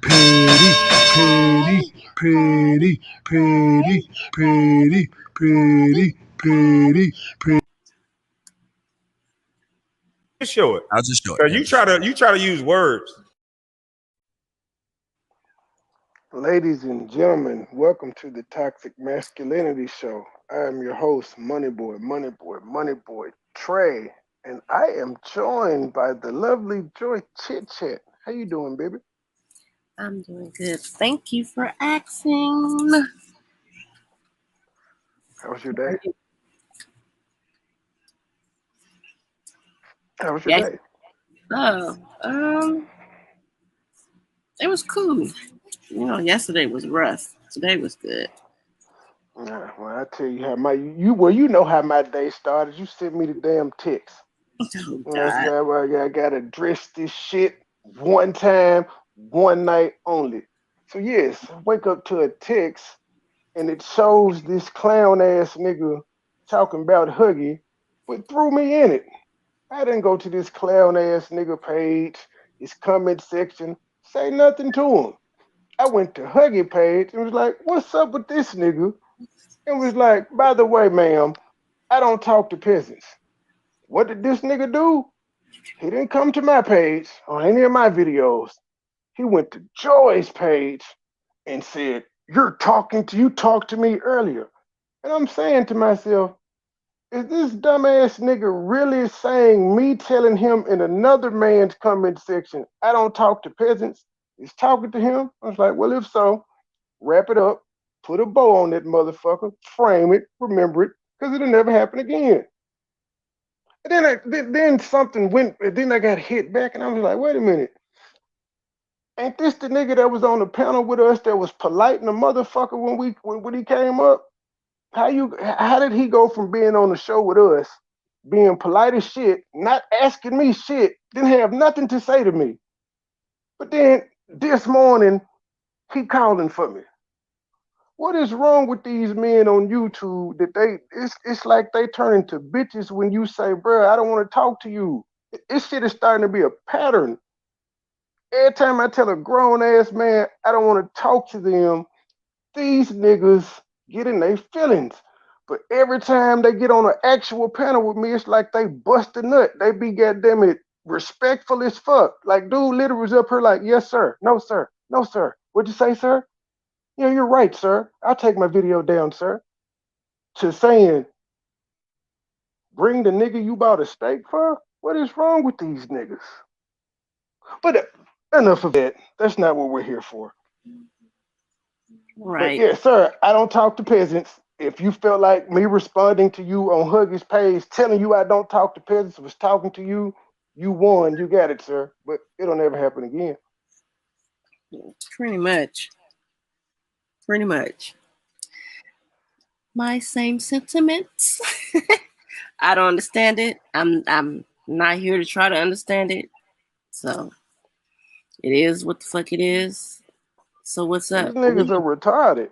Petty, petty, petty, petty, petty, petty, petty, petty. Show it. I'll just show it. Cause you try to use words. Ladies and gentlemen, welcome to the Toxic Masculinity Show. I am your host, MoneyBoy Trey, and I am joined by the lovely Joy Chit Chat. How you doing, baby? I'm doing good. Thank you for asking. How was your day? How was your day? Oh, it was cool. You know, yesterday was rough. Today was good. Well, I tell you how you know how my day started. You sent me the damn text. Oh, God. I gotta address this shit one time, one night only. So yes, I wake up to a text and it shows this clown ass nigga talking about Huggy, but threw me in it. I didn't go to this clown ass nigga page, his comment section, say nothing to him. I went to Huggy page and was like, what's up with this nigga? And was like, by the way, ma'am, I don't talk to peasants. What did this nigga do? He didn't come to my page on any of my videos. He went to Joy's page and said, you talked to me earlier. And I'm saying to myself, is this dumbass nigga really saying me telling him in another man's comment section, I don't talk to peasants, is talking to him? I was like, well, if so, wrap it up, put a bow on that motherfucker, frame it, remember it, because it'll never happen again. And then something went, and then I got hit back, and I was like, wait a minute. Ain't this the nigga that was on the panel with us that was polite in the motherfucker when he came up? How did he go from being on the show with us, being polite as shit, not asking me shit, didn't have nothing to say to me? But then this morning, he calling for me. What is wrong with these men on YouTube that it's like they turn into bitches when you say, bro, I don't want to talk to you. This shit is starting to be a pattern. Every time I tell a grown ass man I don't want to talk to them, these niggas get in their feelings. But every time they get on an actual panel with me, it's like they bust a nut. They be goddamn it respectful as fuck. Like dude literally was up here like, yes sir, no sir, no sir. What'd you say, sir? Yeah, you're right, sir. I'll take my video down, sir. To saying, bring the nigga you bought a steak for? What is wrong with these niggas? But enough of that. That's not what we're here for. Right. But yeah, sir, I don't talk to peasants. If you felt like me responding to you on Huggy's page, telling you I don't talk to peasants, was talking to you, you won. You got it, sir. But it'll never happen again. Pretty much. My same sentiments. I don't understand it. I'm not here to try to understand it. So it is what the fuck it is. So what's up? These niggas are retarded.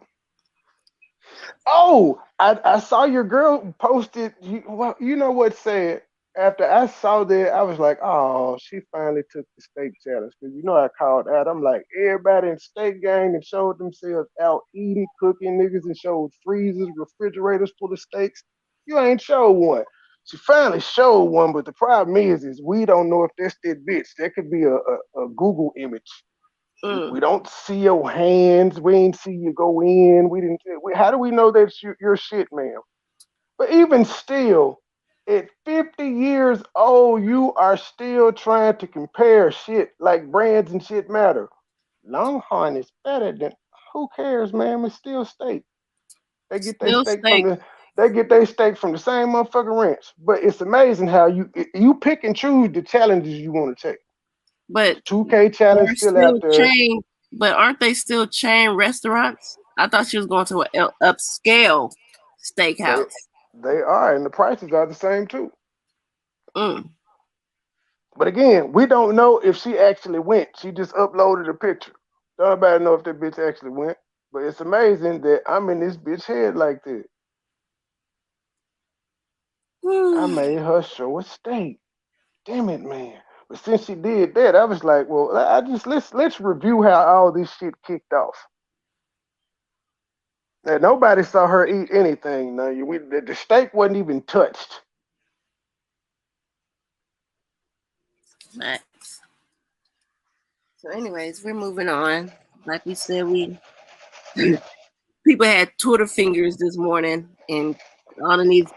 Oh, I saw your girl posted. You know what's sad? After I saw that, I was like, oh, she finally took the steak challenge. Because you know I called out. I'm like, everybody in steak gang that showed themselves out eating, cooking niggas and showed freezers, refrigerators full of steaks. You ain't showed one. She finally showed one, but the problem is we don't know if that's that bitch. That could be a Google image. We don't see your hands. We ain't see you go in. We didn't. How do we know that's your shit, ma'am? But even still, at 50 years old, you are still trying to compare shit like brands and shit matter. Longhorn is better than. Who cares, man? It's still steak. They get their steak from the. They get their steak from the same motherfucking ranch. But it's amazing how you pick and choose the challenges you want to take. But 2K challenge still out there. But aren't they still chain restaurants? I thought she was going to an upscale steakhouse. They are, and the prices are the same too. Mm. But again, we don't know if she actually went. She just uploaded a picture. Don't nobody know if that bitch actually went. But it's amazing that I'm in this bitch head like that. I made her show a steak. Damn it, man. But since she did that, I was like, well, I just let's review how all this shit kicked off. And nobody saw her eat anything. No, the steak wasn't even touched. Nice. So, anyways, we're moving on. Like we said, we people had Twitter fingers this morning, and all of these.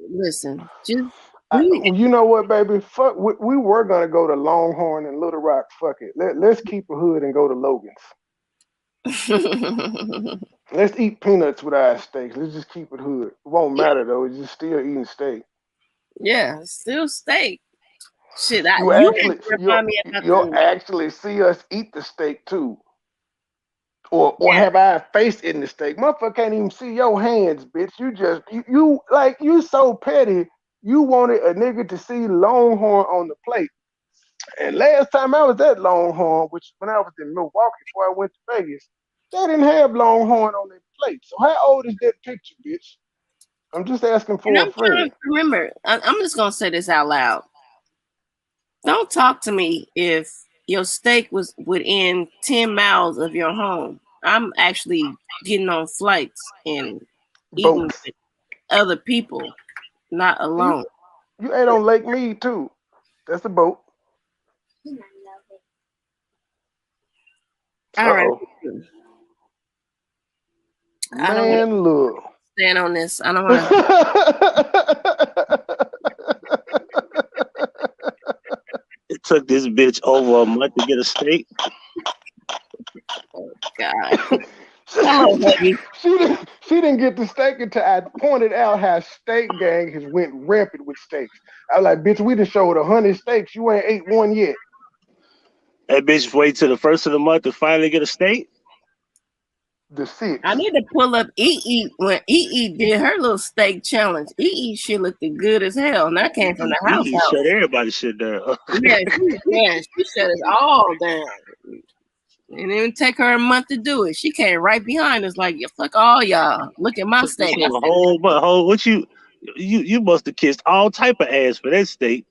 Listen, just You know what, baby? Fuck. We were gonna go to Longhorn and Little Rock. Fuck it. Let's keep a hood and go to Logan's. Let's eat peanuts with our steaks. Let's just keep it hood. It won't matter though. It's just still eating steak. yeah, still steak. Shit, You'll actually see us eat the steak too, or have our face in the steak. Motherfucker can't even see your hands, bitch. You so petty. You wanted a nigga to see Longhorn on the plate. And last time I was at Longhorn, which when I was in Milwaukee before I went to Vegas, they didn't have Longhorn on their plate. So how old is that picture, bitch? I'm just asking for a friend. Remember, I'm just gonna say this out loud. Don't talk to me if your steak was within 10 miles of your home. I'm actually getting on flights and eating with other people, not alone. You ate on Lake Mead too. That's a boat. All right. Man, look. Stand on this. I don't want to. It took this bitch over a month to get a steak. Oh, God. She didn't get the steak until I pointed out how Steak Gang has went rampant with steaks. I was like, bitch, we done showed 100 steaks. You ain't ate one yet. That bitch wait till the first of the month to finally get a steak? The 6th. I need to pull up EE when EE did her little steak challenge. EE shit looked good as hell, and that came from the house. EE shut everybody shit down. She shut us all down. It didn't even take her a month to do it. She came right behind us like, fuck all y'all. Look at my steak. What you must have kissed all type of ass for that steak.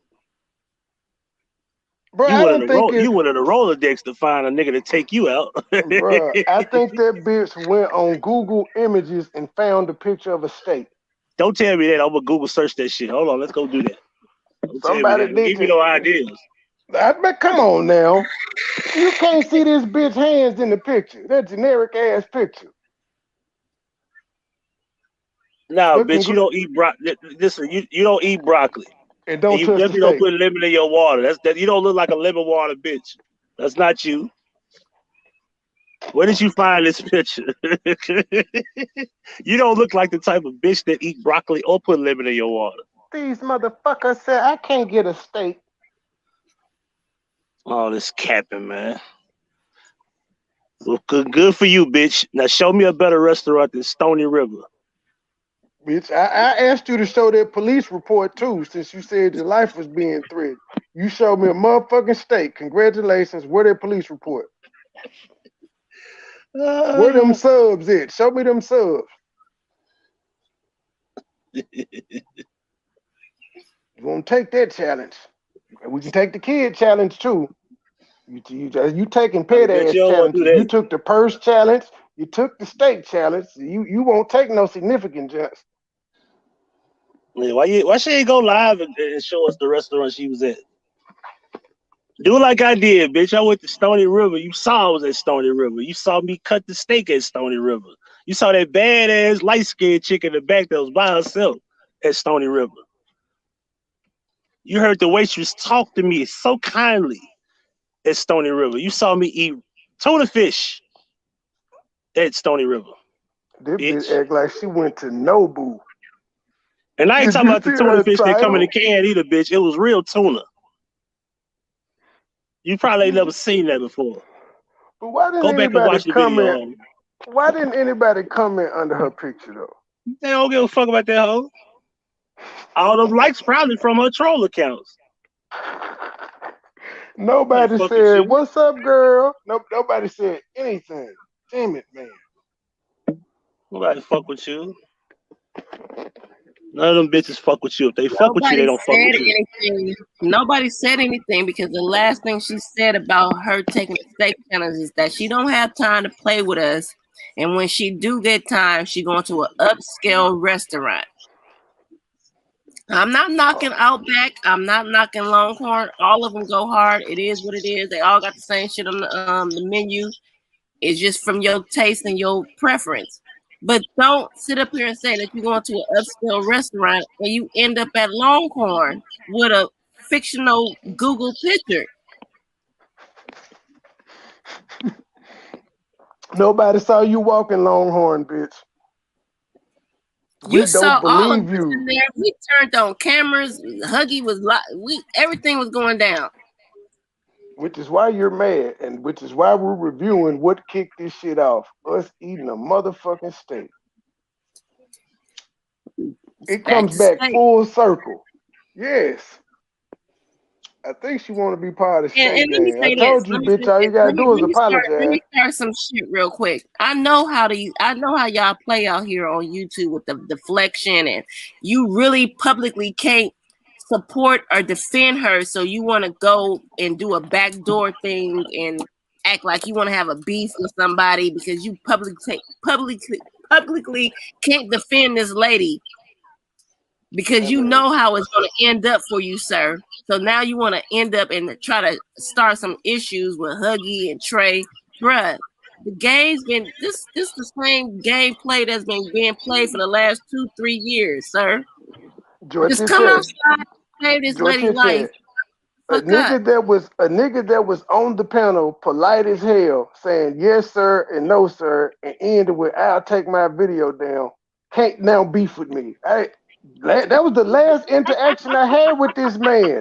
Bro, you went in the Rolodex to find a nigga to take you out. Bro, I think that bitch went on Google Images and found a picture of a steak. Don't tell me that. I'm gonna Google search that shit. Hold on, let's go do that. Somebody did. Give me no ideas. Come on now. You can't see this bitch hands in the picture. That generic ass picture. No, bitch, you don't eat broccoli. Listen, you don't eat broccoli. And don't you touch definitely don't put lemon in your water. You don't look like a lemon water bitch. That's not you. Where did you find this picture? You don't look like the type of bitch that eat broccoli or put lemon in your water. These motherfuckers said I can't get a steak. Oh, this capping, man. Well, good for you, bitch. Now show me a better restaurant than Stony River. Bitch, I asked you to show that police report too, since you said your life was being threatened. You showed me a motherfucking steak. Congratulations. Where that police report? Where them subs at? Show me them subs. You won't take that challenge. We can take the kid challenge too. You taking pet ass challenges. You took the purse challenge. You took the steak challenge. You won't take no significant challenge. Yeah, why she ain't go live and show us the restaurant she was at? Do like I did, bitch. I went to Stony River. You saw I was at Stony River. You saw me cut the steak at Stony River. You saw that badass light-skinned chick in the back that was by herself at Stony River. You heard the waitress talk to me so kindly at Stony River. You saw me eat tuna fish at Stony River. This bitch act like she went to Nobu. And I ain't talking about the tuna fish that come in the can either, bitch. It was real tuna. You probably ain't never seen that before. But why didn't Go back and watch the video. Why didn't anybody comment under her picture though? They don't give a fuck about that hoe. All those likes probably from her troll accounts. Nobody said, "What's up, girl?" Nobody said anything. Damn it, man. Nobody fuck with you. None of them bitches fuck with you. If they fuck with you, they Nobody don't fuck said with you. anything. Nobody said anything because the last thing she said about her taking the steak challenge is that she don't have time to play with us, and when she do get time, she going to an upscale restaurant. I'm not knocking Outback. I'm not knocking Longhorn. All of them go hard. It is what it is. They all got the same shit on the menu. It's just from your taste and your preference. But don't sit up here and say that you're going to an upscale restaurant and you end up at Longhorn with a fictional Google picture. Nobody saw you walking, Longhorn, bitch. You We saw don't all of believe us you. in there. We turned on cameras. Huggy was everything was going down. Which is why you're mad, and which is why we're reviewing what kicked this shit off. Us eating a motherfucking steak. It comes back full circle. Yes. I think she want to be part of steak And let me gang. I say told this. you, bitch, all you gotta do is Let apologize. me start some shit real quick. I know how y'all play out here on YouTube with the deflection, and you really publicly can't support or defend her, so you want to go and do a backdoor thing and act like you want to have a beef with somebody because you publicly can't defend this lady because you know how it's going to end up for you, sir. So now you want to end up and try to start some issues with Huggy and Trey. Bruh, the game's been this the same gameplay that's been being played for the last 2-3 years, sir. Just come outside, save this lady's life. A nigga that was on the panel, polite as hell, saying yes sir and no sir, and ended with I'll take my video down. Can't now beef with me. That was the last interaction I had with this man.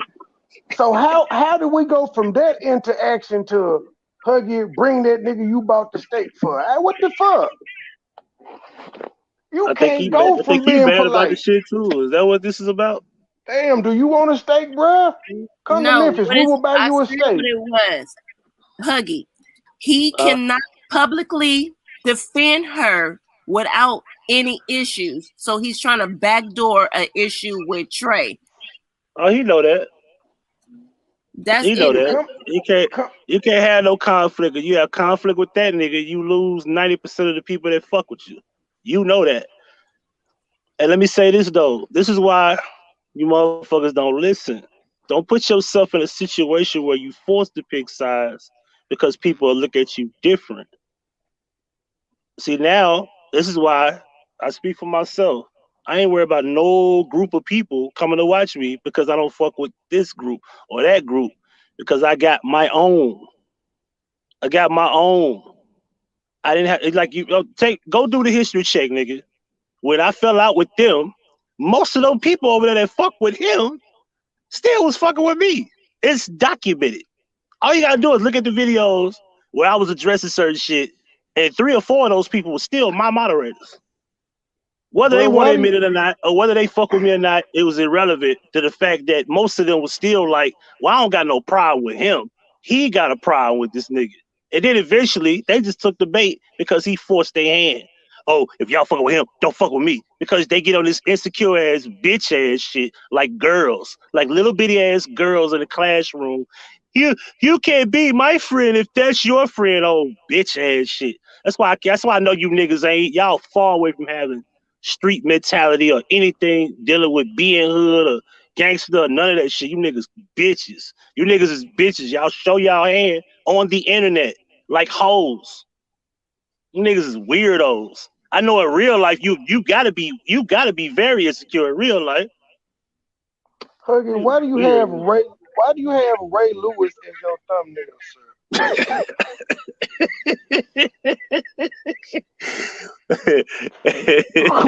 So how do we go from that interaction to Huggy, bring that nigga you bought the steak for? What the fuck? You can't go from being mad polite about the shit too. Is that what this is about? Damn, do you want a steak, bruh? Come to Memphis. We will buy you a steak. What it was. Huggy. He cannot publicly defend her without any issues. So he's trying to backdoor an issue with Trey. Oh, he know that. He know that. You can't have no conflict. If you have conflict with that nigga, you lose 90% of the people that fuck with you. You know that. And let me say this though. This is why you motherfuckers don't listen. Don't put yourself in a situation where you forced to pick sides because people look at you different. See, now, this is why I speak for myself. I ain't worried about no group of people coming to watch me because I don't fuck with this group or that group because I got my own. I got my own. I didn't have, like, go do the history check, nigga. When I fell out with them, most of those people over there that fuck with him still was fucking with me. It's documented. All you gotta do is look at the videos where I was addressing certain shit, and 3 or 4 of those people were still my moderators. Whether they want to admit it or not, or whether they fuck with me or not, it was irrelevant to the fact that most of them was still like, well, I don't got no problem with him. He got a problem with this nigga. And then eventually, they just took the bait because he forced their hand. Oh, if y'all fucking with him, don't fuck with me. Because they get on this insecure ass, bitch ass shit like girls, like little bitty ass girls in the classroom. You can't be my friend if that's your friend, oh bitch ass shit. That's why I know you niggas ain't. Y'all far away from having street mentality or anything dealing with being hood or gangster or none of that shit. You niggas bitches. You niggas is bitches. Y'all show y'all hand on the internet like hoes. You niggas is weirdos. I know in real life you gotta be very insecure in real life. Huggy, why do you have Ray Lewis as your thumbnail, sir?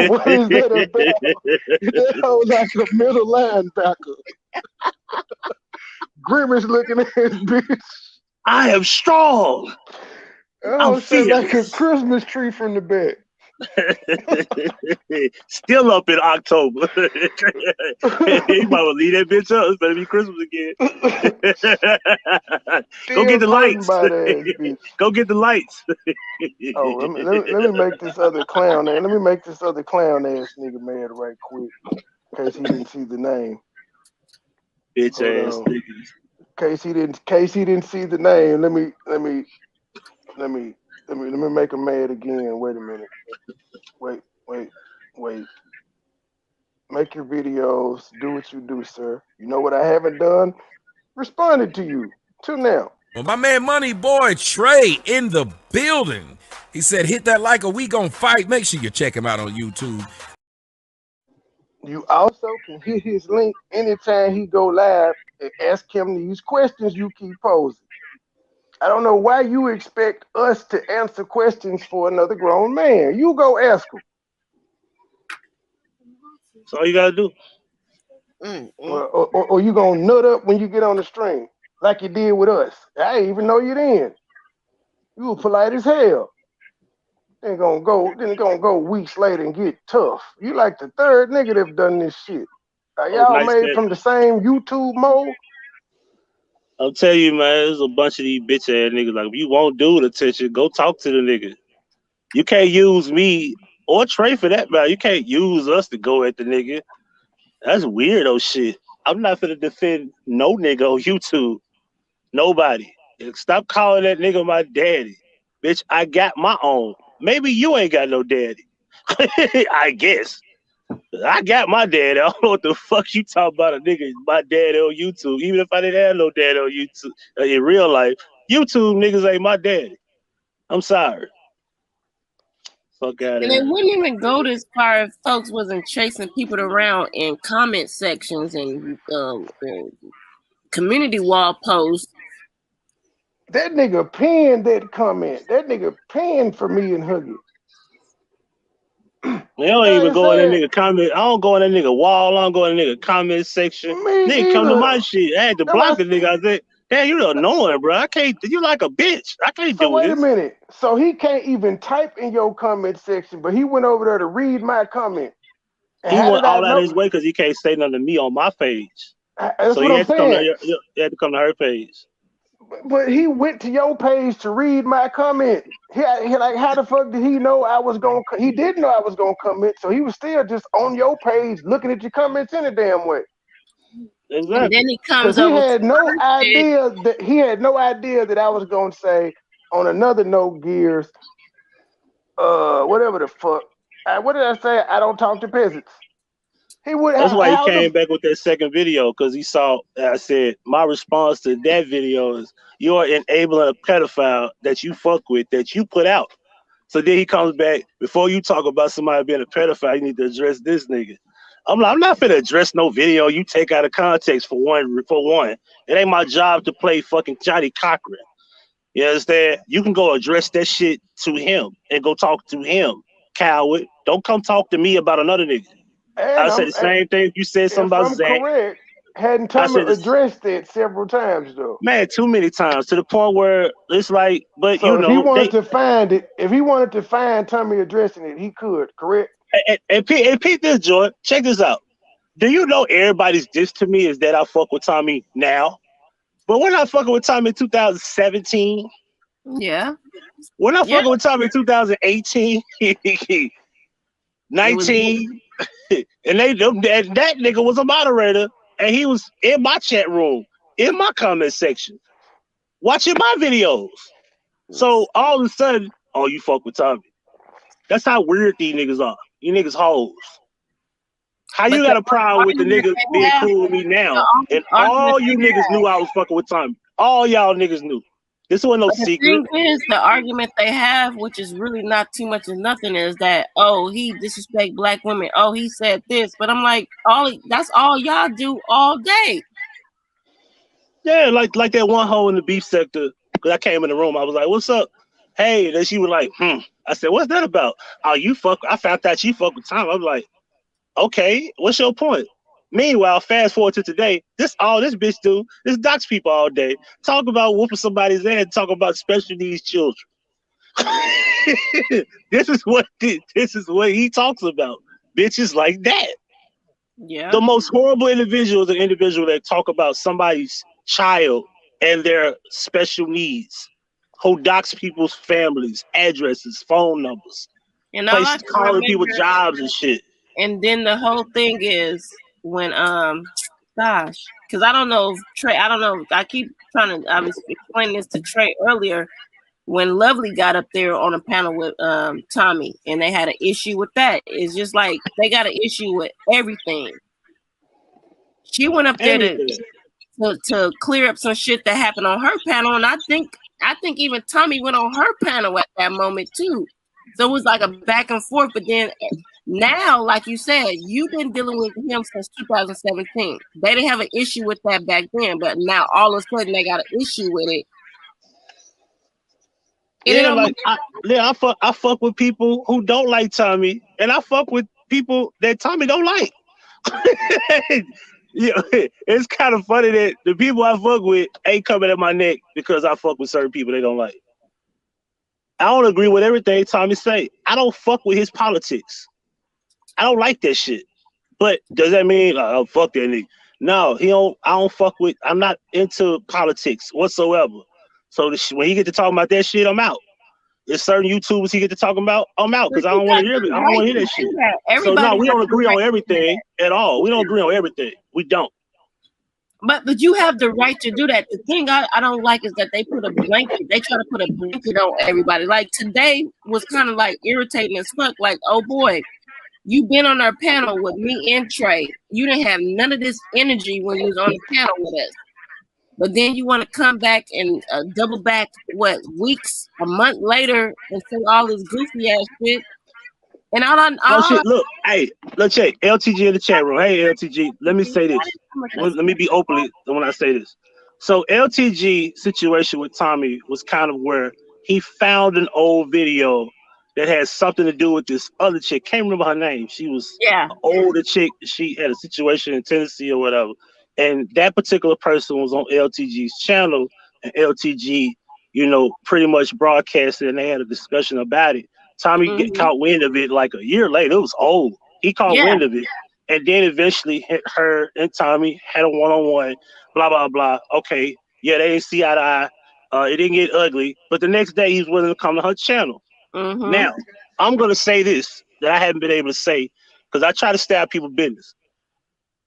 What is that about? That whole like a middle linebacker. Grimace looking at his bitch. I am strong. I'm like a Christmas tree from the back. Still up in October. You might well leave that bitch up. It's better be Christmas again. Go get the lights. Go get the lights. Oh, let me make this other clown. Let me make this other clown ass nigga mad right quick. In case he didn't see the name. Bitch Hold ass on. niggas. In case he didn't see the name, let me make him mad again. Wait a minute. Wait. Make your videos. Do what you do, sir. You know what I haven't done? Responded to you. Till now. Well, my man MoneyBoy Trey in the building. He said, hit that like or we gon' fight. Make sure you check him out on YouTube. You also can hit his link anytime he go live and ask him these questions you keep posing. I don't know why you expect us to answer questions for another grown man. You go ask him. That's all you gotta do. Or you gonna nut up when you get on the stream, like you did with us. I didn't even know you then. You were polite as hell. Then gonna go weeks later and get tough. You like the third nigga that done this shit. Are y'all nice made that. from the same YouTube mold? I'll tell you, man, there's a bunch of these bitch ass niggas. Like, if you won't do the attention, go talk to the nigga. You can't use me or Trey for that matter. You can't use us to go at the nigga. That's weirdo shit. I'm not finna defend no nigga on YouTube. Nobody. Stop calling that nigga my daddy. Bitch, I got my own. Maybe you ain't got no daddy. I guess. I got my daddy. I don't know what the fuck you talking about a nigga, my daddy on YouTube. Even if I didn't have no daddy on YouTube in real life, YouTube niggas ain't my daddy. I'm sorry. Fuck out of And here. it wouldn't even go this far if folks wasn't chasing people around in comment sections and community wall posts. That nigga pinned that comment. That nigga pinned for me and Huggy. They don't even go in that nigga comment. I don't go in that nigga wall. I don't go in that nigga comment section. Nigga come to my shit. I had to block the nigga. I said, damn, you annoying, bro. I can't. You like a bitch. I can't do this. So wait a minute. So he can't even type in your comment section, but he went over there to read my comment. He went all out of his way because he can't say nothing to me on my page. That's what I'm saying. He had to come to her page. But he went to your page to read my comment. He like, how the fuck did he know I was gonna? He didn't know I was gonna comment, so he was still just on your page looking at your comments any damn way. Exactly. And then he comes over. He had no idea that I was gonna say on another note, Gears. Whatever the fuck. What did I say? I don't talk to peasants. He would. That's why he came back with that second video, because he saw. I said my response to that video is you're enabling a pedophile that you fuck with, that you put out. So then he comes back, before you talk about somebody being a pedophile, you need to address this nigga. I'm not finna address no video you take out of context for one. It ain't my job to play fucking Johnny Cochran. You understand? You can go address that shit to him and go talk to him, coward. Don't come talk to me about another nigga. I said the same thing if you said something about Zach. Correct. Hadn't Tommy addressed it several times though? Man, too many times, to the point where it's like, but so if he wanted to find it, if he wanted to find Tommy addressing it, he could, correct? And Pete this, Joy. Check this out. Do you know everybody's diss to me is that I fuck with Tommy now? But we're not fucking with Tommy in 2017. Yeah. We're not fucking with Tommy in 2018. 19. And that nigga was a moderator, and he was in my chat room, in my comment section, watching my videos. So all of a sudden, oh, you fuck with Tommy. That's how weird these niggas are. You niggas hoes. How you got a problem with the nigga being cool with me now? And all you niggas knew I was fucking with Tommy. All y'all niggas knew. This wasn't no secret. The thing is, the argument they have, which is really not too much of nothing, is that, oh, he disrespect black women. Oh, he said this. But I'm like, that's all y'all do all day. Yeah, like that one hoe in the beef sector. Because I came in the room, I was like, what's up? Hey, then she was like, I said, what's that about? Oh, I found out you fuck with Tommy. I was like, okay, what's your point? Meanwhile, fast forward to today, this bitch do is dox people all day. Talk about whooping somebody's ass, talk about special needs children. This is what he talks about. Bitches like that. Yeah. The most horrible individual is an individual that talk about somebody's child and their special needs, who dox people's families, addresses, phone numbers, and places, calling people jobs and shit. And then the whole thing is, when gosh, because I don't know if Trey. I don't know. I keep trying to. I was explaining this to Trey earlier when Lovely got up there on a panel with Tommy, and they had an issue with that. It's just like they got an issue with everything. She went up there to clear up some shit that happened on her panel, and I think even Tommy went on her panel at that moment too. So it was like a back and forth. But then now, like you said, you've been dealing with him since 2017. They didn't have an issue with that back then, but now all of a sudden they got an issue with it. Yeah, like I fuck with people who don't like Tommy, and I fuck with people that Tommy don't like. Yeah, it's kind of funny that the people I fuck with ain't coming at my neck because I fuck with certain people they don't like. I don't agree with everything Tommy say. I don't fuck with his politics. I don't like that shit. But does that mean oh, fuck that nigga? No, he don't. I don't fuck with. I'm not into politics whatsoever. So when he get to talking about that shit, I'm out. There's certain YouTubers he get to talking about, I'm out because I don't want to hear it. I don't want to hear that shit. So no, we don't agree on everything at all. We don't agree on everything. We don't. But you have the right to do that. The thing I don't like is that they put a blanket. They try to put a blanket on everybody. Like today was kind of like irritating as fuck. Like, oh boy, you've been on our panel with me and Trey. You didn't have none of this energy when you was on the panel with us. But then you want to come back and double back, weeks, a month later, and say all this goofy ass shit. And shit, look, hey, let's check LTG in the chat room. Hey, LTG, let me say this. Let me be openly when I say this. So LTG situation with Tommy was kind of where he found an old video that had something to do with this other chick. Can't remember her name. She was an older chick. She had a situation in Tennessee or whatever. And that particular person was on LTG's channel, and LTG, pretty much broadcasted, and they had a discussion about it. Tommy caught wind of it like a year later. It was old. He caught wind of it, and then eventually her and Tommy had a one-on-one. Blah blah blah. Okay, yeah, they didn't see eye to eye. It didn't get ugly, but the next day he was willing to come to her channel. Now, I'm gonna say this that I haven't been able to say because I try to stay out of people's business.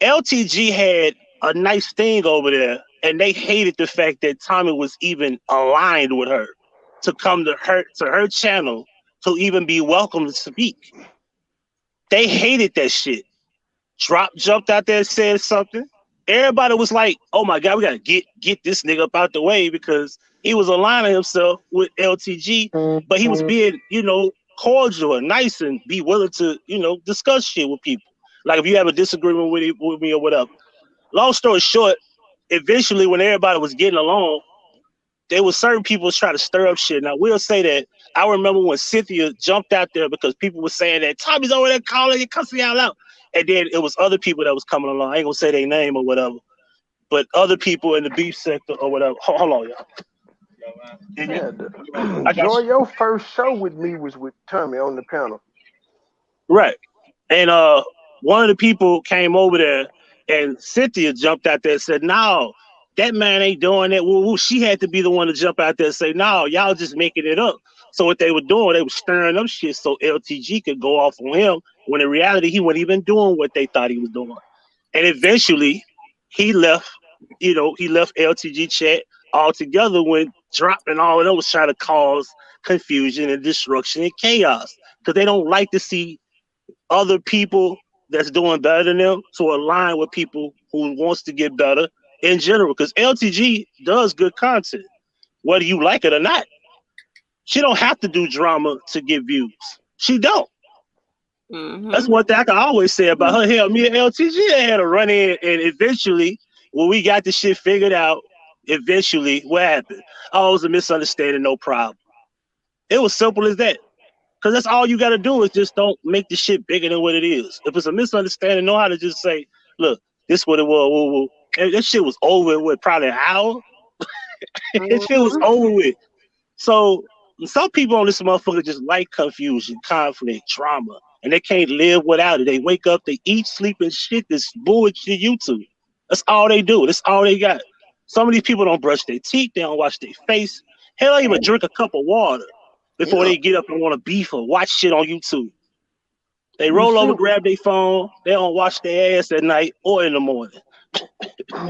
LTG had a nice thing over there, and they hated the fact that Tommy was even aligned with her to come to her channel to even be welcome to speak. They hated that shit. Jumped out there and said something. Everybody was like, "Oh my god, we gotta get this nigga up out the way," because he was aligning himself with LTG, but he was being, cordial and nice and be willing to, discuss shit with people. Like if you have a disagreement with me or whatever. Long story short, eventually when everybody was getting along, there was certain people trying to stir up shit. Now we'll say that I remember when Cynthia jumped out there because people were saying that Tommy's over there calling you, cussing y'all out. And then it was other people that was coming along. I ain't gonna say their name or whatever, but other people in the beef sector or whatever. Hold on, y'all. Yeah, Joy, your first show with me was with Tommy on the panel. Right. And one of the people came over there and Cynthia jumped out there and said, "No, that man ain't doing that." Well, she had to be the one to jump out there and say, "No, y'all just making it up." So what they were doing, they were stirring up shit so LTG could go off on him when in reality he wasn't even doing what they thought he was doing. And eventually he left, he left LTG chat altogether when Drop and all of them was trying to cause confusion and destruction and chaos because they don't like to see other people that's doing better than them to align with people who wants to get better in general, because LTG does good content, whether you like it or not. She don't have to do drama to get views. She don't. That's one thing I can always say about her. Hell, me and LTG had to run in, and eventually, when we got the shit figured out, eventually, what happened? Oh, it was a misunderstanding, no problem. It was simple as that. Because that's all you got to do is just don't make the shit bigger than what it is. If it's a misunderstanding, know how to just say, look, this is what it was. Woo, woo. And that shit was over with probably an hour. That shit was over with. So some people on this motherfucker just like confusion, conflict, drama, and they can't live without it. They wake up, they eat, sleep, and shit this bullshit YouTube. That's all they do. That's all they got. Some of these people don't brush their teeth. They don't wash their face. Hell, they even drink a cup of water before they get up and want to beef or watch shit on YouTube. They roll over, grab their phone. They don't wash their ass at night or in the morning.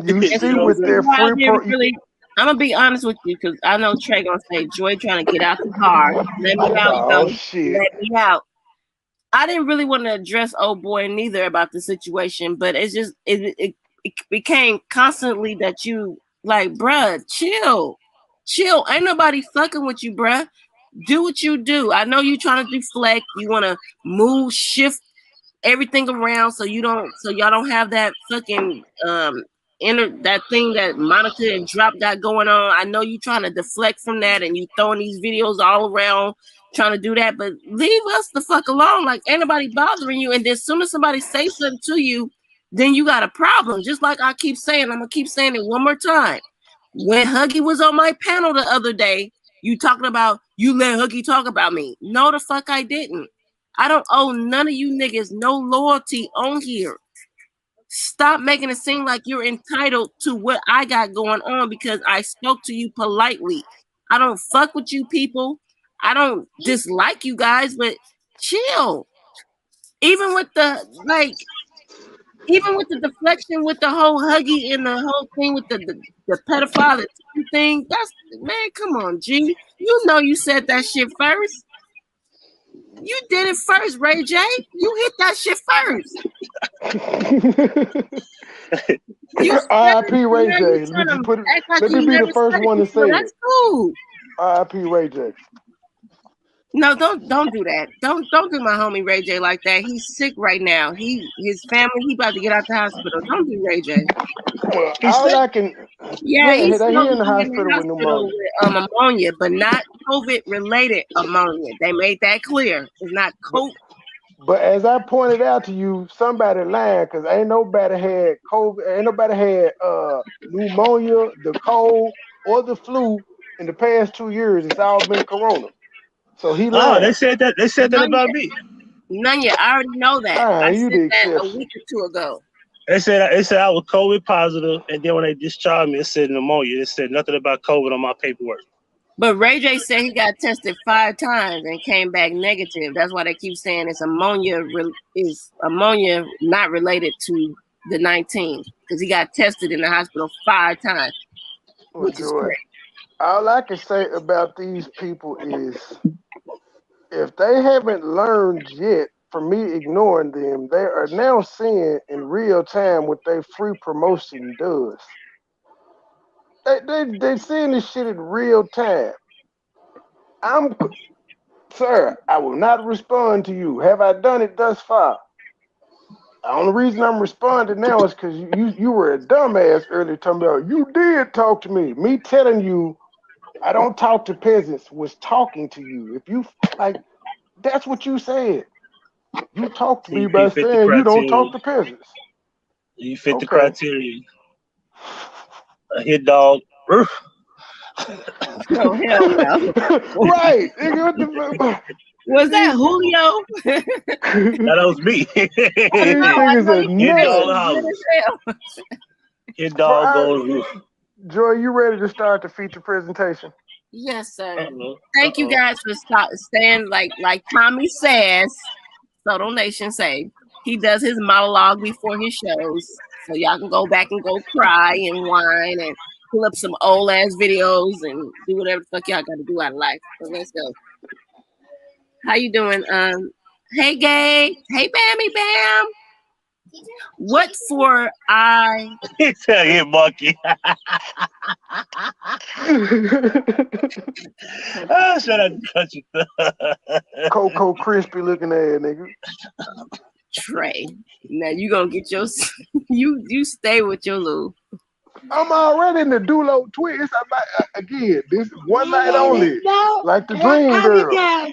You You see know what with I'm their saying? I free didn't really. I'm gonna be honest with you because I know Trey gonna say Joy trying to get out the car. Let me out Oh though. shit. Let me out. I didn't really want to address old boy neither about the situation, but it's just it became constantly that you like, bruh, chill. Ain't nobody fucking with you, bruh. Do what you do. I know you trying to deflect. You want to move, shift everything around so y'all don't have that fucking that thing that Monica and Drop got going on. I know you trying to deflect from that and you throwing these videos all around trying to do that, but leave us the fuck alone. Like ain't nobody bothering you. And then as soon as somebody say something to you, then you got a problem. Just like I keep saying, I'm gonna keep saying it one more time. When Huggy was on my panel the other day, you talking about you let Huggy talk about me. No, the fuck I didn't. I don't owe none of you niggas no loyalty on here. Stop making it seem like you're entitled to what I got going on because I spoke to you politely. I don't fuck with you people. I don't dislike you guys, but chill. Even with the deflection with the whole Huggy and the whole thing with the pedophile thing, that's man, come on, G. You know you said that shit first. You did it first, Ray J. You hit that shit first. R.I.P. Ray J. Let me be the first one to say that's it. cool. R.I.P. Ray J. No, don't do that. Don't do my homie Ray J like that. He's sick right now. His family, he about to get out the hospital. Don't do Ray J. Well, He's all sick? I can Yeah, he's he in the in hospital with pneumonia. with ammonia, but not COVID related ammonia. They made that clear. It's not COVID. But as I pointed out to you, somebody lying because ain't nobody had COVID, ain't nobody had pneumonia, the cold, or the flu in the past 2 years. It's all been corona. So he Oh, lying. they said that about me. Nanya, I already know that. I You said the that a exception. week or two ago. They said I was COVID positive, and then when they discharged me, it said pneumonia. It said nothing about COVID on my paperwork. But Ray J said he got tested 5 times and came back negative. That's why they keep saying it's ammonia not related to the 19 because he got tested in the hospital 5 times, which is Joy, crazy. all I can say about these people is if they haven't learned yet from me ignoring them, they are now seeing in real time what their free promotion does. They seeing this shit in real time. Sir, I will not respond to you. Have I done it thus far? The only reason I'm responding now is because you were a dumbass earlier talking about you did talk to me. Me telling you I don't talk to peasants was talking to you. If you like, that's what you said. You talk to me by fit the saying you don't criteria. talk to peasants. You fit the criteria. A hit dog. Oh hell no! Right? Was that Julio? That was me. These niggas are nuts. Hit dog goes. Joy, you ready to start the feature presentation? Yes, sir. Thank you guys for staying like Tommy says. Soto Nation say he does his monologue before his shows, so y'all can go back and go cry and whine and pull up some old ass videos and do whatever the fuck y'all got to do out of life. So let's go. How you doing? Hey, Gay. Hey, Bammy Bam. What for I? Tell you, monkey. Shut up, country. Cocoa crispy looking ass nigga. Trey. Now you gonna get your you stay with your little. I'm already in the Dulo twist. I might again. This one night only, like the Dream Girl.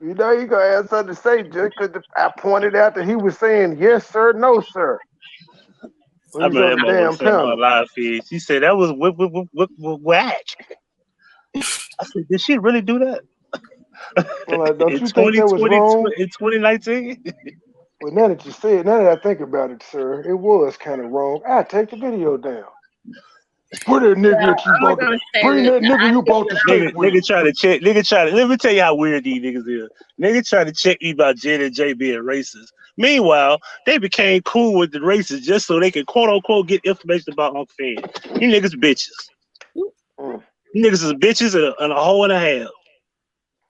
You know you gonna have something to say just because I pointed out that he was saying yes sir, no sir. I remember that mother said on live feed. She said that was whack. I said, did she really do that? Like, don't you think that was wrong? In 2019? Well, now that I think about it, sir, it was kind of wrong. I take the video down. Put that nigga that you I'm not bought. gonna say Bring that nigga you bought the steak with. Nigga try to check. Let me tell you how weird these niggas is. Nigga try to check me about Jen and J being racist. Meanwhile, they became cool with the racists just so they could quote unquote get information about Uncle Finn. You niggas bitches. You niggas is bitches and a hoe and a half.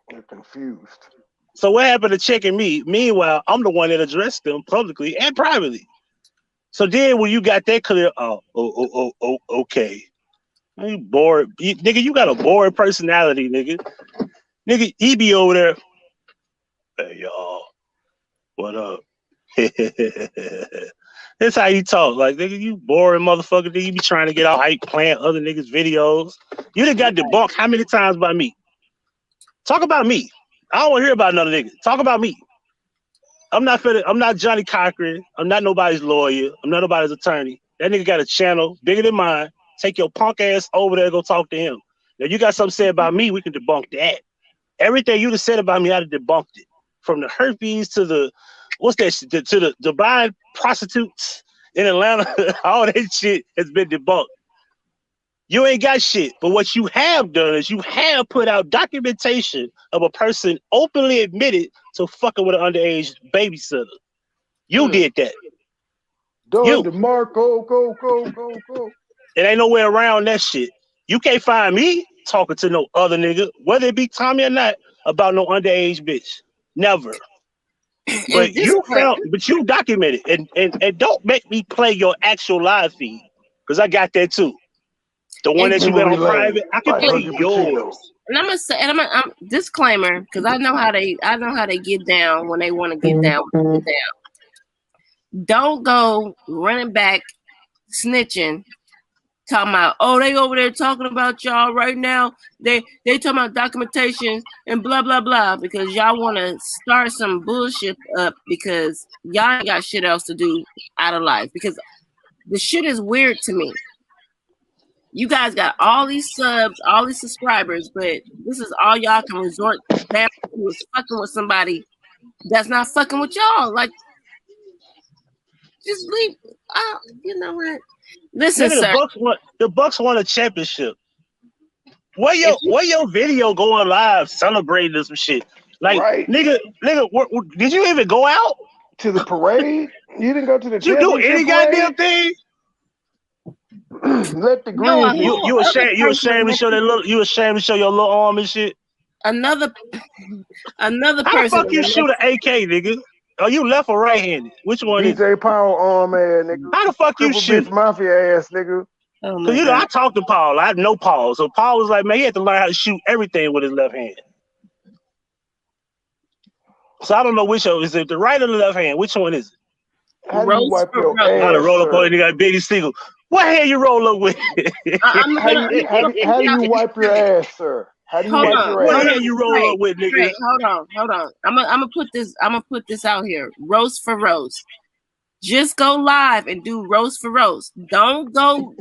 They're confused. So what happened to checking me? Meanwhile, I'm the one that addressed them publicly and privately. So then when you got that clear, okay. You bored. Nigga, you got a bored personality, nigga. Nigga, he be over there. Hey, y'all. What up? That's how you talk. Like, nigga, you boring motherfucker. Nigga, you be trying to get out hype playing other niggas' videos. You done got debunked how many times by me? Talk about me. I don't want to hear about another nigga. Talk about me. I'm not Johnny Cochran. I'm not nobody's lawyer. I'm not nobody's attorney. That nigga got a channel bigger than mine. Take your punk ass over there and go talk to him. Now you got something to say about me, we can debunk that. Everything you just said about me, I done debunked it. From the herpes to the to the Dubai prostitutes in Atlanta, all that shit has been debunked. You ain't got shit. But what you have done is you have put out documentation of a person openly admitted to fucking with an underage babysitter. You did that. Done to Marco, go. It ain't no way around that shit. You can't find me talking to no other nigga, whether it be Tommy or not, about no underage bitch. Never. But you documented and don't make me play your actual live feed, because I got that too. The one that you got on private, I can play yours. And I'm gonna say, and I'm disclaimer, because I know how they get down when they want to get down. Don't go running back, snitching, talking about, oh, they over there talking about y'all right now. They talking about documentation and blah blah blah, because y'all want to start some bullshit up because y'all ain't got shit else to do out of life. Because the shit is weird to me. You guys got all these subs, all these subscribers, but this is all y'all can resort back to is fucking with somebody that's not fucking with y'all. Like, just leave. You know what? Listen, sir. The Bucks won a championship. Where your video going live celebrating this some shit? Like, right. nigga, did you even go out to the parade? You didn't go to the. Did you do any goddamn thing? Let the green. You ashamed to show that little. You ashamed to show your little arm and shit. Another How person. How the fuck you shoot an AK, nigga? Are you left or right handed? Which one is DJ Power arm ass, nigga? How the fuck you shoot? Bitch mafia ass, nigga. Cause you know I talked to Paul. I know Paul, so Paul was like, man, he had to learn how to shoot everything with his left hand. So I don't know which one is it, the right or the left hand? Which one is it? How do you wipe your ass? How to roll up on it? You got Biggie Siegel. What hand you roll up with? How do you wipe your ass, sir? How do you wipe your ass? What hand you roll up with, nigga? Hold on. I'm gonna put this out here. Roast for roast. Just go live and do roast for roast. Don't do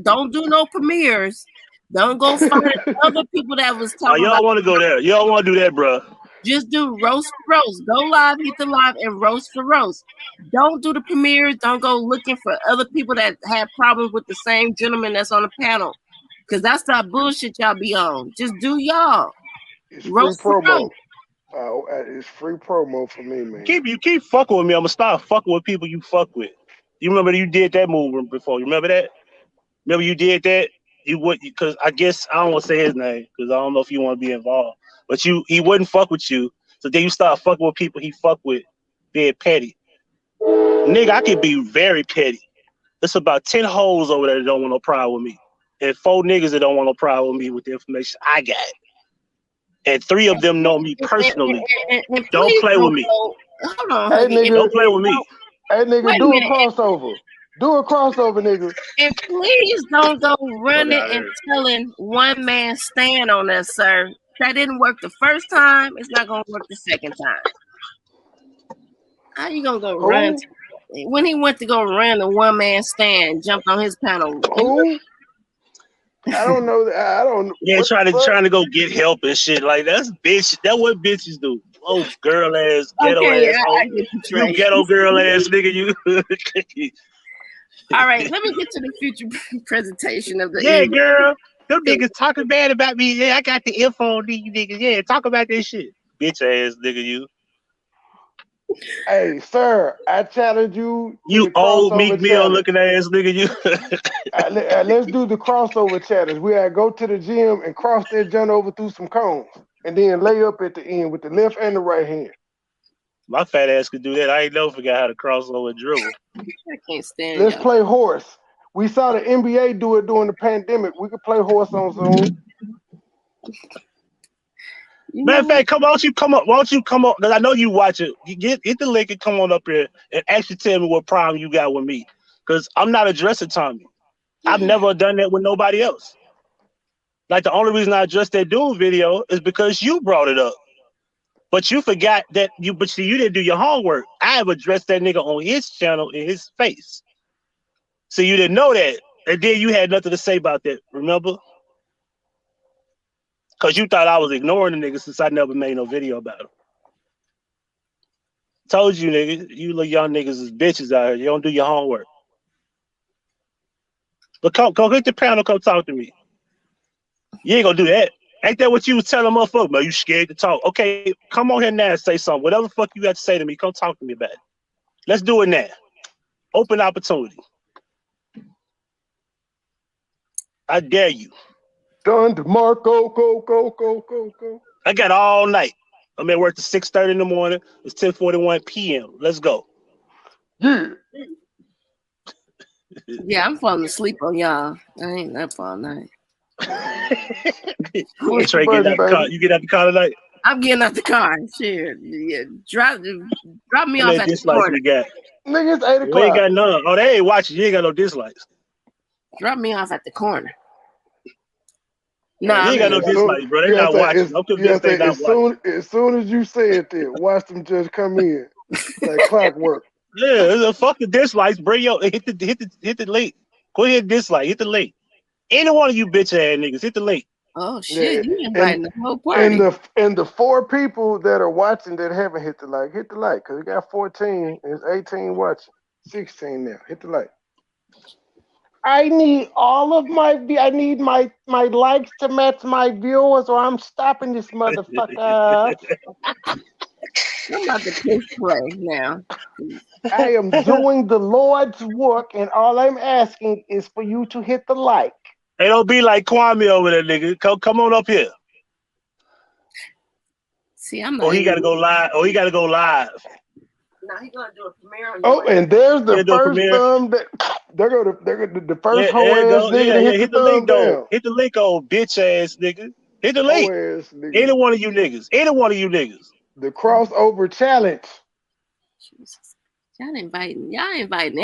no premieres. Don't go find other people that was talking. Y'all want to go there? Y'all want to do that, bro? Just do roast for roast. Go live, hit the live, and roast for roast. Don't do the premieres. Don't go looking for other people that have problems with the same gentleman that's on the panel, because that's that bullshit y'all be on. Just do y'all. It's roast free promo. It's free promo for me, man. You keep fucking with me. I'm gonna start fucking with people you fuck with. You remember you did that move before? You remember that? Remember you did that? You would, because I guess I don't want to say his name because I don't know if you want to be involved. But he wouldn't fuck with you. So then you start fucking with people he fuck with, being petty. Nigga, I can be very petty. There's about 10 hoes over there that don't want no problem with me. And 4 niggas that don't want no problem with me with the information I got. And 3 of them know me personally. Don't play with me. Hold on. Hey, nigga, don't play with me. Hey, nigga, do a crossover. Do a crossover, nigga. And please don't go running and telling one man stand on us, sir. That didn't work the first time. It's not gonna work the second time. How you gonna go run? When he went to go run the one man stand, jumped on his panel. I don't know. I don't. Yeah, trying to go get help and shit like that's bitch. That's what bitches do. Oh, girl ass, ghetto ass. You ghetto girl ass nigga. You. All right, let me get to the future presentation of the Yeah, evening. girl. Them niggas talking bad about me. Yeah, I got the info on these niggas. Yeah, talk about this shit. Bitch ass nigga, you. Hey, sir, I challenge you to You the old Meek crossover Mill challenge. looking ass nigga, you. Let's do the crossover challenge. We gotta go to the gym and cross that joint over through some cones, and then lay up at the end with the left and the right hand. My fat ass could do that. I ain't never forgot how to cross over and dribble. I can't stand Let's y'all. play horse. We saw the NBA do it during the pandemic. We could play horse on Zoom. You Matter know of what? fact, come on, why don't you come on? Because I know you watch it. You get the link and come on up here and actually tell me what problem you got with me. Because I'm not addressing Tommy. I've never done that with nobody else. Like the only reason I addressed that dude video is because you brought it up. But you forgot that you didn't do your homework. I have addressed that nigga on his channel in his face. So you didn't know that. And then you had nothing to say about that, remember? Because you thought I was ignoring the nigga since I never made no video about him. Told you, nigga, you little young niggas is bitches out here. You don't do your homework. But come get the panel, come talk to me. You ain't gonna do that. Ain't that what you was telling motherfucker? Man, you scared to talk. Okay, come on here now and say something. Whatever the fuck you got to say to me, come talk to me about it. Let's do it now. Open opportunity. I dare you. Done to Marco, go. I got all night. I'm at work till 6:30 in the morning. It's 10:41 p.m. Let's go. Yeah. Yeah, I'm falling asleep on y'all. I ain't up all night. Push the Trey getting button, out the car. baby. You get out the car tonight? I'm getting out the car. Shit. Yeah. Drop me How off many at the dislikes corner. we got? Nigga, it's 8 We ain't o'clock. got none. Oh, they ain't watching. You ain't got no dislikes. Drop me off at the corner. You Nah, ain't got no As soon, dislikes, bro. They you not gotta say, watching. I'm convinced they not watching. as soon as you say it there, watch them just come in. Like clockwork. Yeah, it's a fucking dislikes. Bring your hit the link. Go ahead and dislike. Hit the link. Any one of you bitch ass niggas, hit the link. oh Yeah. shit, you inviting the whole party. And the 4 people that are watching that haven't hit the like, because we got 14 and it's 18 watching. 16 now. Hit the like. I need my likes to match my viewers, or I'm stopping this motherfucker. I'm about to push play now. I am doing the Lord's work, and all I'm asking is for you to hit the like. Hey, don't be like Kwame over there, nigga. Come on up here. See, I'm not. Or he gotta go live. Or he gotta go live. No, he gonna do a premiere on Oh, and there's the Do a first premiere. thumb that they're the first Yeah, hoe there you ass go. nigga Yeah, to yeah. hit the Hit the link thumb though. down. Hit the link, old bitch ass nigga. Hit the Hoe link. ass nigga. Any one of you niggas. Any one of you niggas. The crossover challenge. Jesus. Y'all inviting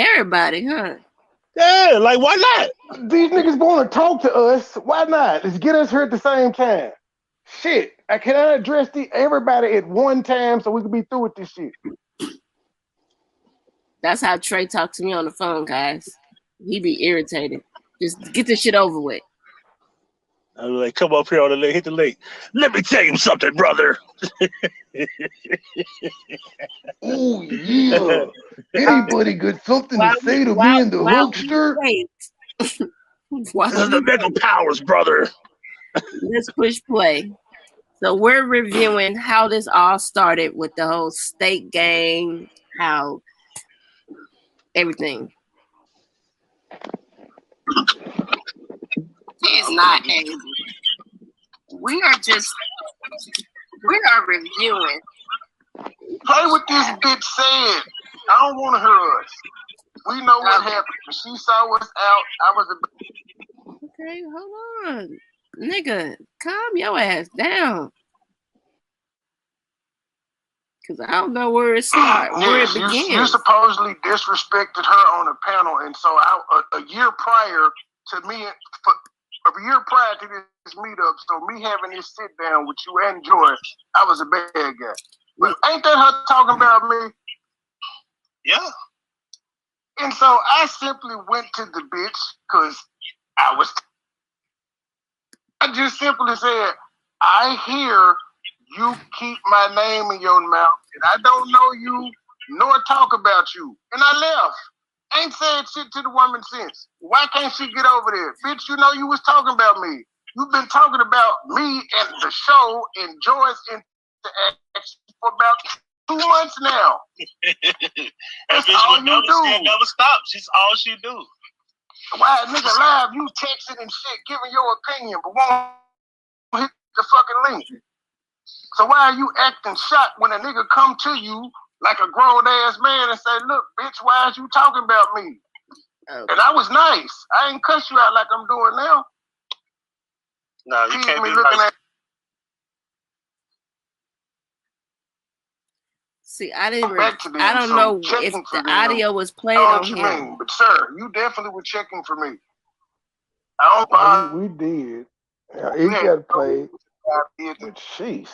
everybody, huh? Yeah, like why not? These niggas want to talk to us. Why not? Let's get us here at the same time. Shit, I cannot address everybody at one time so we can be through with this shit. That's how Trey talked to me on the phone, guys. He be irritated. Just get this shit over with. I'm like, come up here on the link, hit the link. Let me tell you something, brother. Oh yeah. Anybody got something to say to me in the hookster? This is the Mega Powers, brother. Let's push play. So we're reviewing how this all started with the whole state gang, how everything. It's not angry. We are reviewing. Play with this bitch saying. I don't want to hear us. We know what happened. She saw us out. I was a. Okay, hold on. Nigga, calm your ass down. Because I don't know where it starts, where it begins. You supposedly disrespected her on a panel, and so a year prior to this meetup, so me having this sit down with you and Joy, I was a bad guy. But ain't that her talking about me? Yeah. And so I simply went to the bitch because I just simply said, I hear you keep my name in your mouth, and I don't know you nor talk about you. And I left. Ain't said shit to the woman since. Why can't she get over there? Bitch, you know you was talking about me. You've been talking about me and the show and Joy's interaction for about 2 months now. That's all you do. She never stops. She's all she do. Why, nigga, live, you texting and shit, giving your opinion, but won't hit the fucking link. So why are you acting shocked when a nigga come to you like a grown-ass man and say, look, bitch, why is you talking about me? Okay. And I was nice. I ain't cuss you out like I'm doing now. No, you can't be looking nice. See, I don't know if the audio was played on here. But sir, you definitely were checking for me. I don't we did. It got played. But jeez,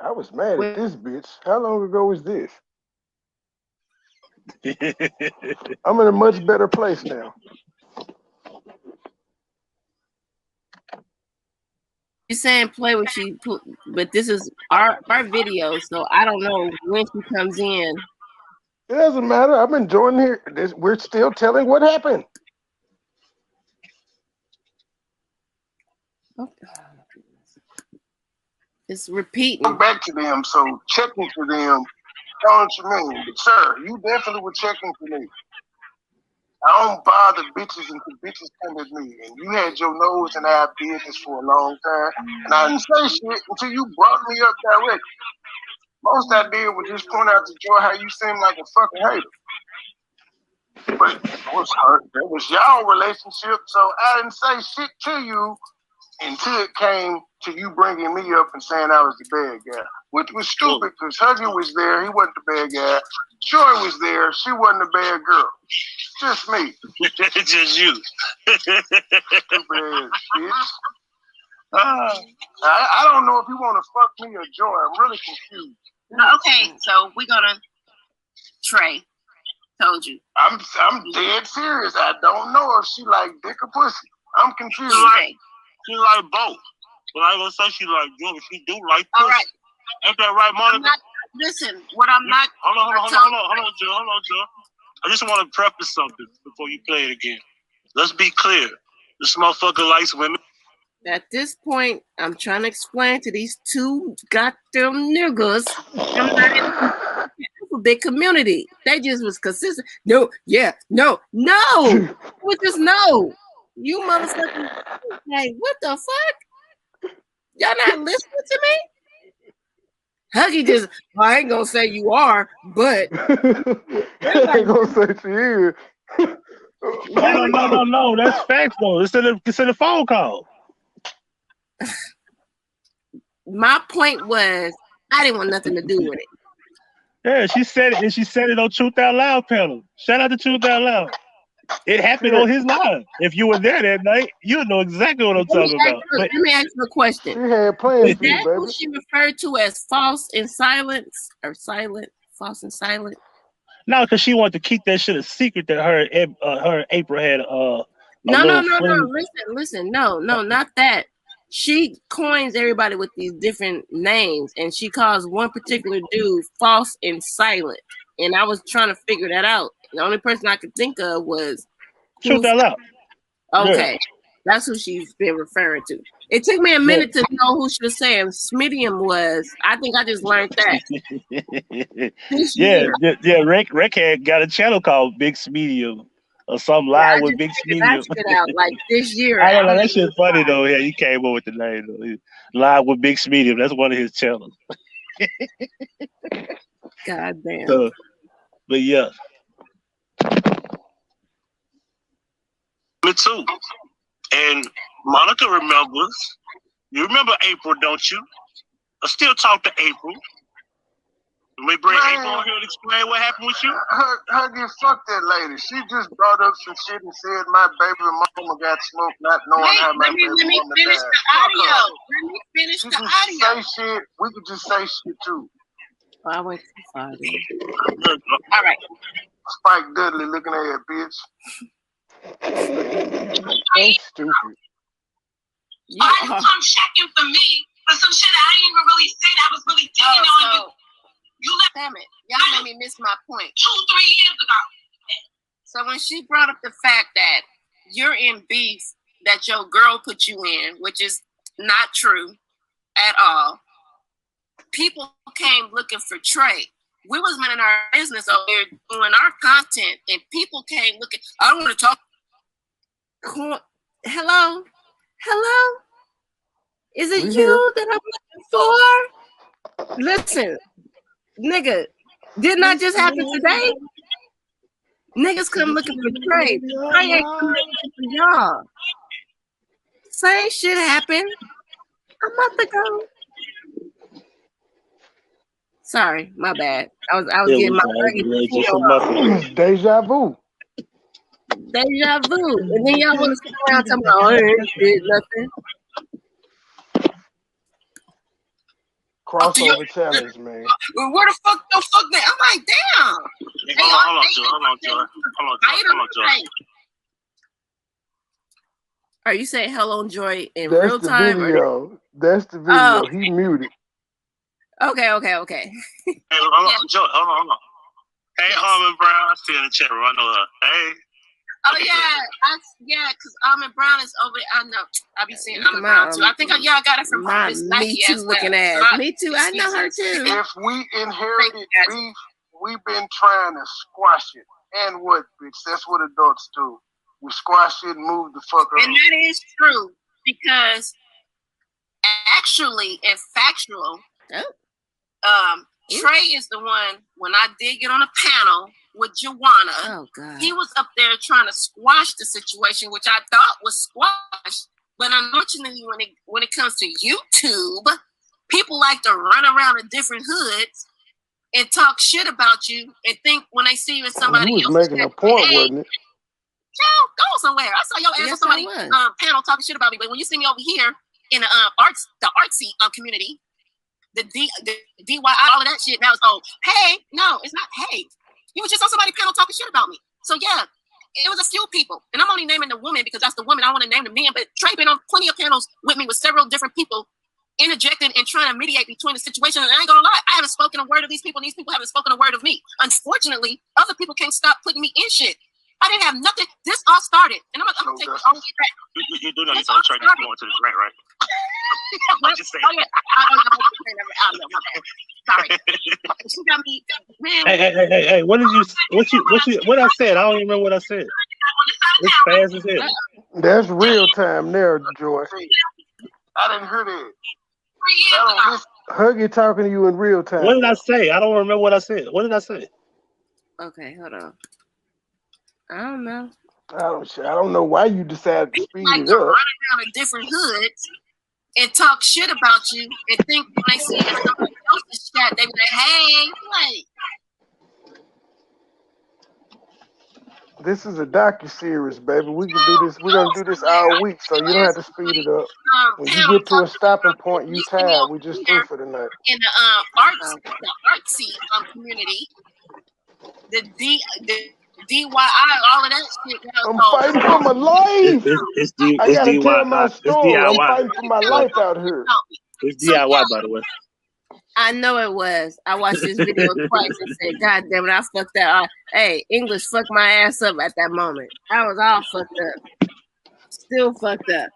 I was mad at this bitch. How long ago was this? I'm in a much better place now. You're saying play what she put, but this is our video, so I don't know when she comes in. It doesn't matter. I'm enjoying here. We're still telling what happened. It's repeating. Go back to them, so checking for them. Know what you mean? But sir, you definitely were checking for me. I don't bother bitches until bitches come at me. And you had your nose in our business for a long time. And I didn't say shit until you brought me up directly. Most I did was just point out to Joy how you seem like a fucking hater. But it was hurt. That was y'all relationship, so I didn't say shit to you until it came to you bringing me up and saying I was the bad guy. Which was stupid, because Huggy was there, he wasn't the bad guy. Joy was there, she wasn't a bad girl. Just me. Just you. Stupid ass bitch. I don't know if you want to fuck me or Joy. I'm really confused. Okay, so we're gonna Trey. Told you. I'm dead serious. I don't know if she like dick or pussy. I'm confused. She like both. But I ain't gonna say she like Joy. She do like pussy. All right. Ain't that right, Monica? Listen, what I'm not. Hold on, Joe. I just want to preface something before you play it again. Let's be clear. This motherfucker likes women. At this point, I'm trying to explain to these two goddamn niggas, I'm not in the alphabet community. They just was consistent. No, yeah, no. It was just no. You motherfuckers. Hey, what the fuck? Y'all not listening to me? Huggy just, I ain't gonna say you are, but I ain't gonna say she is. No. That's facts though. It's in the phone call. My point was, I didn't want nothing to do with it. Yeah, she said it, and she said it on Truth Out Loud panel. Shout out to Truth Out Loud. It happened on his live. If you were there that night, you would know exactly what I'm talking about. Let me ask you a question. She had plans Is that who she referred to as false in silence or silent? False and silent? No, because she wanted to keep that shit a secret that her and April had. No. Listen. No, not that. She coins everybody with these different names, and she calls one particular dude false and silent. And I was trying to figure that out. The only person I could think of was Truth Out Loud. Okay, yeah. That's who she's been referring to. It took me a minute to know who she was saying Smidium was. I think I just learned that. Yeah. Rick had got a channel called Big Smidium or something live with Big Smidium. Out like this year. I don't know. That shit's funny though. Yeah, he came up with the name though. Live with Big Smidium. That's one of his channels. God damn. So, but yeah. Me too. And Monica remembers. You remember April, don't you? I still talk to April. Let me bring April on here to explain what happened with you. Huggy, fuck that lady. She just brought up some shit and said my baby mama got smoked, not knowing how my baby mama died. Let me finish the audio. Say shit. We could just say shit too. Oh, I went too far. All right. Spike Dudley looking at her, bitch. That's stupid. I'm checking for me for some shit I didn't even really say. I was really digging on you. You left. Damn it. Y'all made me miss my point. 2-3 years ago. So when she brought up the fact that you're in beef that your girl put you in, which is not true at all, people came looking for Trey. We was minding our business over here doing our content, and people came looking. I want to talk. Hello? Hello? Is it you that I'm looking for? Listen, nigga, didn't that just happen today? Niggas come looking for Trey. Trey ain't come looking for y'all. Same shit happened a month ago. Sorry, my bad. I was getting my deja vu. Deja vu. And then y'all want to sit around talking about, oh, I ain't did nothing. Crossover challenge, man. Where the fuck that? I'm like, damn. Hold on, Joy. Are you saying hello, Joy, in real time? That's the video. Oh. He muted. Okay. Hey, hold on, Joy. Hold on. Hey, Almond Brown. I see in the chat room. I know her. Hey. Oh yeah, because Almond Brown is over there. I know. I be seeing Almond Brown too. I think I got it from Miss Nike as well. Looking ass. Me too. I know her too. If we inherited beef, we've been trying to squash it. And what, bitch? That's what adults do. We squash it and move the fuck on. And that is true because actually, and factual, Trey is the one, when I did get on a panel with Joanna, he was up there trying to squash the situation, which I thought was squashed. But unfortunately, when it comes to YouTube, people like to run around in different hoods and talk shit about you and think when they see you in somebody else. He was making a point, wasn't it? Go somewhere. I saw your ass on somebody panel talking shit about me. But when you see me over here in the artsy community, the DIY, all of that shit, that was hey, no, it's not hey. You was just on somebody panel talking shit about me. So yeah, it was a few people. And I'm only naming the woman because that's the woman. I want to name the men. But Trey been on plenty of panels with me with several different people interjecting and trying to mediate between the situation. And I ain't gonna lie, I haven't spoken a word of these people, and these people haven't spoken a word of me. Unfortunately, other people can't stop putting me in shit. I didn't have nothing. This all started. And I'm gonna take this all back. You do know you saw Trey going to this rant, right? I'm just saying. Oh yeah. I know, my bad. Sorry. She got me, man. Hey, what I said? I don't even remember what I said. It's fast as hell. That's real time there, Joy. I didn't hear that. Huggy talking to you in real time. What did I say? I don't remember what I said. What did I say? Okay, hold on. I don't know. I don't know why you decided to speed it up. Run around in different hoods and talk shit about you and think when they see somebody else's chat, they be like, hey, like. This is a docu-series, baby. We can do this. We're going to do this all week, so you don't have to speed it up. When you get to a stopping point, you tired. We just through for the night. In the artsy community, the DIY, all of that shit. I'm fighting for my life. I got to tell my story. I'm fighting for my life out here. It's DIY, by the way. I know it was. I watched this video twice and said, God damn it, I fucked that up. Hey, English fucked my ass up at that moment. I was all fucked up. Still fucked up.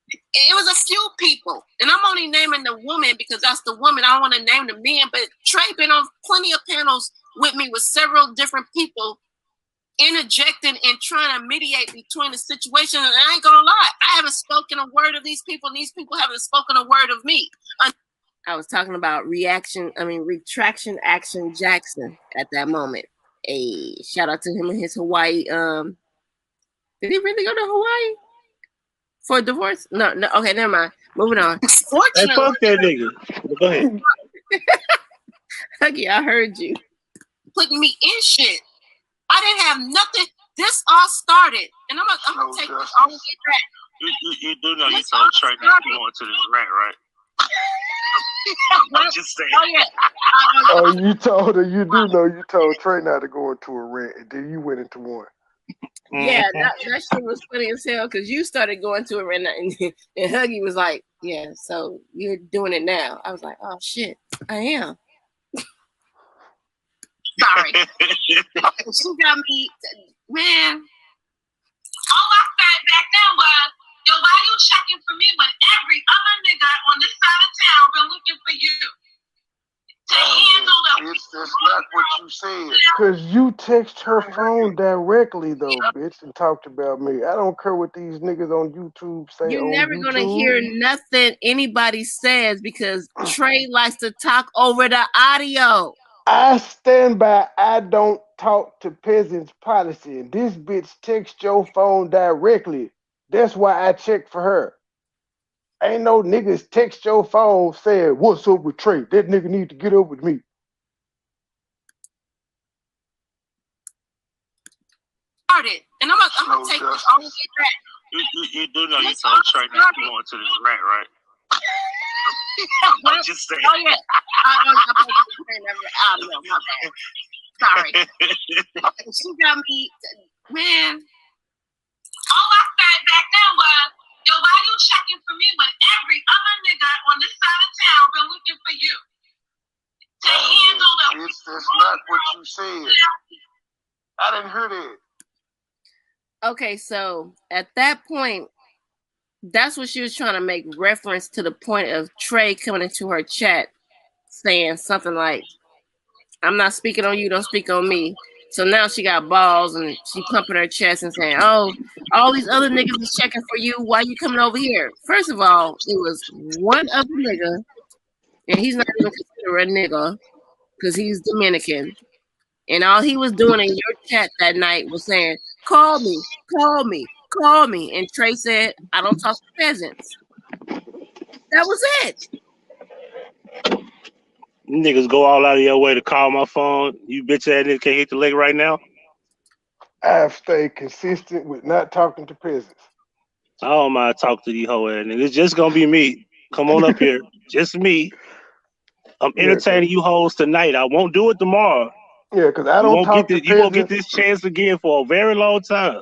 It was a few people. And I'm only naming the woman because that's the woman. I want to name the men. But Trey been on plenty of panels with me with several different people interjecting and trying to mediate between the situation. And I ain't gonna lie, I haven't spoken a word of these people, and these people haven't spoken a word of me. I was talking about retraction action Jackson at that moment. Hey, shout out to him and his Hawaii. Did he really go to Hawaii for a divorce? No. Okay, never mind. Moving on. Hey, fuck that nigga. Go ahead. Huggy, I heard you. Putting me in shit. I didn't have nothing. This all started, and I'm gonna take this all the way back. You do know you told Trey not to go into this rant, right? I'm just saying. Oh yeah. You told her. You do know you told Trey not to go into a rant, and then you went into one. Yeah, that shit was funny as hell because you started going to a rant, and Huggy was like, "Yeah, so you're doing it now." I was like, "Oh shit, I am." Sorry. She got me, man. All I said back then was, yo, why you checking for me when every other nigga on this side of town been looking for you to handle the... That's not what you said. Because you text her phone directly, though, bitch, and talked about me. I don't care what these niggas on YouTube say. You're on never YouTube. gonna hear nothing anybody says because Trey likes to talk over the audio. I stand by I don't talk to peasants policy. And this bitch text your phone directly. That's why I check for her. Ain't no niggas text your phone saying, what's up with Trey? That nigga need to get up with me. And I'm gonna take this all the way back. You do know you told Trey not to go into this rant, right? I'm just saying. Oh, yeah. Audio, my bad. Sorry. She got me, man. All I said back then was, yo, why you checking for me when every other nigga on this side of town been looking for you to handle the... That's not what you said. I didn't hear that. Okay, so at that point, that's what she was trying to make reference to, the point of Trey coming into her chat saying something like, I'm not speaking on you, don't speak on me. So now she got balls and she pumping her chest and saying, oh, all these other niggas is checking for you. Why you coming over here? First of all, it was one other nigga, and he's not even considered a nigga because he's Dominican. And all he was doing in your chat that night was saying, call me, call me, call me. And Trey said, I don't talk to peasants. That was it. Niggas go all out of your way to call my phone. You bitch ass nigga can't hit the leg right now. I've stayed consistent with not talking to peasants. I don't mind talking to these hoe ass niggas. It's just gonna be me. Come on up here. Just me. I'm entertaining you hoes tonight. I won't do it tomorrow. Yeah, because I don't talk to peasants. You won't get this chance again for a very long time.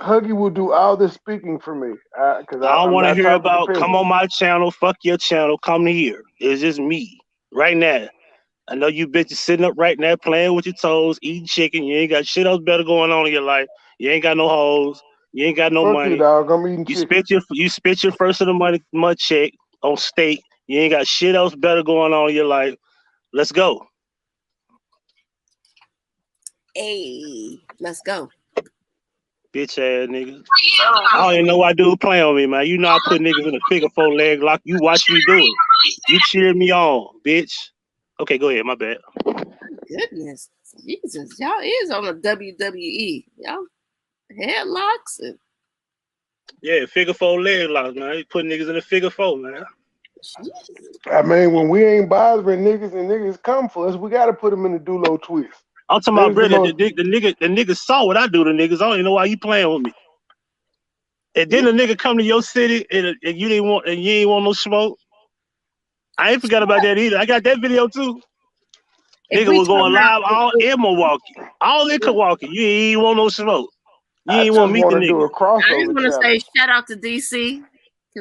Huggy will do all the speaking for me. I don't want to hear about come on my channel, fuck your channel, come here. It's just me right now. I know you bitches sitting up right now playing with your toes, eating chicken. You ain't got shit else better going on in your life. You ain't got no hoes. You ain't got no money. You, dog. I'm eating chicken. You spit your first of the month check on steak. You ain't got shit else better going on in your life. Let's go. Hey, let's go. Bitch ass niggas. I don't even know why dude play on me, man. You know I put niggas in a figure four leg lock. You watch me do it. You cheer me on, bitch. Okay, go ahead. My bad. Goodness, Jesus, y'all is on the WWE. Y'all headlocks and yeah, figure four leg locks, man. You put niggas in a figure four, man. I mean, when we ain't bothering niggas and niggas come for us, we gotta put them in the dulo twist. I'm talking about brother. The nigga saw what I do to niggas. I don't even know why you playing with me. And then the nigga come to your city and you ain't want no smoke. I ain't forgot about that either. I got that video too. Nigga was going live all in Milwaukee. All in Milwaukee. You ain't want no smoke. You ain't want to meet the nigga. I just want to say shout out to DC.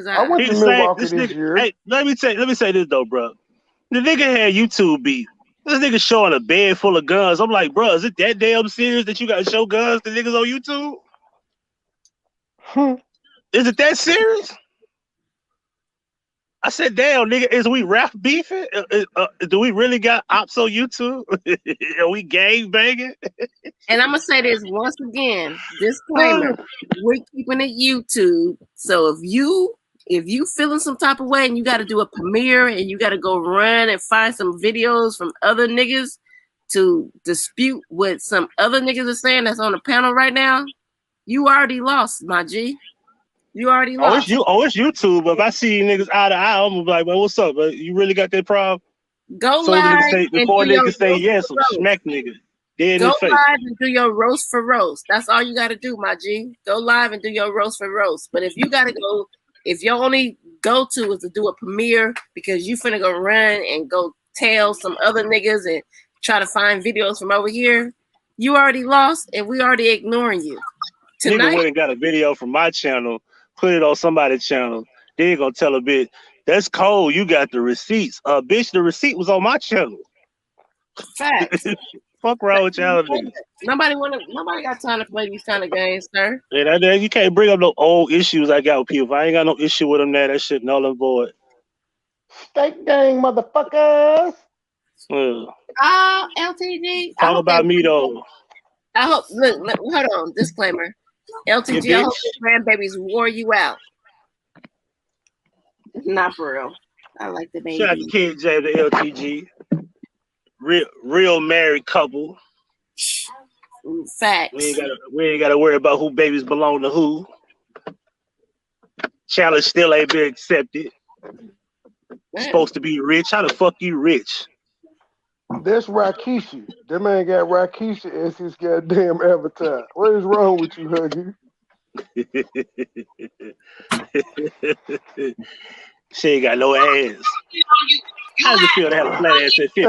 I went to Milwaukee this year. Hey, let me say this though, bro. The nigga had YouTube beef. This nigga showing a bed full of guns. I'm like, bro, is it that damn serious that you got to show guns to niggas on YouTube? Is it that serious? I said, damn, nigga, is we rap beefing? Do we really got ops on YouTube? Are we gang banging? And I'm going to say this once again, disclaimer, we're keeping it YouTube. So if you feeling some type of way and you got to do a premiere and you got to go run and find some videos from other niggas to dispute what some other niggas are saying that's on the panel right now, you already lost, my G. You already lost. It's YouTube. But if I see you niggas eye to eye, I'm like, well, what's up? But you really got that problem? Go live before niggas say yes, smack nigga. Go live and do your roast for roast. That's all you got to do, my G. Go live and do your roast for roast. But if you got to go, if your only go-to is to do a premiere because you finna go run and go tell some other niggas and try to find videos from over here, you already lost and we already ignoring you. Tonight, nigga went and got a video from my channel, put it on somebody's channel. They ain't gonna tell a bitch, that's cold, you got the receipts. Bitch, the receipt was on my channel. Facts. Fuck wrong with y'all niggas. Nobody got time to play these kind of games, sir. And you can't bring up no old issues I got with people. If I ain't got no issue with them now, that shit null and void. Steak gang, motherfuckers. LTG. Talk about me though. I hope. Look, hold on. Disclaimer. LTG. I hope your grandbabies wore you out. Not for real. I like the baby. Shout out to Kid J, the LTG. Real married couple. Facts. We ain't gotta worry about who babies belong to who. Challenge still ain't been accepted. Supposed to be rich. How the fuck you rich? That's Rakishi. That man got Rakishi as his goddamn avatar. What is wrong with you, Huggy? She ain't got no ass. How does it feel to have a flat ass at 50? Hey,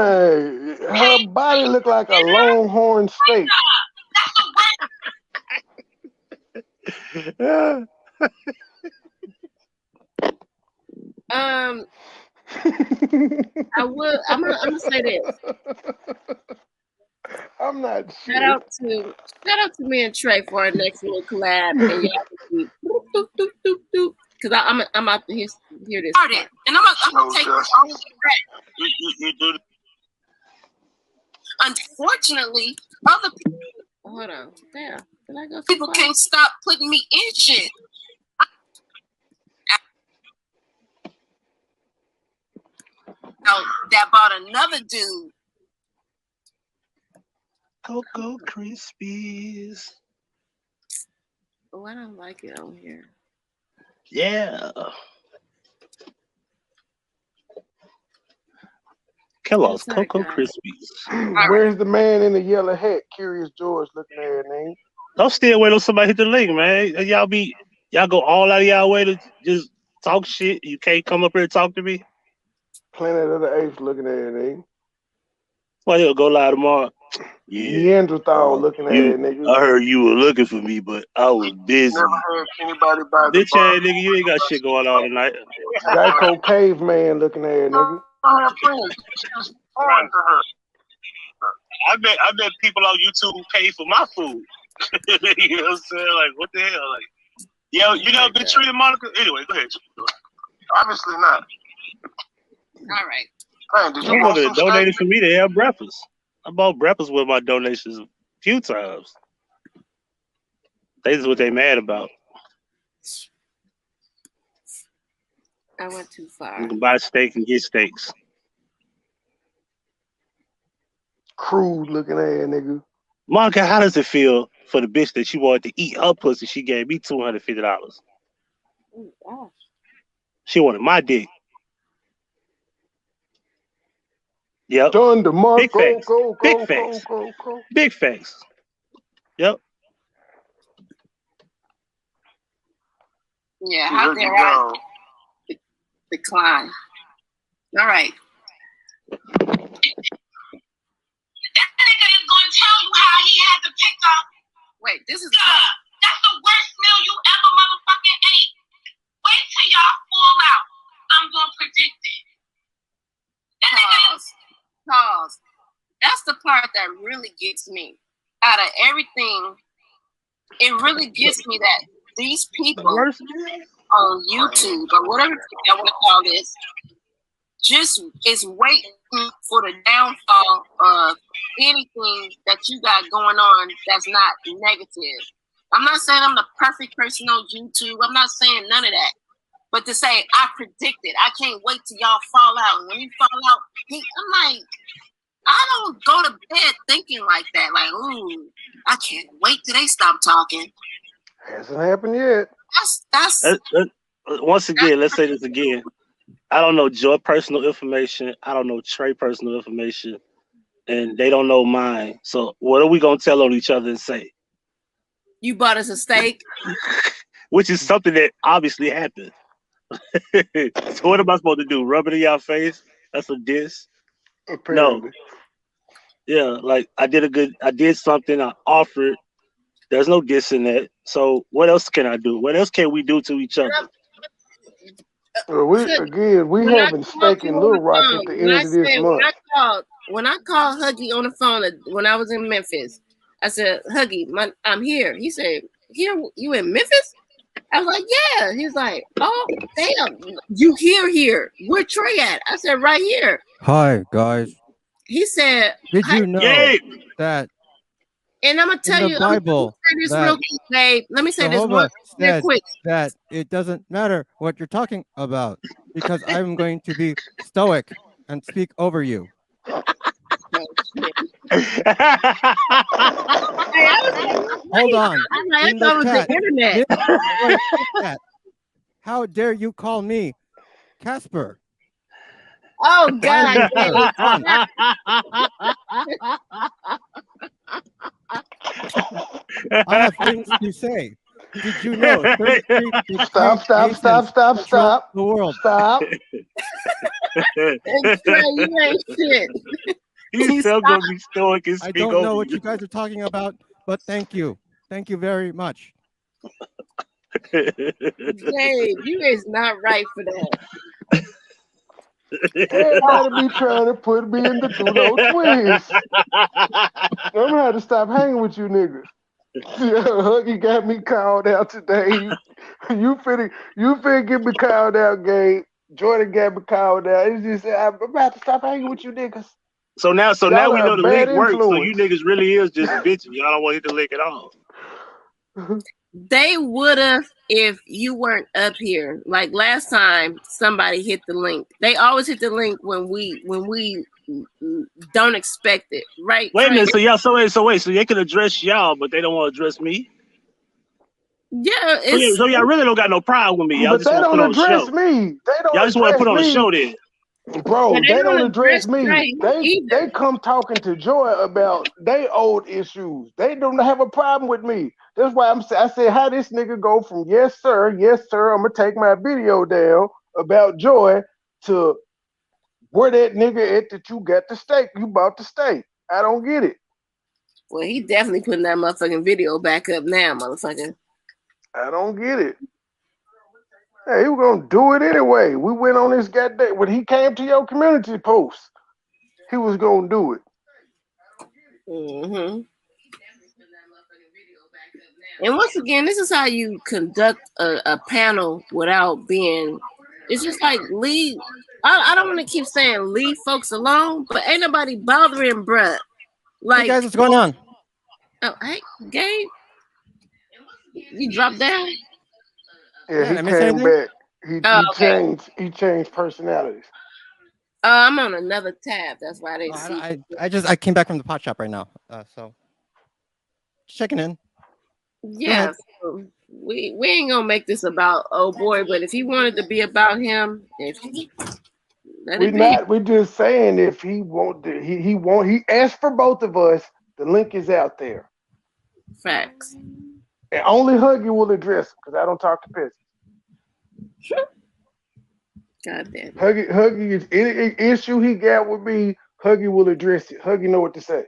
her body look like a longhorn steak. I'm gonna say this. I'm not sure. Shout out to me and Trey for our next little collab. And y'all because I'm about to hear this. Started, and I'm gonna take this all the way. Unfortunately, other people. Hold on. Damn. Did I go people can't stop putting me in shit. That bought another dude. Cocoa Krispies. Oh, I don't like it on here. Yeah. Kellogg's Cocoa Krispies. Where's the man in the yellow hat? Curious George looking at her name. Don't still wait on somebody hit the link, man. Y'all go all out of y'all way to just talk shit. You can't come up here and talk to me. Planet of the Apes looking at her name. Well, he'll go live tomorrow. Yeah. Neanderthal looking at her nigga. I heard you were looking for me, but I was busy. Never heard anybody buy the Bitch ass nigga, you ain't got shit going on tonight. Geico caveman looking at her nigga. I have friends. She's foreign to her. I bet people on YouTube who pay for my food. You know what I'm saying? Like, what the hell? Like, yo, you never been treated, Monica? Anyway, go ahead. Obviously not. All right. Hey, did you want some donated for me to have breakfast? I bought breakfast with my donations a few times. That's what they mad about. I went too far. You can buy steak and get steaks. Crude looking at her nigga. Monica, how does it feel for the bitch that you wanted to eat her pussy? She gave me $250. Oh, gosh. She wanted my dick. Yep. Done the mark. Big facts. Big facts. Big facts. Yep. Yeah, how dare I decline? All right. That nigga is going to tell you how he had to pick up. Wait, this is that's the worst meal you ever motherfucking ate. Wait till y'all fall out. I'm going to predict it. That nigga is... Pause. That's the part that really gets me. Out of everything, it really gets me that these people on YouTube or whatever I want to call this just is waiting for the downfall of anything that you got going on that's not negative. I'm not saying I'm the perfect person on YouTube. I'm not saying none of that. But to say, I predicted, I can't wait till y'all fall out. And when you fall out, I'm like, I don't go to bed thinking like that. Like, ooh, I can't wait till they stop talking. Hasn't happened yet. That's once again, let's say this again. I don't know your personal information. I don't know Trey's personal information. And they don't know mine. So what are we going to tell on each other and say? You bought us a steak. Which is something that obviously happened. So what am I supposed to do? Rub it in y'all face? That's a diss? Apparently. No. Yeah, like I did something, I offered. There's no diss in that. So what else can I do? What else can we do to each other? We having steak in Little Rock at the end of this month. when I called Huggy on the phone when I was in Memphis, I said, Huggy, I'm here. He said, here, you in Memphis? I was like, yeah. He's like, oh, damn, you here. Where Trey at? I said, right here. Hi, guys. He said, did you know that and I'm going to tell you, Bible, I'm gonna say this real quick, babe. Let me say this real quick. That it doesn't matter what you're talking about because I'm going to be stoic and speak over you. Oh, hold on. I thought it was the internet. How dare you call me Casper? Oh God! I have things to say. Did you know? Stop! The world. Stop! You ain't shit. He's still gonna be stoic and speak. I don't know what you guys are talking about, but thank you very much. Dave, you is not right for that. Everybody be trying to put me in the Duno twins. I'm gonna have to stop hanging with you niggas. Yeah, Huggy got me called out today. You finna get me called out, Gabe. Jordan got me called out. It's just I'm about to stop hanging with you niggas. So now we know the link works. So you influence. niggas really is just bitching. Y'all don't want to hit the link at all. They would have if you weren't up here. Like last time, somebody hit the link. They always hit the link when we don't expect it, right? Wait a minute. So y'all, so they can address y'all, but they don't want to address me. Yeah, so y'all really don't got no problem with me. Y'all but just they want to don't put on address the show. me. They don't. Y'all just want to put on a me. show then. Bro, But they don't address me. Trey They come talking to Joy about they old issues. They don't have a problem with me. That's why I said, how this nigga go from yes sir, I'm gonna take my video down about Joy to where that nigga at that you got the steak, you bought the steak. I don't get it. Well, he definitely putting that motherfucking video back up now, motherfucker. I don't get it. Hey, he was gonna do it anyway. We went on this goddamn when he came to your community post. He was gonna do it. Mm-hmm. And once again, this is how you conduct a panel without being. It's just like leave. I don't want to keep saying leave folks alone, but ain't nobody bothering, bruh. Like, hey guys, what's going on? Oh, hey, Gabe, you dropped down. Yeah, he came back. Okay. He changed personalities. I'm on another tab. That's why I didn't see. I came back from the pot shop right now, so checking in. Yeah, so we ain't gonna make this about oh boy, but if he wanted to be about him, We're just saying if he won't, he asked for both of us. The link is out there. Facts. And only Huggy will address it because I don't talk to peasants. God damn. Huggy is any issue he got with me, Huggy will address it. Huggy know what to say.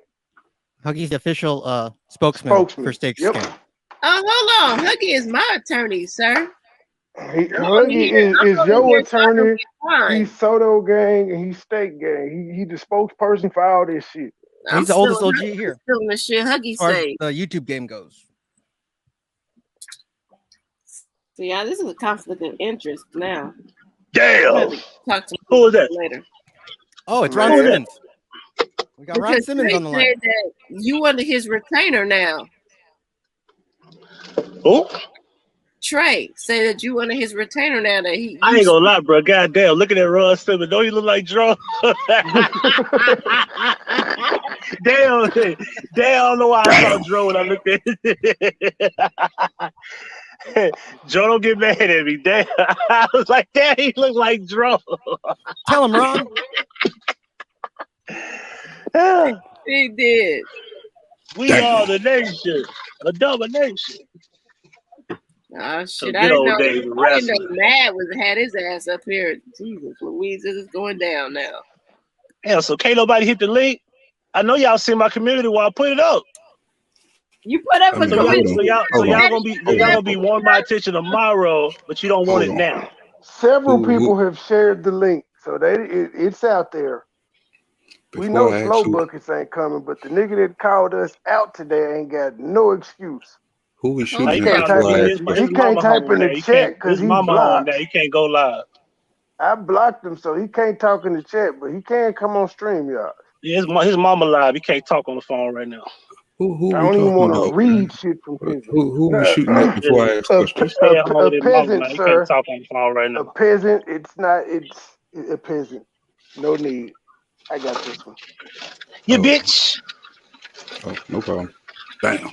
Huggy's the official spokesman for Steak Scam. Oh, hold on. Huggy is my attorney, sir. Huggy is your attorney. He's Soto gang and he's Steak gang. He the spokesperson for all this shit. He's the oldest OG here. Still the shit Huggy as far say. as the YouTube game goes. So yeah, this is a conflict of interest now. Damn. Talk to who was that later? Oh, it's Ron Simmons. We got Ron Simmons Trey on the line. said that you under his retainer now. Who? Trey said that you under his retainer now. That he. I ain't gonna lie, bro. Goddamn, looking at Ron Simmons, don't he look like Dro? Damn, I don't know why I saw Dro when I looked at it. Joe, don't get mad at me. Damn, I was like, damn, he look like Dro. Tell him, Ron. He did. We are the nation, a domination. Oh shit! So I didn't know. I didn't wrestling. know Mad had his ass up here. Jesus, Louise, this is going down now. Yeah, so can't nobody hit the link. I know y'all see my community while I put it up. You put up a community. So y'all gonna be wanting my attention tomorrow, but you don't want it now. Several people have shared the link, so it's out there. We know Before I slow ask buckets ain't coming, but the nigga that called us out today ain't got no excuse. who we I don't He shooting think at can't I type before in I the ask his he questions? can't mama type home in the now. chat because His he mama home now. blocked. He can't go live. I blocked him so he can't talk in the chat, but he can come on stream, y'all. Yeah, his mama live. He can't talk on the phone right now. Who I we don't even talking want to about, read man? shit from his. Who we No, shooting at before I ask He questions? stay at home a with his mama, peasant, man. He can't sir. talk on the phone right A now. peasant. It's not. It's a peasant. No need. I got this one. You Oh, bitch. oh, no problem. Damn.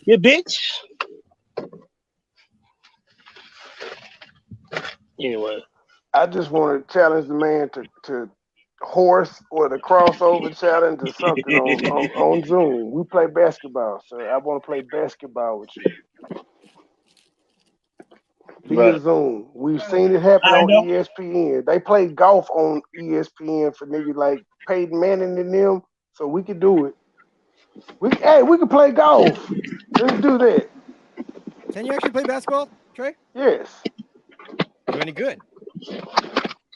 You bitch. Anyway. I just want to challenge the man to horse or the crossover challenge or something on Zoom. We play basketball, sir. I want to play basketball with you via Right. Zoom. We've seen it happen I on know. ESPN. They play golf on ESPN for niggas like Peyton Manning and them, so we could do it. We could play golf. Let's do that. Can you actually play basketball, Trey? Yes, You any good?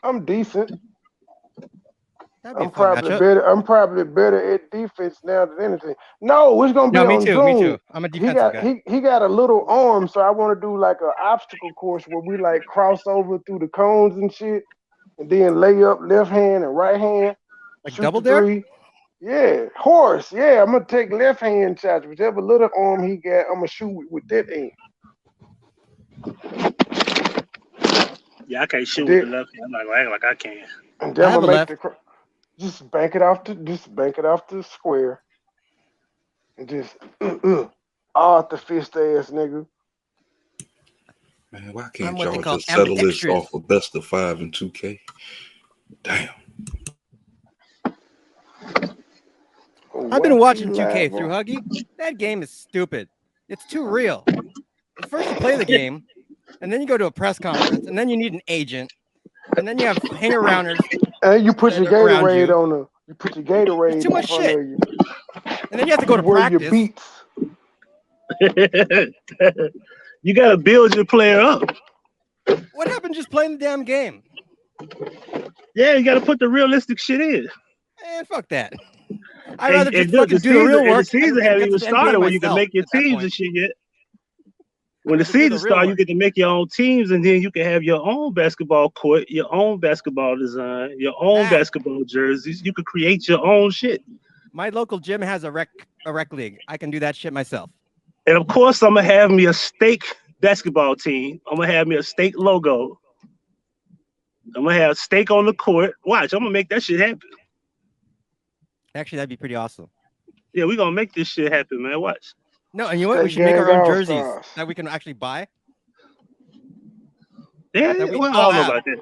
I'm decent. That'd be a fun matchup. I'm probably better at defense now than anything. No, it's gonna be No, me on too. Me Zoom. too. I'm a defensive guy. He got a little arm, so I want to do like an obstacle course where we like cross over through the cones and shit, and then lay up left hand and right hand, Like shoot double the dare? three. Yeah, horse. Yeah, I'm gonna take left hand shots. Whichever little arm he got, I'm gonna shoot with that end. Yeah, I can't shoot And with the then, left hand. I'm not gonna act like I can. and I then I'm have a gonna make left. just bank it off the square, and just off the fist ass nigga. Man, why I'm can't what they y'all call just settle this ambidextrous. off of best of 5 and 2K? Damn. I've been watching Wacky 2K live through on. Huggy. That game is stupid. It's too real. First you play the game, and then you go to a press conference, and then you need an agent, and then you have hanger-rounders And you put your around Gatorade you. on the. You put your There's Gatorade too in much front shit. of you. And then you have to go to You wear your practice. Beats. You gotta build your player up. What happened just playing the damn game? Yeah, you gotta put the realistic shit in. Man, fuck that. I'd rather just And fucking do the real the work season and haven't get even to the NBA started where you can myself make your at that teams point. and shit yet. I'd When the rather do season the real starts, you work. get to make your own teams, and then you can have your own basketball court, your own basketball design, your own basketball jerseys. You could create your own shit. My local gym has a rec league. I can do that shit myself. And of course, I'm gonna have me a steak basketball team. I'm gonna have me a steak logo. I'm gonna have steak on the court. Watch, I'm gonna make that shit happen. Actually, that'd be pretty awesome. Yeah, we're gonna make this shit happen, man. Watch. No, and you know what? We Steak should make Gang our own All jerseys Stars. that we can actually buy. Yeah, That we well, I all don't know have. about that.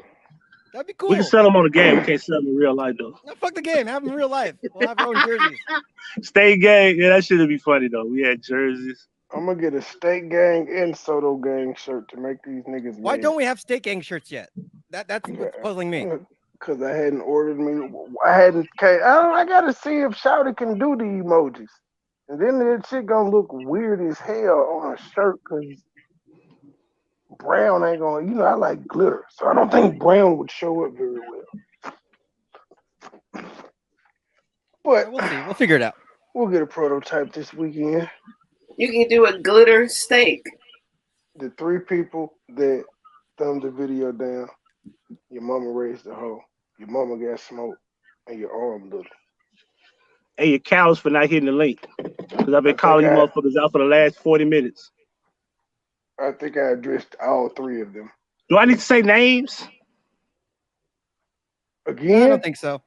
That'd be We can cool. sell them on the game. We can't sell them in real life though. No, fuck the game. Have them in real life. We'll have our own jerseys. State gang, yeah, that shit'd be funny though. We had jerseys. I'm gonna get a Steak Gang and Soto Gang shirt to make these niggas. Why mad. don't we have Steak Gang shirts yet? That's what's puzzling me. Because I hadn't ordered me. I hadn't. I gotta see if Shouty can do the emojis, and then that shit gonna look weird as hell on a shirt. Because brown ain't gonna. You know, I like glitter, so I don't think brown would show up very well. But we'll see. We'll figure it out. We'll get a prototype this weekend. You can do a glitter steak. The 3 people that thumbed the video down, your mama raised the hoe, your mama got smoked, and your arm little. Hey, your cows for not hitting the link. Because I've been calling you motherfuckers out for the last 40 minutes. I think I addressed all 3 of them. Do I need to say names? Again? I don't think so.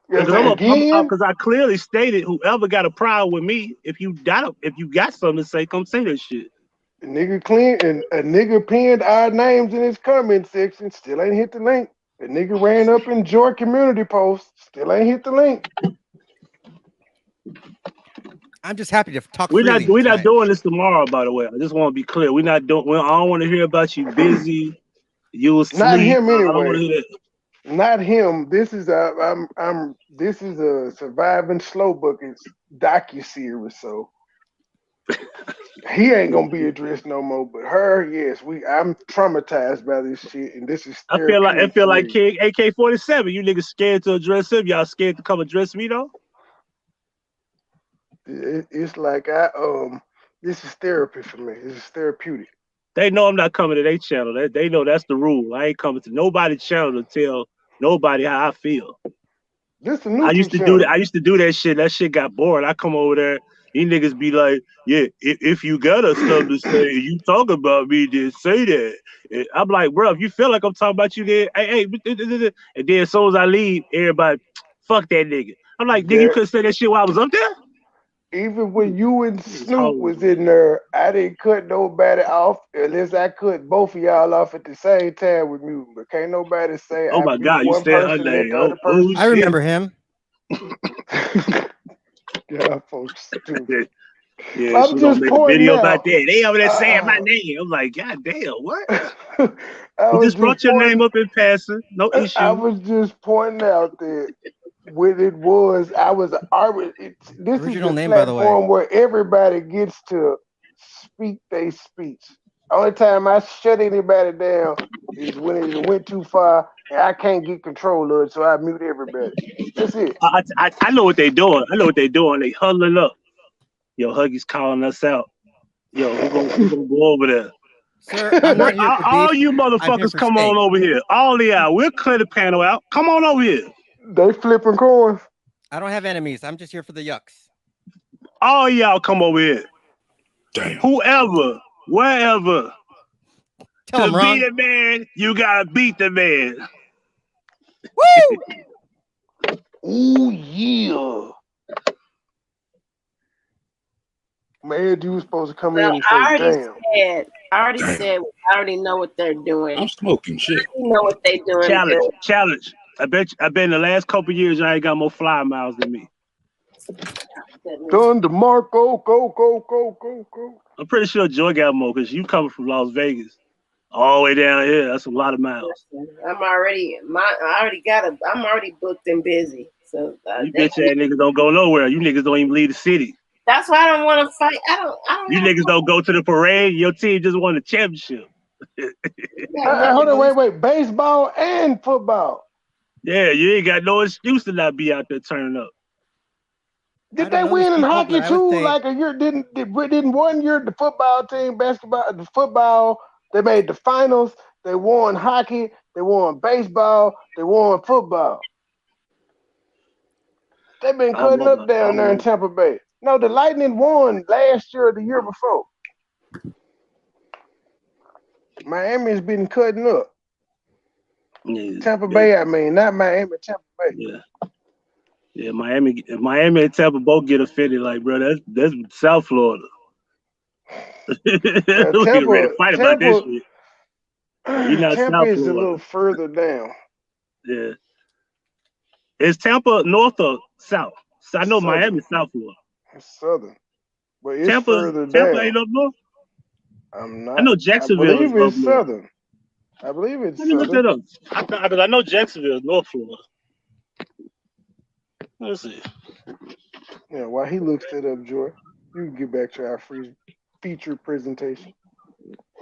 Because I clearly stated whoever got a problem with me, if you got something to say, come say that shit. A nigga pinned our names in his comment section, still ain't hit the link. A nigga ran up in Joy community post, still ain't hit the link. I'm just happy to talk. We're not doing this tomorrow, by the way. I just want to be clear. We're not doing. I don't want to hear about you busy. You asleep. Not him anyway. I don't want to hear that. Not him. This is a surviving slow buckets docu-series. So He ain't gonna be addressed no more. But her, yes, I'm traumatized by this shit, and this is therapeutic. I feel like me. King AK-47. You niggas scared to address him. Y'all scared to come address me though? It's like this is therapy for me. This is therapeutic. They know I'm not coming to their channel. They know that's the rule. I ain't coming to nobody's channel to tell nobody how I feel. This is a neutral I used to channel. do that. I used to do that shit. That shit got boring. I come over there. These niggas be like, yeah, if you got us something to say, you talk about me, then say that. And I'm like, bro, if you feel like I'm talking about you, then hey. And then as soon as I leave, everybody, fuck that nigga. I'm like, nigga, you couldn't say that shit while I was up there? Even when you and Snoop hard. was in there, I didn't cut nobody off unless I cut both of y'all off at the same time with music. But can't nobody say Oh I my mute God, you one said her person and name. the other Oh person. I remember him. Yeah, folks stupid. Yeah, I'm she gonna just make a pointing video out. about that. They over there saying my name. I'm like, God damn, what? I You was just brought your name up in passing. No I issue. was just pointing out that when it was, this Original is the name, by the way. platform where everybody gets to speak their speech. Only time I shut anybody down is when it went too far and I can't get control of it, so I mute everybody. That's it. I know what they doing. I know what they doing. They huddling up. Yo, Huggy's calling us out. Yo, who gonna go over there? Sir, I'm not here for all beef. you I'm here motherfuckers for come steak. on over here. All the y'all. We'll clear the panel out. Come on over here. They flipping coins. I don't have enemies. I'm just here for the yucks. All y'all come over here. Damn. Whoever, wherever. Tell him, To Ron. beat a man, you gotta beat the man. Woo! Ooh, yeah. Man, you was supposed to come in and say, damn. I already know what they're doing. I'm smoking shit. You know what they're doing. Challenge. I bet in the last couple of years, y'all ain't got more flyer miles than me. Done to Marco, go. I'm pretty sure Joy got more because you coming from Las Vegas all the way down here. That's a lot of miles. I'm already booked and busy. So You bitch ass niggas don't go nowhere. You niggas don't even leave the city. That's why I don't want to fight. I don't. You niggas don't go to the parade. Your team just won the championship. Hold on, wait. Baseball and football. Yeah, you ain't got no excuse to not be out there turning up. Did they win in hockey too? Like a year didn't 1 year the football team, the football, they made the finals, they won hockey, they won baseball, they won football. They've been cutting up down there in Tampa Bay. No, the Lightning won last year or the year before. Miami's been cutting up. Yeah, Tampa Bay, I mean, not Miami, Tampa Bay. Yeah, Miami and Tampa both get offended. Like, bro, that's South Florida. We get ready to fight about this shit. You're not Tampa South is Florida. a little further down. Yeah. Is Tampa north or south? So I know Southern. Miami's South Florida. It's southern. But it's further down. Tampa ain't up north? I'm not. I know Jacksonville I believe is up it's north. southern. I believe it's Let me look southern. that up. Because I know Jacksonville is North Florida. Let's see. Yeah, while he looks that up, Joy, you can get back to our free feature presentation.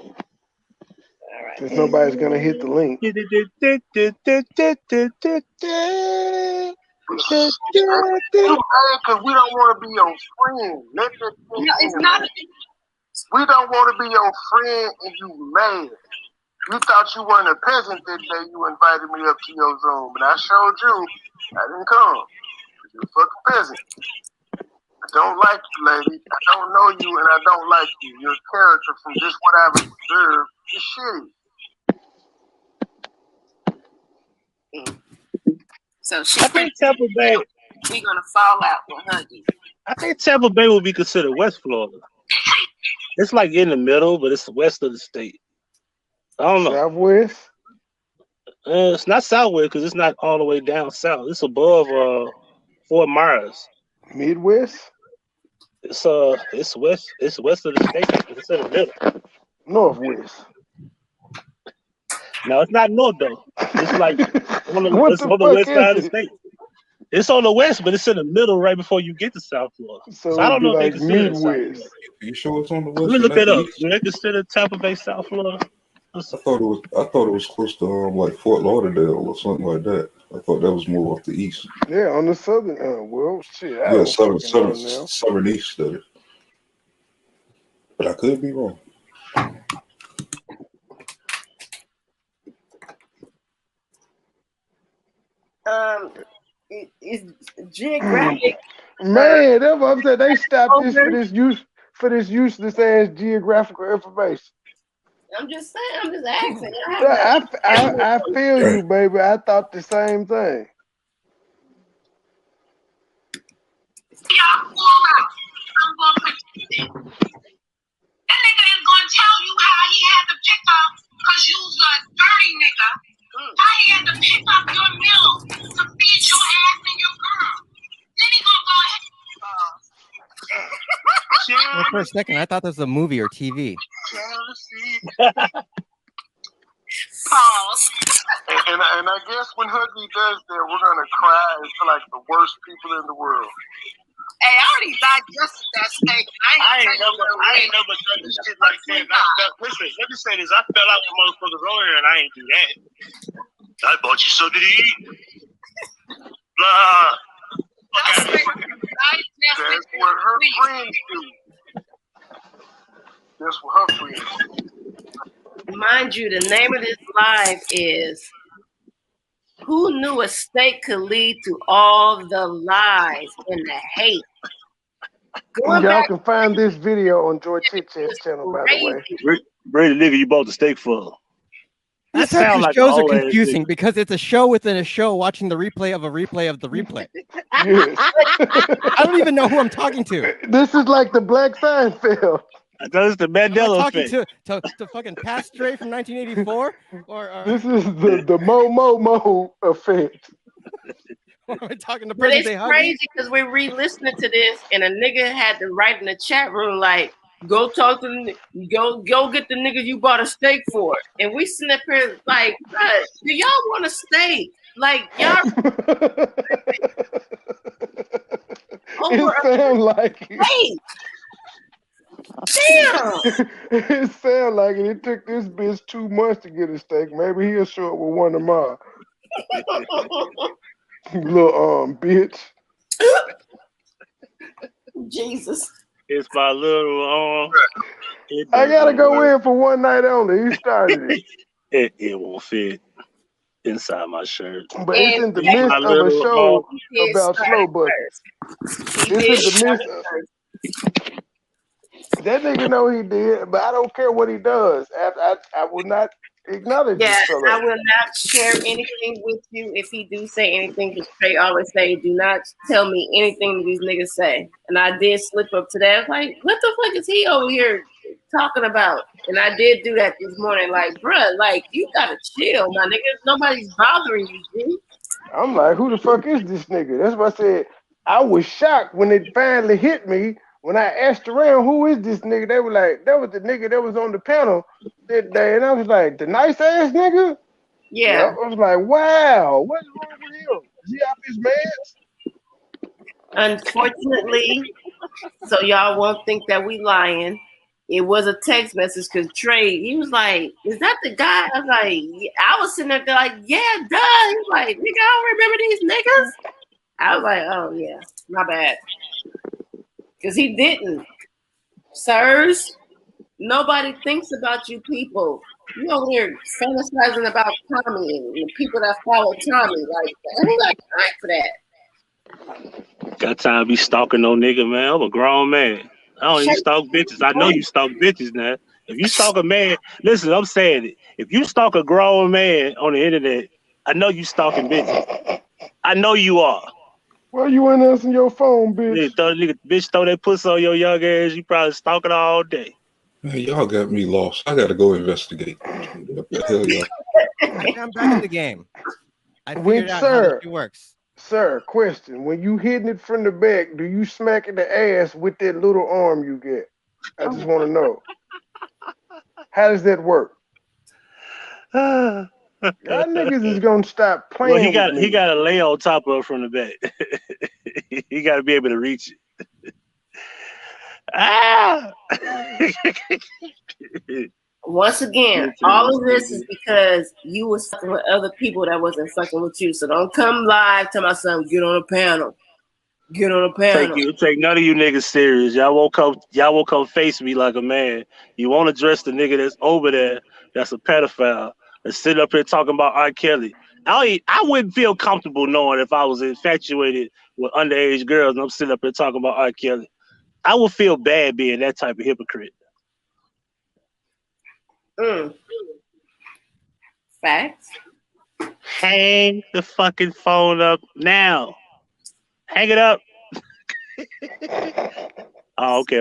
All right. Since nobody's gonna hit the link. Because we don't want to be your friend. No, it's not. We don't want to be your friend and you mad. You thought you weren't a peasant that day you invited me up to your Zoom. And I showed you I didn't come. You're a fucking peasant. I don't like you, lady. I don't know you and I don't like you. Your character from just what I've observed is shitty. So I think Tampa Bay. We're gonna fall out with Huggy. I think Tampa Bay will be considered West Florida. It's like in the middle, but it's west of the state. I don't know. Southwest? It's not Southwest because it's not all the way down south. It's above Fort Myers. Midwest? It's west. It's west of the state. It's in the middle. Northwest. No, it's not north though. It's like on the west side of the state. It's on the west, but it's in the middle right before you get to South Florida. So I it'd don't be know if they like consider it South Florida. Midwest. You sure it's on the Let west me and look not that the up. east? Do they consider Tampa Bay South Florida? I thought it was close to like Fort Lauderdale or something like that. I thought that was more off the east. Yeah, on the southern. Well, shit, I Yeah, don't fucking know now. southern east of it. But I could be wrong. It's geographic. Man, that's what I'm saying. They stopped this over. for this useless ass geographical information. I'm just saying. I'm just asking. I feel you, baby. I thought the same thing. Y'all fall out. I'm gonna protect it. That nigga is gonna tell you how he had to pick up, cause you's a dirty nigga. How he had to pick up your meal to feed your ass and your girl. Then he gonna go ahead. Well, for a second, I thought this was a movie or TV. Pause. And I guess when Huggy does that, we're gonna cry into like the worst people in the world. Hey, I already digested that steak. I ain't never done this shit like that. Listen, let me say this. I fell out with motherfuckers on here and I ain't do that. I bought you something to eat. Blah. That's what her friends do. That's what her friends do. Mind you, the name of this live is "Who Knew a Steak Could Lead to All the Lies and the Hate." Y'all can find this video on Joy Chit Chat's channel, by the way. Brady, nigga, you bought the steak for. That type of shows are confusing because it's a show within a show watching the replay of a replay of the replay. Yes. I don't even know who I'm talking to. This is like the Black Seinfeld. That's the Mandela talking effect. to fucking Pat Stray from 1984? Or This is the Mo effect. Or am I talking to But present it's day Huggy? crazy because we're re-listening to this, and a nigga had to write in the chat room like, "Go talk to go get the nigga you bought a steak for," and we sitting up here like, "Bruh, do y'all want a steak? Like y'all?" It sound like it. Hey, damn. It sound like it. It took this bitch 2 months to get a steak. Maybe he'll show up with one tomorrow. Little bitch. Jesus. It's my little I gotta go in for one night only. He started it. It won't fit inside my shirt. But it's in the midst of a show about slow buckets. It's in the midst of that nigga know he did, but I don't care what he does. I will not acknowledge Yeah, this fella. I will not share anything with you if he do say anything. Because Trey always say, "Do not tell me anything that these niggas say." And I did slip up to that. I was like, what the fuck is he over here talking about? And I did do that this morning. Like, bruh, like you gotta chill, my nigga. Nobody's bothering you, G. I'm like, who the fuck is this nigga? That's why I said I was shocked when it finally hit me. When I asked around, who is this nigga? They were like, that was the nigga that was on the panel that day. And I was like, the nice ass nigga? Yeah. I was like, wow, what's wrong with him? Is he off his meds? Unfortunately, so y'all won't think that we lying. It was a text message because Trey, he was like, "Is that the guy?" I was like, yeah. I was sitting there like, "Yeah, duh." He was like, "Nigga, I don't remember these niggas." I was like, "Oh yeah, my bad," because he didn't. Sirs, nobody thinks about you people. You over here fantasizing about Tommy and the people that follow Tommy. Like, who got time for that? Got time to be stalking no nigga, man. I'm a grown man. I don't even stalk bitches. I know you stalk bitches now. If you stalk a man, listen, I'm saying it. If you stalk a grown man on the internet, I know you stalking bitches. I know you are. Well, you ain't answering your phone, bitch. Bitch, throw that pussy on your young ass. You probably stalking all day. Man, y'all got me lost. I gotta go investigate. What the hell, y'all? I'm back in the game. I figured out how this shit works. Sir, question. When you hitting it from the back, do you smack in the ass with that little arm you get? I just want to know. How does that work? Y'all niggas is gonna stop Well, playing he with got me. he got to lay on top of her from the back. He got to be able to reach it. Ah! Once again, all of this is because you was fucking with other people that wasn't fucking with you. So don't come live to my son. Get on a panel. Get on a panel. Take none of you niggas serious. Y'all won't come face me like a man. You won't address the nigga that's over there that's a pedophile that's sitting up here talking about R. Kelly. I wouldn't feel comfortable knowing if I was infatuated with underage girls and I'm sitting up here talking about R. Kelly. I would feel bad being that type of hypocrite. Facts. Hang the fucking phone up now. Hang it up. Oh, okay.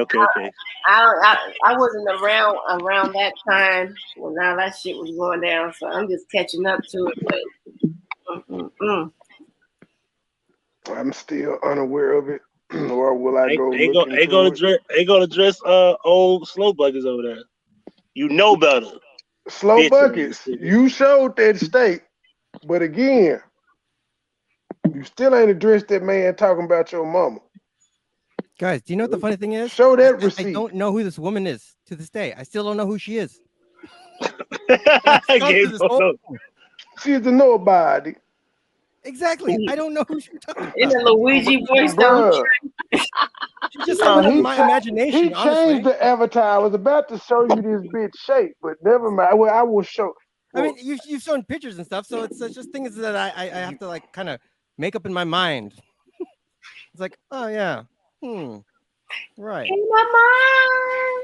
I wasn't around that time when all that shit was going down, so I'm just catching up to it. But I'm still unaware of it, or will I go Ain't look into it? gonna dress old slow buckets over there. You know better. Slow Bitch buckets. ass. You showed that state, but again, you still ain't addressed that man talking about your mama. Guys, do you know what the funny thing is? Show that I receipt. don't know who this woman is to this day. I still don't know who she is. She's a nobody. Exactly. I don't know who she's talking about. In the Luigi voice, Bruh. She's just in my imagination. He honestly. changed the avatar. I was about to show you this bitch shape, but never mind. Well, I will show. I mean, you've shown pictures and stuff, so it's just things that I have to like kind of make up in my mind. It's like, oh yeah, right. In my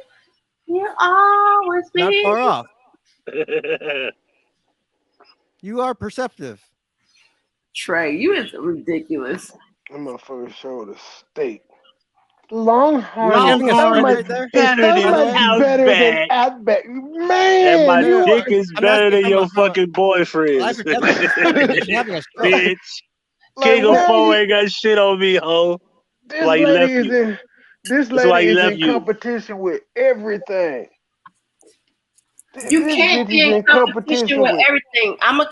mind, you always Not be far off. You are perceptive. Trey, you is ridiculous. I'm gonna first show the steak. Longhorn Longhorn right is there? better than Outback. Man, and my you dick is I'm better asking than your from a fucking boyfriend. life or death. She's having a stroke. Bitch. like, King of why Four you- ain't got shit on me, ho. this Why he lady left is you? in. This That's why lady he is left in you. competition with everything. You This can't bitch be is in competition with everything. I'm gonna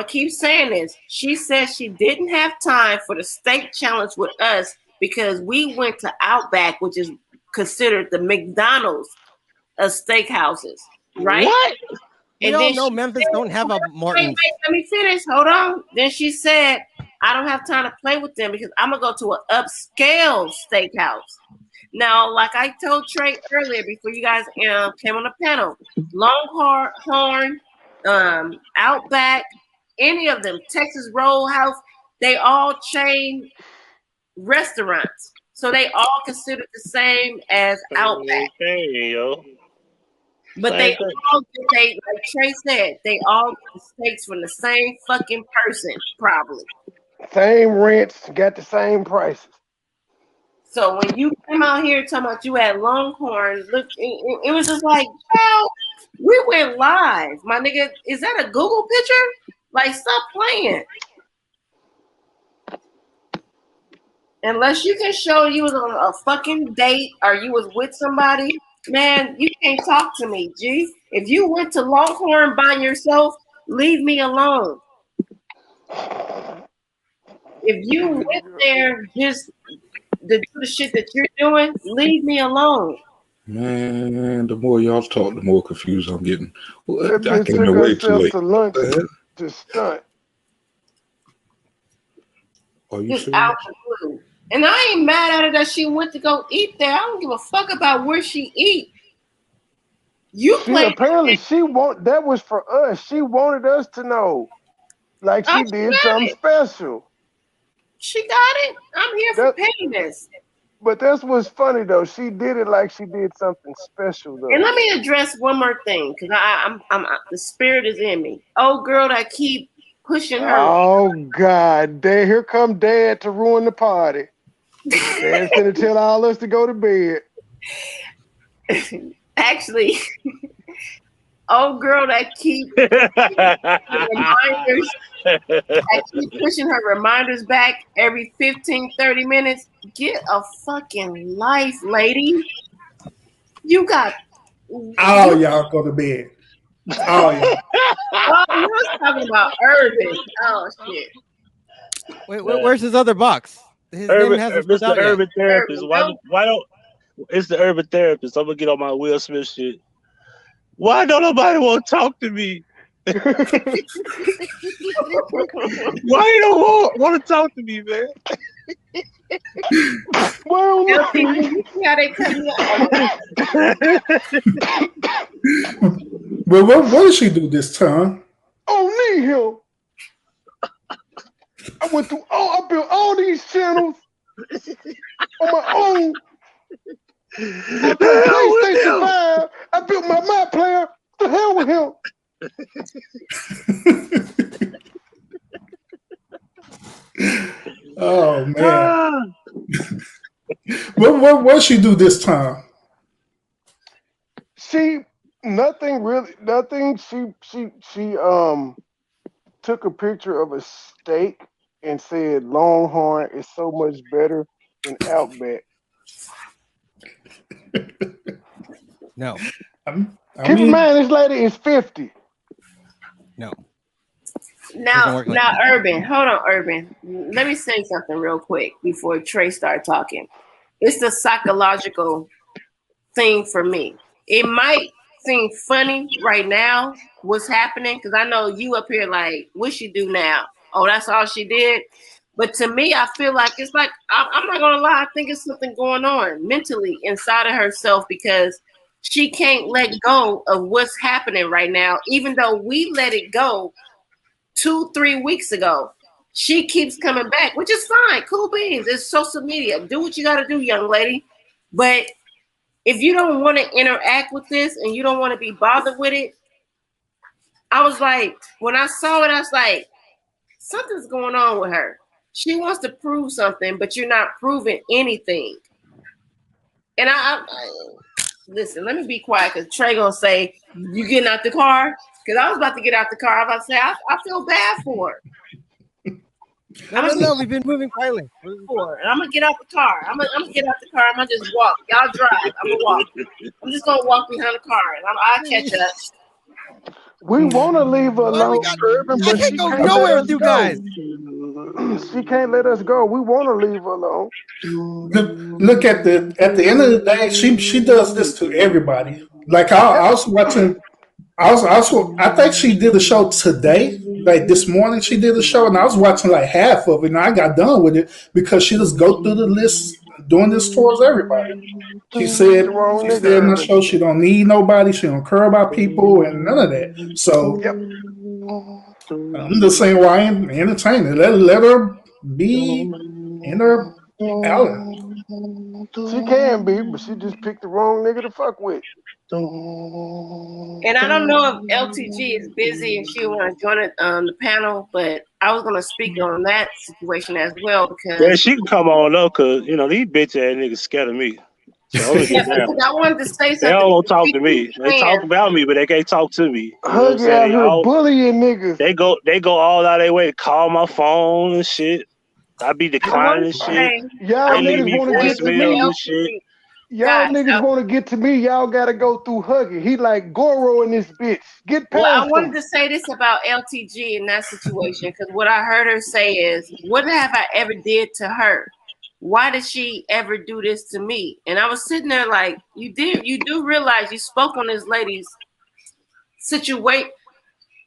keep saying this. She said she didn't have time for the steak challenge with us because we went to Outback, which is considered the McDonald's of steakhouses, right? What? We all know Memphis don't have a Martin's. Wait, let me finish. Hold on. Then she said, I don't have time to play with them because I'm going to go to an upscale steakhouse. Now, like I told Trey earlier before you guys came on the panel, Longhorn, Outback, any of them, Texas Roadhouse, they all chain restaurants. So they all considered the same as Outback. Okay, yo. But Same they thing. all like Trey said, they all get the steaks from the same fucking person, probably. Same rents, got the same prices. So when you came out here talking about you at Longhorn, look, it was just like, well, we went live, my nigga. Is that a Google picture? Like, stop playing. Unless you can show you was on a fucking date or you was with somebody, man, you can't talk to me, G. If you went to Longhorn by yourself, leave me alone. If you went there just to do the shit that you're doing, leave me alone. Man, the more y'all talk, the more confused I'm getting. Well, That I bitch came took in way too herself late. to lunch to stunt. Are you Just serious? out the blue. And I ain't mad at her that she went to go eat there. I don't give a fuck about where she eat. You played. Apparently that was for us. She wanted us to know. Like she did something special. She got it. I'm here for payments. But that's what's funny though. She did it like she did something special though. And let me address one more thing, because I'm the spirit is in me. Oh, girl, that keep pushing her. Oh God, here come Dad to ruin the party. Dad's gonna tell all us to go to bed. Actually, oh girl, that keep reminders. I keep pushing her reminders back every 15, 30 minutes. Get a fucking life, lady. You got all y'all go to bed. Oh yeah. Oh, you was talking about Urban. Oh shit. Wait, where's his other box? His name hasn't filled Mr. out yet. Urban Therapist. Urban, Why don't? It's the Urban Therapist. I'm gonna get on my Will Smith shit. Why don't nobody want to talk to me? Why you don't want to talk to me, man? Well, you see how they cut me off? But what did she do this time? Oh, need him. I went through I built all these channels on my own. I play PlayStation 5. I built my player. The hell with him. Oh man. What did she do this time? She nothing. She took a picture of a steak and said Longhorn is so much better than Outback. No. Keep in mind this lady is 50. No. Now, Urban, hold on, Urban. Let me say something real quick before Trey start talking. It's the psychological thing for me. It might seem funny right now what's happening because I know you up here like, what she do now? Oh, that's all she did. But to me, I feel like it's like I'm not gonna lie. I think it's something going on mentally inside of herself because she can't let go of what's happening right now, even though we let it go 2-3 weeks ago. She keeps coming back, which is fine. Cool beans. It's social media. Do what you got to do, young lady. But if you don't want to interact with this and you don't want to be bothered with it, I was like, when I saw it, I was like, something's going on with her. She wants to prove something, but you're not proving anything. And I listen, let me be quiet because Trey gonna say, you getting out the car? Because I was about to get out the car. I was about to say, I feel bad for her. No, we've been moving quietly. And I'm gonna get out the car. I'm gonna get out the car. I'm gonna just walk. Y'all drive. I'm gonna walk. I'm just gonna walk behind the car, and I'll catch up. We want to leave her alone, Urban, but she go can't nowhere let with you us go. guys. She can't let us go. We want to leave her alone. Look at the end of the day, she does this to everybody. Like I was watching. I think she did a show today. Like this morning, she did a show, and I was watching like half of it, and I got done with it because she just go through the list doing this towards everybody. She said in the show she don't need nobody, she don't care about people, and none of that. So I'm just saying, why entertain it? Let her be in her element. She can be, but she just picked the wrong nigga to fuck with. And I don't know if LTG is busy and she want to join it the panel, but I was gonna speak on that situation as well because Yeah, she can come on up because these bitch ass niggas scared of me. So I wanted to say something. They don't want to talk to me. They talk about me, but they can't talk to me. You know what I'm saying? Out here bullying niggas. They go all out of their way to call my phone and shit. I be declining and shit. Y'all niggas want to get to me. And shit. Y'all niggas want to get to me. Y'all got to go through Huggy. He like Goro in this bitch. Get past I wanted him. to say this about LTG in that situation because what I heard her say is, what have I ever did to her? Why did she ever do this to me? And I was sitting there like, you do realize you spoke on this lady's situation.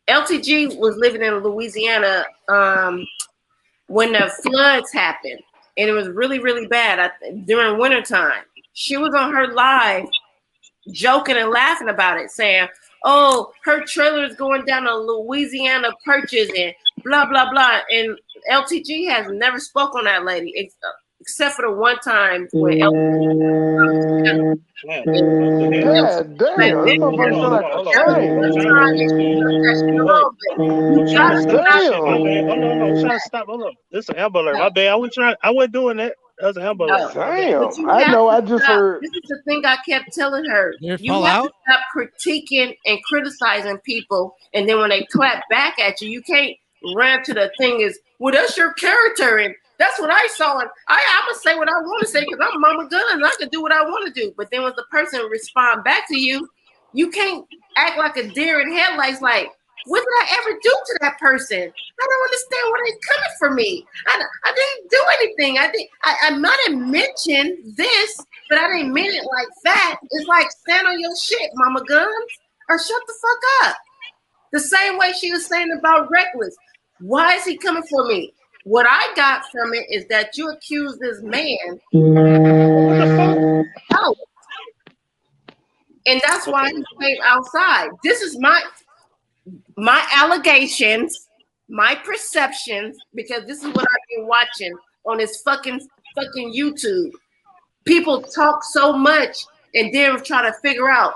LTG was living in Louisiana when the floods happened, and it was really, really bad during wintertime. She was on her live joking and laughing about it, saying, oh, her trailer is going down to Louisiana Purchase and blah, blah, blah. And LTG has never spoke on that lady except for the one time when LTG. God damn, this motherfucker sound like a train. Stop. Hold on. This is an Amber Alert. My bad. I wasn't doing that. That was an Amber Alert. Damn. I know. I just heard. This is the thing I kept telling her. You have to stop critiquing and criticizing people, and then when they clap back at you, you can't run to the thing is, well, that's your character, and that's what I saw, and I'm gonna say what I want to say because I'm Mama Gun and I can do what I want to do. But then when the person respond back to you, You can't act like a deer in headlights. Like, what did I ever do to that person? I don't understand where they're coming for me. I didn't do anything. I might have mentioned this, but I didn't mean it like that. It's like, stand on your shit, Mama Guns, or shut the fuck up. The same way she was saying about Reckless. Why is he coming for me? What I got from it is that you accuse this man. What the fuck? Oh. And that's why he came outside. This is my allegations, my perceptions, because this is what I've been watching on this fucking YouTube. People talk so much and then try to figure out,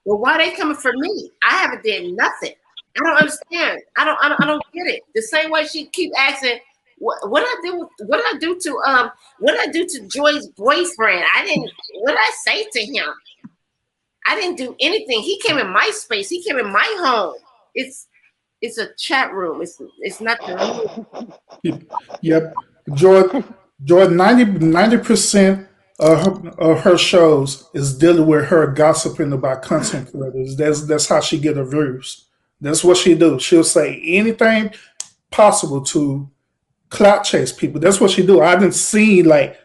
well, why they coming for me? I haven't did nothing. I don't understand. I don't get it. The same way she keep asking, what did I do to Joy's boyfriend? What did I say to him? I didn't do anything. He came in my space. He came in my home. It's a chat room. It's nothing. Yep. Jordan 90% of her shows is dealing with her gossiping about content creators. That's how she get her views. That's what she do. She'll say anything possible to clout chase people. That's what she do. I didn't see like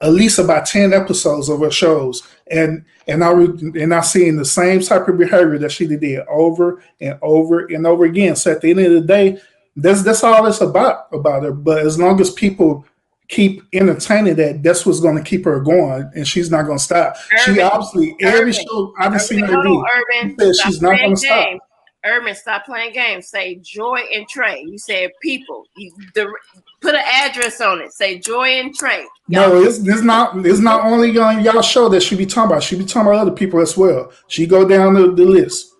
at least about 10 episodes of her shows, and I seen the same type of behavior that she did over and over and over again. So at the end of the day, that's all it's about her. But as long as people keep entertaining that's what's going to keep her going, and she's not going to stop. She obviously every show I done seen her do, she said she's not going to stop. Urban, stop playing games. Say Joy and Trey. You said people. Put an address on it. Say Joy and Trey. No, it's not only on y'all show that she be talking about. She be talking about other people as well. She go down the list,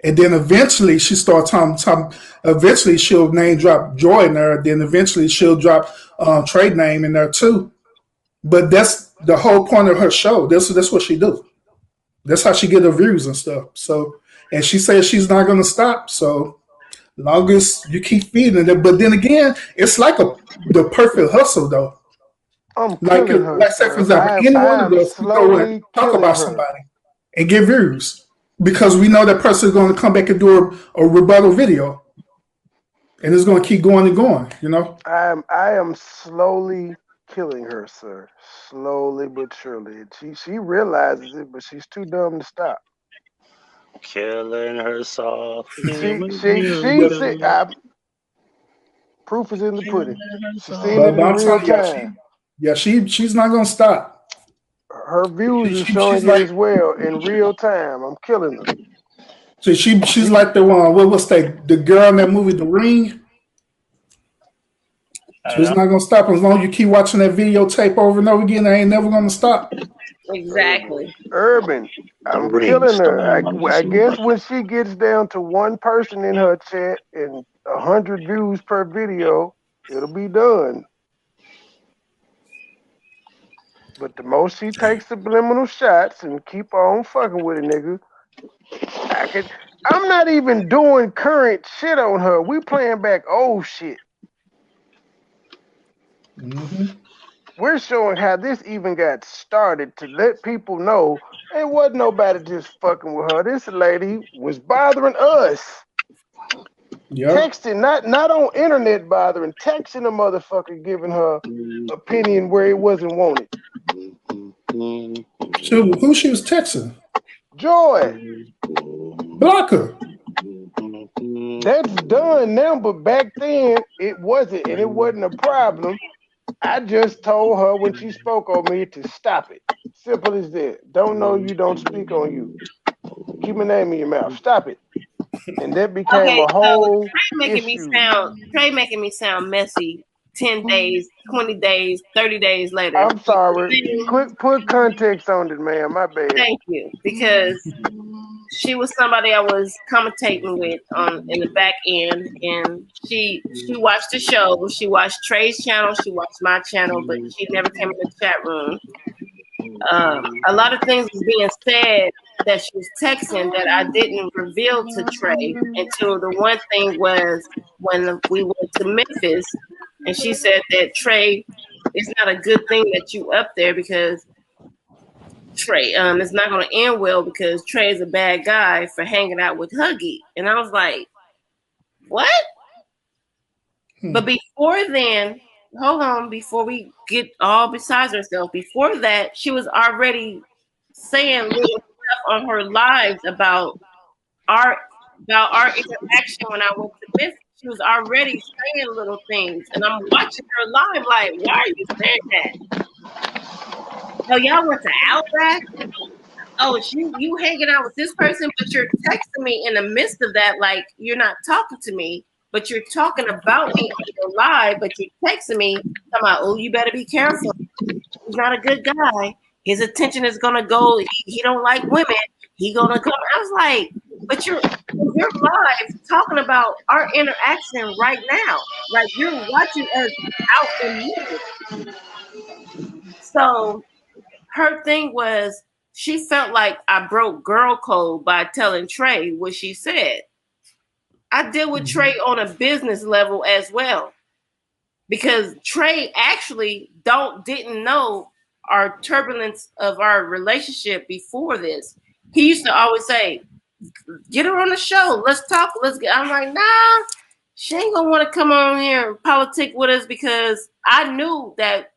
and then eventually she start talking. Eventually she'll name drop Joy in there. Then eventually she'll drop Trey name in there too. But that's the whole point of her show. That's what she do. That's how she get her views and stuff. So. And she says she's not going to stop. So long as you keep feeding it. But then again, it's like the perfect hustle, though. Like say, for example, any one of us can go and talk about somebody and get views because we know that person is going to come back and do a rebuttal video. And it's going to keep going and going, you know? I am slowly killing her, sir. Slowly but surely. She realizes it, but she's too dumb to stop. Killing her soft. Proof is in the pudding. She's seen it in real time. She's not gonna stop. Her views are showing it as well in real time. I'm killing her. So she's like the one. What's that? The girl in that movie, The Ring. She's not gonna stop as long as you keep watching that videotape over and over again. I ain't never gonna stop. Exactly. Urban, I'm killing her. I guess when she gets down to one person in her chat and 100 views per video, it'll be done. But the most she takes subliminal shots and keep on fucking with a nigga, I'm not even doing current shit on her. We playing back old shit. Mm-hmm. We're showing how this even got started to let people know it wasn't nobody just fucking with her. This lady was bothering us. Yep. Texting, not on internet bothering, texting a motherfucker, giving her opinion where it wasn't wanted. So who she was texting? Joy. Block her. That's done now, but back then it wasn't, and it wasn't a problem. I just told her when she spoke on me to stop it. Simple as that. Don't know you, don't speak on you. Keep my name in your mouth. Stop it. And that became a whole issue. Trey making me sound messy. 10 days, 20 days, 30 days later. I'm sorry. Put context on it, man. My bad. Thank you. Because she was somebody I was commentating with in the back end, and she watched the show. She watched Trey's channel. She watched my channel, but she never came in the chat room. A lot of things was being said that she was texting that I didn't reveal to Trey until the one thing was when we went to Memphis, and she said that Trey, it's not a good thing that you up there because Trey, it's not gonna end well because Trey is a bad guy for hanging out with Huggy. And I was like, what? But before then, hold on, before we get all besides ourselves, before that, she was already saying little stuff on her lives about our interaction when I went to Memphis. She was already saying little things, and I'm watching her live like, why are you saying that? Oh, y'all went to Outback? Oh, you hanging out with this person, but you're texting me in the midst of that, like you're not talking to me, but you're talking about me on your live, but you're texting me, talking about, oh, you better be careful. He's not a good guy. His attention is gonna go. He don't like women. He gonna come. I was like, but you're live talking about our interaction right now. Like you're watching us out in music. So her thing was she felt like I broke girl code by telling Trey what she said. I deal with Trey on a business level as well. Because Trey actually didn't know our turbulence of our relationship before this. He used to always say, get her on the show. Let's talk. I'm like, nah, she ain't gonna want to come on here and politic with us because I knew that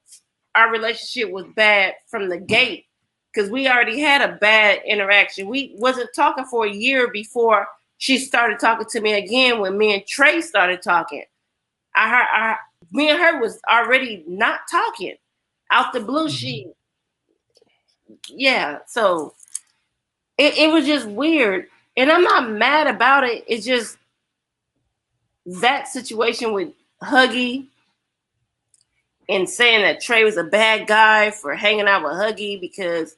our relationship was bad from the gate because we already had a bad interaction. We wasn't talking for a year before she started talking to me again when me and Trey started talking. Me and her was already not talking. Out the blue, so it was just weird. And I'm not mad about it. It's just that situation with Huggy and saying that Trey was a bad guy for hanging out with Huggy because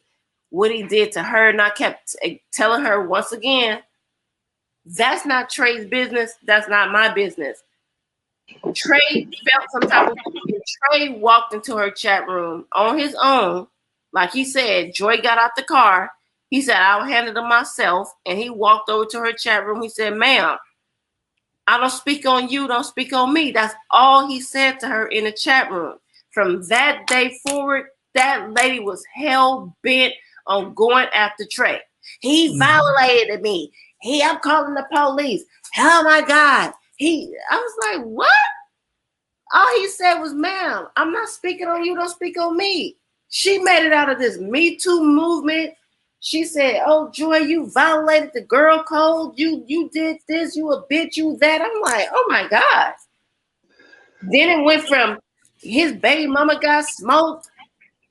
what he did to her. And I kept telling her once again, that's not Trey's business. That's not my business. Trey felt some type of way. Trey walked into her chat room on his own. Like he said, Joy got out the car. He said, I'll handle it myself. And he walked over to her chat room. He said, ma'am, I don't speak on you. Don't speak on me. That's all he said to her in the chat room. From that day forward, that lady was hell bent on going after Trey. He violated me. I'm calling the police. Oh my God. I was like, what? All he said was, ma'am, I'm not speaking on you. Don't speak on me. She made it out of this Me Too movement. She said, oh, Joy, you violated the girl code. You did this. You a bitch. You that. I'm like, oh, my God. Then it went from his baby mama got smoked.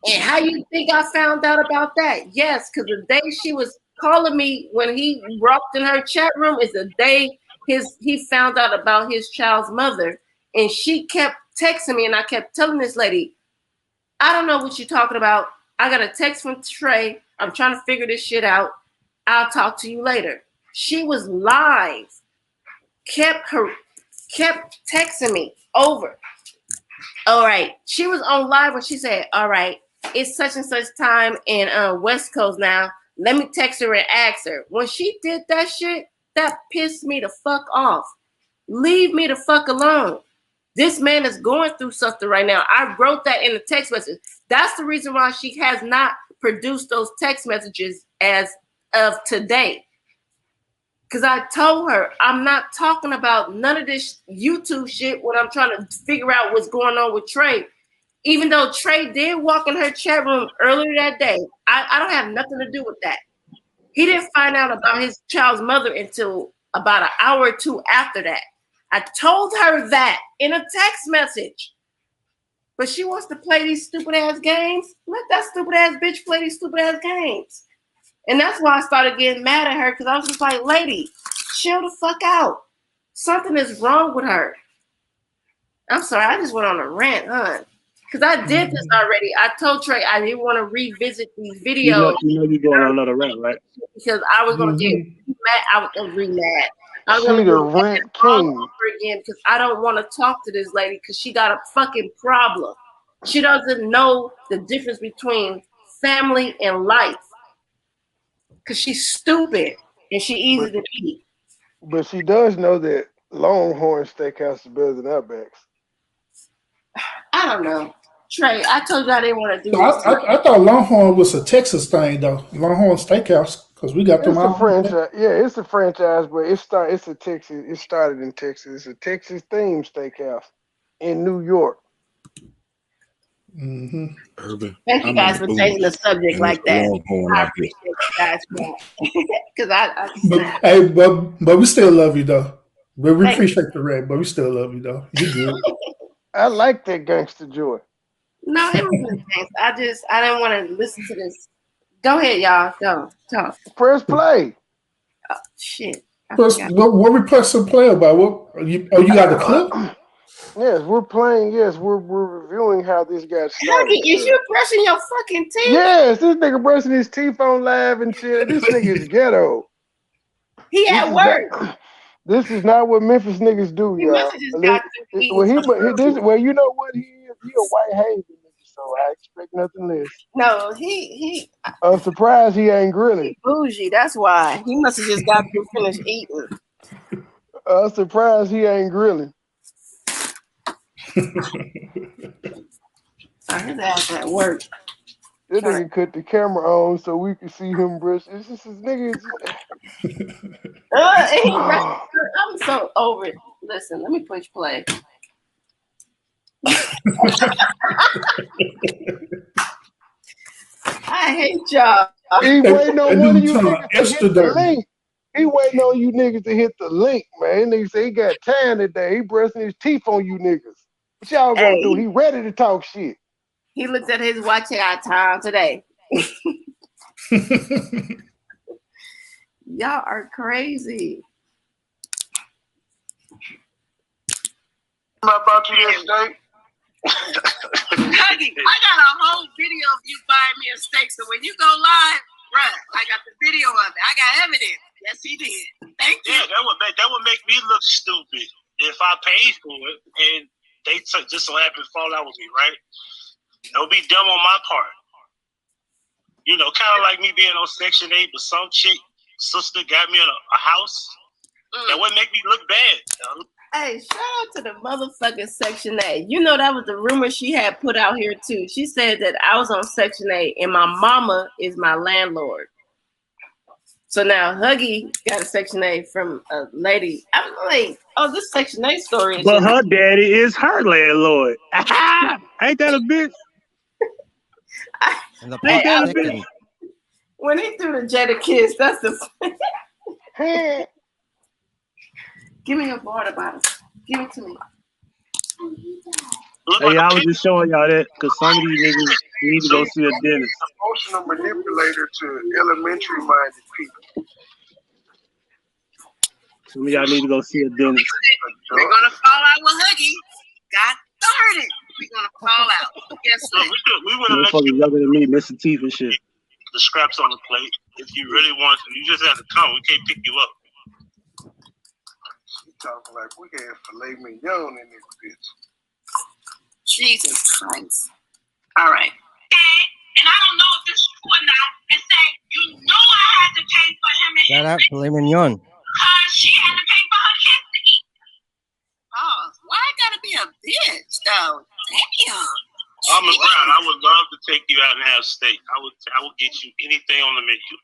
And how you think I found out about that? Yes, because the day she was calling me when he walked in her chat room is the day he found out about his child's mother. And she kept texting me, and I kept telling this lady, I don't know what you're talking about. I got a text from Trey. I'm trying to figure this shit out. I'll talk to you later. She was live. Kept texting me over. All right. She was on live when she said, all right, it's such and such time in West Coast now. Let me text her and ask her. When she did that shit, that pissed me the fuck off. Leave me the fuck alone. This man is going through something right now. I wrote that in the text message. That's the reason why she has not produced those text messages as of today. Because I told her I'm not talking about none of this YouTube shit when I'm trying to figure out what's going on with Trey. Even though Trey did walk in her chat room earlier that day, I don't have nothing to do with that. He didn't find out about his child's mother until about an hour or two after that. I told her that in a text message. But she wants to play these stupid ass games. Let that stupid ass bitch play these stupid ass games. And that's why I started getting mad at her because I was just like, lady, chill the fuck out. Something is wrong with her. I'm sorry, I just went on a rant, huh? Because I did this already. I told Trey I didn't want to revisit these videos. You know you're going on another rant, right? Because I was going to get mad. I was going to be mad. I was She going the to rant all king. over again because I don't want to talk to this lady because she got a fucking problem. She doesn't know the difference between family and life because she's stupid and she easy to beat. But she does know that Longhorn Steakhouse is better than Outback's. I don't know. Trey, I told you I didn't want to do So this. I thought Longhorn was a Texas thing though. Longhorn Steakhouse because we got them It's a out. franchise. Yeah, it's a franchise, but it's a Texas. It started in Texas. It's a Texas themed steakhouse in New York. Mm-hmm. Urban. Thank you I'm guys in the for changing the booth, subject and it's like a that. Longhorn I out here. appreciate you guys for that. Because I But just, hey, but we still love you though. But we thank you. appreciate the red, but we still love you though. You good? I like that gangster joy. No, it wasn't thanks. I didn't want to listen to this. Go ahead, y'all. Go talk. Press play. Oh, shit. I Plus, forgot. what we press and play about? What you got the clip? Yes, we're playing. Yes, we're reviewing how this got started. Huggy, is you brushing your fucking teeth? Yes, this nigga brushing his teeth on live and shit. This nigga is ghetto. He This at is work. not. This is not what Memphis niggas do, He y'all. must have just got through eating some Well, you know what he is. He a white haven nigga, so I expect nothing less. No, he I'm surprised he ain't grilling. bougie. That's why. He must have just got through finished eating. I'm surprised he ain't grilling. His ass at work. This nigga cut the camera on so we can see him brush. It's just his nigga. I'm so over it. Listen, let me push play. I hate y'all. He waiting on one of you niggas to hit the yesterday. link. He waiting on you niggas to hit the link, man. Nigga say he got time today. He brushing his teeth on you niggas. What y'all gonna do? He ready to talk shit. He looked at his watch out time today. Y'all are crazy. About you yesterday. Huggy, I got a whole video of you buying me a steak. So when you go live, bruh, I got the video of it. I got evidence. Yes, he did. Thank you. Yeah, that would make me look stupid if I paid for it and they just so happen to fall out with me, right? That would be dumb on my part. You know, kind of like me being on Section 8, but some chick sister got me in a house. That would make me look bad. Hey, shout out to the motherfucking Section 8. You know that was the rumor she had put out here too. She said that I was on Section 8 and my mama is my landlord. So now Huggy got a Section 8 from a lady. I'm like, oh, this Section 8 story is But just... her daddy is her landlord. Ain't that a bitch? And the Ain't that a plastic bitch? When he threw the Jada kiss, that's the... Give me your water bottle. Give it to me. Hey, I was just showing y'all that because some of these niggas need to go see a dentist. Emotional manipulator to elementary-minded people. Some of y'all need to go see a dentist. We're gonna fall out with Huggy. God darn it. We're gonna fall out. Guess what? We would have let you younger than me, missing teeth and shit. The scraps on the plate. If you really want to, you just have to come. We can't pick you up. She talking like we had filet mignon in this bitch. Jesus Christ. All right. And I don't know if this is true or not, and say, you know I had to pay for him and Shout out filet mignon. because she had to pay for her kids to eat. Oh, why I gotta be a bitch though? Damn. I'm around. I would love to take you out and have steak. I would get you anything on the menu.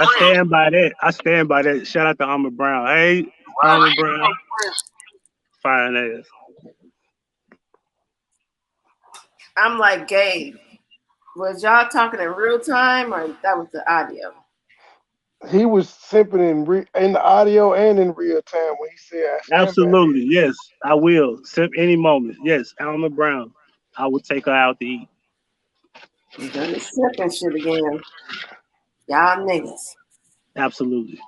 I stand by that. I stand by that. Shout out to Armor Brown. Hey, Armor Brown. Fine ass. I'm like, Gabe, was y'all talking in real time or that was the audio? He was simping in the audio and in real time when he said, I stand Absolutely, yes, I will. Sip any moment. Yes, Alma Brown. I will take her out to eat. You done the sipping shit again. Y'all niggas. Absolutely.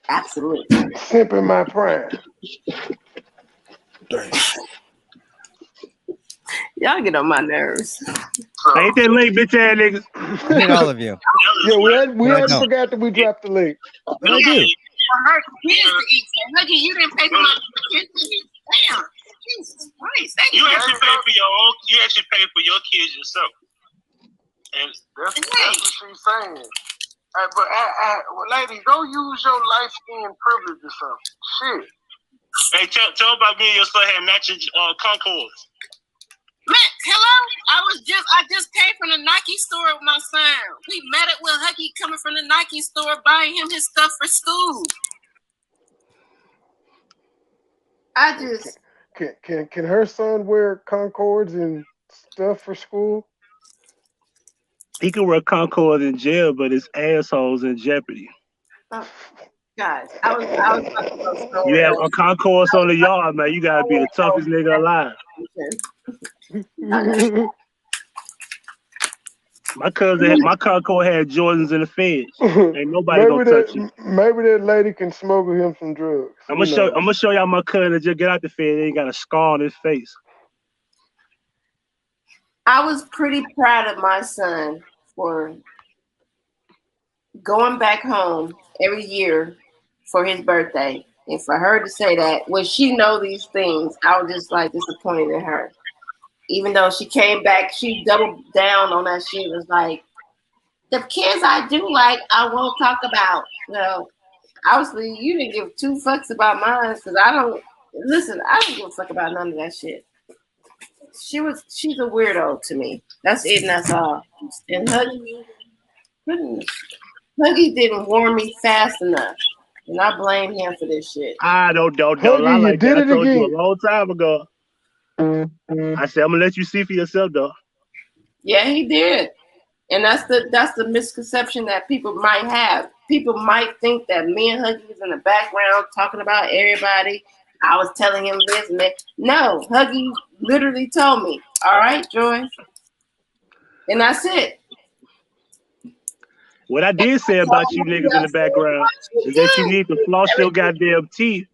Absolutely. Simping my prime. Y'all get on my nerves. Ain't that late, bitch ass niggas? I hate all of you. Yeah, we I hadn't don't. forgot that we dropped the link. But I do. For her kids to eat. So, Huggy, you didn't pay for my kids to eat. Damn. Jesus Christ. You actually pay for your own. You actually pay for your kids yourself. And That's what she's saying. Well, ladies, don't use your light skin privilege or something. Shit. hey, tell about me and your son had matching Concords. I just came from the Nike store with my son. We met it with Huggy coming from the Nike store, buying him his stuff for school. I just can her son wear Concords and stuff for school? He can wear Concord in jail, but his asshole's in jeopardy. Guys, I was talking about you have a Concourse on the yard, man. You gotta be the toughest nigga alive. My Concord had Jordans in the feds. Ain't nobody gonna touch it. Maybe that lady can smuggle him some drugs. I'm gonna show y'all my cousin that just get out the fed. He ain't got a scar on his face. I was pretty proud of my son for going back home every year for his birthday. And for her to say that, when she know these things, I was just like disappointed in her. Even though she came back, she doubled down on that shit. It was like, the kids I do like, I won't talk about. Well, obviously, you didn't give 2 fucks about mine, because I don't give a fuck about none of that shit. She's a weirdo to me. That's it, and that's all. And Huggy didn't warn me fast enough, and I blame him for this shit. I don't Huggy, lie like that. I told you a long time ago. I said I'm gonna let you see for yourself, though. Yeah, he did, and that's the misconception that people might have. People might think that me and Huggy was in the background talking about everybody. I was telling him this and that. No, Huggy literally told me, all right, Joy. And that's it. What I did say about you niggas in the background is that you need to floss your goddamn teeth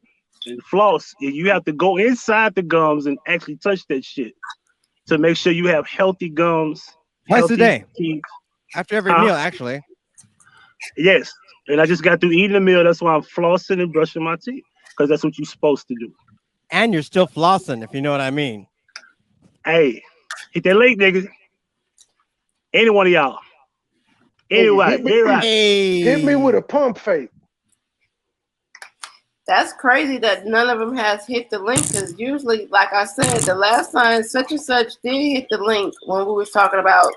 and floss. And you have to go inside the gums and actually touch that shit to make sure you have healthy gums. Twice a day. Teeth. After every meal, actually. Yes. And I just got through eating a meal. That's why I'm flossing and brushing my teeth. Because that's what you're supposed to do. And you're still flossing, if you know what I mean. Hey, hit that link, nigga. Any one of y'all. Anyway, hit me with a pump fake. That's crazy that none of them has hit the link, because usually, like I said, the last time such and such did hit the link when we was talking about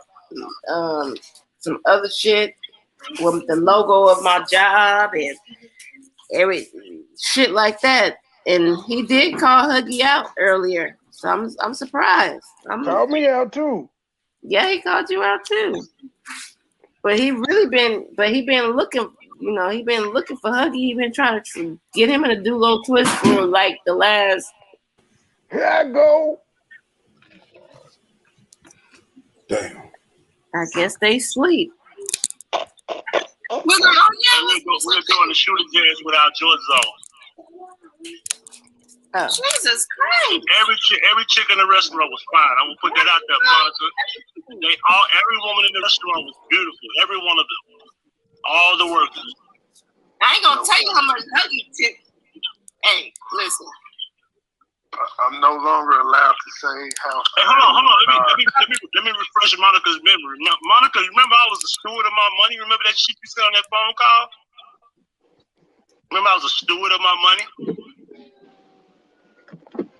some other shit with the logo of my job and every shit like that. And he did call Huggy out earlier, so I'm surprised. Called me out too. Yeah, he called you out too. But he been looking, he been looking for Huggy. He been trying to get him in a do-lo twist for like the last. Here I go. Damn. I guess they sleep. We're doing the shooting dance without Jordans on. Oh. Jesus Christ! Every chick in the restaurant was fine. I'm gonna put that out there, Monica. Every woman in the restaurant was beautiful. Every one of them. All the workers. I ain't gonna tell you how much Huggy tipped. Hey, listen. I'm no longer allowed to say how. Hey, hold on. Let me refresh Monica's memory. Monica, remember I was the steward of my money? Remember that shit you said on that phone call? Remember I was a steward of my money?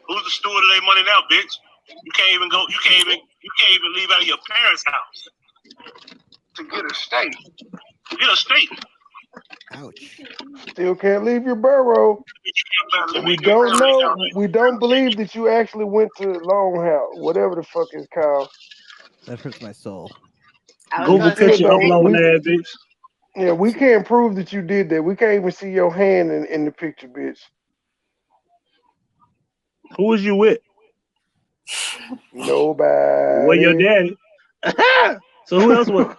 Who's the steward of their money now, bitch? You can't even leave out of your parents' house to get a steak. Ouch. Still can't leave your borough. We don't know. We don't believe that you actually went to Longhouse, whatever the fuck it's called. That hurts my soul. Google picture uploading that, bitch. Yeah, we can't prove that you did that. We can't even see your hand in the picture, bitch. Who was you with? Nobody. Well, your daddy. So who else was?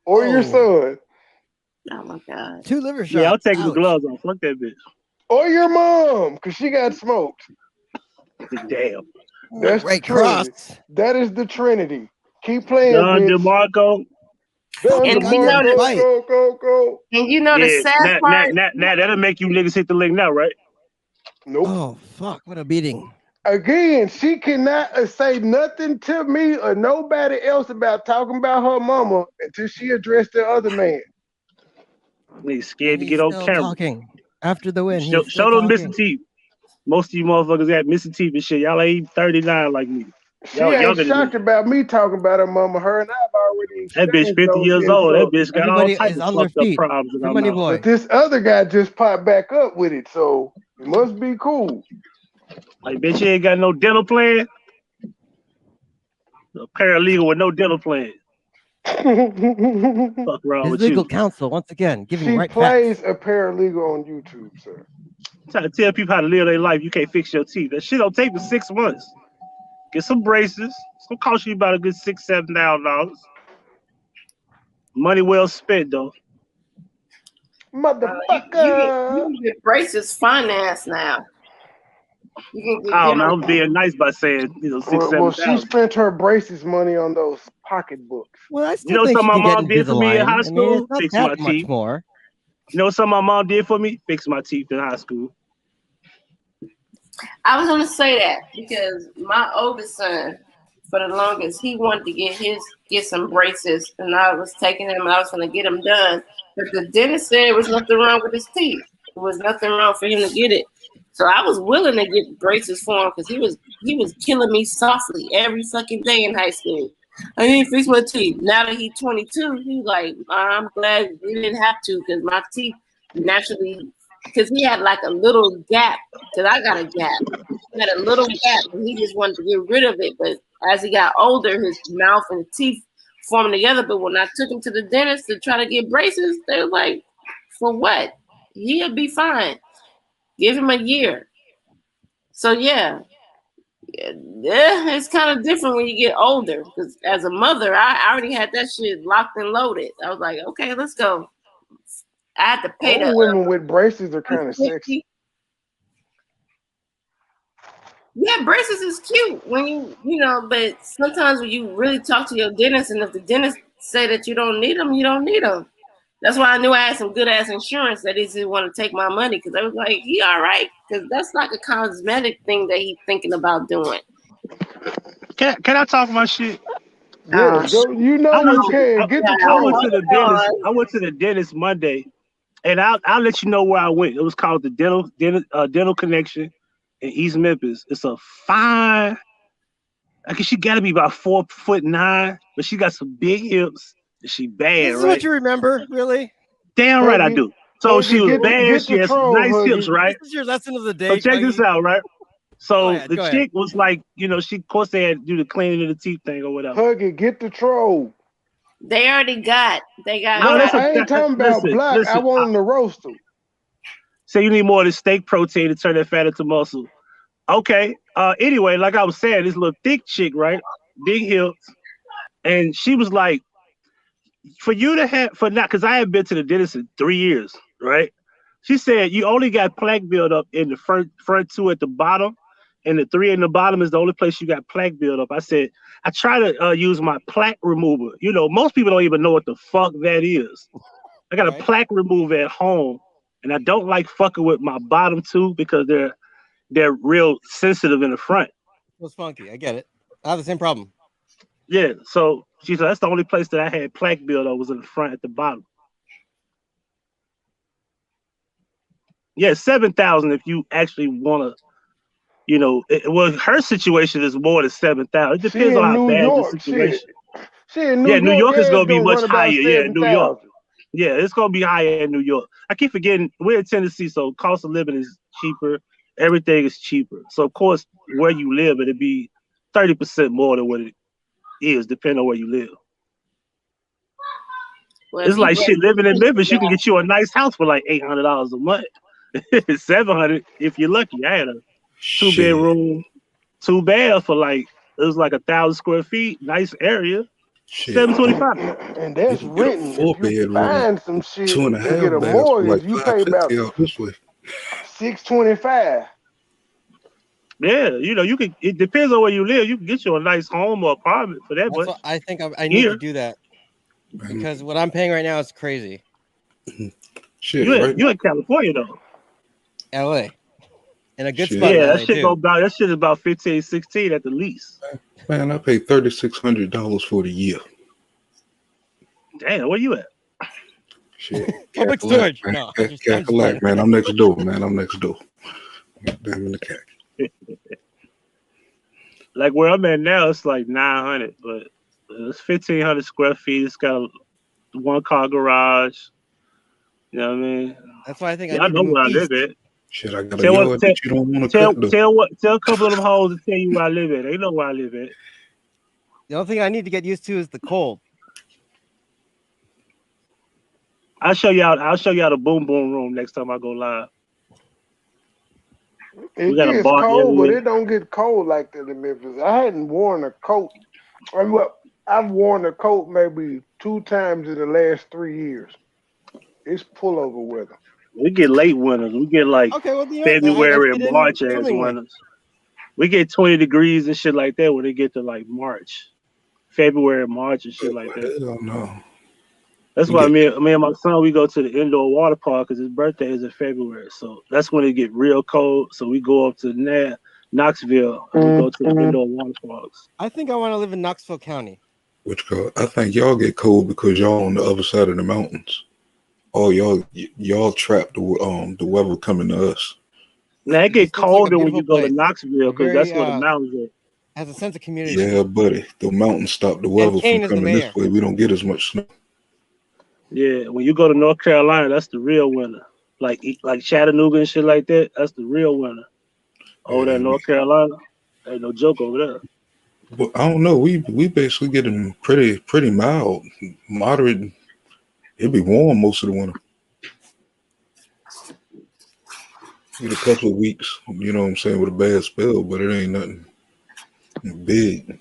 Or your son. Oh my God. 2 liver shots. Yeah, I'll take the gloves off. Fuck that bitch. Or your mom, because she got smoked. Damn. That's the Trinity. That is the Trinity. Keep playing, Don bitch. DeMarco. Don DeMarco, go. And you know the sad part? Now that'll make you niggas hit the link now, right? Nope. Oh, fuck. What a beating. Again, she cannot say nothing to me or nobody else about talking about her mama until she addressed the other man. He's scared to get on camera. Talking after the win. Show them missing teeth. Most of you motherfuckers got missing teeth and shit. Y'all ain't 39 like me. She Y'all ain't younger than shocked me. about me talking about her mama. Her and I've already That bitch exchanged 50 those years old. That insults. bitch got all Everybody types is of on their fucked up feet. problems in Free her money mouth. boy. But this other guy just popped back up with it, so it must be cool. Like, bitch, you ain't got no dental plan? A paralegal with no dental plan. Fuck wrong His with legal you? counsel, once again, giving She right plays facts. a paralegal on YouTube, sir. Trying to tell people how to live their life. You can't fix your teeth. That shit don't take but 6 months. Get some braces. It's gonna cost you about a good $6,000-$7,000. Money well spent though. Motherfucker. You can get braces financed now. You can get Oh man, them. I'm being nice by saying, six, Well, seven she thousand. spent her braces money on those pocketbooks. Well, I You still know think something she my could get mom did for me in Invisalign. high I mean, school? it's not Fix my that much teeth. more. You know what something my mom did for me? Fix my teeth in high school. I was gonna say that because my oldest son, for the longest, he wanted to get some braces, and I was taking him. I was gonna get him done, but the dentist said there was nothing wrong with his teeth. There was nothing wrong for him to get it. So I was willing to get braces for him because he was killing me softly every fucking day in high school. I need to fix my teeth. Now that he's 22, he's like, I'm glad we didn't have to because my teeth naturally, because he had like a little gap, because I got a gap. He had a little gap and he just wanted to get rid of it. But as he got older, his mouth and teeth formed together. But when I took him to the dentist to try to get braces, they were like, for what? He'll be fine. Give him a year. So yeah, it's kind of different when you get older. Because as a mother, I already had that shit locked and loaded. I was like, okay, let's go. I had to pay Old women with braces are kind of sexy. Yeah, braces is cute when you know, but sometimes when you really talk to your dentist, and if the dentist say that you don't need them, you don't need them. That's why I knew I had some good ass insurance that he didn't want to take my money because I was like, he all right, because that's like a cosmetic thing that he's thinking about doing. Can I talk my shit? Yeah, go. You I know went you to can. Get the I went troll. to the dentist. I went to the dentist Monday, and I'll let you know where I went. It was called the Dental Connection in East Memphis. It's a fine. I guess she got to be about 4'9", but she got some big hips. And she bad, This is right? what you remember, really? Damn right I Huggy, do. So she was bad. Get She the had some troll, nice hips, Huggy. right? This is your lesson of the So day. check this Huggy. out, right? So the Go chick was like, she of course they had to do the cleaning of the teeth thing or whatever. Huggy, get the troll. They got. No, I ain't talking about black. I want them to roast them. So you need more of the steak protein to turn that fat into muscle. Okay. Anyway, like I was saying, this little thick chick, right? Big hips. And she was like, because I haven't been to the dentist in 3 years, right? She said you only got plaque buildup in the front two at the bottom, and the three in the bottom is the only place you got plaque buildup. I said I try to use my plaque remover. Most people don't even know what the fuck that is. I got a plaque remover at home, and I don't like fucking with my bottom two because they're real sensitive in the front. It was funky. I get it. I have the same problem. Yeah, so she said that's the only place that I had plaque buildup was in the front at the bottom. Yeah, 7,000 if you actually want to, her situation is more than 7,000. It depends on how bad the situation. She in New York. New York is going to be much run higher. about Yeah, New York. 7,000. Yeah, it's gonna be higher in New York. I keep forgetting we're in Tennessee, so cost of living is cheaper. Everything is cheaper. So of course, where you live, it'd be 30% more than what it is, depending on where you live. Well, It's like shit. Living in Memphis, you can get you a nice house for like $800 a month. 700 if you're lucky. I had a 2-bedroom, 2-bath for it was like 1,000 square feet, nice area. $725. And that's renting. If you find some shit 2.5 and get a baths for mortgage, like you pay about $550 out this way. $625. Yeah, it depends on where you live. You can get you a nice home or apartment for that much. I think I need to do that because what I'm paying right now is crazy. Shit, you in California though. LA. In a good spot. Yeah, in LA that shit too. that shit is about 15, 16 at the least. Man, I paid $3,600 for the year. Damn, where you at? Shit. Public storage. Man. No, Cackalack, man. I'm next door, man. I'm next door. Damn in the cack. Like where I'm at now, it's like 900, but it's 1,500 square feet. It's got a 1-car garage. You know what I mean? That's why I think I Y'all need to know move where I live east. at. Shit, I got a Tell what, yard that you don't want to tell cut though. tell a couple of them hoes to tell you where I live at. They know where I live at. The only thing I need to get used to is the cold. I'll show y'all the boom boom room next time I go live. It got a gets bar cold, but everywhere. it don't get cold like that in Memphis. I hadn't worn a coat. I mean, well, I've worn a coat maybe 2 times in the last 3 years. It's pullover weather. We get late winters. We get like Okay, well, you know, I guess February get and in March as swimmingly. winters. We get 20 degrees and shit like that when they get to like March, February, March and shit like that. Hell no. That's We why get me and my son, we go to the indoor water park because his birthday is in February. So that's when it get real cold. So we go up to Knoxville and we go to the indoor water parks. I think I want to live in Knoxville County. I think y'all get cold because y'all on the other side of the mountains. Oh, y'all trap the weather coming to us. Now it get just looks like a colder when you beautiful go to place. Knoxville because Very that's where the mountains are. has a sense of community. Yeah, buddy. The mountains stop the weather from Kane is the coming this mayor. way. We don't get as much snow. Yeah, when you go to North Carolina, that's the real winter. Like Chattanooga and shit like that, that's the real winter. Over there in North Carolina, ain't no joke over there. But I don't know. We basically get them pretty mild, moderate. It'd be warm most of the winter. Get a couple of weeks, you know what I'm saying, with a bad spell, but it ain't nothing big.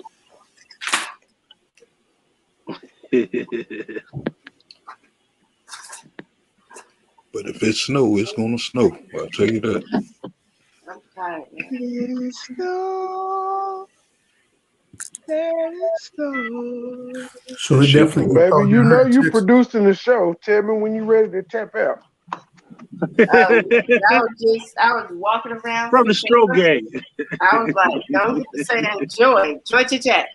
But if it snow, it's gonna snow. I'll tell you that. I'm tired. So we definitely get Baby, cold you down know here in you Texas. producing the show. Tell me when you ready to tap out. I was walking around From the stroke game. I was like, don't get to saying Joy chat.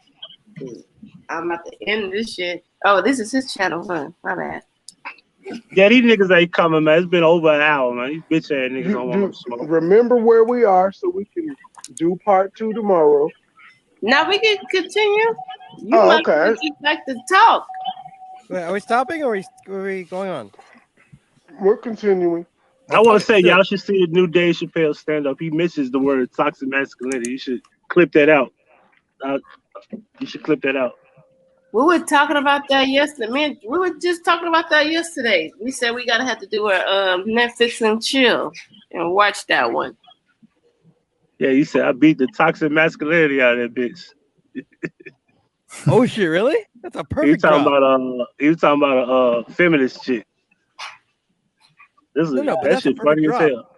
I'm at the end of this shit. Oh, this is his channel, huh? My bad. Yeah, these niggas ain't coming, man. It's been over an hour, man. These bitch ass niggas don't want no smoke. Remember where we are so we can do part 2 tomorrow. Now we can continue. You might okay. just like to talk. Wait, are we stopping or are we going on? We're continuing. I want to say y'all should see the new Dave Chappelle stand up. He misses the word toxic masculinity. You should clip that out. You should clip that out. We were talking about that yesterday. Man, we were just talking about that yesterday. We said we gotta have to do a Netflix and chill and watch that one. Yeah, you said I beat the toxic masculinity out of that bitch. Oh shit, really? That's a perfect He was talking drop. about a feminist chick. But That that's a shit perfect funny as drop. hell.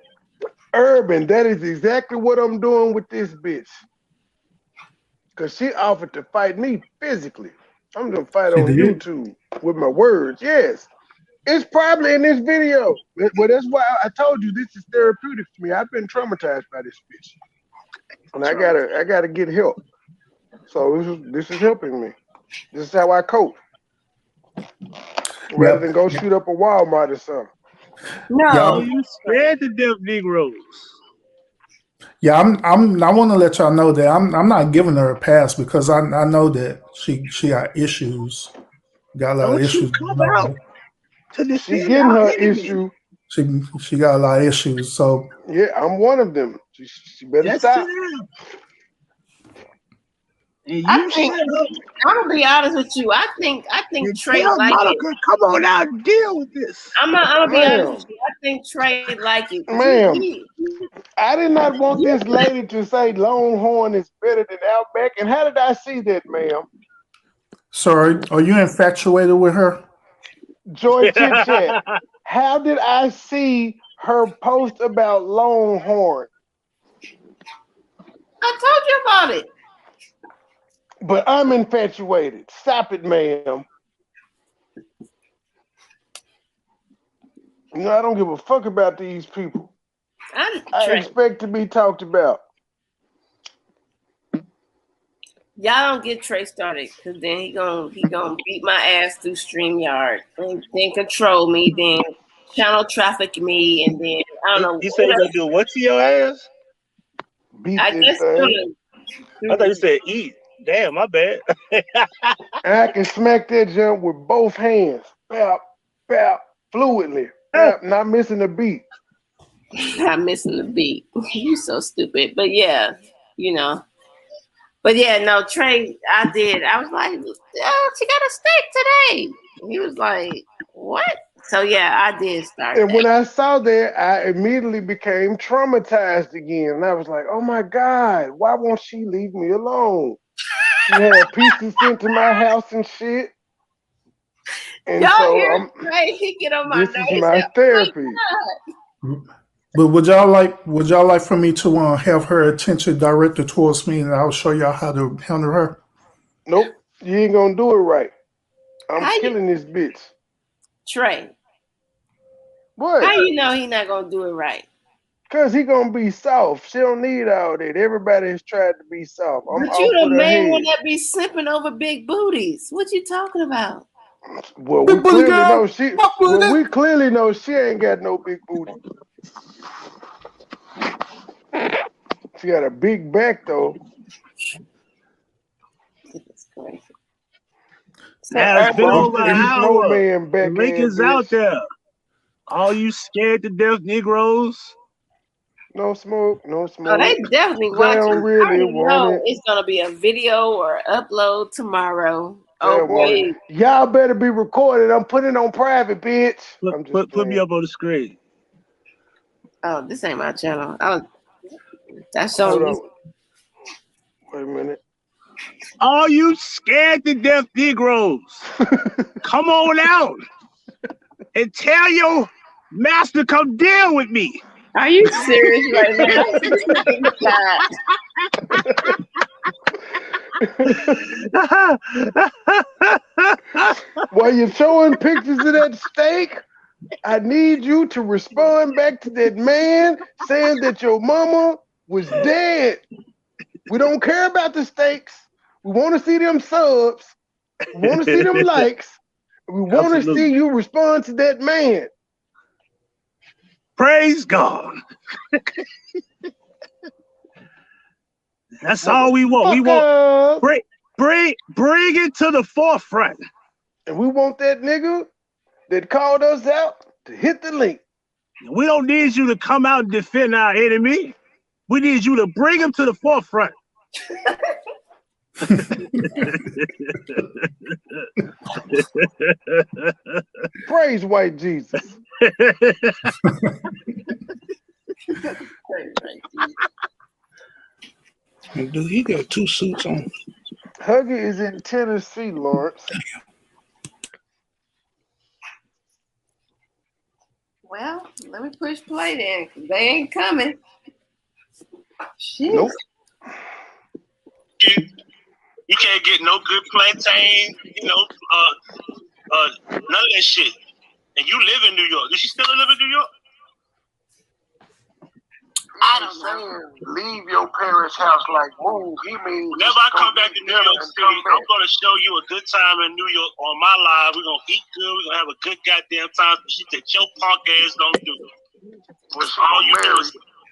Urban, that is exactly what I'm doing with this bitch. Cause she offered to fight me physically. I'm gonna fight on YouTube with my words. Yes. It's probably in this video. Well, that's why I told you this is therapeutic to me. I've been traumatized by this bitch. And I gotta get help. So this is helping me. This is how I cope. Rather than go shoot up a Walmart or something. No, you scared to death Negroes. Yeah, I want to let y'all know that I'm not giving her a pass because I know that she got issues. Got a lot of issues. She getting her issue. She got a lot of issues. So yeah, I'm one of them. She better stop. I'm gonna be honest with you. I think Trey like it. Come on out and deal with this. I'm gonna be honest with you. I think Trey like it. Ma'am, I did not want this lady to say Longhorn is better than Outback. And how did I see that, ma'am? Sorry, are you infatuated with her? Joy Chit Chat. How did I see her post about Longhorn? I told you about it. But I'm infatuated. Stop it, ma'am. You know, I don't give a fuck about these people. I expect to be talked about. Y'all don't get Trey started, because then he gonna beat my ass through StreamYard, and then control me, then channel traffic me, and then I don't know. You say you gonna do what to your ass? I guess I thought you said eat. Damn, my bad. I can smack that jump with both hands. Bap, bap, fluidly. Bap, not missing a beat. I'm missing the beat. You so stupid. But yeah, you know. But yeah, no, Trey, I did. I was like, oh, she got a steak today. He was like, what? So yeah, I did start And that. when I saw that, I immediately became traumatized again. And I was like, oh my God, why won't she leave me alone? She had pieces sent to my house and shit. And Y'all so hear Trey? He get on my this nerves. is He my said, therapy. oh But would y'all like for me to have her attention directed towards me, and I'll show y'all how to handle her? Nope, you ain't gonna do it right. I'm How you- killing this bitch. Trey, What? how you know he not gonna do it right? Cause he gonna be soft. She don't need all that. Everybody has tried to be soft. I'm But you off the with her main one head. that be slipping over big booties. What you talking about? Well, Big booty girl. Fuck with it. we clearly know she ain't got no big booty. She got a big back though. It's crazy. It's been Frosty over an the hour. Snowman back The link ass is out bitch. there. All you scared to death Negroes. No smoke, no Oh, smoke. they definitely They watching. don't I really already want know it. it's gonna be a video or upload tomorrow. They Oh want it. boy. Y'all better be recorded. I'm putting it on private, bitch. I'm just Put me playing. up on the screen. Oh, this ain't my channel. That's Hold showing on. you. Wait a minute. All you scared to death Negroes, come on out and tell your master come deal with me. Are you serious right now? This nigga got- While you're showing pictures of that steak, I need you to respond back to that man saying that your mama was dead. We don't care about the steaks. We want to see them subs. We want to see them likes. We want to see you respond to that man. Praise God. That's all we want. We want bring it to the forefront. And we want that nigga that called us out to hit the link. We don't need you to come out and defend our enemy. We need you to bring him to the forefront. Praise white Jesus. Dude, he got 2 suits on. Huggy is in Tennessee, Lawrence. Well, let me push play then, because they ain't coming. Shit. Nope. You can't get no good plantain, none of that shit. And you live in New York. Does she still live in New York? I don't know. Leave your parents' house like move. He means whenever I come back to New York City, I'm gonna show you a good time in New York on my live. We're gonna eat good. We're gonna have a good goddamn time. Shit that your punk ass don't do. What's all you do?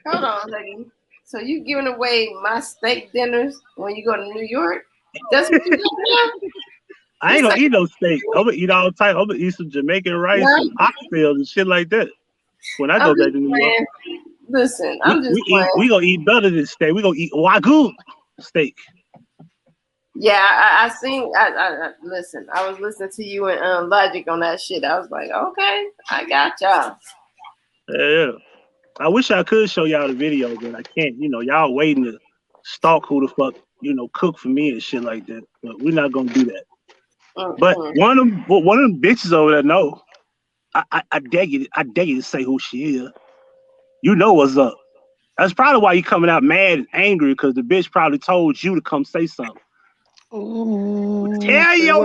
Hold on, Huggy. So you giving away my steak dinners when you go to New York? That's what you do? I ain't gonna eat no steak. I'm gonna eat all type. I'm gonna eat some Jamaican rice and oxtails and shit like that. When I go back to New York. Listen, I'm just playing. We gonna eat better than steak. We gonna eat Wagyu steak. Yeah, I seen. I listen. I was listening to you and Logic on that shit. I was like, okay, I got y'all. Yeah. I wish I could show y'all the video, but I can't. You know, y'all waiting to stalk who the fuck cook for me and shit like that. But we're not gonna do that. But one of them bitches over there, no. I dare you to say who she is. You know what's up. That's probably why you coming out mad and angry, because the bitch probably told you to come say something. Ooh, tell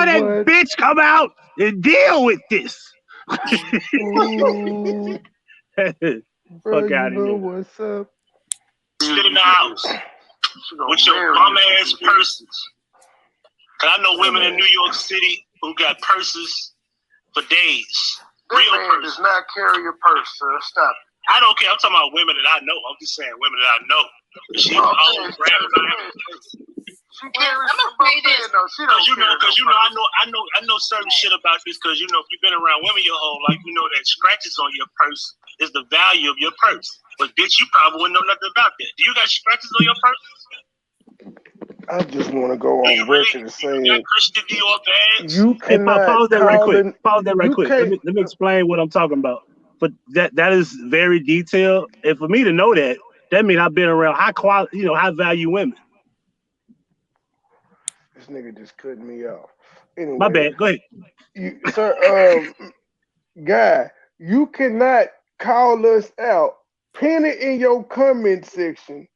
that bitch come out and deal with this. Ooh, bro, Fuck out of here. What's up? Sit in the house with your bum ass purses. Cause I know women in New York City who got purses for days. Real purse does not carry your purse, sir. Stop. I don't care. I'm talking about women that I know. I'm just saying women that I know. She always rapping about She can't respect though. She don't because I know certain shit about this because if you've been around women your whole life, you know that scratches on your purse is the value of your purse. But bitch, you probably wouldn't know nothing about that. Do you got scratches on your purse? I just want to go on record and say Christian Dior bags. you cannot pause that right quick. Pause that right you quick. can't- Let me explain what I'm talking about. But that is very detailed. And for me to know that means I've been around high quality, high value women. This nigga just cut me off. Anyway, my bad. Go ahead. Sir, guy, you cannot call us out, pin it in your comment section,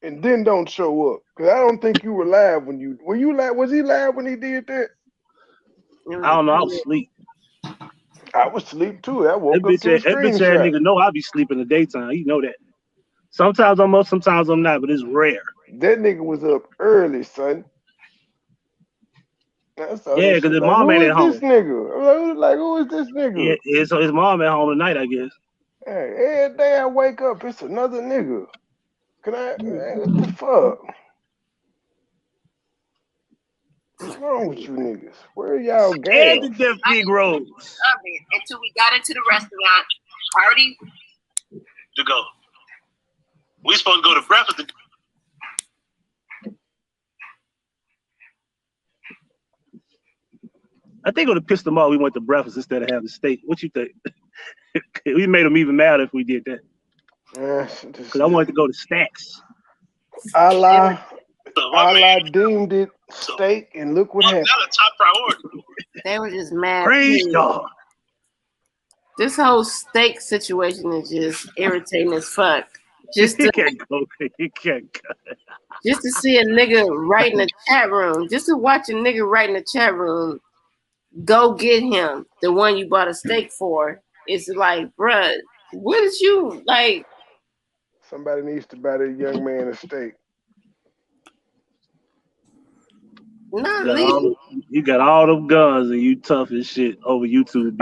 and then don't show up. Cause I don't think you were live when you were you live. Was he live when he did that? I don't know. I was asleep. I was asleep too. I woke up to a that bitch ass nigga know I be sleeping in the daytime. You know that. Sometimes I'm up, sometimes I'm not, but it's rare. That nigga was up early, son. Yeah, because his mom ain't at home. Who is this nigga? Like, who is this nigga? Yeah, so his mom at home tonight, I guess. Hey, every day I wake up, it's another nigga. Can I? What the fuck? What's wrong with you niggas? Where y'all going? The deaf Negroes. Until we got into the restaurant. Party to go. We supposed to go to breakfast. I think it would have pissed them off. We went to breakfast instead of having steak. What you think? We made them even mad if we did that. Because I wanted to go to Stacks. Allah deemed it steak, and look what happened. That's a top priority. They were just mad. Praise God. This whole steak situation is just irritating as fuck. Just to, he can't go. Just to see a nigga write in the chat room, just to watch a nigga write in the chat room, go get him, the one you bought a steak for. It's like, bruh, what is you like? Somebody needs to buy that young man a steak. You got all them guns and you tough as shit over YouTube.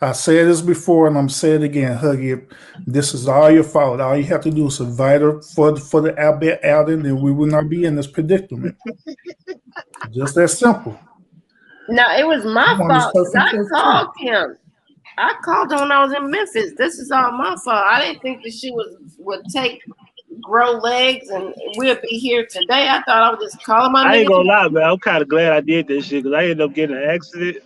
I said this before and I'm saying it again, Huggy. This is all your fault. All you have to do is invite her for the outing, and we will not be in this predicament. Just that simple. No, it was my fault. I called him. I called him when I was in Memphis. This is all my fault. I didn't think that she would grow legs and we'll be here today. I thought I would just call my nigga. I ain't gonna lie, man. I'm kind of glad I did this shit because I ended up getting an accident.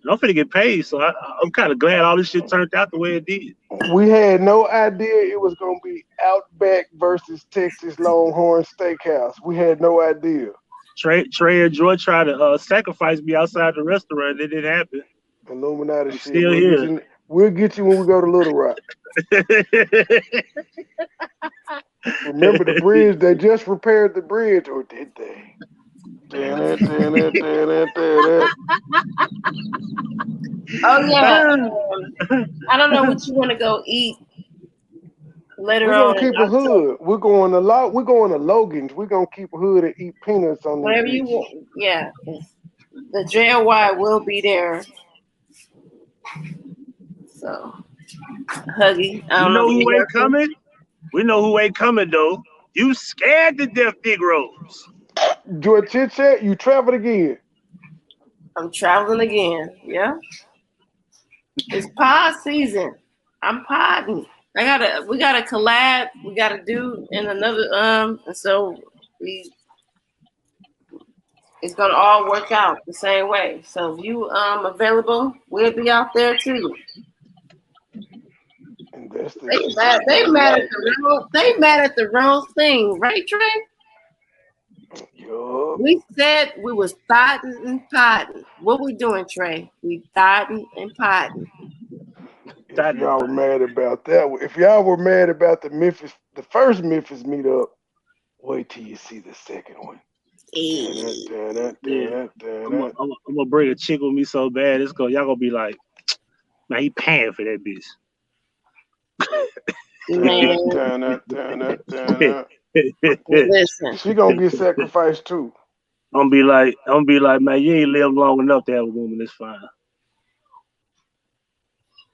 I'm finna get paid, so I'm kind of glad all this shit turned out the way it did. We had no idea it was gonna be Outback versus Texas Longhorn Steakhouse. We had no idea. Trey and Joy tried to sacrifice me outside the restaurant. It didn't happen. Illuminati shit. Still here. We'll get you when we go to Little Rock. Remember the bridge? They just repaired the bridge, or did they? Oh yeah. I don't know what you want to go eat later on. We're gonna keep a hood. We're going to Logan's. We're gonna keep a hood and eat peanuts on whatever you want. Yeah, the JLY will be there. So, Huggy, I don't know who ain't coming. We know who ain't coming though. You scared to death, Negroes. George Chit Chat, you traveled again. I'm traveling again. Yeah, it's pod season. I'm podding. We got a collab. We got to do in another and so it's gonna all work out the same way. So if you available, we'll be out there too. They mad at the wrong thing, right, Trey? Yup. We said we was thotting and potting. What we doing, Trey? We thotting and potting. If y'all were mad about that, if y'all were mad about the first Memphis meetup, wait till you see the second one. I'm gonna bring a chick with me so bad, y'all gonna be like, man, he paying for that bitch. Listen, she gonna get sacrificed too. I'm gonna be like, man, you ain't lived long enough to have a woman this fine.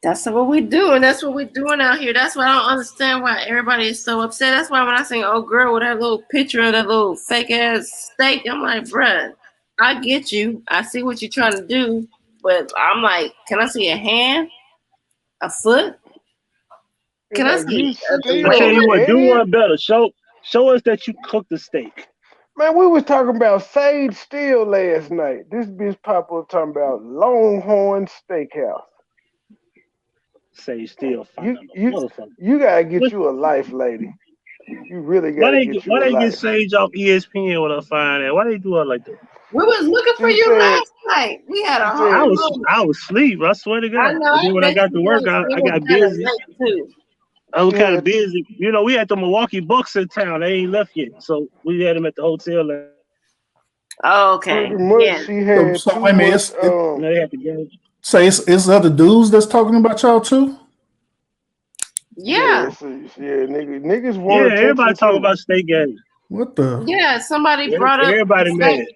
That's what we're doing. That's what we're doing out here. That's why I don't understand why everybody is so upset. That's why when I see old girl with that little picture of that little fake ass steak, I'm like, bruh, I get you. I see what you're trying to do. But I'm like, can I see a hand? A foot? Can I Like, see you the I tell still you what, do petty? one better. Show us that you cooked the steak. Man, we was talking about Sage Steele last night. This bitch pop up talking about Longhorn Steakhouse. Say still fine You on the you motherfucker. you gotta get What- you a life, lady. You really Why gotta get why you a they get life. Sage off ESPN with her fine ass? Why they do her like that? We was looking for She you said last night. We had she a I whole said was room. I was asleep. I swear to I God. know. And I then when I bet got to you work, was. I It was got kind of busy. late too. I was she kind of had busy. You know, we had the Milwaukee Bucks in town. They ain't left yet, so we had them at the hotel. Oh, pretty okay. much Yeah. she So, had so too wait a minute. much You know, they had the game. So it's other dudes that's talking about y'all too. Yeah. niggas Yeah, want everybody attention talk too. about state game. What the? Yeah. Somebody brought up the Everybody fact. mad.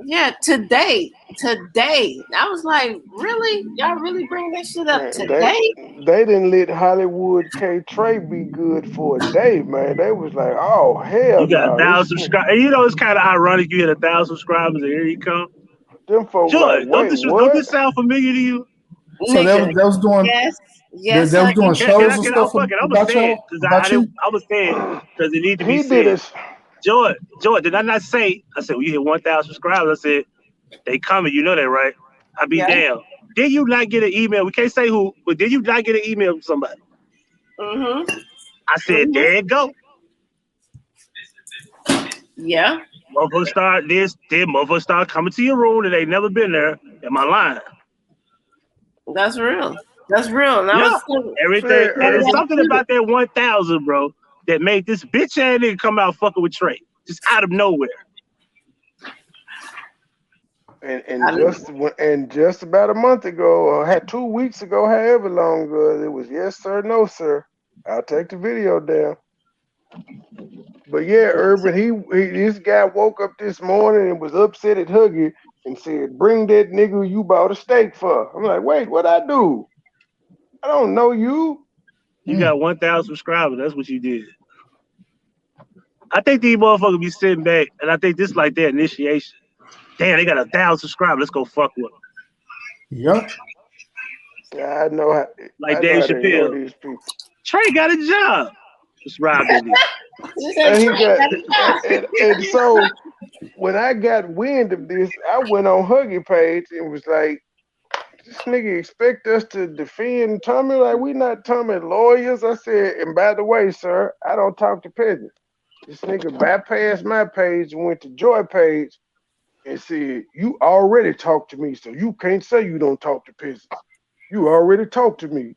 Yeah, today. I was like, really? Y'all really bring that shit up Man, they today? they didn't let Hollywood K Trey be good for a day, man. They was like, oh hell You got no, this 1,000 subscribers. And you know, it's kind of ironic. You had 1,000 subscribers, and here you come. them folk like, Joy, wait, don't what? this sound familiar to you? So Nigga. that was doing Yes. Yes, that was honey. doing shows and Can I stuff fuck it? I'm gonna about say it y'all because I about didn't. you. I was saying because it need to be He did said. it. Joy, did I not say? I said, well, you hit 1,000 subscribers. I said, they coming. You know that, right? I be Yeah. damn. Did you not get an email? We can't say who, but did you not get an email from somebody? Mm-hmm. I said, Mm-hmm. there it go. Yeah. Motherfuckers start coming to your room and they never been there. Am I lying? That's real. That's real. And I Yeah. was telling Everything. Shit, And it's y'all something too. about that 1,000, bro, that made this bitch ass nigga come out fucking with Trey. Just out of nowhere. And just about a month ago, or had 2 weeks ago, however long ago, it was yes sir, no sir. I'll take the video down. But yeah, Urban, this guy woke up this morning and was upset at Huggy and said, "Bring that nigga you bought a steak for." I'm like, wait, what I do? I don't know you. You got 1,000 subscribers. That's what you did. I think these motherfuckers be sitting back, and I think this like their initiation. Damn, they got 1,000 subscribers. Let's go fuck with them. Yep. I know how. Like I know Dave how they know Chappelle. these people. Trey got a job. Just robbed that nigga. You said And he Trey got got a job. and so when I got wind of this, I went on Huggy page and was like, "This nigga expect us to defend Tommy like we not Tommy lawyers." I said, and by the way, sir, I don't talk to peasants. This nigga bypassed my page and went to Joy page and said, "You already talked to me, so you can't say you don't talk to peasants. You already talked to me."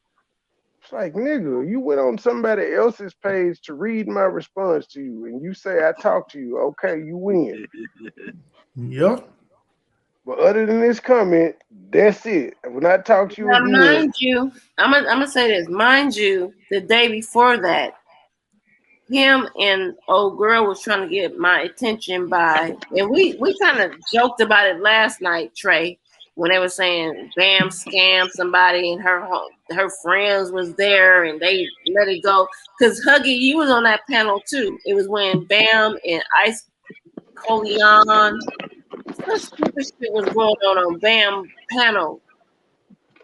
It's like, nigga, you went on somebody else's page to read my response to you, and you say I talked to you. Okay, you win. Yep. But other than this comment, that's it. I will not talk to you Now, again. mind you, I'm gonna say this. Mind you, the day before that, him and old girl was trying to get my attention by, and we kind of joked about it last night, Trey, when they were saying Bam scammed somebody and her friends was there and they let it go. Because Huggy, you was on that panel too. It was when Bam and Ice Coleon, some stupid shit was going on Bam panel.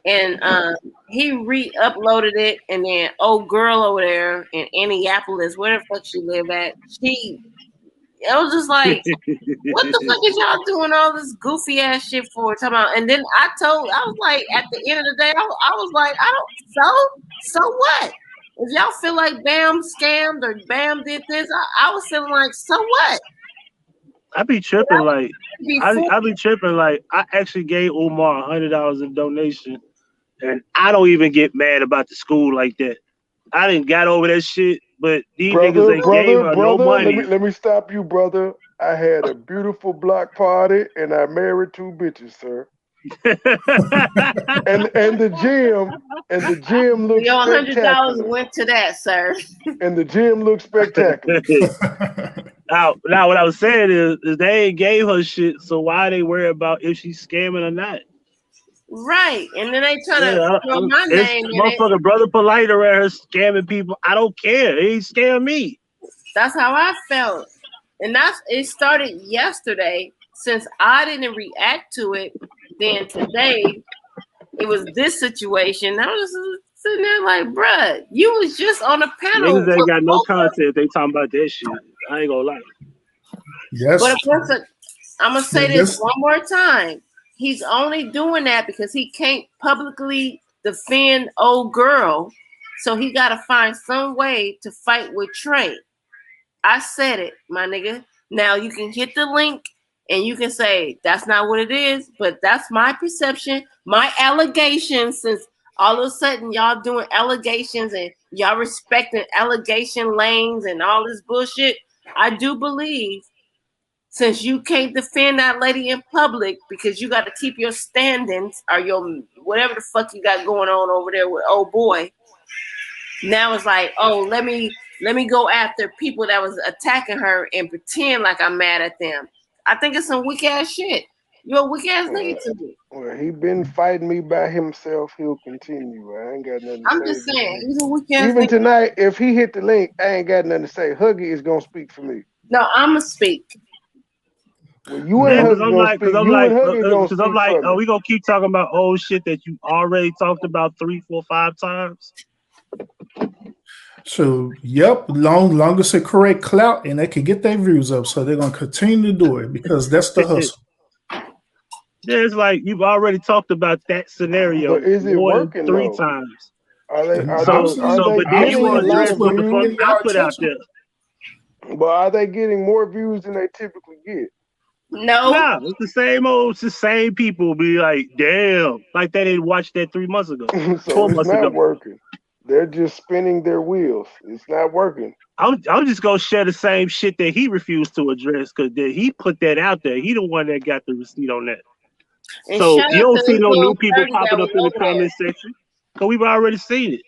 And he re-uploaded it, and then old girl over there in Indianapolis, where the fuck she live at, I was just like, what the fuck is y'all doing all this goofy ass shit for? Talking about, and then I was like, at the end of the day, I was like, so what? If y'all feel like Bam scammed or Bam did this, I was feeling like, so what? I be tripping like Before, I be tripping like I actually gave Omar $100 in donation, and I don't even get mad about the school like that. I didn't got over that shit, but these niggas ain't gave her no money. Let me stop you, brother. I had a beautiful block party and I married 2 bitches, sir. and the gym looks your spectacular. $100 went to that, sir. And the gym looks spectacular. Now, what I was saying is they ain't gave her shit, so why they worry about if she's scamming or not? Right, and then they try to Yeah, throw my it's name in it. motherfucker brother polite around here scamming people. I don't care. He scam me. That's how I felt, and it started yesterday. Since I didn't react to it, then today it was this situation. I was sitting there like, bruh, you was just on a panel. Niggas ain't got no content. They talking about that shit. I ain't gonna lie. Yes. But I'm gonna say this Yes. one more time. He's only doing that because he can't publicly defend old girl, so he got to find some way to fight with Trey. I said it, my nigga. Now you can hit the link and you can say that's not what it is, but that's my perception, my allegations. Since all of a sudden y'all doing allegations and y'all respecting allegation lanes and all this bullshit, I do believe since you can't defend that lady in public because you got to keep your standings or your whatever the fuck you got going on over there with old boy. Now it's like, oh, let me go after people that was attacking her and pretend like I'm mad at them. I think it's some weak ass shit. You're a weak ass nigga to me. Well, he been fighting me by himself. He'll continue. I ain't got nothing to I'm say. just saying, he's a weak ass Even nigga. tonight, if he hit the link, I ain't got nothing to say. Huggy is gonna speak for me. No, I'ma speak. Well, you ain't Because Huggy I'm gonna like, speak. You and Huggy gonna because I'm speak like, for me. we gonna keep talking about old shit that you already talked about 3, 4, 5 times. So, yep, long as it correct clout and they can get their views up. So they're gonna continue to do it because that's the hustle. Yeah, it's like you've already talked about that scenario But is it more than working 3 though? times. Are they And So, obviously but then you getting a want to lot address of what the fuck views? I put out there. But are they getting more views than they typically get? No. Nah, it's the same old, it's the same people be like, damn, like they didn't watch that 3 months ago, So 4 it's months ago. not working. They're just spinning their wheels. It's not working. I'm just gonna share the same shit that he refused to address because he put that out there. He the one that got the receipt on that. And So shout you out don't to see this no new little people 30 that popping up was in the over there. comment section because we've already seen it.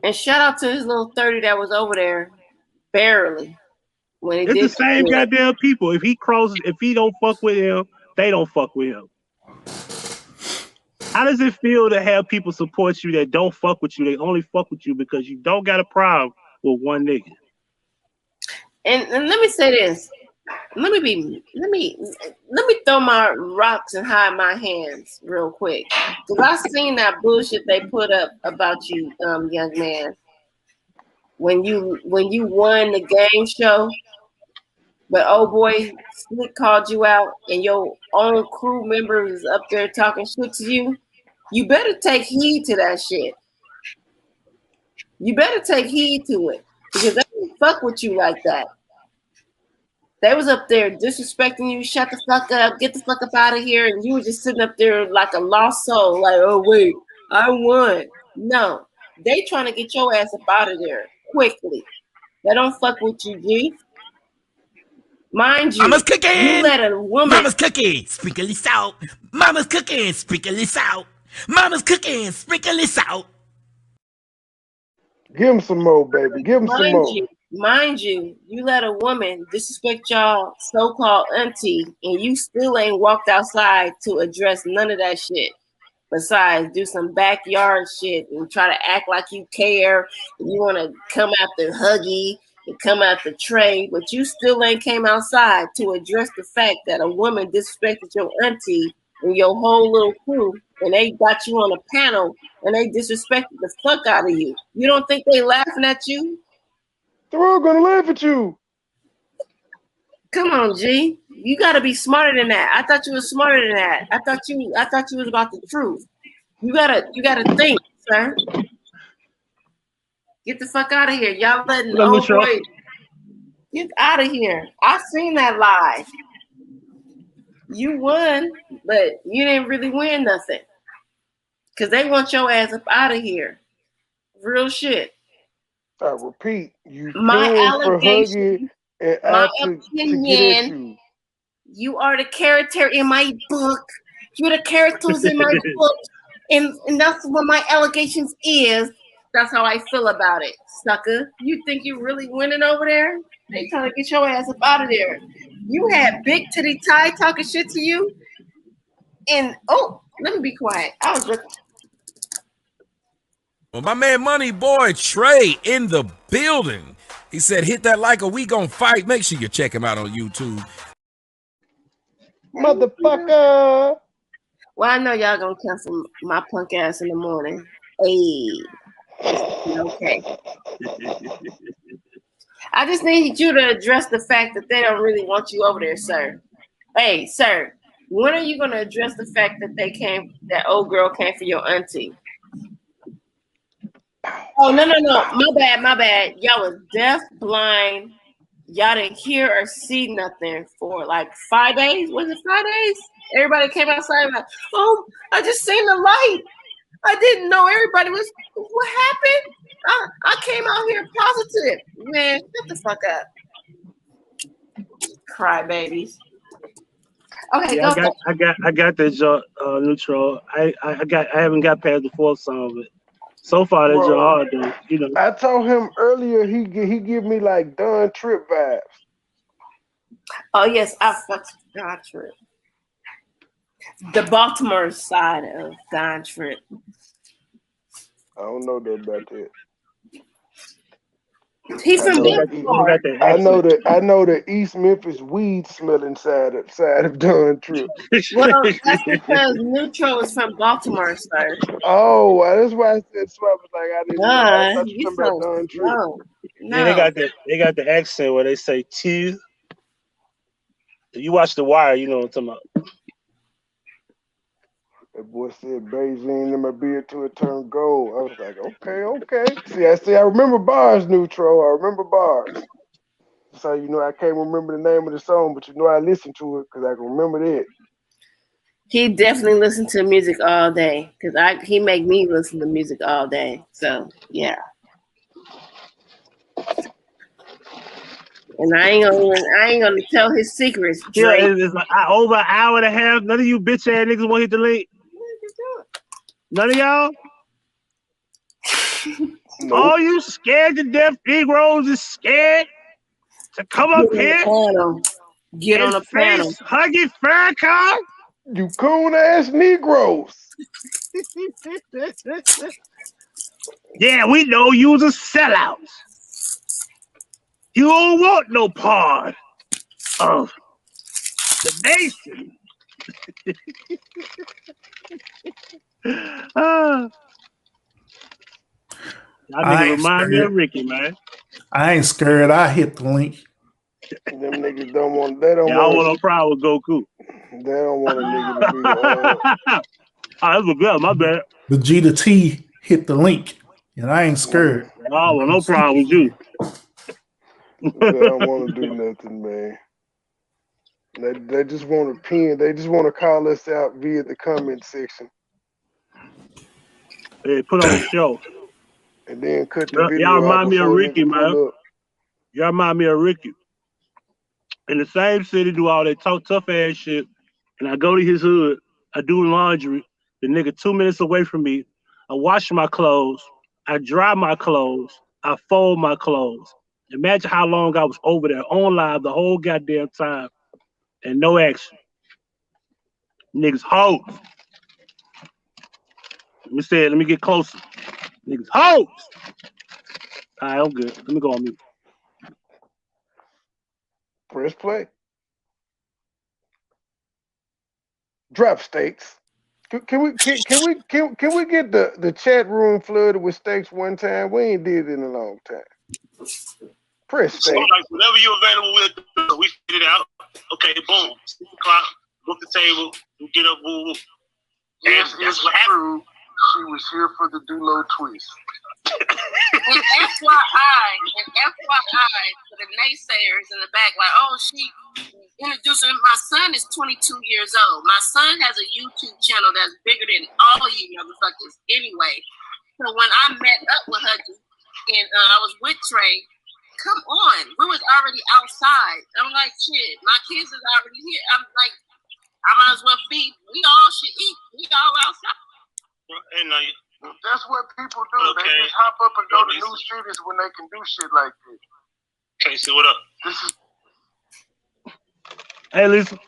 And shout out to this little 30 that was over there, barely. When he It's did the same shit. goddamn people. If he don't fuck with him, they don't fuck with him. How does it feel to have people support you that don't fuck with you? They only fuck with you because you don't got a problem with one nigga. And let me say this. Let me throw my rocks and hide my hands real quick. Cause I seen that bullshit they put up about you, young man. When you won the game show, but oh boy, Slick called you out and your own crew member is up there talking shit to you. You better take heed to that shit. You better take heed to it. Because they don't fuck with you like that. They was up there disrespecting you, shut the fuck up, get the fuck up out of here, and you were just sitting up there like a lost soul, like, oh wait, I won. No. They trying to get your ass up out of there quickly. They don't fuck with you, G. Mind you, Mama's cooking. You let a woman. Mama's cooking. Sprinkly salt. Mama's cooking. Sprinkly salt. Mama's cooking. Sprinkly salt. Give him some more, baby. Give him some more. Mind you, you let a woman disrespect y'all so-called auntie, and you still ain't walked outside to address none of that shit. Besides, do some backyard shit and try to act like you care. And you want to come after Huggy and come after Trey, but you still ain't came outside to address the fact that a woman disrespected your auntie and your whole little crew, and they got you on a panel and they disrespected the fuck out of you. You don't think they laughing at you? They're all gonna laugh at you. Come on, G. You gotta be smarter than that. I thought you was smarter than that. I thought you was about the truth. You gotta think, sir. Get the fuck out of here. Y'all letting old boy get out of here. I seen that live. You won, but you didn't really win nothing. Cause they want your ass up out of here. Real shit. I repeat, you My paying for allegation, Huggy and my to get at opinion. you. You are the character in my book. You're the characters in my book. And that's what my allegations is. That's how I feel about it, sucker. You think you really winning over there? They trying to get your ass up out of there. You had Big Titty Ty talking shit to you. And Let me be quiet. I was just Well, my man MoneyBoy Trey in the building. He said, hit that like or we gonna fight. Make sure you check him out on YouTube. Motherfucker. well, I know y'all gonna cancel my punk ass in the morning. Hey, okay. I just need you to address the fact that they don't really want you over there, sir. Hey, sir, when are you gonna address the fact that that old girl came for your auntie? Oh no, my bad. Y'all was deaf, blind. Y'all didn't hear or see nothing for like 5 days. Was it 5 days? Everybody came outside like, oh, I just seen the light. I didn't know everybody was. What happened? I came out here positive. Man, shut the fuck up. Cry babies. Okay, Yeah, go. I got that neutral. I haven't got past the fourth song, but so far that Bro, hard though. You know. I told him earlier he give me like Don Trip vibes. Oh yes, I fucked Don Trip. The Baltimore side of Don Trip. I don't know that about that. He's from Baltimore. I know the East Memphis weed smelling side of Don Trip. Well, that's because Neutral is from Baltimore, sir. Oh, well, that's why I said so. I was like, I didn't know. I thought you You were talking about Don Trip. No. Yeah, they got the accent where they say "cheese." If you watch The Wire, you know what I'm talking about. That boy said Beijing in my beard till it turned gold. I was like, okay. See, I remember bars, Neutral. I remember bars. So you know, I can't remember the name of the song, but you know, I listened to it because I can remember that. He definitely listened to music all day because he make me listen to music all day. So yeah. And I ain't gonna tell his secrets, Drake. Yeah, it's like over an hour and a half. None of you bitch ass niggas want to hit the link. None of y'all. Nope. All you scared to death Negroes is scared to come up here. Get on a panel. Huggy Farrakhan. You coon ass Negroes. Yeah, we know you's a sellout. You don't want no part of the nation. Y'all niggas remind me of Ricky, man. I ain't scared. I hit the link. Them niggas don't want. They don't I want. want no problem with Goku. They don't want a nigga to be. That's a good. My bad. The G to T hit the link, and I ain't scared. I want no problem with you. They don't want to do nothing, man. They just want to pin. They just want to call us out via the comment section. Hey, put on the show. And then cut the video. Y'all remind me of Ricky, man. Y'all remind me of Ricky. In the same city, do all that tough ass shit, and I go to his hood. I do laundry. The nigga 2 minutes away from me. I wash my clothes. I dry my clothes. I fold my clothes. Imagine how long I was over there on live the whole goddamn time and no action. Niggas hoes. Let me get closer. Niggas hoes. All right, I'm good. Let me go on mute. Press play. Drop stakes. Can we get the chat room flooded with stakes one time? We ain't did it in a long time. Press stakes. So like whatever you're available with, we figured it out. Okay, boom. 6 o'clock, book the table, we get up, boom. Yes, it's true. She was here for the Dulo twist. And FYI, for the naysayers in the back, like, oh, she introducing. My son is 22 years old. My son has a YouTube channel that's bigger than all of you motherfuckers anyway. So when I met up with Huggy and I was with Trey, come on, we was already outside. I'm like, shit, my kids is already here. I'm like, I might as well feed. We all should eat. We all outside. And that's what people do. Okay. They just hop up and go to new cities when they can do shit like this. Casey, what up? This is. Hey, Lisa.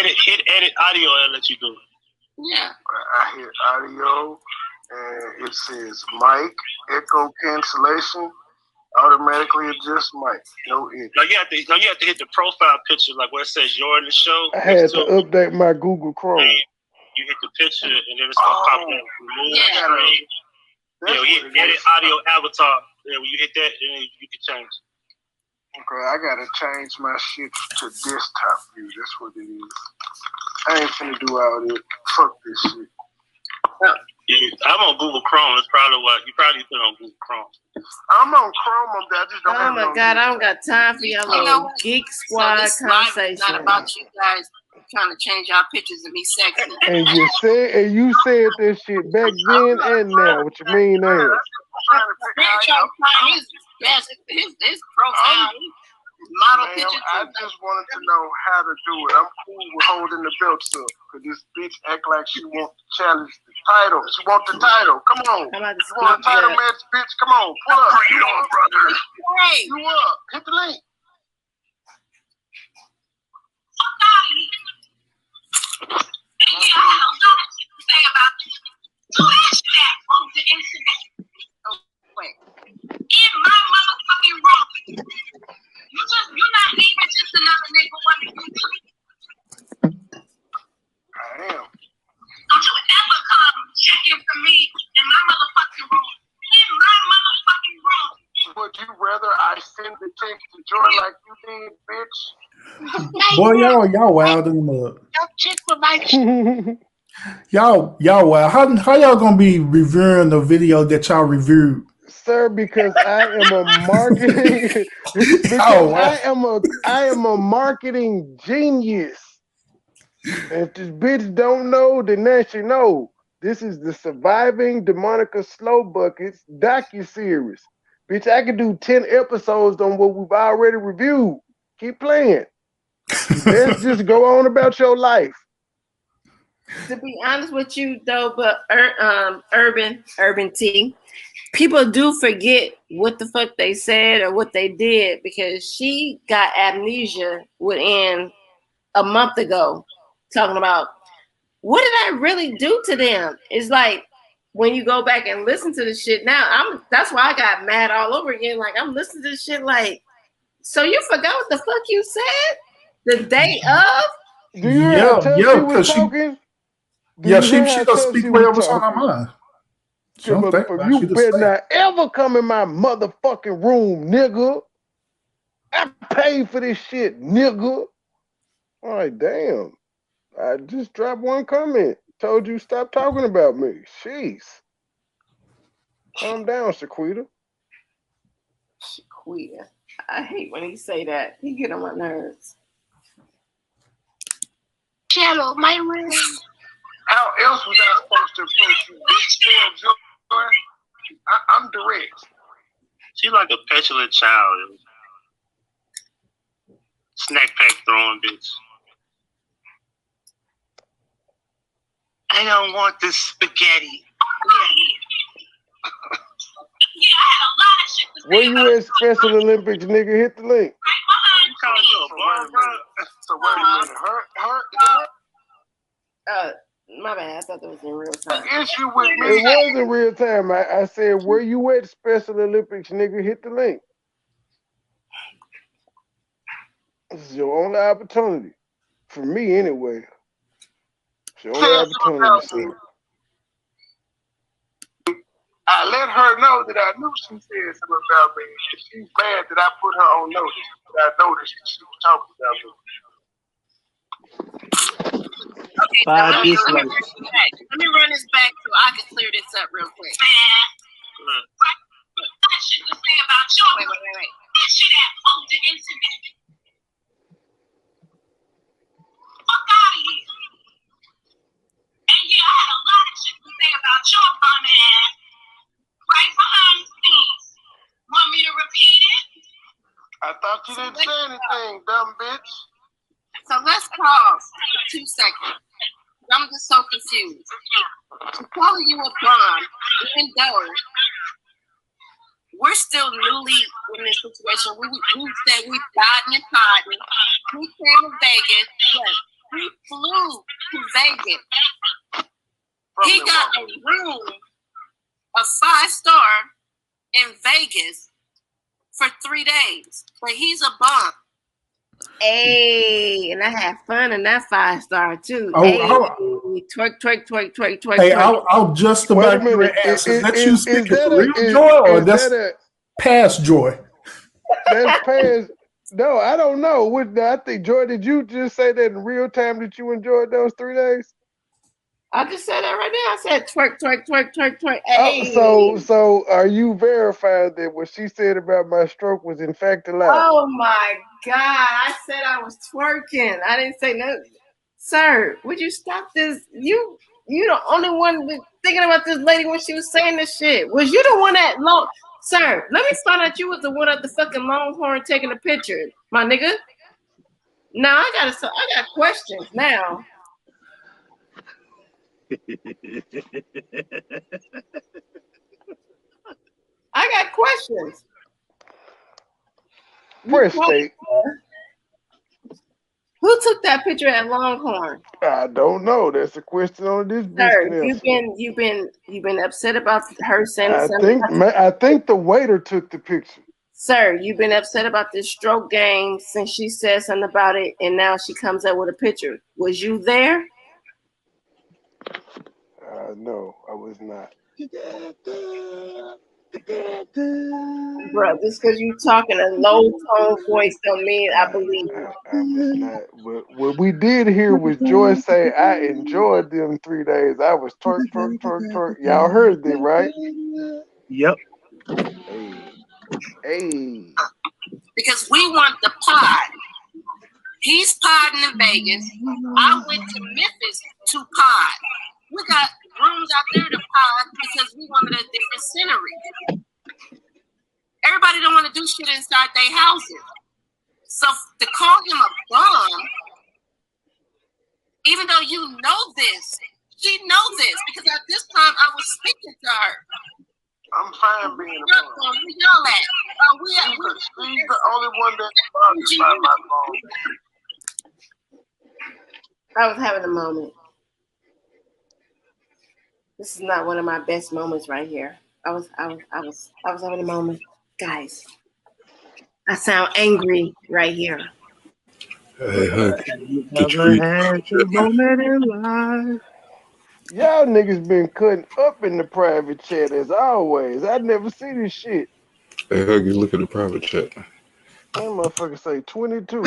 edit audio and let you do it. Yeah. I hit audio, and it says mic, echo cancellation, automatically adjust mic. No edit. No, you have to hit the profile picture, like where it says you're in the show. I had to update my Google Chrome. You hit the picture, and then it's gonna pop in. Remove edit audio avatar. Yeah, when you hit that, then you can change. Okay, I gotta change my shit to desktop view. That's what it is. I ain't finna do all this. Fuck this shit. I'm on Google Chrome. That's probably what you probably put on Google Chrome. I'm on Chrome. I just don't have Oh my God, I don't got time for your little Geek Squad conversation. It's not about you guys trying to change our pictures and be sexy. And you said that shit back then and now. What you mean now? His profile, model pictures. I just wanted to know how to do it. I'm cool with holding the belts up, because this bitch act like she wants to challenge the title. She wants the title. Come on. You want a title match, bitch? Come on. Pull up. You up, brother. Hey. You up. Hit the link. In my motherfucking room. You're not even just another nigga wanting to do. I am. Don't you ever come checking for me in my motherfucking room. In my motherfucking room. Would you rather I send the text to Joy like you did, bitch? Boy, y'all wild in the mud. Don't check for my Y'all wild. How y'all gonna be reviewing the video that y'all reviewed? Sir, because I am a marketing I am a marketing genius. And if this bitch don't know, then now she know. This is the Surviving Demonica Slow Buckets docuseries. Bitch, I could do 10 episodes on what we've already reviewed. Keep playing. Let's just go on about your life. To be honest with you, though, but Urban T, people do forget what the fuck they said or what they did, because she got amnesia within a month ago, talking about what did I really do to them. It's like when you go back and listen to the shit now, that's why I got mad all over again. Like, I'm listening to this shit like, so you forgot what the fuck you said the day of? Do you hear how tough she was talking? She gonna speak whatever's on her mind. You better not ever come in my motherfucking room, nigga. I paid for this shit, nigga. All right, damn. I just dropped one comment. Told you stop talking about me. Jeez. Calm down, Shaquita. Shaquita. I hate when he say that. He get on my nerves. Shadow, my room. How else was I supposed to approach you, bitch? Joy? I'm direct. She's like a petulant child. Snack pack throwing bitch. I don't want this spaghetti. Yeah, I had a lot of shit to say. Where you at, Special Olympics, nigga? Hit the link. So wait a minute. Her? My bad. I thought that was in real time. The issue with me. It was in real time. I said, where you at, Special Olympics, nigga? Hit the link. This is your only opportunity. For me, anyway. It's your only opportunity, sir. I let her know that I knew she said something about me. She's mad that I put her on notice. But I noticed that she was talking about me. Okay, so let me run this back so I can clear this up real quick. Shit to say about you. Wait. That shit on the internet. Fuck out of here. And yeah, I had a lot of shit to say about your bum ass. Right behind the scenes. Want me to repeat it? I thought you didn't say anything, dumb bitch. So let's pause for 2 seconds. I'm just so confused. To call you a bum, even though we're still newly in this situation. We said we died in Cotton. We came to Vegas. Yes. We flew to Vegas. He got a room, a 5-star in Vegas for 3 days. But he's a bum. Hey, and I had fun in that 5-star too. Oh, hey, twerk. Hey, I'll just about your ass. Is that you speaking real joy or that's past joy? That's past. No, I don't know. What I think, Joy, did you just say that in real time that you enjoyed those 3 days? I just said that right now. I said twerk. Hey. So are you verified that what she said about my stroke was in fact a lie? Oh my God! I said I was twerking. I didn't say no. Sir, would you stop this? You the only one thinking about this lady when she was saying this shit. Was you the one that long? Sir, let me start out. You was the one at the fucking Longhorn taking the picture, my nigga. Now I got questions now. I got questions. First state. Who took that picture at Longhorn? I don't know. That's a question on this Sir, business. you've been upset about her saying something. I think the waiter took the picture. Sir, you've been upset about this stroke game since she said something about it, and now she comes up with a picture. Was you there? No, I was not. Bro, just because you talking a low tone voice don't mean I believe you. I was not. What we did here was Joy say, I enjoyed them 3 days. I was twerk. Y'all heard them, right? Yep. Hey. Because we want the pod. He's podding in Vegas. I went to Memphis to pod. We got rooms out there to pod because we wanted a different scenery. Everybody don't want to do shit inside their houses. So to call him a bum, even though you know this, she knows this because at this time I was speaking to her. I'm fine being a bum. Where y'all at? She's the only one that bothers by my phone. I was having a moment. This is not one of my best moments right here. I was having a moment. Guys, I sound angry right here. Hey, get your moment in life. Y'all niggas been cutting up in the private chat as always. I never see this shit. Hey, Huggy, look at the private chat. That motherfucker say 22.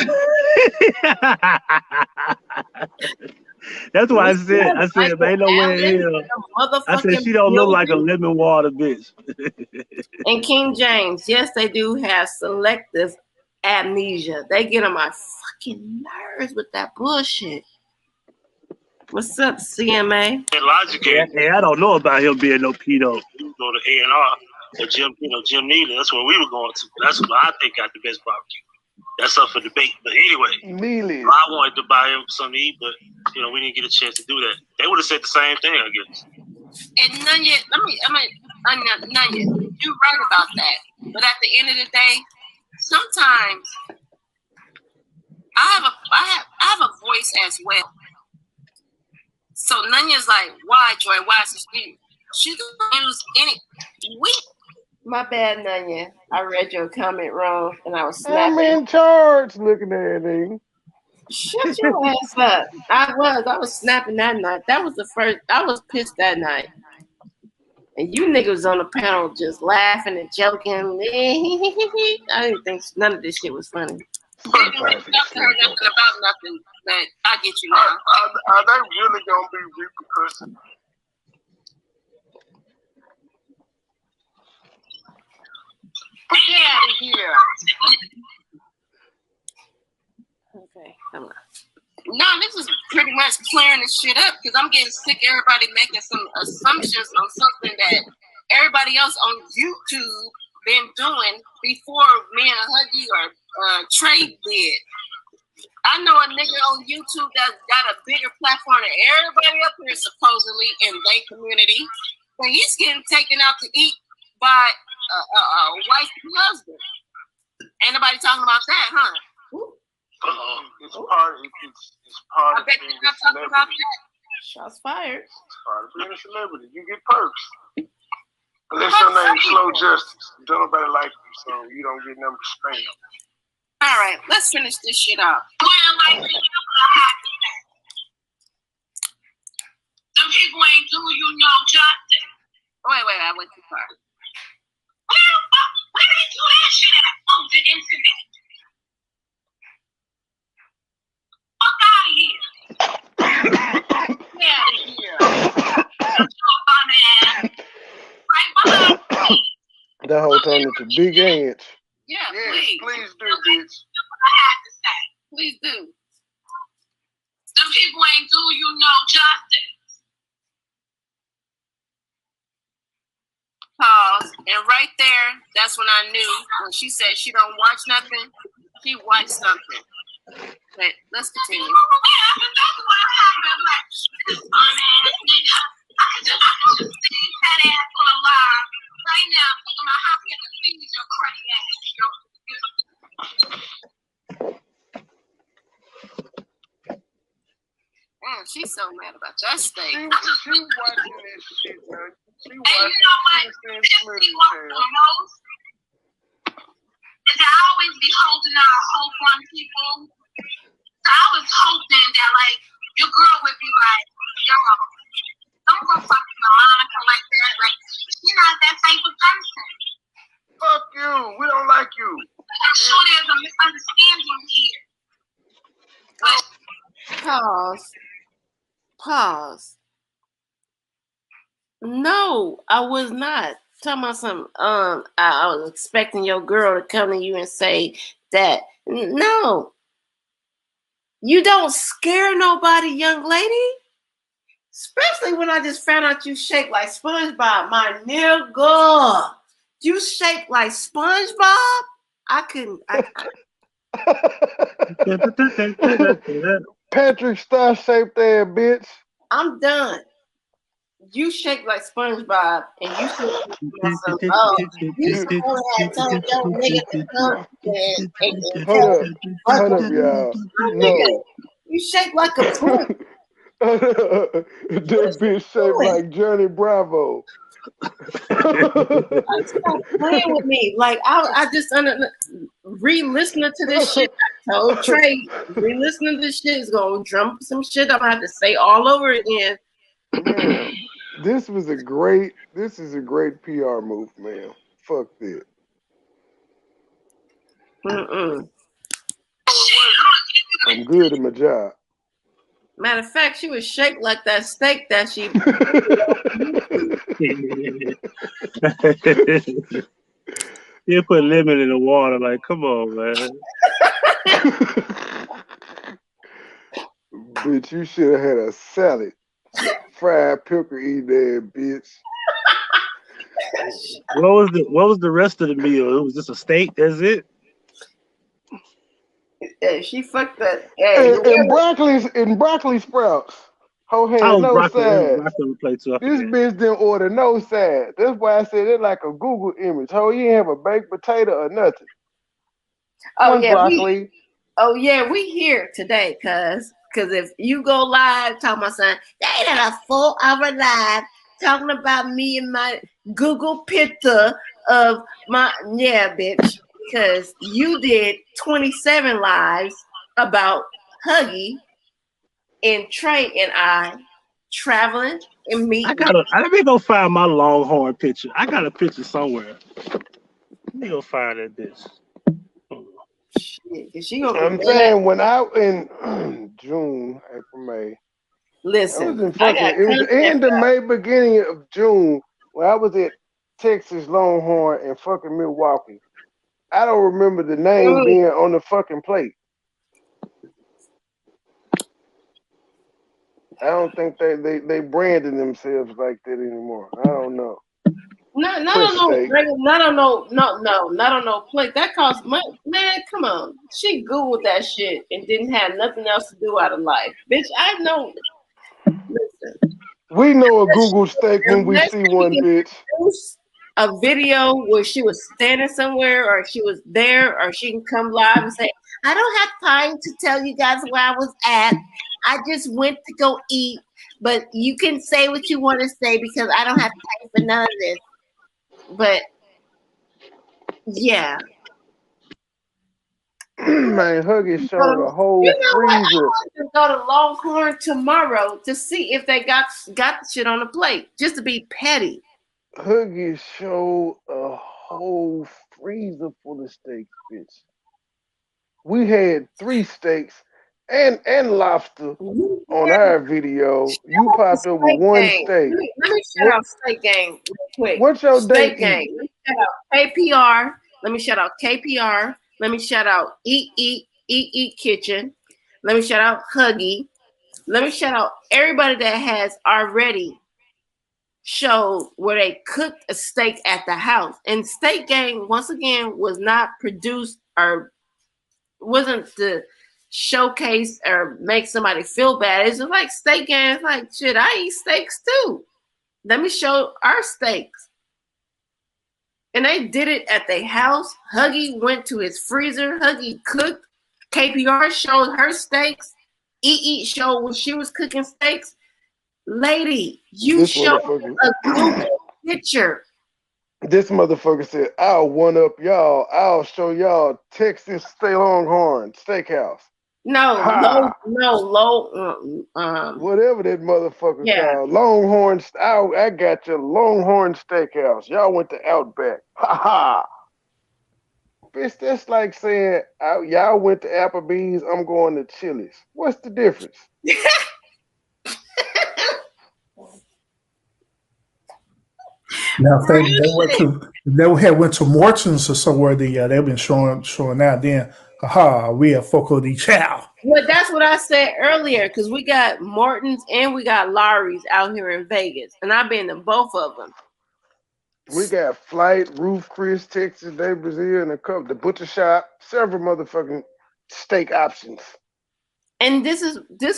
That's why I said, man, ain't no way in hell. I said she don't look like a lemon water bitch. And King James, yes, they do have selective amnesia. They get on my fucking nerves with that bullshit. What's up, CMA? Logic, hey, I don't know about him being no pedo. We go to A&R or Jim Neely. That's where we were going to. That's what I think got the best barbecue. That's up for debate. But anyway, Neely. I wanted to buy him something to eat, but we didn't get a chance to do that. They would have said the same thing, I guess. And Nunya, Nunya, you're right about that. But at the end of the day, sometimes I have a voice as well. So Nunya's like, why, Joy? Why is she can use any My bad, Nunya. I read your comment wrong and I was snapping. I'm in charge looking at him. Shut your ass up. I was snapping that night. That was the first. I was pissed that night. And you niggas on the panel just laughing and joking. I didn't think none of this shit was funny. I didn't heard nothing about nothing, but I get you now. Are they really gonna be repercussions? Get out of here. Okay, come on. No, this is pretty much clearing this shit up because I'm getting sick of everybody making some assumptions on something that everybody else on YouTube been doing before me and Huggy or Trey did. I know a nigga on YouTube that's got a bigger platform than everybody up here supposedly in their community, but he's getting taken out to eat by a wife and husband. Ain't nobody talking about that, huh? It's part. It's part I of bet being you're a not talking about celebrity. that. Shots fired. It's part of being a celebrity. You get perks. Unless your name's Slow Justice, don't nobody like you, so you don't get number spam. All right, let's finish this shit up. Some people ain't do you no justice. Wait, I went too far. Where they do that shit at? On the internet. Fuck out of here. Get out of here. Bum ass. Right behind me. That whole turned into big ants. Yeah, Yes, please do, bitch. I had to say. Please do. Some people ain't do you no justice. Pause. And right there, that's when I knew when she said she don't watch nothing, she watched something. But let's continue. That's what happened. Like, this bum ass nigga. I could just see that ass on a live right now. Thinking about how he had to feed your cruddy ass. She's so mad about that steak. She watching this shit, man. She And watching you know what? this This is what the most is I always be holding out hope on people. So I was hoping that like your girl would be like, yo, don't go fucking Monica like that. Like she's not that type of person. Fuck you. We don't like you. I'm sure there's a misunderstanding here. But Pause. No, I was not. Tell me something. I was expecting your girl to come to you and say that. No. You don't scare nobody, young lady. Especially when I just found out you shake like SpongeBob, my nigga. You shake like SpongeBob? I couldn't. Patrick Star shaped there, bitch. I'm done. You shake like SpongeBob, and you should you had told your nigga to come and Hold up, y'all. No. You shake like a twin. That bitch shaped like Johnny Bravo. Stop playing with me. Like I just re-listening to this shit. I told Trey, re-listening to this shit is gonna drum some shit I'm gonna have to say all over again. Man, this is a great PR move, man. Fuck this. I'm good at my job. Matter of fact, she was shaped like that steak that she. You put lemon in the water, like, come on, man. Bitch, you should have had a salad. Fried pickle eat that, bitch. What was the rest of the meal? It was just a steak, that's it? Yeah, she fucked that. And broccoli sprouts. Whole had no side. This bitch didn't order no side. That's why I said it's like a Google image. Ho, you didn't have a baked potato or nothing. Oh yeah, broccoli. We here today, cause if you go live talking about something, they had a 4-hour live talking about me and my Google picture of my bitch. Because you did 27 lives about Huggy and Trey and I traveling and meeting. Let me go find my Longhorn picture. I got a picture somewhere. Let me go find that bitch. Shit, I'm saying when I in June, April, May. Listen, it was end of May, beginning of June, when I was at Texas Longhorn and fucking Milwaukee. I don't remember the name being on the fucking plate. I don't think they branded themselves like that anymore. I don't know. Not on no plate. That costs money. Man, come on. She Googled that shit and didn't have nothing else to do out of life. Bitch, I know. Listen. We know a Google steak when we see one, bitch. A video where she was standing somewhere or she was there or she can come live and say, I don't have time to tell you guys where I was at. I just went to go eat. But you can say what you want to say because I don't have time for none of this. But yeah. Man, Huggy showed a You whole know what? I freezer. want to go to Longhorn tomorrow to see if they got the shit on the plate, just to be petty. Huggy showed a whole freezer full of steaks, bitch. We had 3 steaks and lobster on our video. You popped up with 1 Gang. steak. Let me shout out Steak Gang real quick. What's your Steak date Gang. eat? Let me shout out KPR. Let me shout out KPR. Let me shout out Eat Kitchen. Let me shout out Huggy. Let me shout out everybody that has already showed where they cooked a steak at the house. And Steak Gang, once again, was not produced or wasn't to showcase or make somebody feel bad. It's just like Steak Gang. It's like, shit, I eat steaks too. Let me show our steaks. And they did it at their house. Huggy went to his freezer. Huggy cooked. KPR showed her steaks. Eat showed when she was cooking steaks. Lady, you This showed motherfucker. a Google picture. This motherfucker said, I'll one up y'all. I'll show y'all Texas Longhorn Steakhouse. No, Ha! low. Whatever that motherfucker Yeah. called. Longhorn. I got your Longhorn Steakhouse. Y'all went to Outback. Ha ha. Bitch, that's like saying, y'all went to Applebee's, I'm going to Chili's. What's the difference? Now, if they went to Morton's or somewhere, they've been showing out. Then, we have Foco de Chow. Well, that's what I said earlier because we got Morton's and we got Lowry's out here in Vegas, and I've been to both of them. We got Flight, Roof Chris, Texas, Day Brazil, and the Butcher Shop, several motherfucking steak options. And this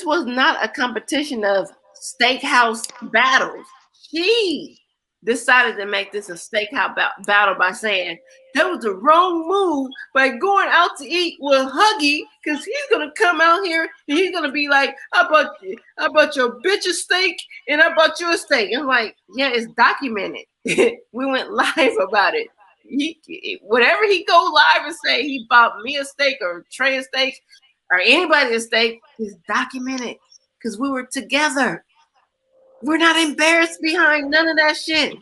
was not a competition of steakhouse battles. She decided to make this a steakhouse battle by saying that was the wrong move by going out to eat with Huggy because he's gonna come out here and he's gonna be like, I bought your bitch a steak and I bought you a steak. And I'm like, yeah, it's documented. We went live about it. Whatever he go live and say he bought me a steak or Trey a steak or anybody a steak is documented because we were together. We're not embarrassed behind none of that shit.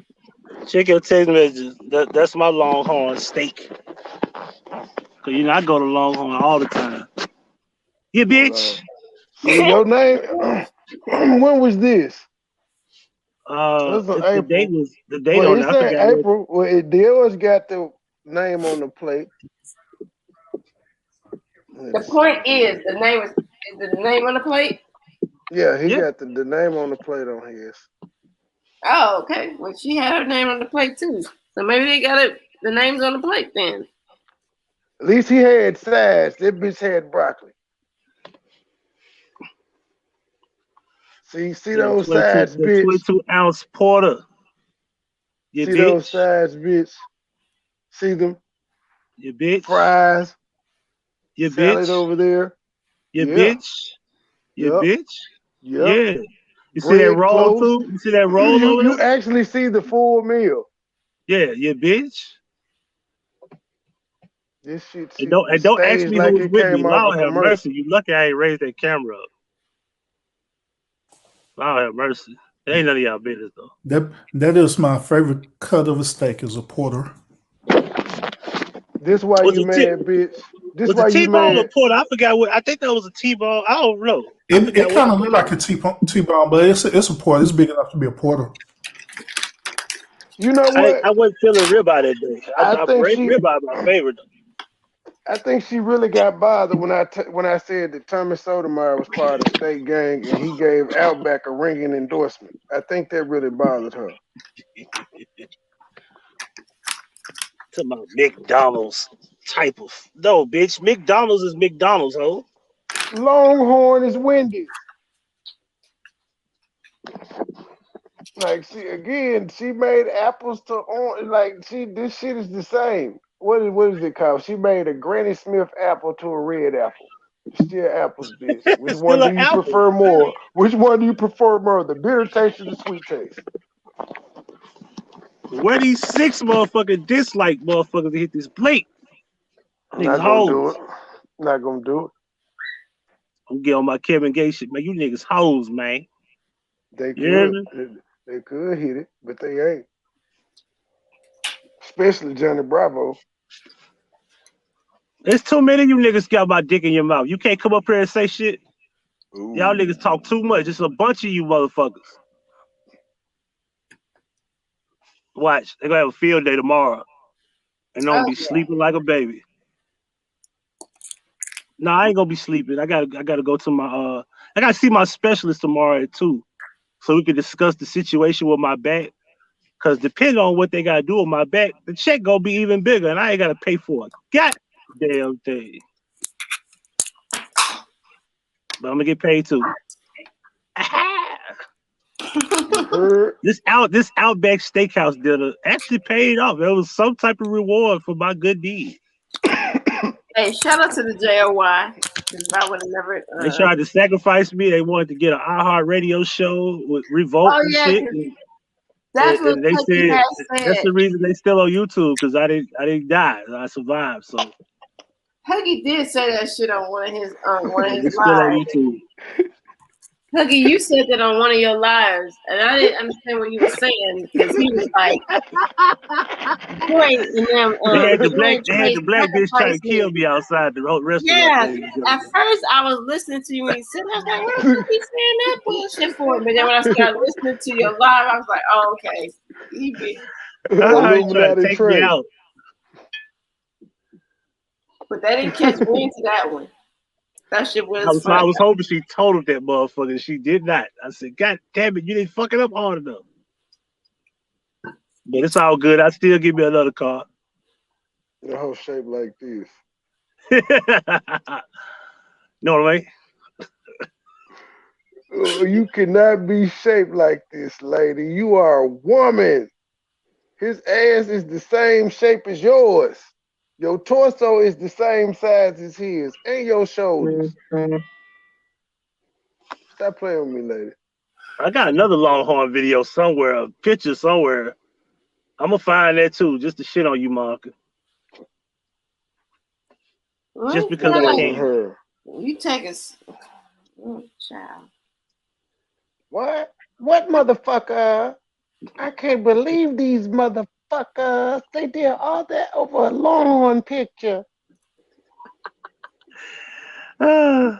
Check your text messages. That's my Longhorn steak. Cause I go to Longhorn all the time. Yeah, bitch. See your name. When was this? The date well, on it it. I said forgot. April. Well, it always got the name on the plate. The point is the name is the name on the plate. Yeah, he got the name on the plate on his. Oh, okay. Well, she had her name on the plate too, so maybe they got the names on the plate then. At least he had sides. That bitch had broccoli. See those sides, bitch. 22-ounce porter. You see bitch. Those sides, bitch. See them? You bitch. Fries. You salad bitch. over there. You bitch. You bitch. Yeah. You see that roll too? You see that roll over there? You actually see the full meal. Yeah, you bitch. This shit. And don't ask me like who was it with me. came off Lord a have commercial. mercy. You lucky I ain't raised that camera up. Lord have mercy. It ain't none of y'all business though. That is my favorite cut of a steak is a porter. This why you mad, bitch. This was why a you T-bone mad. or porter? I forgot what. I think that was a T-bone. I don't know. It kind of looked like a T-bone, but it's a porter. It's big enough to be a porter. You know what? I wasn't feeling ribeye that day. I think ribeye my favorite. I think she really got bothered when I said that Thomas Sotomayor was part of the State Gang and he gave Outback a ringing endorsement. I think that really bothered her. Talking about McDonald's type of bitch. McDonald's is McDonald's, ho. Longhorn is Wendy's. Like she made apples to orange. Like this shit is the same. what is it called? She made a Granny Smith apple to a red apple. It's still apples, bitch. Which It's one still do an you apple. prefer more? Which one do you prefer more? The bitter taste or the sweet taste? Where these 6 motherfucking dislike motherfuckers to hit this plate? Niggas Not gonna do hoes. it. Not gonna do it. I'm getting on my Kevin Gates shit, man. You niggas hoes, man. They You hear could. me? They could hit it, but they ain't. Especially Johnny Bravo. There's too many of you niggas got my dick in your mouth. You can't come up here and say shit. Y'all Ooh. niggas talk too much. It's a bunch of you motherfuckers. Watch, they're gonna have a field day tomorrow. And I'm gonna be sleeping like a baby. No, I ain't gonna be sleeping. I gotta go to my I gotta see my specialist tomorrow at 2. So we can discuss the situation with my back. Cause depending on what they gotta do with my back, the check gonna be even bigger and I ain't gotta pay for it. God damn thing. But I'm gonna get paid too. This Outback Steakhouse dinner actually paid off. There was some type of reward for my good deed. Hey, shout out to the JOY. Because I would have never. They tried to sacrifice me. They wanted to get an iHeartRadio show with Revolt and shit. That's what And they Peggy said had that's said. the reason they still on YouTube because I didn't die. I survived. So Huggy did say that shit on one of his it's still on lives. YouTube. Huggy, you said that on one of your lives, and I didn't understand what you were saying because he was like, "Boy, and them, They had the black bitch trying to sacrifice kill me outside the restaurant. Yeah, Thing. at first I was listening to you when you said that. I was like, what the fuck he saying that bullshit for? But then when I started listening to your live, I was like, oh, okay. He be trying to take me out. But they didn't catch me into that one. That shit was So I funny. was hoping she told that motherfucker. She did not. I said, God damn it, you didn't fuck it up hard enough. But it's all good. I still give me another card. The whole shape like this. Know what I mean? You cannot be shaped like this, lady. You are a woman. His ass is the same shape as yours. Your torso is the same size as his, and your shoulders. Stop playing with me, lady. I got another Longhorn video somewhere, a picture somewhere. I'm gonna find that too, just to shit on you, Mark. Just because I can. You take us, child. What? What motherfucker? I can't believe these motherfuckers. They did all that over a Longhorn picture. You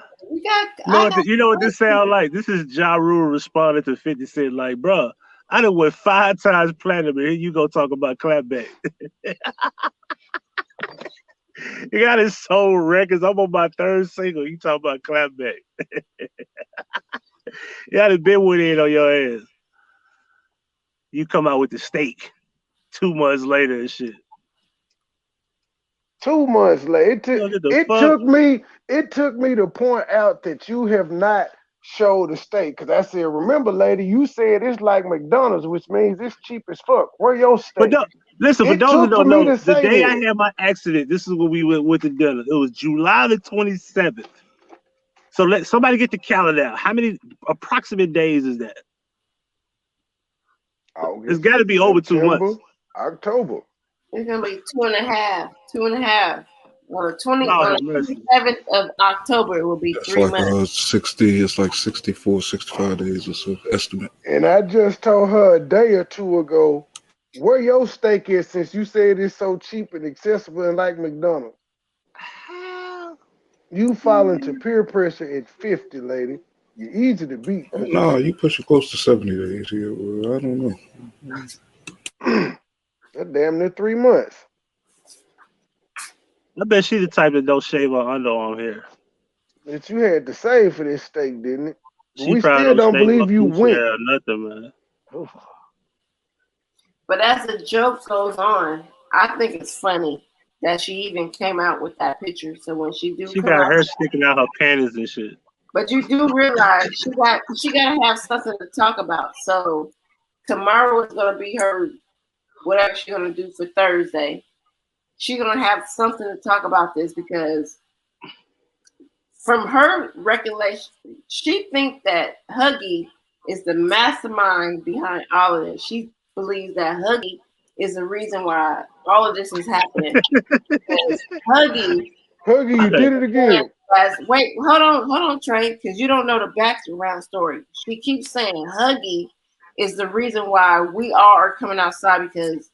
know what this sound like? This is Ja Rule responding to 50 Cent like, bruh, I done went 5 times platinum and here you go talk about clapback. You got his soul records. I'm on my 3rd single. You talk about clapback. You had a been with it on your ass. You come out with the steak 2 months later and shit. 2 months later. It took me to point out that you have not showed the steak. Cause I said, remember, lady, you said it's like McDonald's, which means it's cheap as fuck. Where your steak? But listen, for those who don't know, the day I had my accident, this is when we went with the dinner. It was July the 27th. So let somebody get the calendar out. How many approximate days is that? August, it's got to be over September, 2 months. October. It's gonna be 2.5. 2.5. On the 27th of October, it will be 3 months. 60. It's like 64, 65 days or so estimate. And I just told her a day or 2 ago where your steak is, since you said it's so cheap and accessible and like McDonald's. You fall into peer pressure at 50, lady. You're easy to beat. No, you pushing close to 70 days here. I don't know. That's damn near 3 months. I bet she the type that don't shave her underarm hair. That you had to save for this steak, didn't it? We still don't believe you went. Nothing, man. But as the joke goes on, I think it's funny that she even came out with that picture. So when she got her hair sticking out her panties and shit. But you do realize she gotta have something to talk about. So tomorrow is gonna be her whatever she's gonna do for Thursday. she's gonna have something to talk about this because from her recollection, she thinks that Huggy is the mastermind behind all of this. She believes that Huggy is the reason why all of this is happening. Because Huggy, you did it again. wait, hold on, Trey, because you don't know the background story. She keeps saying Huggy is the reason why we all are coming outside because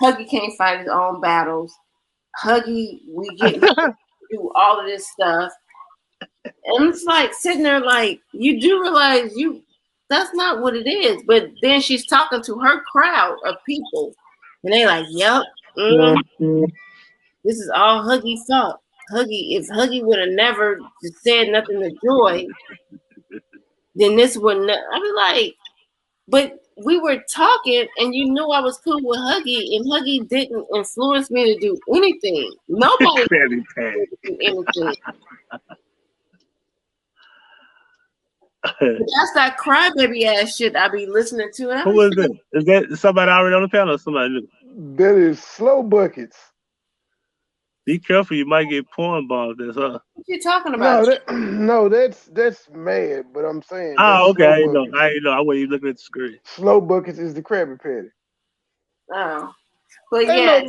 Huggy can't fight his own battles. Huggy, we get to do all of this stuff. And it's like sitting there like you do realize that's not what it is. But then she's talking to her crowd of people and they like, yep, this is all Huggy's fault. Huggy, if Huggy would have never just said nothing to Joy, then this wouldn't I'd be like, but we were talking and you knew I was cool with Huggy and Huggy didn't influence me to do anything. Nobody did anything. That's that crybaby ass shit I be listening to. Who is it? Is that somebody already on the panel or somebody new? That is Slow Buckets. Be careful, you might get porn bombs. That's What you talking about? No, that's mad. But I'm saying. Oh, okay. I didn't know. I wasn't even looking at the screen. Slow Buckets is the Krabby Patty. Oh, but yeah.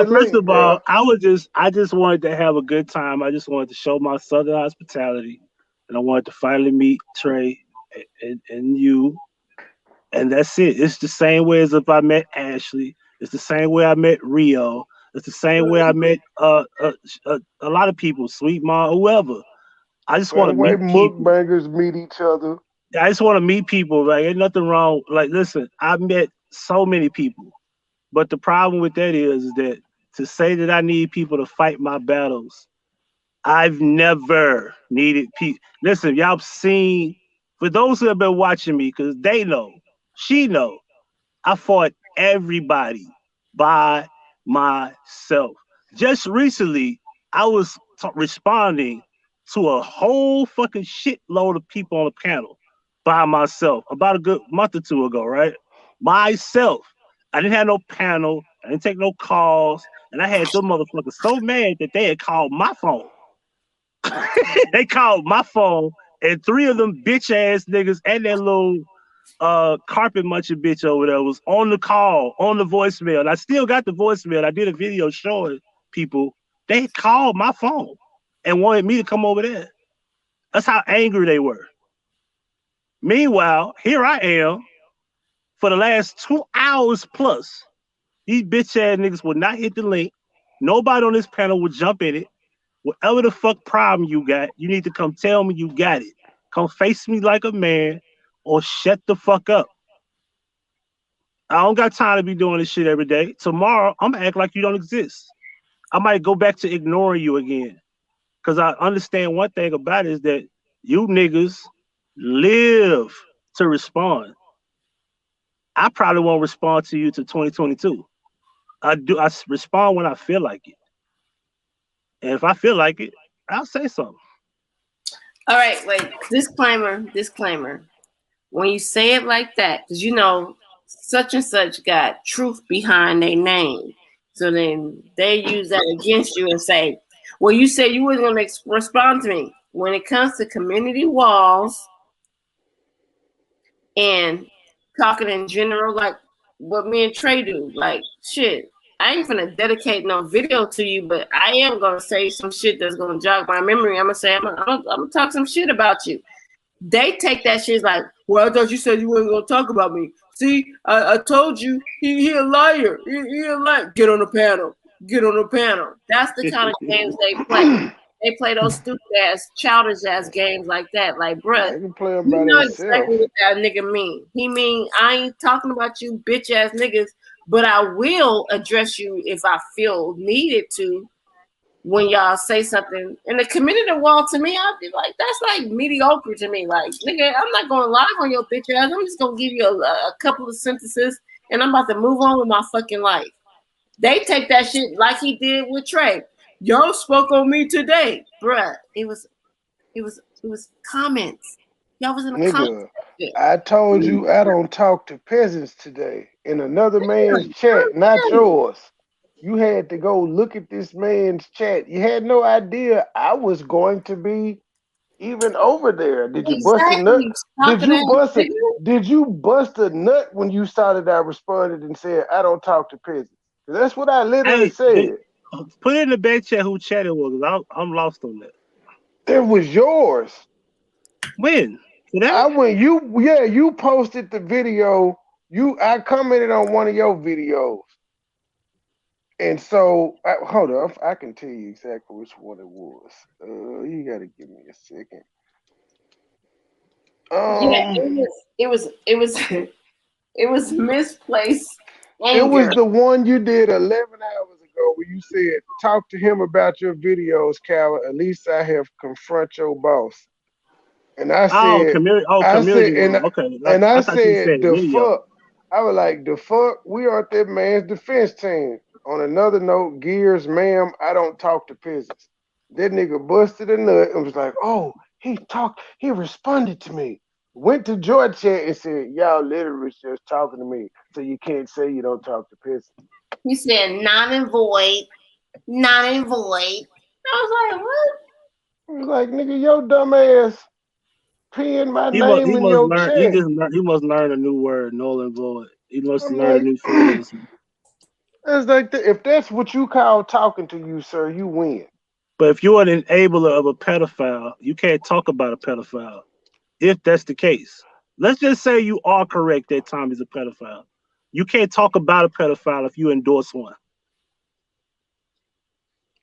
First of all, I just wanted to have a good time. I just wanted to show my Southern hospitality. And I wanted to finally meet Trey and you. And that's it. It's the same way as if I met Ashley. It's the same way I met Rio. It's the same way I met a lot of people, Sweet Ma, whoever. I just want to meet people. Mukbangers meet each other. I just want to meet people. Like, ain't nothing wrong. Like, listen, I've met so many people. But the problem with that is that to say that I need people to fight my battles, I've never needed people. Listen, y'all seen, for those who have been watching me, because they know, she know, I fought everybody by myself. Just recently, I was responding to a whole fucking shitload of people on the panel by myself about a good month or two ago, right? Myself. I didn't have no panel. I didn't take no calls. And I had them motherfuckers so mad that they had called my phone. They called my phone, and 3 of them bitch ass niggas and that little carpet munching bitch over there was on the call, on the voicemail. And I still got the voicemail. I did a video showing people. They called my phone and wanted me to come over there. That's how angry they were. Meanwhile, here I am for the last 2 hours plus. These bitch ass niggas will not hit the link. Nobody on this panel will jump in it. Whatever the fuck problem you got, you need to come tell me you got it. Come face me like a man or shut the fuck up. I don't got time to be doing this shit every day. Tomorrow, I'm going to act like you don't exist. I might go back to ignoring you again. Because I understand one thing about it is that you niggas live to respond. I probably won't respond to you till 2022. I respond when I feel like it. And if I feel like it, I'll say something. All right, wait. Disclaimer. When you say it like that, because you know such and such got truth behind their name. So then they use that against you and say, well, you said you wasn't going to respond to me. When it comes to community walls and talking in general, like what me and Trey do, like shit. I ain't gonna dedicate no video to you, but I am gonna say some shit that's gonna jog my memory. I'm gonna say I'm gonna talk some shit about you. They take that shit like, well, I thought you said you weren't gonna talk about me. See, I told you he a liar. He a liar. Get on the panel. That's the kind of games they play. They play those stupid ass, childish ass games like that. Like, bruh, you know exactly what that nigga mean. He mean I ain't talking about you bitch ass niggas. But I will address you if I feel needed to when y'all say something. And the community wall, to me, I'll be like, that's like mediocre to me. Like, nigga, I'm not going to lie on your bitch ass. I'm just going to give you a couple of sentences and I'm about to move on with my fucking life. They take that shit like he did with Trey. Y'all spoke on me today. Bruh, it was comments. Y'all was in the comments. I told you I don't talk to peasants today. In another man's chat, not yours. You had to go look at this man's chat. You had no idea I was going to be even over there. Did you bust a nut? Exactly. Did Talking you ass bust a nigga. did you bust a nut when you saw that I responded and said I don't talk to peasants? 'Cause that's what I literally Hey, said. put it in the back chat who chat it was. I'm lost on that. It was yours. When? Today? You posted the video. I commented on one of your videos. And so, hold on, I can tell you exactly which one it was. You gotta give me a second. Yeah, it was it was misplaced It was anger. the one you did 11 hours ago where you said, "Talk to him about your videos, Cal. At least I have confront your boss." And I Oh, said, community room. Okay, I I thought you said, said the video. fuck. I was like, the fuck. We are at that man's defense team. On another note, Gears, ma'am, I don't talk to peasants. That nigga busted a nut and was like, oh, he responded to me. Went to George chat and said, y'all literally just talking to me, so you can't say you don't talk to peasants. He said non and void, non and void. I was like, what? I was like, nigga, your dumb ass peeing my He must name he in must your learn. chat. He must learn a new word, null and void. He must I'm learn a like, new phrase or something. it's like if that's what you call talking to you, sir, you win. But if you're an enabler of a pedophile, you can't talk about a pedophile. If that's the case, let's just say you are correct that Tommy's a pedophile. You can't talk about a pedophile if you endorse one.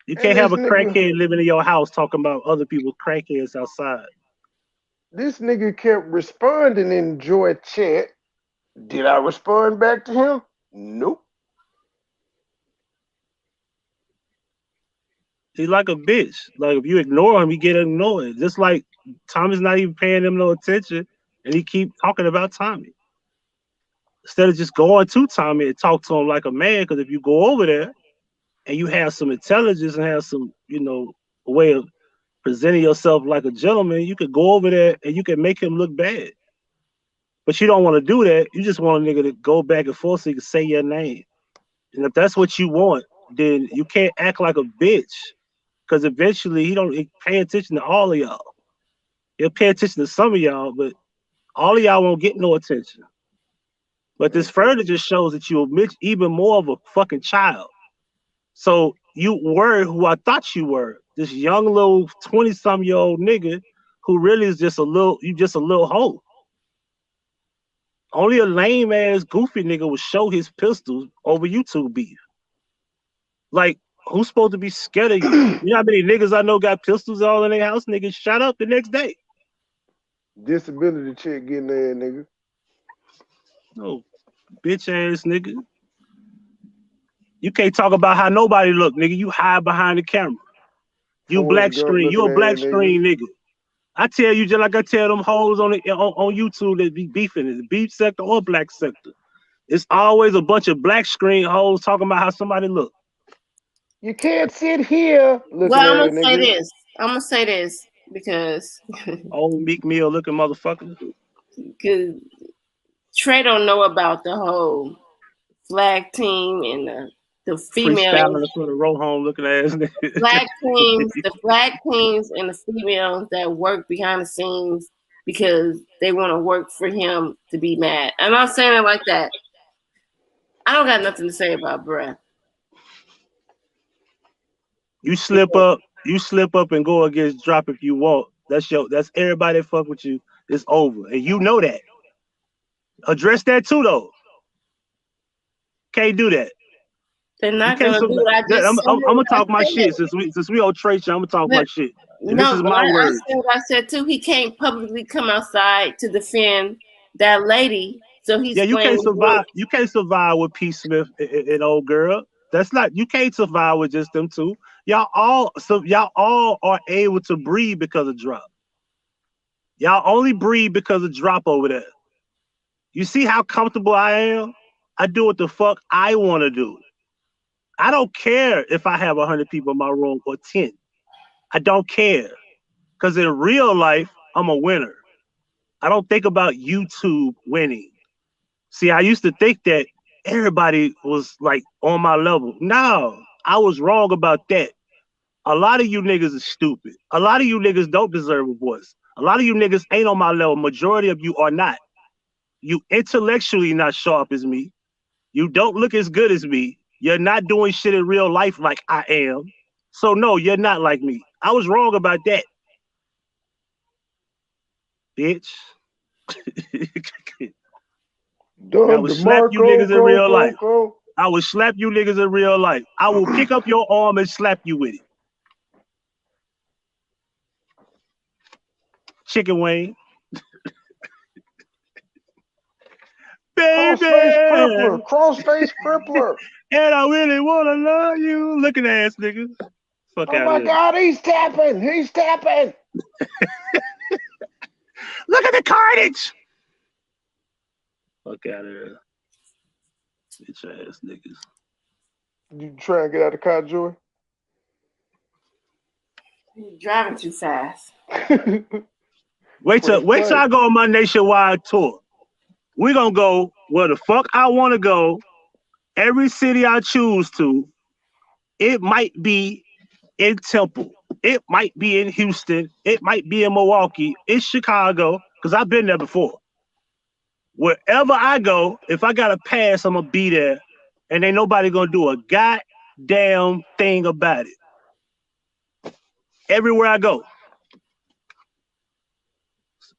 You And can't have a crackhead living in your house talking about other people's crackheads outside. this nigga kept responding in Joy chat. Did I respond back to him? Nope. He's like a bitch. Like if you ignore him, he get ignored. Just like Tommy's not even paying him no attention, and he keep talking about Tommy instead of just going to Tommy and talk to him like a man. Because if you go over there and you have some intelligence and have some, way of presenting yourself like a gentleman, you could go over there and you can make him look bad. But you don't want to do that. You just want a nigga to go back and forth so you can say your name. And if that's what you want, then you can't act like a bitch. Because eventually he pay attention to all of y'all. He'll pay attention to some of y'all, but all of y'all won't get no attention. But this further just shows that you're even more of a fucking child. So you were who I thought you were. This young little 20-some-year-old nigga who really is just a little hoe. Only a lame ass goofy nigga would show his pistols over YouTube beef. Like, who's supposed to be scared of you? You know how many niggas I know got pistols all in their house? Niggas shot up the next day. Disability check getting there, nigga. No, bitch ass nigga. You can't talk about how nobody look, nigga. You hide behind the camera. You Forrest black Gump screen. You looking a black ass nigga. screen nigga. I tell you just like I tell them hoes on YouTube that be beefing in the beef sector or black sector. It's always a bunch of black screen hoes talking about how somebody look. You can't sit here looking Well, I'm at gonna it, say nigga. this. I'm gonna say this because Old Meek Mill looking motherfucker. because Trey don't know about the whole flag team and the females, Freestyling for the row home looking ass nigga. the flag teams and the females that work behind the scenes because they want to work for him to be mad. I'm not saying it like that. I don't got nothing to say about bruh. You slip up and go against drop if you want. That's everybody that fuck with you. It's over. And you know that. Address that too though. Can't do that. They're You not can't gonna do survive. it. I just I'm said gonna what I talk my said. shit since we on Trey show. I'm gonna talk my shit. And this No, is but my I word. said what I said too. He can't publicly come outside to defend that lady. So he's Yeah, you can't playing with. survive. You can't survive with P. Smith and old girl. That's not. You can't survive with just them two. Y'all all are able to breathe because of drop. Y'all only breathe because of drop over there. You see how comfortable I am? I do what the fuck I want to do. I don't care if I have 100 people in my room or 10. I don't care. Because in real life, I'm a winner. I don't think about YouTube winning. See, I used to think that everybody was like on my level. No, I was wrong about that. A lot of you niggas is stupid. A lot of you niggas don't deserve a voice. A lot of you niggas ain't on my level. Majority of you are not. You intellectually not sharp as me. You don't look as good as me. You're not doing shit in real life like I am. So no, you're not like me. I was wrong about that, bitch. And I Don would slap you DeMarco, niggas in real go, life. go. I would slap you niggas in real life. I will pick up your arm and slap you with it. Chicken wing. Crossface Baby. crippler, crossface crippler. And I really wanna love you. Looking ass nigga. Fuck Oh out my of here. God, he's tapping. He's tapping. Look at the carnage. Fuck out of here. Bitch ass niggas. You trying to get out of the car, Joy? You're driving too fast. Wait till I go on my nationwide tour. We're gonna go where the fuck I wanna go. Every city I choose to. It might be in Temple. It might be in Houston. It might be in Milwaukee. It's Chicago, because I've been there before. Wherever I go, if I got a pass, I'm gonna be there. And ain't nobody gonna do a goddamn thing about it. Everywhere I go.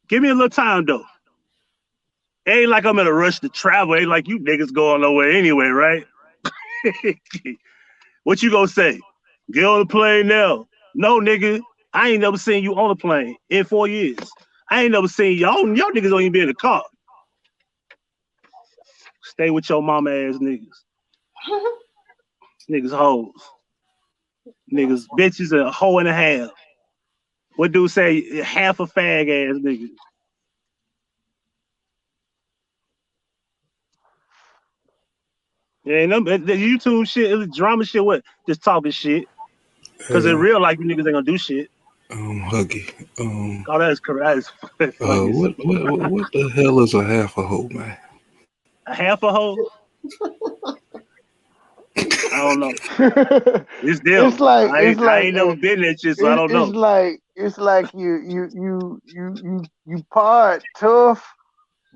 Give me a little time though. It ain't like I'm in a rush to travel. Ain't like you niggas going nowhere anyway, right? What you gonna say? Get on the plane now. No, nigga. I ain't never seen you on a plane in 4 years. I ain't never seen y'all niggas don't even be in the car. Stay with your mama ass niggas. Niggas hoes. Niggas bitches a hoe and a half. What dude say? Half a fag ass nigga. Yeah, the YouTube shit, it was drama shit, what? Just talking shit. Because in real life, you niggas ain't gonna do shit. Huggy. Oh, that's correct. That's funny. What the hell is a half a hoe, man? A half a hoe? I don't know. It's them. It's like I ain't never been that shit, so I don't know. It's like you part tough,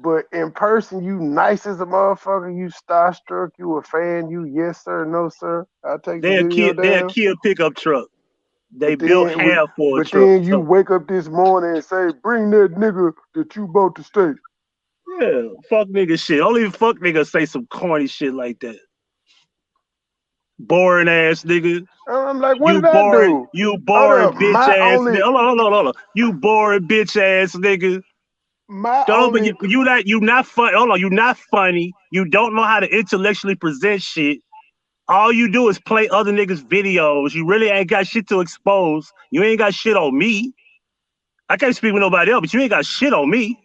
but in person you nice as a motherfucker. You starstruck. You a fan. You yes sir, no sir. I'll take the video down. They're a Kia pickup truck. They built half for a but truck. then you wake up this morning and say, "Bring that nigga that you about to stay." Yeah, fuck nigga shit. Only fuck niggas say some corny shit like that. Boring ass nigga. I'm like, what did I do? You boring bitch ass nigga. Hold on. You boring bitch ass nigga. You not funny. Hold on, you not funny. You don't know how to intellectually present shit. All you do is play other niggas' videos. You really ain't got shit to expose. You ain't got shit on me. I can't speak with nobody else, but you ain't got shit on me.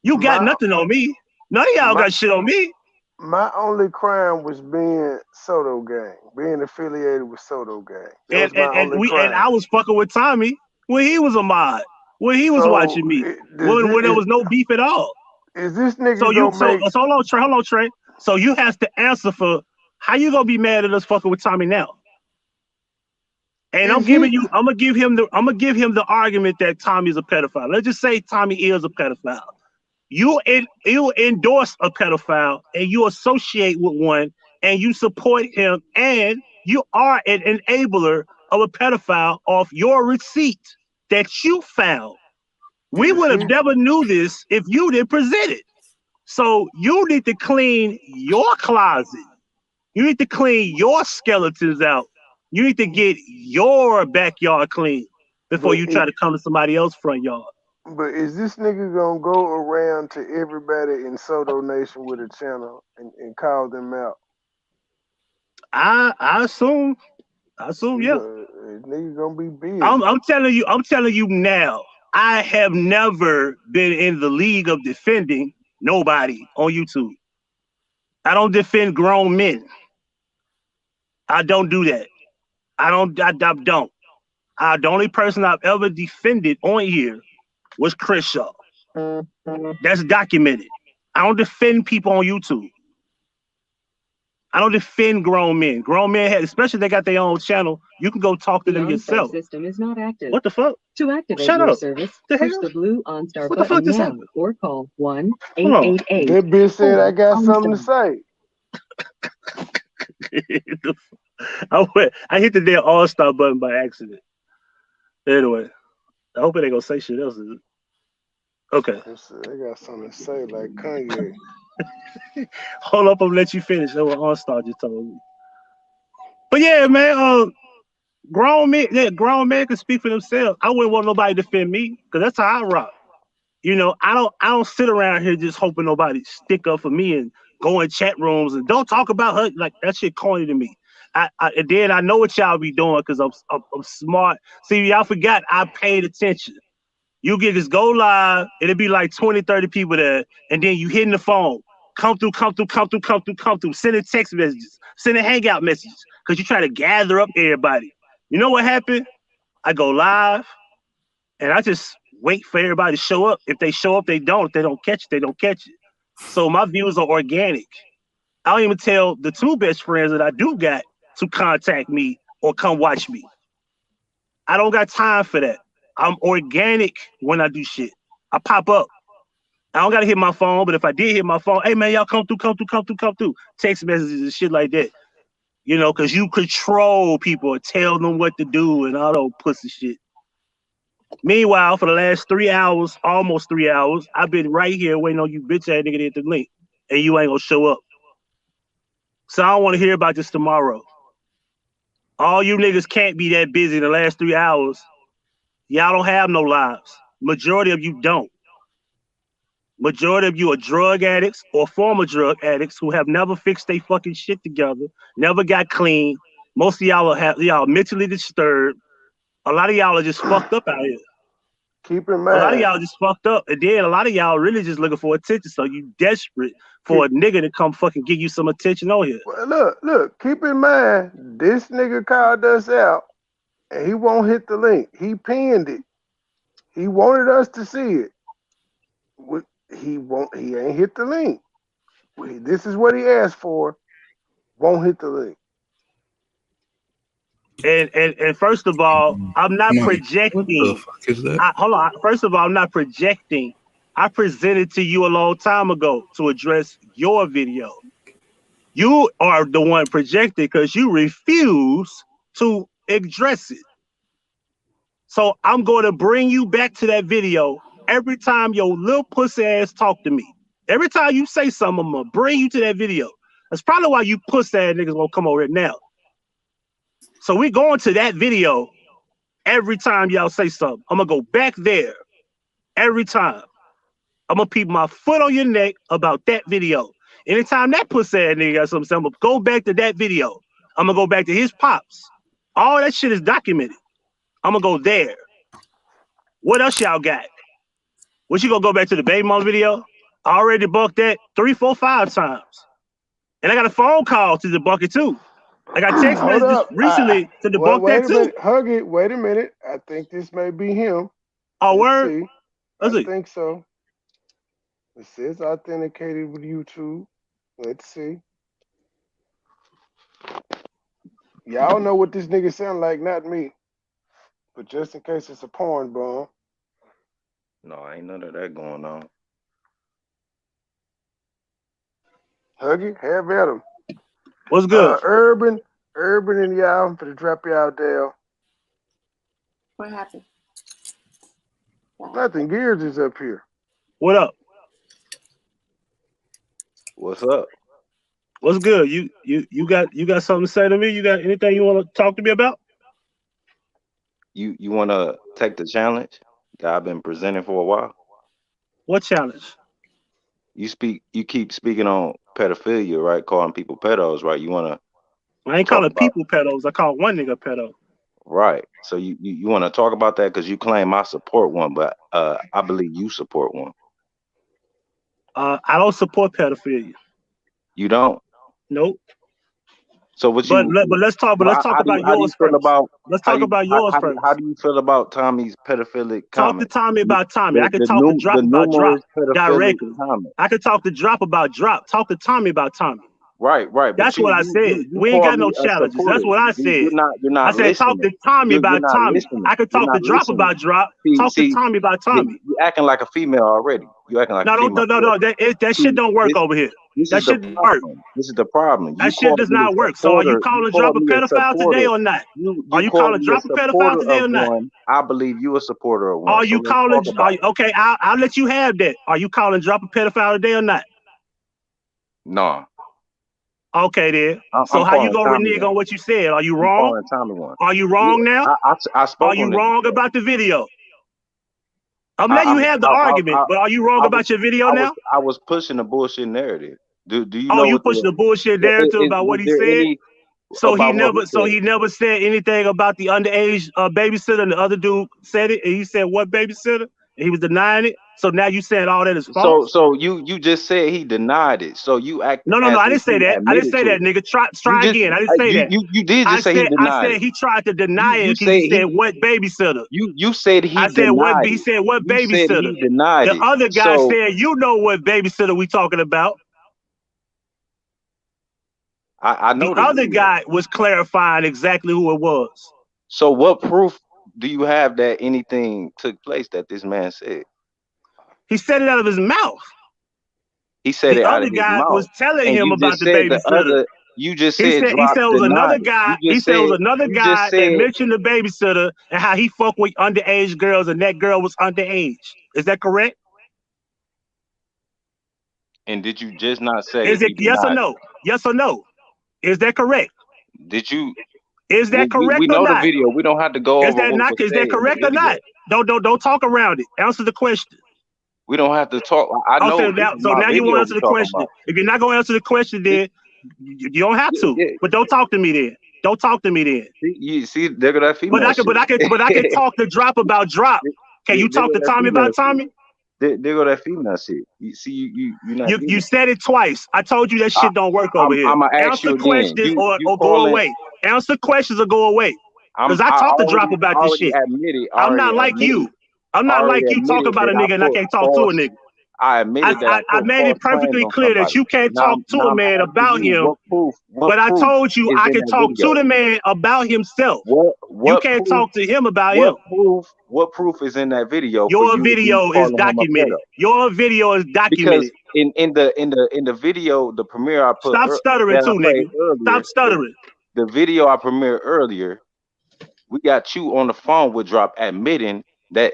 You got nothing on me. None of y'all got shit on me. My only crime was being Soto Gang, being affiliated with Soto Gang. That was my only crime. And I was fucking with Tommy when he was a mod, when he was watching me, when there was no beef at all. Is this nigga so hold on, Trey. So you have to answer for how you gonna be mad at us fucking with Tommy now? And I'm gonna give him the argument that Tommy's a pedophile. Let's just say Tommy is a pedophile. You endorse a pedophile and you associate with one and you support him and you are an enabler of a pedophile off your receipt that you found. We would have never knew this if you didn't present it. So you need to clean your closet. You need to clean your skeletons out. You need to get your backyard clean before you try to come to somebody else's front yard. But is this nigga gonna go around to everybody in Soto Nation with a channel and call them out? I assume, yeah. Nigga gonna be big. I'm telling you now. I have never been in the league of defending nobody on YouTube. I don't defend grown men. I don't do that. I don't. The only person I've ever defended on here was Chris Shaw. That's documented. I don't defend people on YouTube. I don't defend grown men. Grown men have, especially they got their own channel. You can go talk to them yourself. System is not active. What the fuck? To activate Shut your up. service, The push hell? the blue OnStar What the fuck button just now happened? or call Hold on. 1-888. That bitch said I got something to say. I hit the damn All-Star button by accident. Anyway, I hope it ain't gonna say shit else. Is it? Okay. They got something to say like Kanye. Hold up, I'm gonna let you finish. That's what All-Star just told me. But yeah, man, grown men can speak for themselves. I wouldn't want nobody to defend me because that's how I rock. You know, I don't sit around here just hoping nobody stick up for me and go in chat rooms and don't talk about her. Like that shit corny to me. And then I know what y'all be doing because I'm smart. See, y'all forgot I paid attention. You get this go live, it'll be like 20, 30 people there, and then you hitting the phone. Come through, sending text messages, sending hangout messages, because you try to gather up everybody. You know what happened? I go live, and I just wait for everybody to show up. If they show up, they don't. If they don't catch it, they don't catch it. So my views are organic. I don't even tell the two best friends that I do got to contact me or come watch me. I don't got time for that. I'm organic when I do shit. I pop up. I don't gotta hit my phone, but if I did hit my phone, hey man, y'all come through. Text messages and shit like that. You know, because you control people and tell them what to do and all that pussy shit. Meanwhile, for the last 3 hours, almost 3 hours, I've been right here waiting on you bitch ass nigga to hit the link, and you ain't gonna show up. So I don't want to hear about this tomorrow. All you niggas can't be that busy in the last 3 hours. Y'all don't have no lives. Majority of you don't. Majority of you are drug addicts or former drug addicts who have never fixed their fucking shit together, never got clean. Most of y'all are mentally disturbed. A lot of y'all are just fucked up out here. Keep in A lot of mind, y'all just fucked up. And then a lot of y'all really just looking for attention. So you desperate for a nigga to come fucking give you some attention on here. well, look, keep in mind, this nigga called us out and he won't hit the link. He pinned it. He wanted us to see it. He ain't hit the link. This is what he asked for. Won't hit the link. And first of all, I'm not projecting. What the fuck is that? Hold on. First of all, I'm not projecting. I presented to you a long time ago to address your video. You are the one projecting because you refuse to address it. So I'm going to bring you back to that video every time your little pussy ass talk to me. Every time you say something, I'm going to bring you to that video. That's probably why you pussy ass niggas won't come over here now. So we going to that video every time y'all say something. I'm going to go back there every time. I'm going to keep my foot on your neck about that video. Anytime that pussy ass nigga got something, I'm going to go back to that video. I'm going to go back to his pops. All that shit is documented. I'm going to go there. What else y'all got? What you going to go back to the baby mom video? I already debunked that 3, 4, 5 times. And I got a phone call to debunk it too. I got text messages recently to debunk that too. Minute. Hug it. Wait a minute. I think this may be him. Oh, word? I think so. It says authenticated with YouTube. Let's see. Y'all know what this nigga sound like, not me. But just in case it's a porn bomb. No, ain't none of that going on. Huggy, have at him. What's good? Urban and y'all, I'm finna drop y'all down. What happened? Nothing. Gears is up here. What up? What's up? What's good? You got something to say to me? You got anything you want to talk to me about? You want to take the challenge that I've been presenting for a while? What challenge? You keep speaking on pedophilia, right? Calling people pedos, right? You want to? I ain't calling people pedos. I call one nigga pedo. Right. So you want to talk about that because you claim I support one, but I believe you support one. I don't support pedophilia. You don't? Nope. So what but let's talk about yours first. Let's talk about yours first. How do you feel about Tommy's pedophilic comment? Talk to Tommy about Tommy. I can talk to Drop about Drop directly. Comment. I can talk to Drop about Drop. Talk to Tommy about Tommy. Right. But That's what I said. We ain't call got no me a challenges. That's supporter. what I said. You're I not said talk to listening. Tommy You're about not Tommy. listening. I could You're talk to not Drop listening. about Drop. Talk to Tommy about Tommy. You acting like a female already. You acting like a female. No. That shit don't work over here. That shit doesn't work. This is the problem. That shit does not work. So are you calling Drop a pedophile today or not? Are you calling Drop a pedophile today or not? I believe you a supporter of one. Are you calling? Okay, I'll let you have that. Are you calling Drop a pedophile today or not? No. Okay, then. So how you gonna renege on what you said? Are you wrong? Are you wrong now? I spoke. Are you wrong about the video? I'm letting you have the argument, but are you wrong about your video now? I was pushing the bullshit narrative. Do you know? Oh, you pushing the bullshit narrative about what he said. So he never said anything about the underage babysitter. And the other dude said it, and he said what babysitter? And he was denying it. So now you said all that is false. So you just said he denied it. So you act. No. I didn't say that. I didn't say that, nigga. Try again. I didn't say that. You did just say he denied it. I said he tried to deny it because he said what babysitter. You said he. I said what he said what babysitter. He denied the other guy said you know what babysitter we talking about. I know the other guy was clarifying exactly who it was. So what proof do you have that anything took place that this man said? He said it out of his mouth. He said it out of his mouth. The other guy was telling him about the babysitter. You just said he said it was another guy. He said it was another guy that mentioned the babysitter and how he fucked with underage girls and that girl was underage. Is that correct? And did you just not say? Is it yes or no? Yes or no? Is that correct? Did you? Is that correct we or know not? The video. We don't have to go over. Is that correct or not? Don't talk around it. Answer the question. We don't have to talk. I know. So now you want to answer the question. If you're not gonna answer the question, then you don't have to. But don't talk to me then. Don't talk to me then. You see, there go that female. But I can talk to Drop about Drop. Can you talk to Tommy about Tommy? There go that female shit. You see, you said it twice. I told you that shit don't work over here. I'm gonna ask answer questions or go away. Answer questions or go away. Because I talked to Drop about this shit. I'm not like you. I'm not like you talk about a nigga and I can't talk to a nigga. I admitted that. I made it perfectly clear that you can't talk to a man about him. But I told you I can talk to the man about himself. You can't talk to him about him. What proof is in that video? Your video is documented. Your video is documented. Because in the video, the premiere I put. Stop stuttering too, nigga. Stop stuttering. The video I premiered earlier, we got you on the phone with Drop admitting that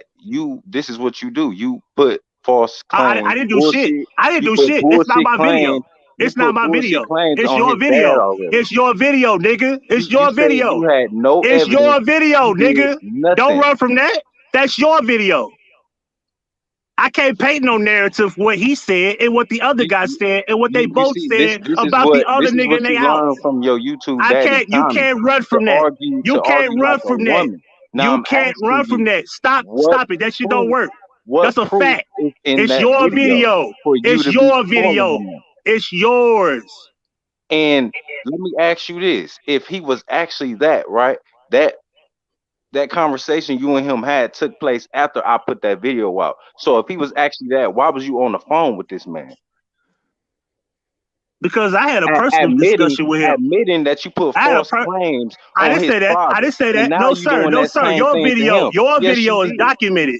this is what you do. You put false claims. I didn't do shit. I didn't do shit. It's not my video. It's not my video. It's your video. It's your video, nigga. It's your video. You had no it's your video, nigga. Don't run from that. That's your video. I can't paint no narrative what he said and what the other guy said and what they both said about the other nigga in their house. From your YouTube, you can't run from that. You can't run from that. You can't run from that. Stop it. That shit don't work. That's a fact. It's your video. It's your video. It's yours. And let me ask you this. If he was actually that, right? That conversation you and him had took place after I put that video out. So if he was actually that, why was you on the phone with this man? Because I had a personal discussion with him. Admitting that you put false claims on his product. I didn't say that. No, sir. No, sir. Your video is documented.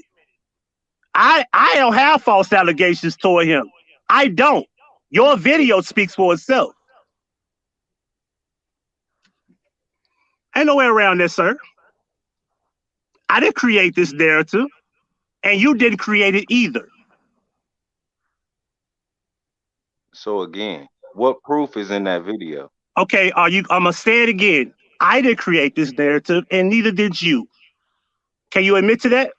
I don't have false allegations toward him. I don't. Your video speaks for itself. Ain't no way around this, sir. I didn't create this narrative, and you didn't create it either. So again, what proof is in that video? Okay, I'm gonna say it again. I didn't create this narrative, and neither did you. Can you admit to that?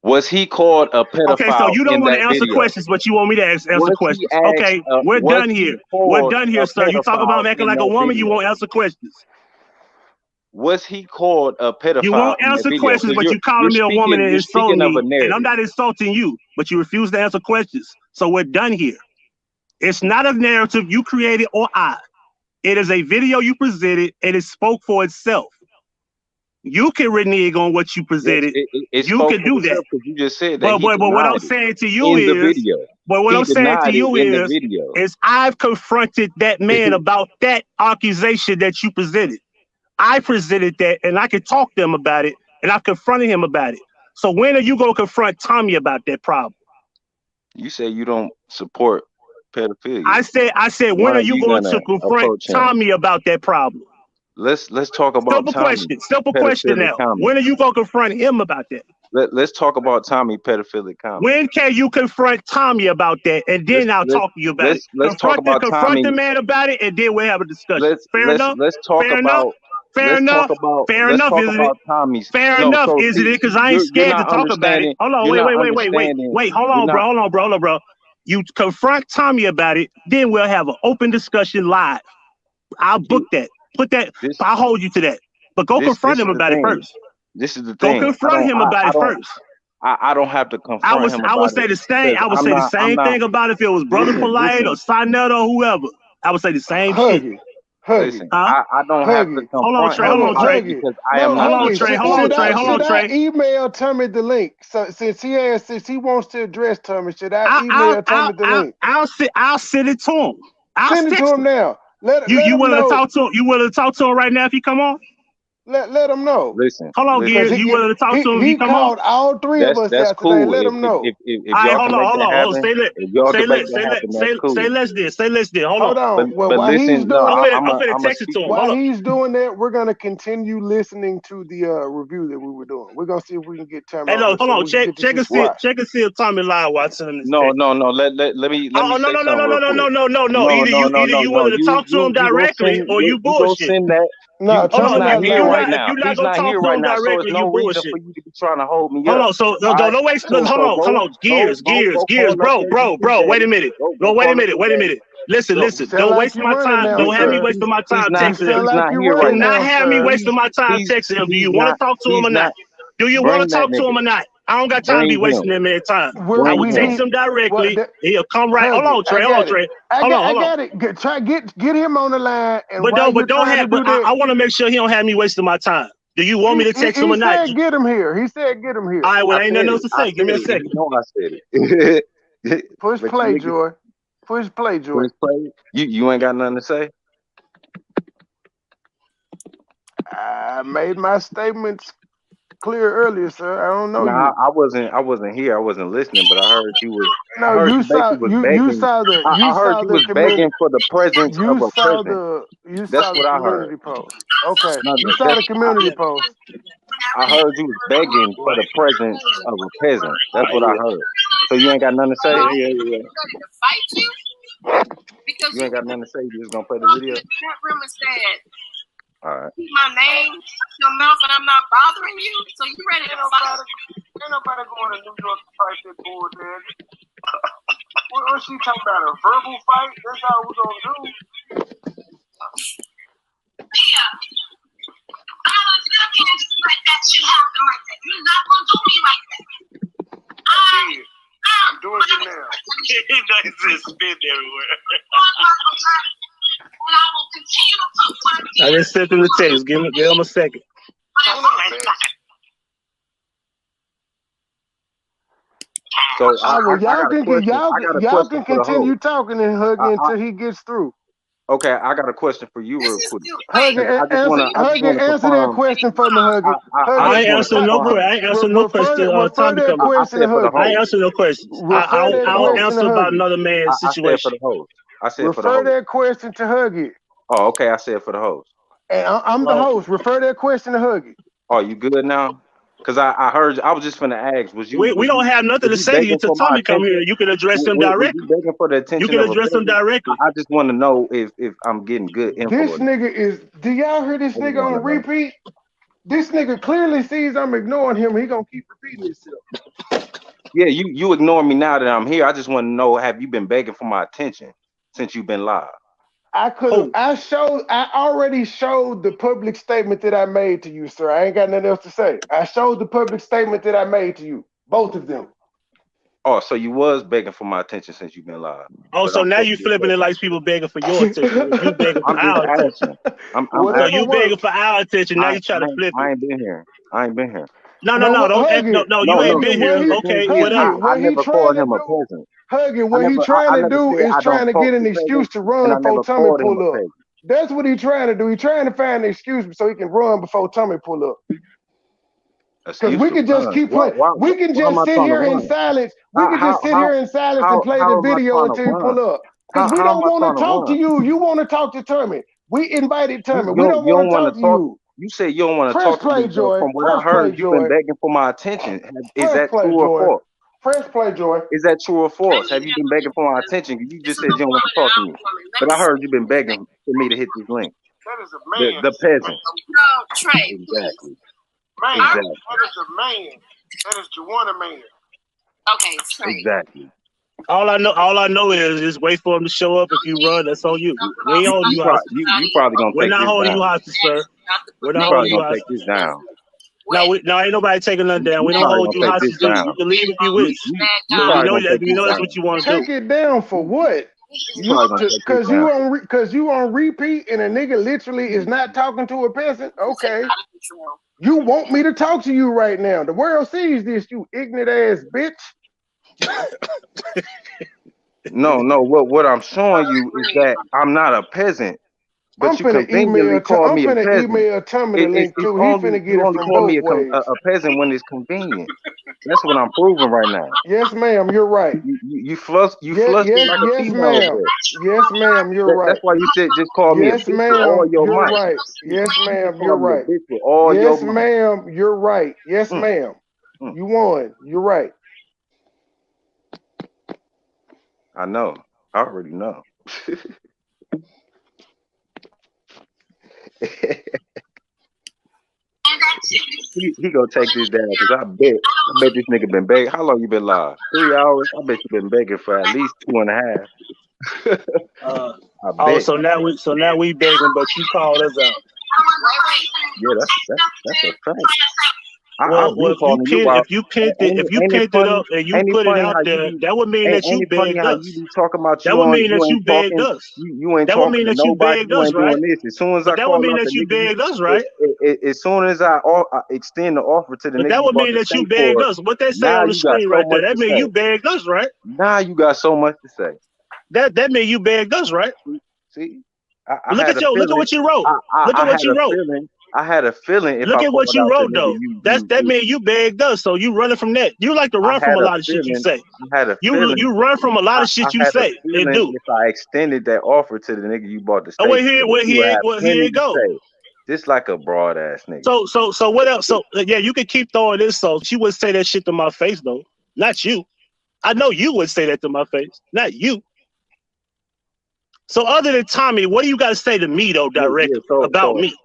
Was he called a pedophile? Okay, so you don't want to answer questions, but you want me to answer questions. Okay, we're done here. We're done here, sir. You talk about acting like a woman, you won't answer questions. Was he called a pedophile? You won't answer questions, but you calling me a woman and insulting me. And I'm not insulting you, but you refuse to answer questions. So we're done here. It's not a narrative you created or I. It is a video you presented, and it spoke for itself. You can renege on what you presented. It you can do that. You just said that. But what I'm saying to you is, But what He I'm saying to denied it you in the video. is I've confronted that man about that accusation that you presented. I presented that, and I can talk to him about it, and I confronted him about it. So when are you gonna confront Tommy about that problem? You say you don't support pedophilia. I said, when When are are you you going gonna to confront approach him? Tommy about that problem? Let's talk about Tommy. Simple question Pedophilic now. comment. When are you gonna confront him about that? Let's talk about Tommy pedophilic comment. When can you confront Tommy about that? And then I'll talk to you about it. Let's talk about confront Tommy. the man about it, and then we'll have a discussion. Fair enough? Let's talk Fair about enough? Fair enough? Fair let's enough, talk isn't it? about Tommy's. Fair No, enough, so isn't see, it? Because I ain't you're scared to not talk about it. understanding. Hold on, You're not wait. understanding. Hold on, bro. You confront Tommy about it, then we'll have an open discussion live. I'll book that. Put that. I'll hold you to that. But go confront him about it first. This is the Go thing. confront him about it first. I don't have to confront him about it. I would say the same. I would say the same thing about if it was Brother Polite or Sinetta or whoever. I would say the same shit. Listen, I don't have to confront him about it because I am not. Hold on, Trey. I email Tommy the link? So since he wants to address Tommy, should I email Tommy the link? I'll send it to him. Send it to him now. You willing to talk to him? You willing to talk to him right now if he come on? Let him know. Listen. Hold on, Gears. You willing to talk to him if he come on? He called all three of us that's out cool. today. Let him know. If y'all can make that happen, Say less then. Hold on. But listen, I'm finna text it to him. While he's doing that, we're gonna continue listening to the review that we were doing. We're gonna see if we can get Tommy. Hey, no, hold on. Check and see if Tommy live while I send him this text. No. Let me. No. Either you willing to talk to him directly or you bullshit. Send that. No, He's not here right now. He's not here right now, so there's no reason for you to be trying to hold me up. Hold on, so don't waste. Hold on. Gears, bro. Wait a minute. Wait a minute. Listen. Don't waste my time. Don't have me wasting my time texting him. He's not here right now. Do not have me wasting my time texting him. Do you want to talk to him or not? Do you want to talk to him or not? I don't got time to be wasting that man's time. I will text him directly. He'll come right. Hold on, Trey. I got it. Try get him on the line. And but don't have. But I want to make sure he don't have me wasting my time. Do you want me to text him or not? He said get him here. All right, well, ain't nothing else to say. Give me a second. You know I said it. Push play, Joy. Push play. You ain't got nothing to say? I made my statements clear earlier, sir. I don't know. Nah, I wasn't here. I wasn't listening, but I heard you was. No, you saw the. I heard you was begging for the presence of a peasant. That's what I heard. Post. Okay, you saw the community post. I heard you was begging for the presence of a peasant. That's what I heard. So you ain't got nothing to say? Yeah. Because you ain't got nothing to say. You just gonna play the video? That room is sad. All right. My name, your mouth, and I'm not bothering you. So you ready to fight? Ain't nobody going to New York to fight that bull, man. What's she talking about? A verbal fight? That's all we're gonna do. Yeah. I was looking at you like that. You happen like that. You're not gonna do me like that. I'm doing it now. He's just spin everywhere. And I will continue to put my. I just sent him the text. Give him a second. So y'all can continue talking and hugging until he gets through. Okay, I got a question for you real quick. Huggy, answer that question for me, Huggy. I ain't answering no question. I ain't answering no question. I ain't answering no questions. I'll answer about another man's situation. I said for the host. Refer that question to Huggy. Oh, okay. I said for the host. And I'm the host. Refer that question to Huggy. Oh, you good now? Because I heard, I was just finna ask, was you? We don't have nothing to say to you until Tommy come here. You can address him directly. Begging for the attention. You can address him directly. I just want to know if I'm getting good info. This nigga is. Do y'all hear this nigga on repeat? This nigga clearly sees I'm ignoring him. He gonna keep repeating himself. Yeah, you ignore me now that I'm here. I just want to know, have you been begging for my attention since you've been live? I already showed the public statement that I made to you, sir. I ain't got nothing else to say. I showed the public statement that I made to you, both of them. Oh, so you was begging for my attention since you've been live. Oh, so now you flipping it like people begging for your attention. You begging for our attention. So you begging for our attention. Now you try to flip it. I ain't been here. No, you ain't been here. Okay, whatever. I never called him a peasant. Huggy, what he trying to do is trying to get an excuse to run before Tommy pull up. That's what he trying to do. He trying to find an excuse so he can run before Tommy pull up. Because we can just keep playing. We can just sit here in silence. We can just sit here in silence and play the video until you pull up. Because we don't want to talk to you. You want to talk to Tommy. We invited Tommy. We don't want to talk to you. You say you don't want to talk to me. From what I heard, you've been begging for my attention. Is that true or false? Press play, Joy. Is that true or false? Have you been begging for my attention? You just said you don't want to talk to me. But I heard you've been begging for me to hit this link. That is a man. The peasant. No, Trey. Exactly. Man, Exactly. that is a man. That is Juwana man. Okay, Trey. Exactly. All I know is just wait for him to show up. If you run, that's on you. We ain't holding you hostage. You probably gonna We're take not this holding down. you hostage, sir. We're not You holding probably you gonna hostage. take this down. No, ain't nobody taking nothing down. We don't probably hold you gonna take hostage. this down. You can leave if you wish. You Because probably we know gonna take this that's down. what you want to do. Take it down for what? You probably gonna take this down. Because you on repeat and a nigga literally is not talking to a peasant. Okay. You want me to talk to you right now. The world sees this, you ignorant ass bitch. No. What I'm showing you is that I'm not a peasant. But you conveniently call me a peasant. Email Tommy the link too. He finna get you it only from call me both ways. a peasant when it's convenient. That's what I'm proving right now. Yes, ma'am. You're right. You flush like a female. Ma'am. Yes, ma'am. You're right. That's why you said just call me a bitch with all your you're might. right. Yes, ma'am. You're right. Bitch with all yes, your ma'am. You're right. Yes, ma'am. You won. You're right. I know. I already know. he gonna take this down because I bet this nigga been begging. How long you been live? 3 hours? I bet you been begging for at least 2.5. Oh, so now we begging, but you called us out. Yeah, that's a fact. Well, if you pinned it up and you put it out there, that would mean that you begged us. That would mean that you begged us. You ain't that would mean talking that to you nobody. begged us, right? As soon as but I that call would mean out that the you nigga, begged us, right? As soon as I extend the offer to the but nigga, that would mean that you begged us. What they say on the screen right there, that mean you begged us, right? Now you got so much to say. That mean you begged us, right? See, look at what you wrote. Look at what you wrote. I had a feeling. Look at what you wrote, though. That mean you begged us, so you running from that. You like to run from a lot of shit you say. I had a feeling. You run from a lot of shit you say and do. If I extended that offer to the nigga you bought the steak, here it go. Just like a broad ass nigga. So what else? So yeah, you can keep throwing this. So she would say that shit to my face, though. Not you. I know you would say that to my face. Not you. So other than Tommy, what do you got to say to me though directly about me?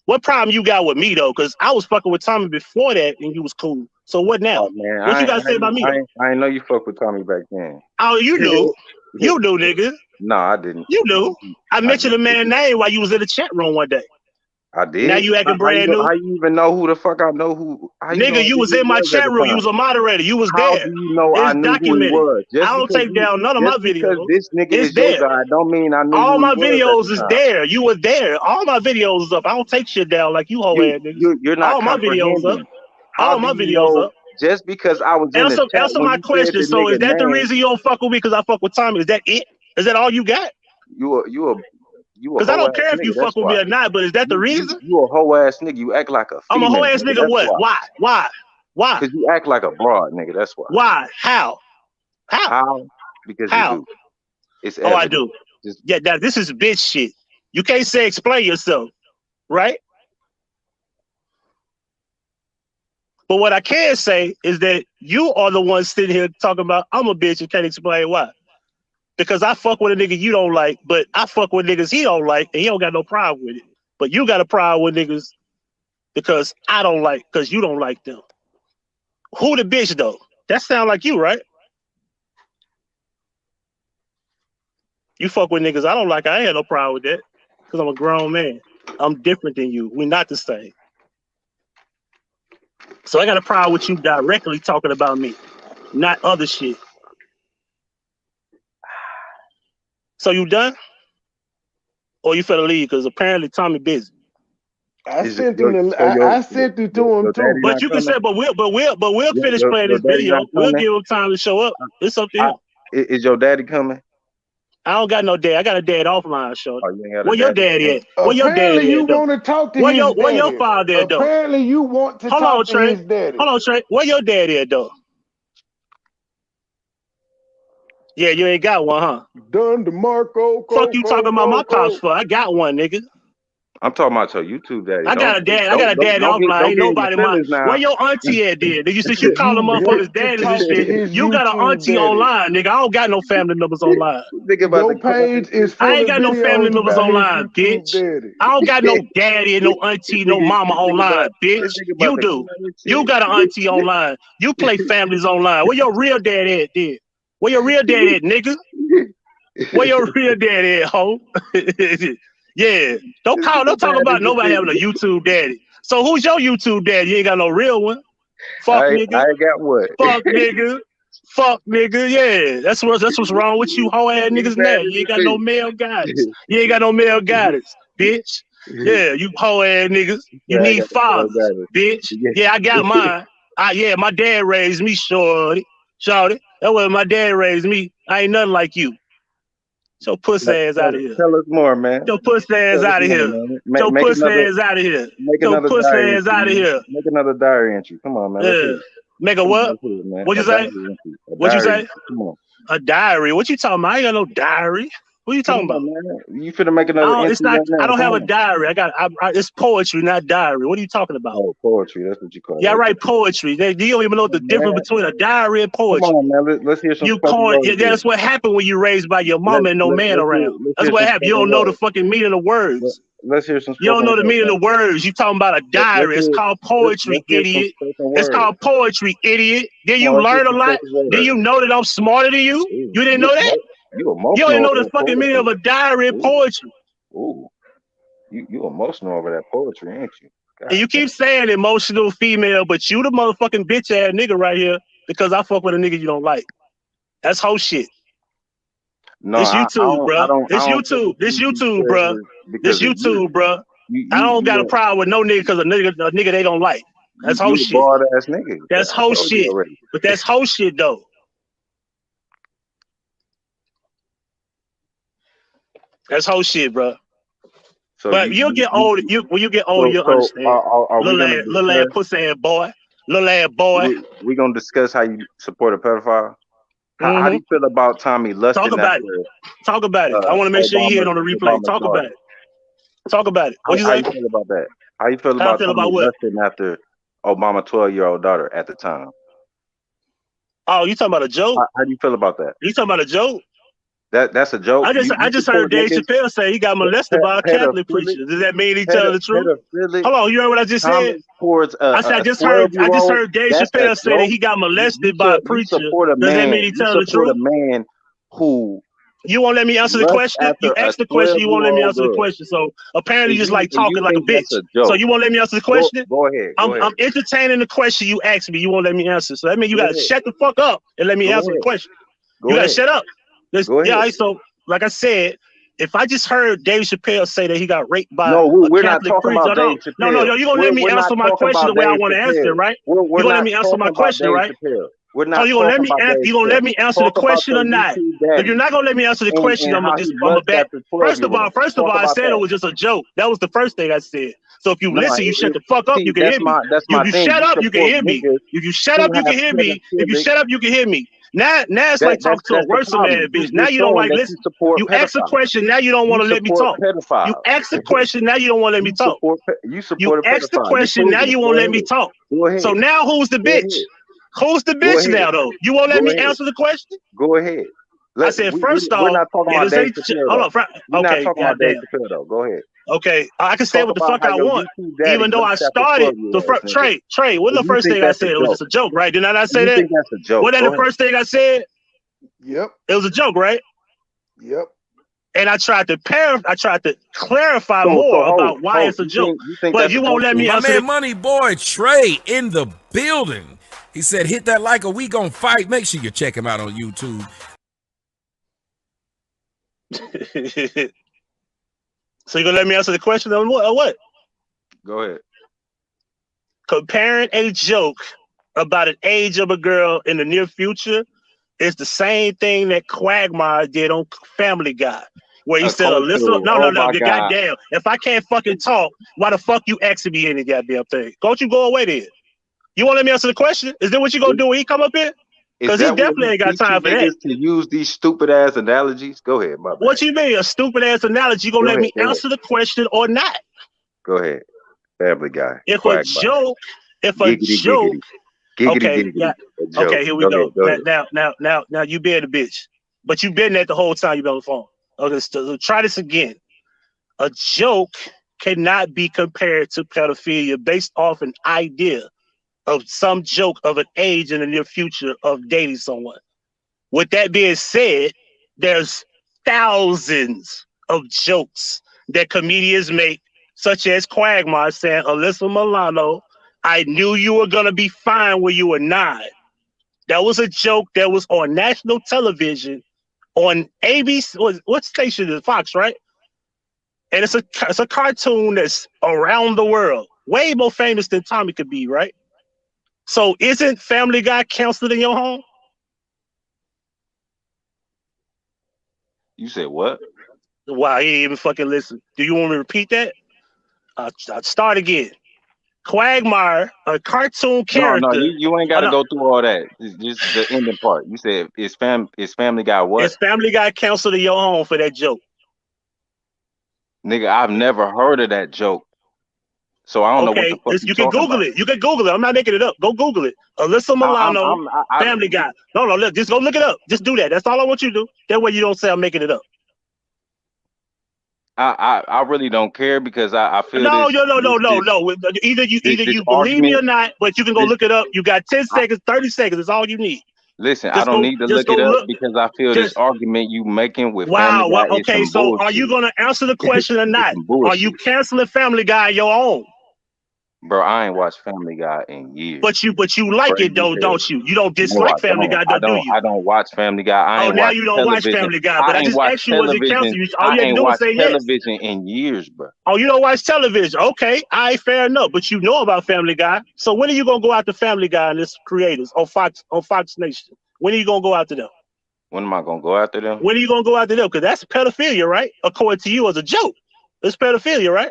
What problem you got with me though? Because I was fucking with Tommy before that, and you was cool. So what now? Oh, man, what you got to say about me? I didn't know you fucked with Tommy back then. Oh, you knew. You knew, nigga. No, I didn't. You knew. I mentioned a man's name while you was in the chat room one day. I did. Now you acting brand new. How you even know who the fuck I know who? Nigga, you was in my chat room. You was a moderator. You was there. How do you know I knew documented. Who he was? I don't take down none of my videos. This nigga is there. Your guy, don't mean I knew. All who my he was videos is there. You were there. All my videos is up. I don't take shit down like you whole ass niggas. You're not. All my videos up. All my videos up. Just because I was in the chat. Answer my question. So is that the reason you don't fuck with me? Because I fuck with Tommy? Is that it? Is that all you got? Because I don't care if you fuck with me or not, but is that the reason? You a hoe ass nigga. You act like a female. I'm a hoe ass nigga. What? Why? Because you act like a broad nigga. That's why. Why? How? Because you do. It's evident. I do. Yeah, this is bitch shit. You can't say explain yourself, right? But what I can say is that you are the one sitting here talking about I'm a bitch and can't explain why. Because I fuck with a nigga you don't like, but I fuck with niggas he don't like, and he don't got no problem with it. But you got a problem with niggas because I don't like, because you don't like them. Who the bitch though? That sound like you, right? You fuck with niggas I don't like, I ain't had no problem with that. Because I'm a grown man. I'm different than you. We're not the same. So I got a problem with you directly talking about me, not other shit. So you done? Or you finna leave? Because apparently Tommy busy. I sent you to him too. But you can say, but we'll finish playing this video. We'll give him time to show up. It's up to him. Is your daddy coming? I don't got no dad. I got a dad offline, shorty. Oh, you ain't got a Where your daddy? daddy at? Where your Apparently, daddy you at, though? want to talk to Where his your daddy. father at, though? Apparently, you want to Hold on, talk to Trey. his daddy. Hold on, Trey. Where your daddy at, though? Yeah, you ain't got one, huh? Done DeMarco. Fuck you talking about my pops for? I got one, nigga. I'm talking about your YouTube daddy. I got a dad. I got a daddy Don't offline. Ain't get in your nobody mind. feelings now. Where your auntie at, then? Nigga, since you call them You motherfuckers want to daddies and talk to shit, his you got an YouTube auntie daddy. online, nigga. I don't got no family members online. Think about Your the page is I full ain't of got no family videos members about his online, YouTube bitch. daddy. I don't got no daddy and no auntie, no mama online, bitch. You do. You got an auntie online. You play families online. Where your real dad at, then? Where your real dad at, nigga? Where your real dad at, ho? Yeah. Don't talk about nobody having a YouTube daddy. So who's your YouTube daddy? You ain't got no real one. Fuck nigga. I ain't got what. Fuck nigga. Fuck nigga. Yeah. That's what's wrong with you hoe ass niggas now. You ain't got no male guidance. You ain't got no male guidance, bitch. Yeah, you hoe ass niggas. You Yeah, I need got the male fathers, guidance. bitch. Yeah, I got mine. Yeah, my dad raised me, shorty. That's what my dad raised me. I ain't nothing like you. So pussy ass out of here. Tell us more, man. Your pussy ass out of here. Your pussy ass out of here. Your pussy ass out of here. Make another diary entry. Come on, man. Yeah. Make a what? What'd you say? What'd you say? Come on. A diary? What you talking about? I ain't got no diary. What you talking about? Man. You finna make another entry? It's not. I don't have a diary. It's poetry, not diary. What are you talking about? Oh, poetry. That's what you call it. Yeah, I write poetry. You don't even know the difference between a diary and poetry. Come on, man. Let's hear some. That's what happened when you raised by your mama and no man around. That's what happened. You don't know the fucking meaning of words. Let's hear some. You don't know the meaning of words. You talking about a diary. It's called poetry, idiot. It's called poetry, idiot. Did you learn a lot? Did you know that I'm smarter than you? You didn't know that? You don't know the fucking meaning of a diary and poetry. Ooh. You emotional over that poetry, ain't you? And you keep saying emotional female, but you the motherfucking bitch ass nigga right here because I fuck with a nigga you don't like. That's whole shit. No, it's YouTube, bro. It's YouTube. This YouTube, bro. This YouTube, bro. I don't got a problem with no nigga because a nigga they don't like. That's whole shit. Bald-ass nigga. That's whole shit. But that's whole shit though. That's whole shit, bro. So but you'll get older. When you get older, you'll understand. Little ass pussy ass boy. Little ass boy. We gonna discuss how you support a pedophile. How do you feel about Tommy lusting Talk about after? it. Talk about it. I want to make sure you hear it on the replay. Talk about it. Talk about it. What you say? How you feel about that? How you feel about Tommy lusting after Obama's 12-year-old daughter at the time? Oh, you talking about a joke? How do you feel about that? You talking about a joke? That's a joke. I just heard Dave Chappelle say he got molested by a Catholic preacher. Does that mean he telling the truth? Hold on, you heard what I just said? I just heard Dave Chappelle say that he got molested by a preacher. Does that mean he telling the truth? A man who you won't let me answer the question. You asked the question. You won't let me answer the question. So apparently, you just like talking like a bitch. So you won't let me answer the question. Go ahead. I'm entertaining the question you asked me. You won't let me answer. So that means you gotta shut the fuck up and let me answer the question. You gotta shut up. Yeah, so like I said, if I just heard Dave Chappelle say that he got raped by we're Catholic not talking about Dave Chappelle. No, you're gonna let me answer my question the way I want to answer it, right? You're gonna let me answer my question, right? We're not you gonna let me answer the question or not? If you're not gonna let me answer the question, I'm a back. First of all, I said it was just a joke. That was the first thing I said. So if you listen, you shut the fuck up, you can hear me. If you shut up, you can hear me. If you shut up, you can hear me. If you shut up, you can hear me. Now it's like talking to a worse man, bitch. Now you don't like listen. You ask a question, now you don't want to let me talk. You ask a question, now you don't want to let me talk. You ask the question, now you won't let me talk. So now who's the bitch? Who's the bitch now, though? You won't let me answer the question? Go ahead. I said, first off, we're not talking about Dave Chappelle. Hold on. We're not talking about Dave Chappelle, though. Go ahead. Okay, I can say what the fuck I want, even though I started Trey. What the first thing I said? It was just a joke, right? Did I not say that? Think that's a joke? Wasn't that the first thing I said? Yep. It was a joke, right? Yep. And I tried to clarify more about why it's a joke. But you won't let me answer. My man, MoneyBoy Trey in the building. He said, "Hit that like, or we gonna fight." Make sure you check him out on YouTube. So you gonna let me answer the question on what? Go ahead. Comparing a joke about an age of a girl in the near future It's the same thing that Quagmire did on Family Guy, where he A said, "Alyssa, cartoon. no, Oh my the God. goddamn. If I can't fucking talk, why the fuck you asking me any goddamn thing? Don't you go away then? You want to let me answer the question? Is that what you gonna do when he come up here? Is Because he that where definitely you ain't got teach you time for that. niggas to use these stupid ass analogies? Go ahead, my bad. What you mean, a stupid ass analogy? You gonna let me answer the question or not? Go ahead. Family Guy. If a Quagmire. joke, Giggity giggity. Giggity okay, giggity. yeah, A joke. okay, here we Go go. ahead. Now, you being a bitch, but you been that the whole time you been on the phone. Okay, so try this again. A joke cannot be compared to pedophilia based off an idea of some joke of an age in the near future of dating someone. With that being said, there's thousands of jokes that comedians make, such as Quagmire saying, "Alyssa Milano, I knew you were gonna be fine when you were 9." That was a joke that was on national television on ABC. What station is it? Fox, right? And it's a cartoon that's around the world, way more famous than Tommy could be, right? So isn't Family Guy canceled in your home? You said what? Wow, he didn't even fucking listen. Do you want me to repeat that? I'll start again. Quagmire, a cartoon No, character. you ain't gotta go through all that. It's just the ending part. You said is Family Guy what? Is Family Guy canceled in your home for that joke? Nigga, I've never heard of that joke. So I don't know what the Okay, fuck you you can talking Google about. it. You can Google it. I'm not making it up. Go Google it. Alyssa Milano, Family Guy. No, look, just go look it up. Just do that. That's all I want you to do. That way you don't say I'm making it up. I really don't care because I feel No. this. Either you believe me argument. or not, but you can go look it up. You got 10 seconds, 30 seconds. That's all you need. Listen, I Just don't go, need to just look go it up look. because I feel this argument you making with Family Wow. Guy is Okay, some so are you bullshit. gonna answer the question or It's not? some Are you bullshit. canceling Family Guy on your own? Bro, I ain't watched Family Guy in years. But you like it though, don't you? You don't No, I dislike Family don't. Guy though, do you? I don't watch Family Guy. I Oh, ain't now watched you don't watch television. Family Guy, but I I ain't just watched asked you, was it television. canceled? All I you had to ain't do was watched say yes. television in years, bro. Oh, you don't watch television? Okay, all right, fair enough. But you know about Family Guy. So when are you gonna go after Family Guy and its creators on Fox Nation? When are you gonna go after them? When am I gonna go after them? When are you gonna go after them? Because that's pedophilia, right? According to you, as a joke, it's pedophilia, right?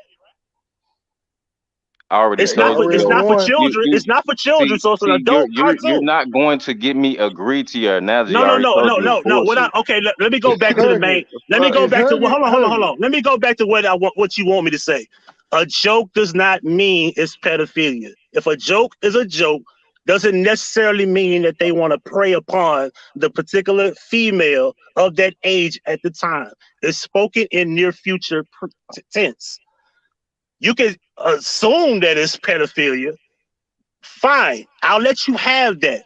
I already It's not told for you it's though. not for children. It's not for children. So it's an adult You're cartoon. not going to get me agree to your analogy. No. I already told you it's bullshit. Let me go back to the main. Let me go back to hold on. Let me go back to what you want me to say. A joke does not mean it's pedophilia. If a joke is a joke, doesn't necessarily mean that they want to prey upon the particular female of that age at the time. It's spoken in near future tense. You can assume that it's pedophilia. Fine, I'll let you have that.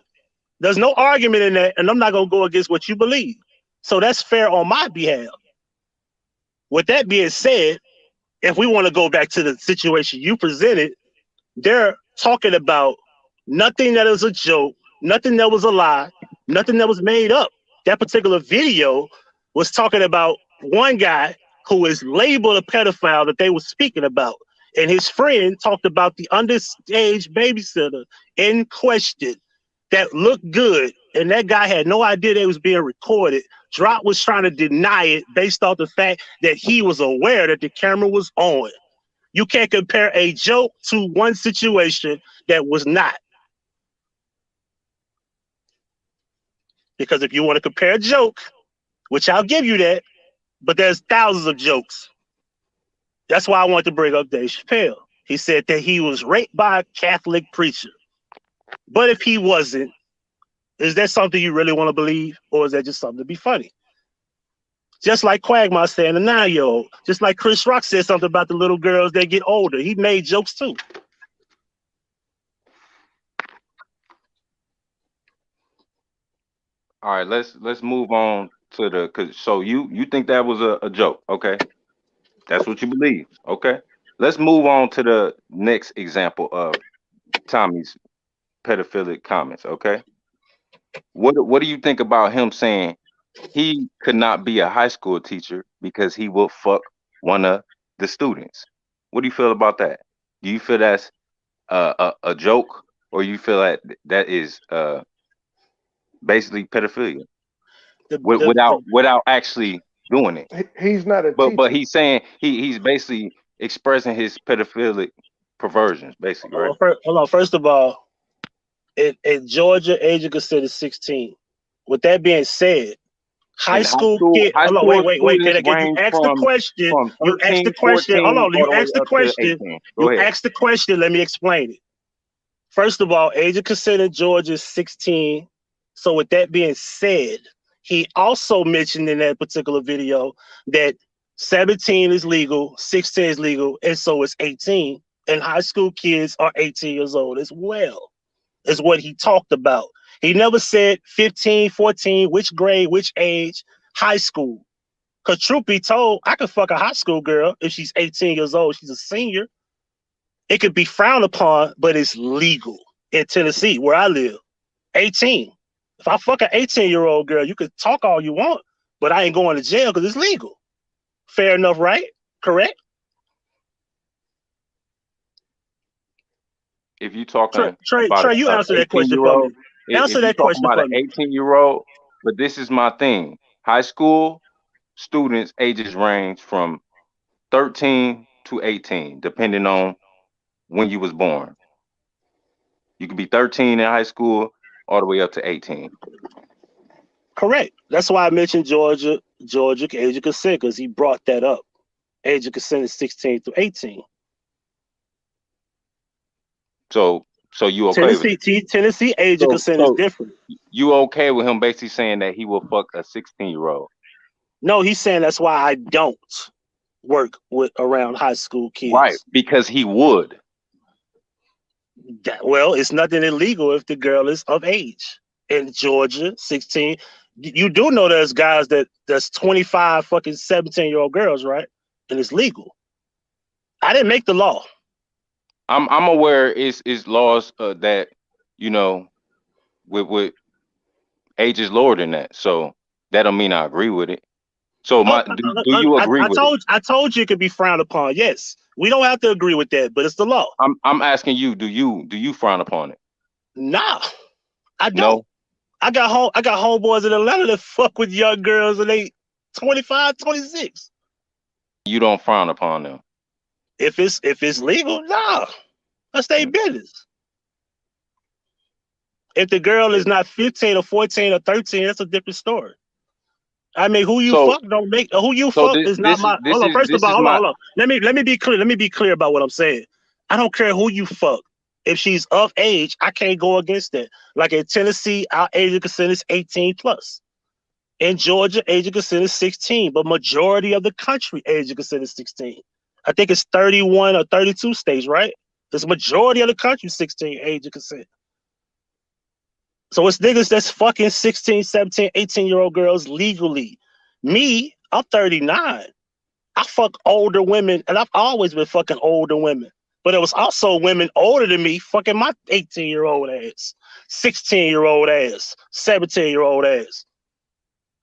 There's no argument in that, and I'm not gonna go against what you believe. So that's fair on my behalf. With that being said, if we want to go back to the situation you presented, they're talking about nothing that is a joke, nothing that was a lie, nothing that was made up. That particular video was talking about one guy who is labeled a pedophile that they were speaking about. And his friend talked about the underage babysitter in question that looked good. And that guy had no idea they was being recorded. Drop was trying to deny it based off the fact that he was aware that the camera was on. You can't compare a joke to one situation that was not. Because if you want to compare a joke, which I'll give you that, but there's thousands of jokes. That's why I wanted to bring up Dave Chappelle. He said that he was raped by a Catholic preacher. But if he wasn't, is that something you really want to believe? Or is that just something to be funny? Just like Quagmire saying a 9-year-old. Just like Chris Rock said something about the little girls that get older. He made jokes too. All right, let's move on to so you think that was a joke, okay? That's what you believe, okay? Let's move on to the next example of Tommy's pedophilic comments, okay? What do you think about him saying he could not be a high school teacher because he will fuck one of the students? What do you feel about that? Do you feel that's a joke, or you feel that that is basically pedophilia? without actually doing it. He's not a But teacher. he's saying he's basically expressing his pedophilic perversions, basically, right? Hold on. First of all, in Georgia, age of consent is 16. With that being said, high And school kid. high Hold on, school wait. students You range asked the question. from You asked 13, the question. Hold 14, on. all You the way asked the up to question. 18. Go You ahead. asked the question. Let me explain it. First of all, age of consent in Georgia is 16. So with that being said, he also mentioned in that particular video that 17 is legal, 16 is legal, and so is 18. And high school kids are 18 years old as well, is what he talked about. He never said 15, 14, which grade, which age, high school. Because truth be told, I could fuck a high school girl if she's 18 years old. She's a senior. It could be frowned upon, but it's legal in Tennessee, where I live. 18. If I fuck an 18-year-old girl, you could talk all you want, but I ain't going to jail because it's legal. Fair enough, right? Correct? If you're talking Trey, about you an answer that question for 18-year-old, me. Answer if you're that talking question about for an me. 18-year-old, but this is my thing. High school students' ages range from 13 to 18, depending on when you was born. You could be 13 in high school all the way up to 18. Correct. That's why I mentioned Georgia age of consent, because he brought that up. Age of consent is 16 to 18. So you okay with it? Tennessee age of consent is So different. you okay with him basically saying that he will fuck a 16-year-old? No, he's saying that's why I don't work with around high school kids. Right, because he would. Well, it's nothing illegal if the girl is of age. In Georgia, 16. You do know there's guys that's 25 fucking 17-year-old girls, right? And it's legal. I didn't make the law. I'm aware is laws that, you know, with ages lower than that. So that don't mean I agree with it. So do you agree with it? I told you it could be frowned upon. Yes. We don't have to agree with that, but it's the law. I'm asking you, do you frown upon it? Nah, I don't. No? I got homeboys in Atlanta that fuck with young girls and they 25, 26. You don't frown upon them. If it's legal, nah. That's their business. If the girl is not 15 or 14 or 13, that's a different story. I mean, who you fuck don't make who you fuck is not my. Hold on, first of all, hold on. Let me be clear. Let me be clear about what I'm saying. I don't care who you fuck. If she's of age, I can't go against that. Like in Tennessee, our age of consent is 18 plus. In Georgia, age of consent is 16, but majority of the country age of consent is 16. I think it's 31 or 32 states, right? This majority of the country 16 age of consent. So it's niggas that's fucking 16, 17, 18-year-old girls legally. Me, I'm 39. I fuck older women, and I've always been fucking older women. But it was also women older than me fucking my 18-year-old ass, 16-year-old ass, 17-year-old ass.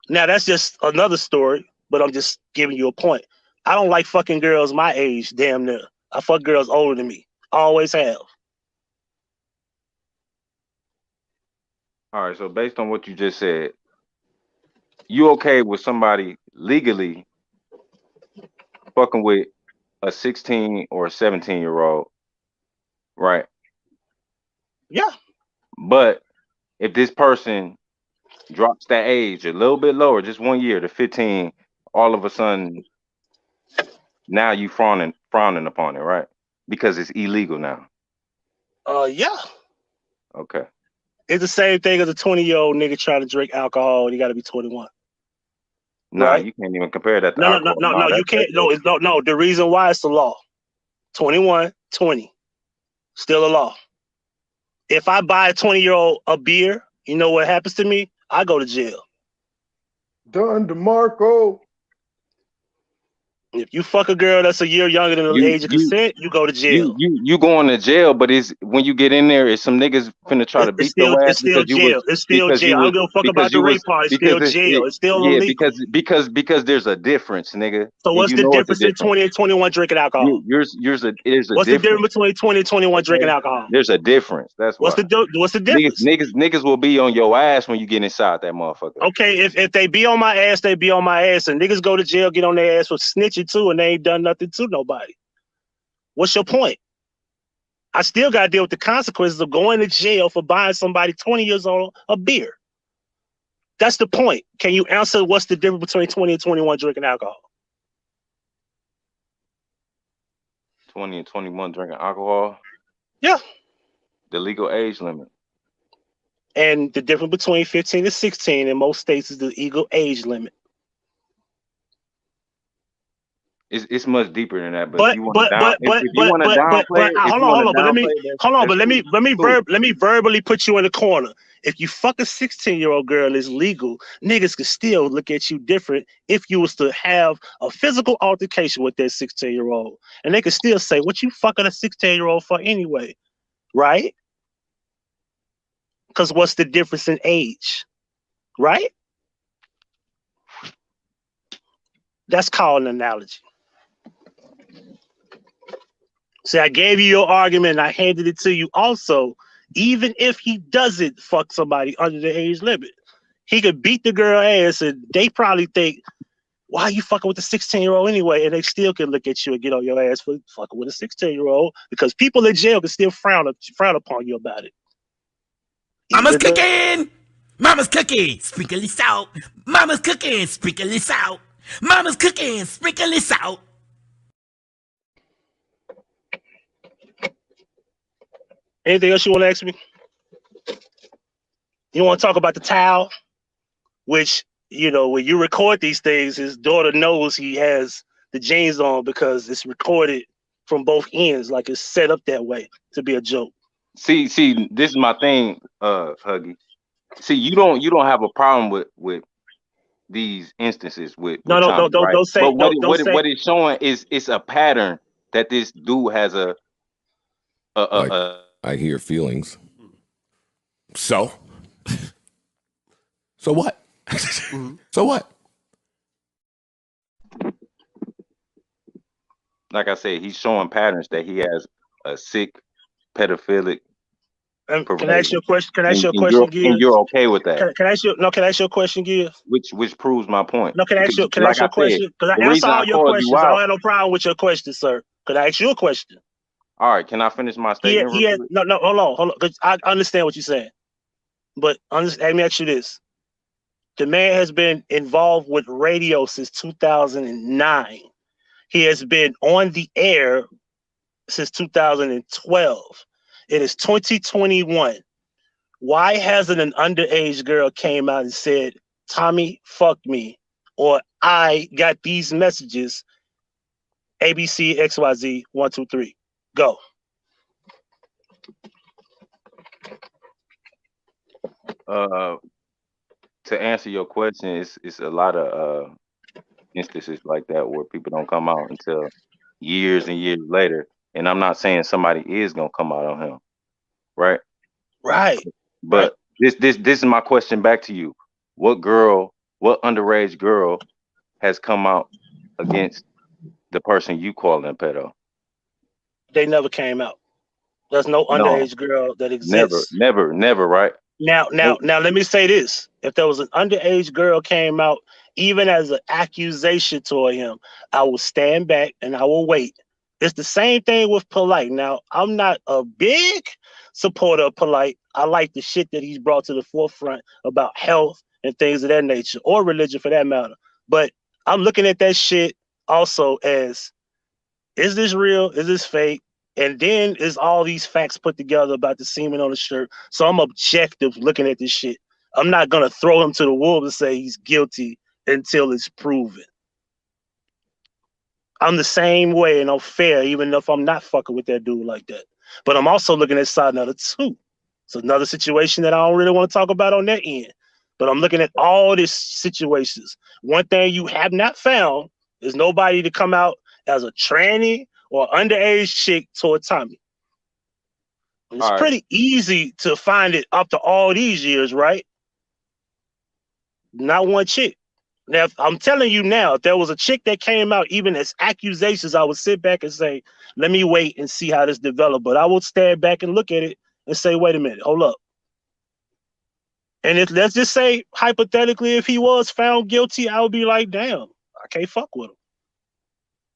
Now, that's just another story, but I'm just giving you a point. I don't like fucking girls my age, damn near. I fuck girls older than me. Always have. All right, so based on what you just said, you okay with somebody legally fucking with a 16 or a 17-year-old, right? Yeah. But if this person drops that age a little bit lower, just 1 year to 15, all of a sudden now you frowning upon it, right? Because it's illegal now. Yeah. Okay. It's the same thing as a 20-year-old nigga trying to drink alcohol and he got to be 21. Nah, right? you can't even compare that to No, alcohol. you can't. No. The reason why it's the law. 21, 20. Still a law. If I buy a 20-year-old a beer, you know what happens to me? I go to jail. Don DeMarco. If you fuck a girl that's a year younger than the You age of you consent, you go to jail. you going to jail, but it's when you get in there, is some niggas finna try to It's beat still your ass it's still jail. It's still jail. I don't give a fuck about the rape part. It's still jail. It's still yeah, illegal. because there's a difference, nigga. So And what's you the know it's a difference in difference. 20 and 21 drinking alcohol? There's a What's the difference. difference between 20 and 21 drinking Okay? alcohol? There's a difference. That's What's why. the difference? Niggas will be on your ass when you get inside that motherfucker. Okay, if they be on my ass, they be on my ass, and niggas go to jail, get on their ass for snitching too, and they ain't done nothing to nobody. What's your point? I still got to deal with the consequences of going to jail for buying somebody 20 years old a beer. That's the point. Can you answer what's the difference between 20 and 21 drinking alcohol? 20 and 21 drinking alcohol. Yeah. The legal age limit. And the difference between 15 and 16 in most states is the legal age limit. It's much deeper than that. But if you want to downplay it, hold on. But let me verbally put you in the corner. If you fuck a 16-year-old girl, it's legal. Niggas can still look at you different if you was to have a physical altercation with that 16-year-old, and they can still say, "What you fucking a 16-year-old for anyway?" Right? Because what's the difference in age? Right? That's called an analogy. See, I gave you your argument and I handed it to you also. Even if he doesn't fuck somebody under the age limit, he could beat the girl ass and they probably think, why are you fucking with the 16-year-old anyway? And they still can look at you and get on your ass for fucking with a 16-year-old because people in jail can still frown upon you about it. Mama's cooking! Mama's cooking! Sprinkle salt! Mama's cooking! Sprinkle salt! Mama's cooking! Sprinkle salt! Anything else you want to ask me? You want to talk about the towel? Which, you know, when you record these things, his daughter knows he has the jeans on because it's recorded from both ends, like it's set up that way to be a joke. See, this is my thing, Huggy. See, you don't have a problem with these instances with Tommy, right? Don't say. But What it's showing is it's a pattern that this dude has I hear feelings. So what? So what? Like I said, he's showing patterns that he has a sick pedophilic. Can I ask you a question? Can I ask you a question, Gibbs? And you're okay with that? Can I ask you? No, can I ask you a question, Gibbs? Which proves my point. No, can I ask you? Can I ask you a question? Because I answer all your questions. I don't have no problem with your question, sir. Could I ask you a question? All right, can I finish my statement? No, hold on. Because I understand what you're saying, but let me ask you this: the man has been involved with radio since 2009. He has been on the air since 2012. It is 2021. Why hasn't an underage girl came out and said, Tommy fucked me, or I got these messages, ABC, XYZ, 1, 2, 3, go. To answer your question, it's a lot of instances like that where people don't come out until years and years later. And I'm not saying somebody is gonna come out on him, right? Right. But this is my question back to you. What underage girl has come out against the person you calling pedo? They never came out. There's no underage girl that exists. Never, right? Now, let me say this. If there was an underage girl came out, even as an accusation toward him, I will stand back and I will wait. It's the same thing with Polite. Now, I'm not a big supporter of Polite. I like the shit that he's brought to the forefront about health and things of that nature, or religion for that matter. But I'm looking at that shit also as, is this real? Is this fake? And then is all these facts put together about the semen on the shirt. So I'm objective looking at this shit. I'm not going to throw him to the wolves and say he's guilty until it's proven. I'm the same way and I'm fair, even if I'm not fucking with that dude like that. But I'm also looking at side number 2. It's another situation that I don't really want to talk about on that end. But I'm looking at all these situations. One thing you have not found There's nobody to come out as a tranny or underage chick toward Tommy. It's pretty easy to find it after all these years, right? Not one chick. Now, I'm telling you now, if there was a chick that came out even as accusations, I would sit back and say, let me wait and see how this develops. But I will stand back and look at it and say, wait a minute, hold up. And if let's just say, hypothetically, if he was found guilty, I would be like, damn, I can't fuck with him.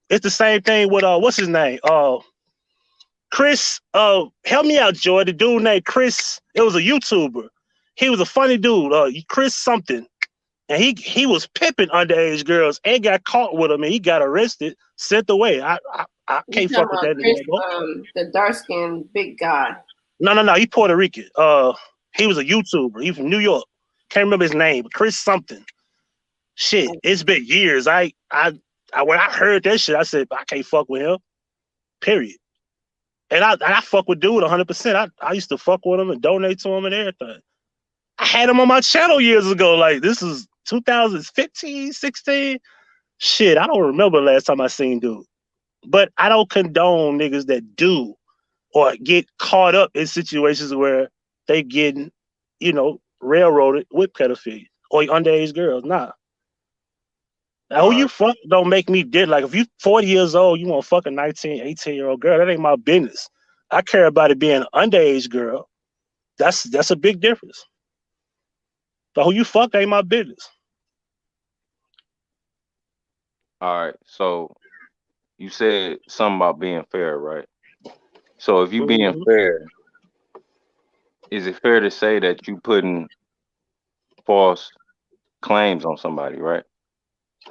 It's the same thing with, what's his name? Chris, help me out, Joy. The dude named Chris, it was a YouTuber. He was a funny dude, Chris something. And he was pimping underage girls and got caught with them, and he got arrested, sent away. I can't fuck with that nigga. The dark-skinned big guy. No. He Puerto Rican. He was a YouTuber. He from New York. Can't remember his name, but Chris something. Shit, it's been years. When I heard that shit, I said I can't fuck with him. Period. And I fuck with dude 100%. I used to fuck with him and donate to him and everything. I had him on my channel years ago. Like, this is 2015, 16. Shit, I don't remember the last time I seen dude. But I don't condone niggas that do or get caught up in situations where they getting, railroaded with pedophilia or underage girls. Nah. Now, who you fuck don't make me dead. Like, if you 40 years old, you want to fuck a 19, 18-year-old girl, that ain't my business. I care about it being an underage girl. That's a big difference. But who you fuck ain't my business. All right. So you said something about being fair, right? So if you being fair, is it fair to say that you putting false claims on somebody, right?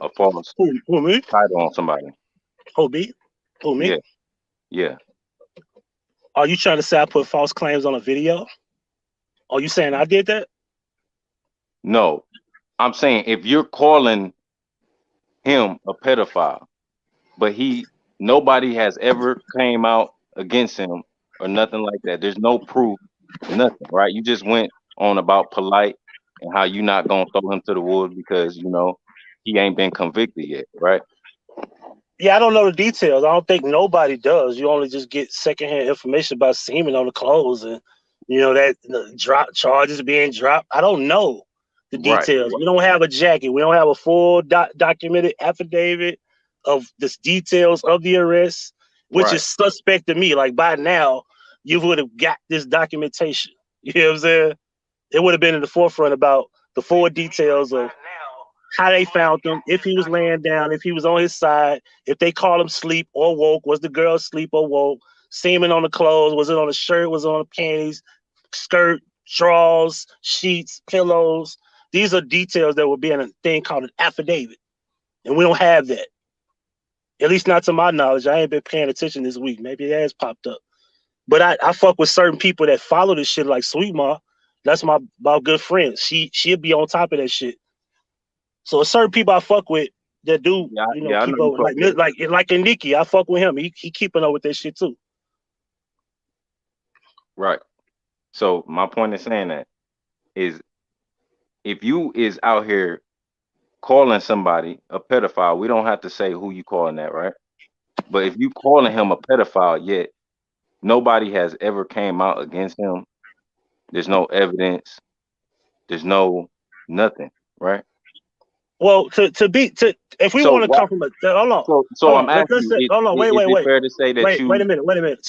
A false title on somebody. Who me? Who me? Yeah. Are you trying to say I put false claims on a video? Are you saying I did that? No, I'm saying if you're calling him a pedophile, but nobody has ever came out against him or nothing like that. There's no proof, nothing, right? You just went on about polite and how you not gonna throw him to the wolves because he ain't been convicted yet, right? Yeah, I don't know the details. I don't think nobody does. You only just get secondhand information about semen on the clothes and that drop charges being dropped. I don't know the details. We don't have a jacket. We don't have a full documented affidavit of the details of the arrest, which is suspect to me. Like, by now, you would have got this documentation. You know what I'm saying? It would have been in the forefront about the full details of how they found him, if he was laying down, if he was on his side, if they called him sleep or woke, was the girl asleep or woke, semen on the clothes, was it on the shirt, was it on the panties, skirt, drawers, sheets, pillows. These are details that would be in a thing called an affidavit. And we don't have that. At least not to my knowledge. I ain't been paying attention this week. Maybe it has popped up. But I fuck with certain people that follow this shit, like Sweet Ma. That's my good friend. She'll be on top of that shit. So certain people I fuck with that do, keep up, like in Nikki, I fuck with him. He keeping up with that shit too. Right. So my point in saying that is, if you is out here calling somebody a pedophile, we don't have to say who you calling that, right? But if you calling him a pedophile, yet nobody has ever came out against him, there's no evidence, there's no nothing, right? Well, if we want to come from hold on. So I'm asking you, hold on, wait. Is it fair to say that wait a minute.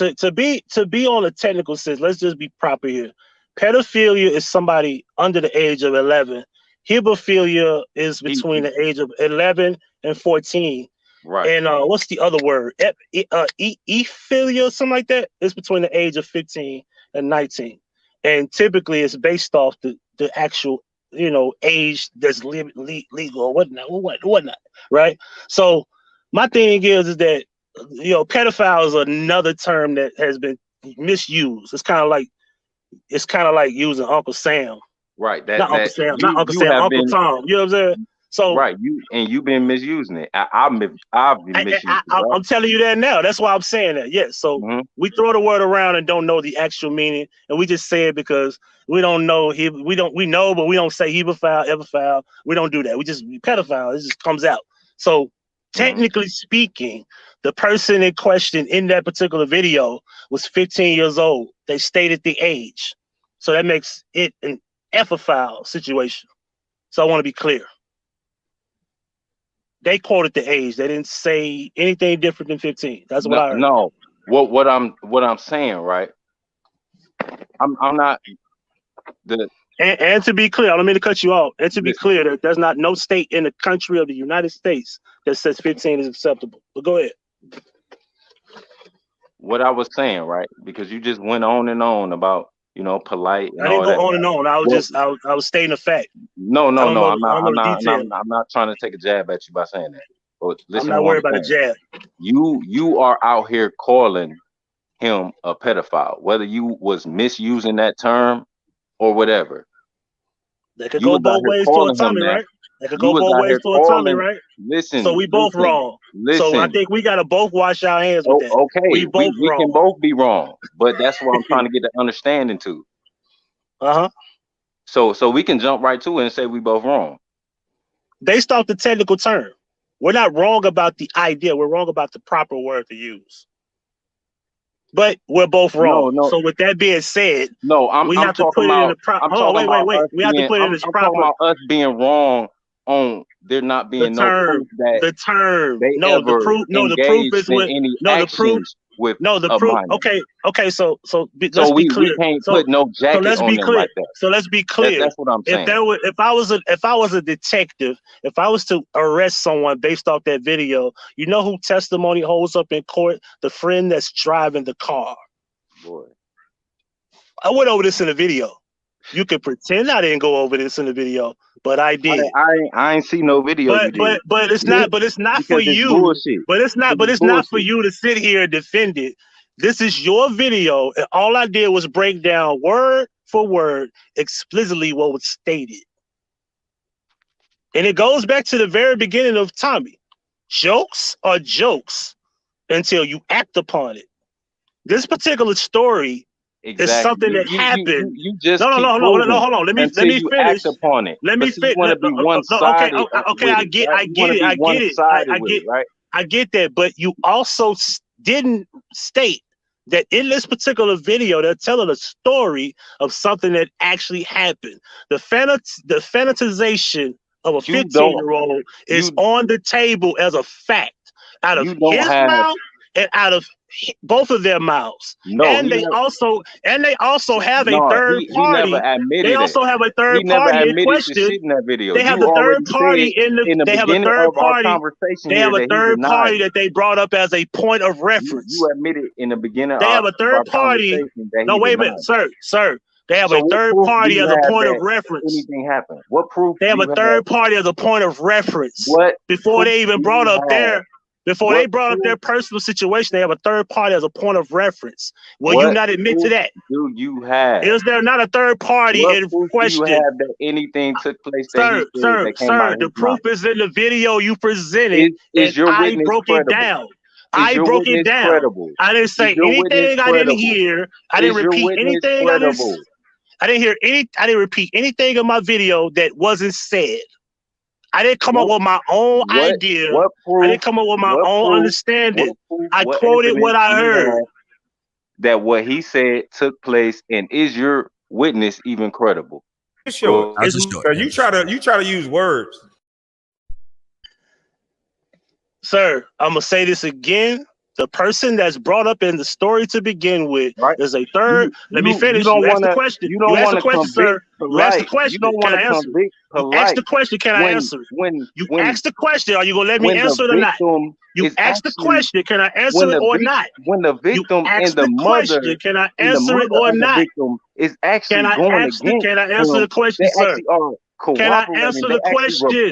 To be on a technical sense, let's just be proper here. Pedophilia is somebody under the age of 11. Hebophilia is between the age of 11 and 14. Right. And what's the other word? Ephilia, something like that. It's between the age of 15 and 19. And typically it's based off the actual age that's legal or whatnot, right? So my thing is that pedophile is another term that has been misused. It's kind of like using Uncle Sam, right? Not Uncle Sam, Uncle Tom. You know what I'm saying? So you've been misusing it. I've been misusing it. Right? I'm telling you that now. That's why I'm saying that. Yes. So we throw the word around and don't know the actual meaning, and we just say it because we don't know. We know, but we don't say hebefoul, everfoul. We don't do that. We just pedophile. It just comes out. So technically speaking, the person in question in that particular video was 15 years old. They stated the age. So that makes it an epiphiles situation. So I want to be clear. They quoted the age. They didn't say anything different than 15. That's what I heard. No. What I'm saying, right? I'm not the And to be clear, I don't mean to cut you off. And to be clear, there's not no state in the country of the United States that says 15 is acceptable. But go ahead. what I was saying, right? Because you just went on and on about, polite and I didn't all go that. on and on. I was I was stating a fact. No, I don't know I'm not trying to take a jab at you by saying that. But listen, I'm not worried about a jab. You are out here calling him a pedophile, whether you was misusing that term or whatever. That could go both ways to a Tommy, right? That could go both ways to a Tommy, right? Listen. So we both wrong. So I think we gotta both wash our hands with that. Okay, we both we wrong. can both be wrong, but that's what I'm trying to get the understanding to. So we can jump right to it and say we both wrong. Based off the technical term, we're not wrong about the idea. We're wrong about the proper word to use. But we're both wrong. No. So with that being said, we have to put it in the proper. Oh, wait. We have to put it in the proper. I'm talking about us being wrong on there not being no proof that the term. They No, ever the proof. No, the engaged proof is in with any the proof. with No, the a proof. minor. Okay. So let's be clear. We can't put no jacket let's on be them clear. like that. So let's be clear. That's what I'm saying. If I was a detective, if I was to arrest someone based off that video, you know who testimony holds up in court? The friend that's driving the car. Boy. I went over this in the video. You can pretend I didn't go over this in the video, but I did. I ain't see no video. But it's not for you. Bullshit. But it's not for you to sit here and defend it. This is your video, and all I did was break down word for word explicitly what was stated. And it goes back to the very beginning of Tommy. Jokes are jokes until you act upon it. This particular story is something that happened. You just no, hold on. Let me finish. Act upon it. Let me finish. You want to be one-sided. Okay, I get it. Right? I get that, but you also didn't state that in this particular video, they're telling a story of something that actually happened. The fanatization of a 15-year-old is on the table as a fact out of his mouth and out of both of their mouths. And they also have a third party. They also have a third party in question. They have the third party they have a third party. They have a third party that they brought up as a point of reference. You admitted in the beginning. They have a third party. No, wait a minute, sir. They have a third party as a point of reference. Anything happened? What proof? They have a third party as a point of reference. Before they even brought up they brought up their personal situation, they have a third party as a point of reference. Will you not admit to that? Do you have? Is there not a third party in question? Do you have that anything took place? Sir, the proof is in the video you presented, and I broke it down. I broke it down. Credible? I didn't say anything I didn't hear. I didn't repeat anything I didn't repeat anything in my video that wasn't said. I didn't come up with my own idea. I didn't come up with my own understanding. I quoted what I heard. That what he said took place, and is your witness even credible? Sure. You try to use words. Sir, I'm gonna say this again. The person that's brought up in the story to begin with is a third. Let me finish. You asked the question. You asked the question, sir. You asked the question. Can I answer? You asked the question. Can I answer? You asked the question. Are you gonna let me answer it or not? You asked the question. Can I answer it or not? When the victim and the mother, can I answer it or not? Is actually Can I answer the question, sir? Can I answer the question?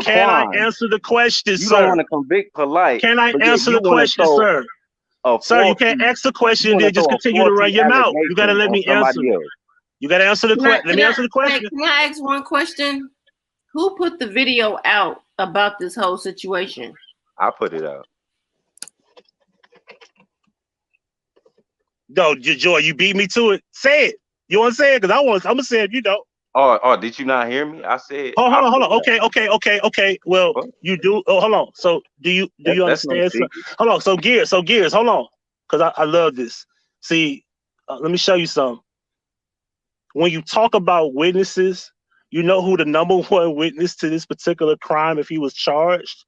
Can I answer the question, sir? You don't want to convict polite. Can I answer the question, sir? Sir, you can't ask the question and then just continue to run your mouth. You gotta let me answer. You gotta answer the question. Let me answer the question. Can I ask one question? Who put the video out about this whole situation? I put it out. No, Joy, you beat me to it. Say it. You want to say it? Because I'm gonna say it. You don't. Oh, did you not hear me? I said. Oh, hold on. Okay. Well, What? you do. Oh, hold on. So do you That's no understand? secret. Hold on. So gears. Hold on, because I love this. See, let me show you something. When you talk about witnesses, you know who the number one witness to this particular crime, if he was charged,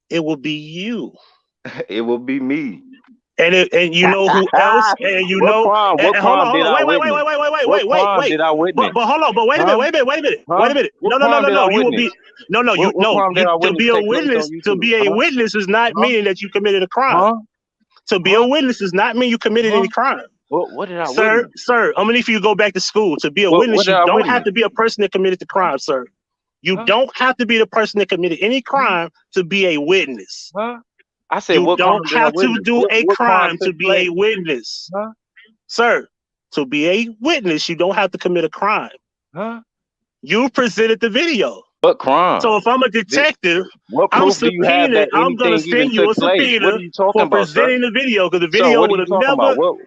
it will be you. It will be me. And you know who else? And you What know, crime? What hold crime did on, I witness? What crime wait. did I witness? But hold on, but wait a Huh? minute, wait a minute. Huh? What crime did I No. You will witness? be you What crime did I to witness be a take place witness. on To YouTube? be a Huh? witness is not Huh? meaning that you committed a crime. Huh? To be a Huh? witness does not mean you committed Huh? any crime. What did I Sir, witness? I'm gonna need for you to go back to school. To be a What witness, did you I don't have witness? to be a person that committed the crime, sir. You Huh? don't have to be the person that committed any crime to be a witness. Huh? I said, You what crime don't did I have to witness? do a What crime crime to took be a place? witness. Huh? Sir, to be a witness, you don't have to commit a crime. Huh? You presented the video. What crime? So if I'm a detective, What I'm proof do you have that I'm gonna anything even send you took a place? What subpoena are you talking for about, sir? presenting the video, because the Sir, video what are would you have talking never. about?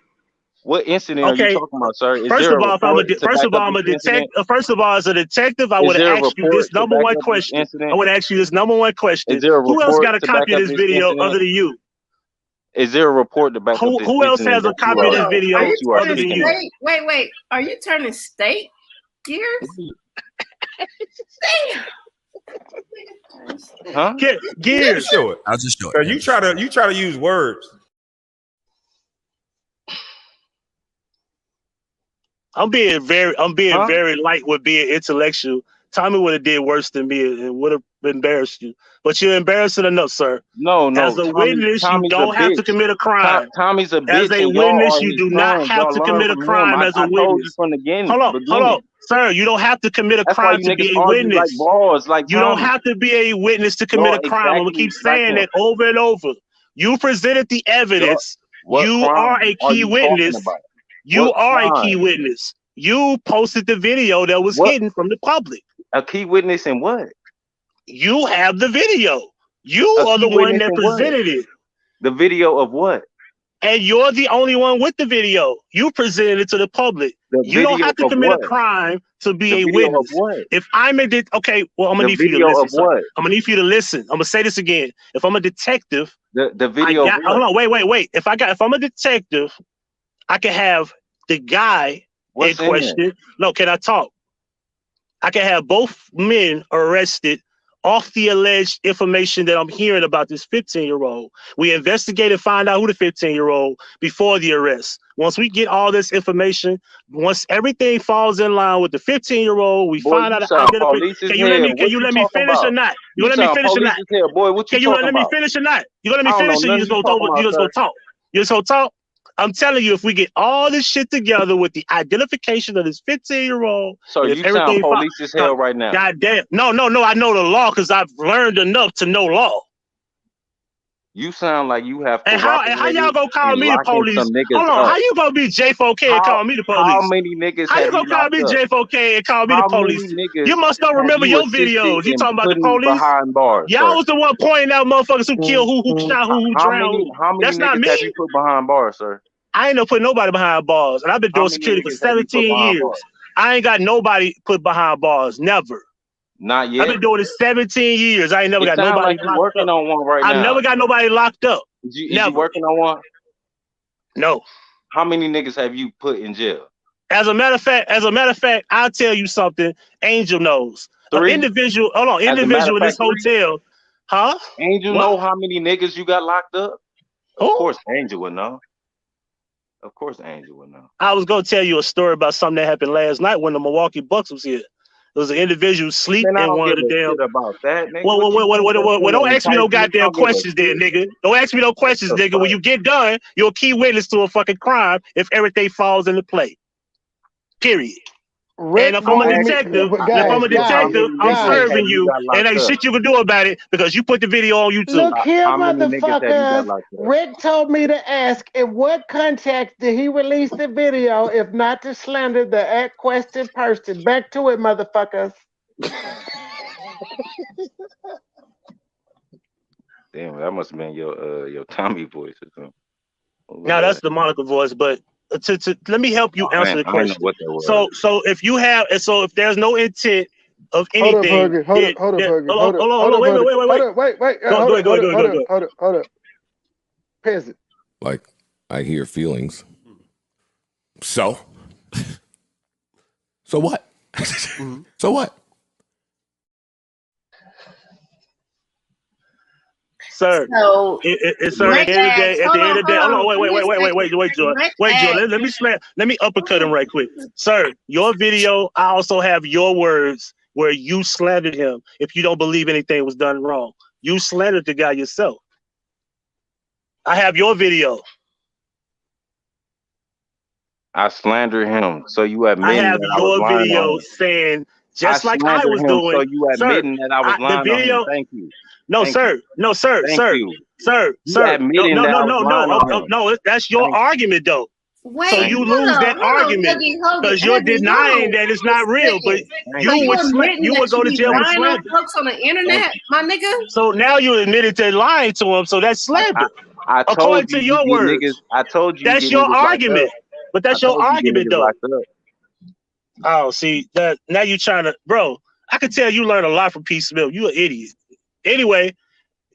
What incident are you Okay, talking about, sir? Is first there of a all, report to back up I'm this a incident? detective. First of all, as a detective, I Is would have there a asked you this report to number back one up this question. I incident? would ask you this number one Is question. there a Who else report got a to back copy of up this this video incident? other than you? Is there a report to back up this Who else incident has a that you copy of this are video Are you other turning than you? state? Wait. Are you turning state gears? Huh? Gears. Show it. I'll just show it. You try to use words. I'm being Huh? very light with being intellectual. Tommy would have did worse than me and would have embarrassed you. But you're embarrassing enough, sir. No. As a witness, you Tommy's a don't have to bitch. commit a crime. Tommy's a As bitch, a and y'all witness, are you his do not sons. have Y'all to learn commit a from him. crime as a I told you witness. from the Hold beginning. on. Sir, you don't have to commit a That's why crime you to niggas be a argue like witness. bras, like You don't Tommy. have to be a witness to commit Y'all a crime. I'm gonna exactly keep like saying him. that over and over. You presented the evidence. What You are crime a are key you talking witness. about? You What are a key crime? witness. You posted the video that was What? hidden from the public. A key witness in what? You have the video. You A are key the one witness that in what? presented it. The video of what? And you're the only one with the video. You presented it to the public. The You don't video have to of commit a what? crime to be The a video of witness. what? If I'm a okay, well, I'm gonna The need for you to video listen, of sir. what? I'm gonna need for you to listen. I'm gonna say this again. If I'm a detective, The video of what? hold on, wait. If I'm a detective, I can have the guy What's in in there? question. No, can I talk? I can have both men arrested off the alleged information that I'm hearing about this 15-year-old. We investigate and find out who the 15-year-old before the arrest. Once we get all this information, once everything falls in line with the 15-year-old, we Boy, find you out the sound identification. police as hell. Can What you you let me talking finish or about? not? You You gonna let me sound finish or police not? as hell. Boy, what you Can you talking let me about? finish or not? You gonna let me I don't know finish or you nothing just you gonna talking about, you just sir. gonna talk? You just gonna talk? I'm telling you, if we get all this shit together with the identification of this 15-year-old, So and if you sound everything, police as hell right now. God damn, no, I know the law because I've learned enough to know law. You sound like you have And how y'all cooperated gonna call in me the locking police? some niggas Hold on, up. how you gonna be J4K and call me the How police? many niggas How you have you gonna call locked me up? J4K and call me the How many police? niggas You must not have remember you your assisted videos. You in talking about the putting police? behind bars, Y'all sir? was the one pointing out motherfuckers who killed, who shot, who How drowned. many That's not niggas have you me. put behind bars, sir? I ain't no putting nobody behind bars, and I've been How doing many security for niggas have you put 17 behind years. bars? I ain't got nobody put behind bars. Never. Not I've yet. been doing this 17 years. I ain't never It got sounds nobody like you're locked working up. on one right I've now. never got nobody locked up. Is you Never. working on one? No. How many niggas have you put in jail? As a matter of fact, I'll tell you something. Angel knows. 3? Individual As a matter of in this fact, 3? hotel. Huh? Angel What? know how many niggas you got locked up? Of Who? course Angel would know. Of course Angel would know. I was gonna tell you a story about something that happened last night when the Milwaukee Bucks was here. There was an individual sleep Man, I in don't one give of the a damn. shit about that, nigga. Well, don't ask me no goddamn questions, there, then, nigga. Don't ask me no questions, nigga. When you get done, you're a key witness to a fucking crime if everything falls into play. Period. Rick And if I'm a told me, detective, guys, I'm serving have you you, got and locked ain't up? shit you can do about it because you put the video on YouTube. Look here, How many niggas have you got motherfuckers. locked up? Rick told me to ask in what context did he release the video if not to slander the at question person. Back to it, motherfuckers. Damn, that must have been your Tommy voice or something. Now that's the Monica voice, but let me help you answer the I know question. what that was. So if there's no intent of Hold up, anything, Huggy. Hold up, Huggy. Hold up, wait. Hold up. Peasant. Like, I hear feelings. So? So what? So what? Sir, So, sir, at the end of the day, hold on, Joy. Wait, Joy, let me uppercut him right quick. Sir, your video, I also have your words where you slandered him if you don't believe anything was done wrong. You slandered the guy yourself. I have your video. I slandered him, so you admitting I have that I was your lying video on him. saying, just like I slandered was him, doing. so you admitting that I was lying the video, on him. Thank you. No, Thank sir. you. No, sir. Thank Sir. you. Sir. You Sir. admitting that I was lying on him. No. That's your argument, though. Wait, So you lose that argument because you're denying that it's not real. But you would go to jail for slander. Folks on the internet, my nigga. So now you admitted to lying to him. So that's slander. I told according you to your get words. niggas. I told you That's get your niggas locked argument. up. But that's I your told you get argument, niggas though. locked up. Oh, see that now you trying to, bro. I can tell you learn a lot from P. Smith. You an idiot. Anyway,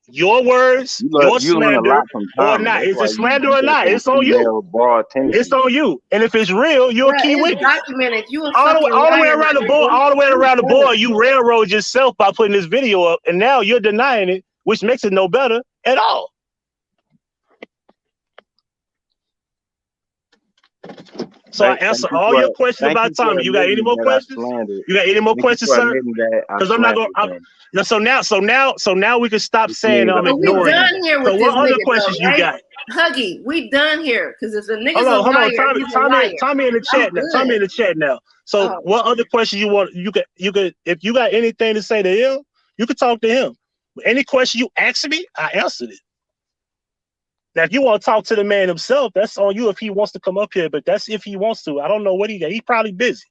your words, your You learn a slander lot from or Tommy. not. That's Is why it you slander or got not? them It's on you. female broad tendencies. It's on you. And if it's real, you're a key It's witness. documented. You a all fucking the way liar, around the my board, nigga. all the way around the board, you railroad yourself by putting this video up, and now you're denying it, which makes it no better at all. So I answer all your questions about Tommy. You got any more questions? You got any more questions, sir? Because I'm not gonna. So now we can stop saying I'm ignoring done you. here with So this what other nigga, questions though, right? you got? Huggy, we done here because if the nigga's Hold on, liar, he's a liar. Tommy in the chat now. Tommy in the chat now. So what other questions you want? You could if you got anything to say to him, you could talk to him. Any question you asked me, I answered it. Now, if you want to talk to the man himself, that's on you if he wants to come up here. But that's if he wants to. I don't know what he got. He's probably busy.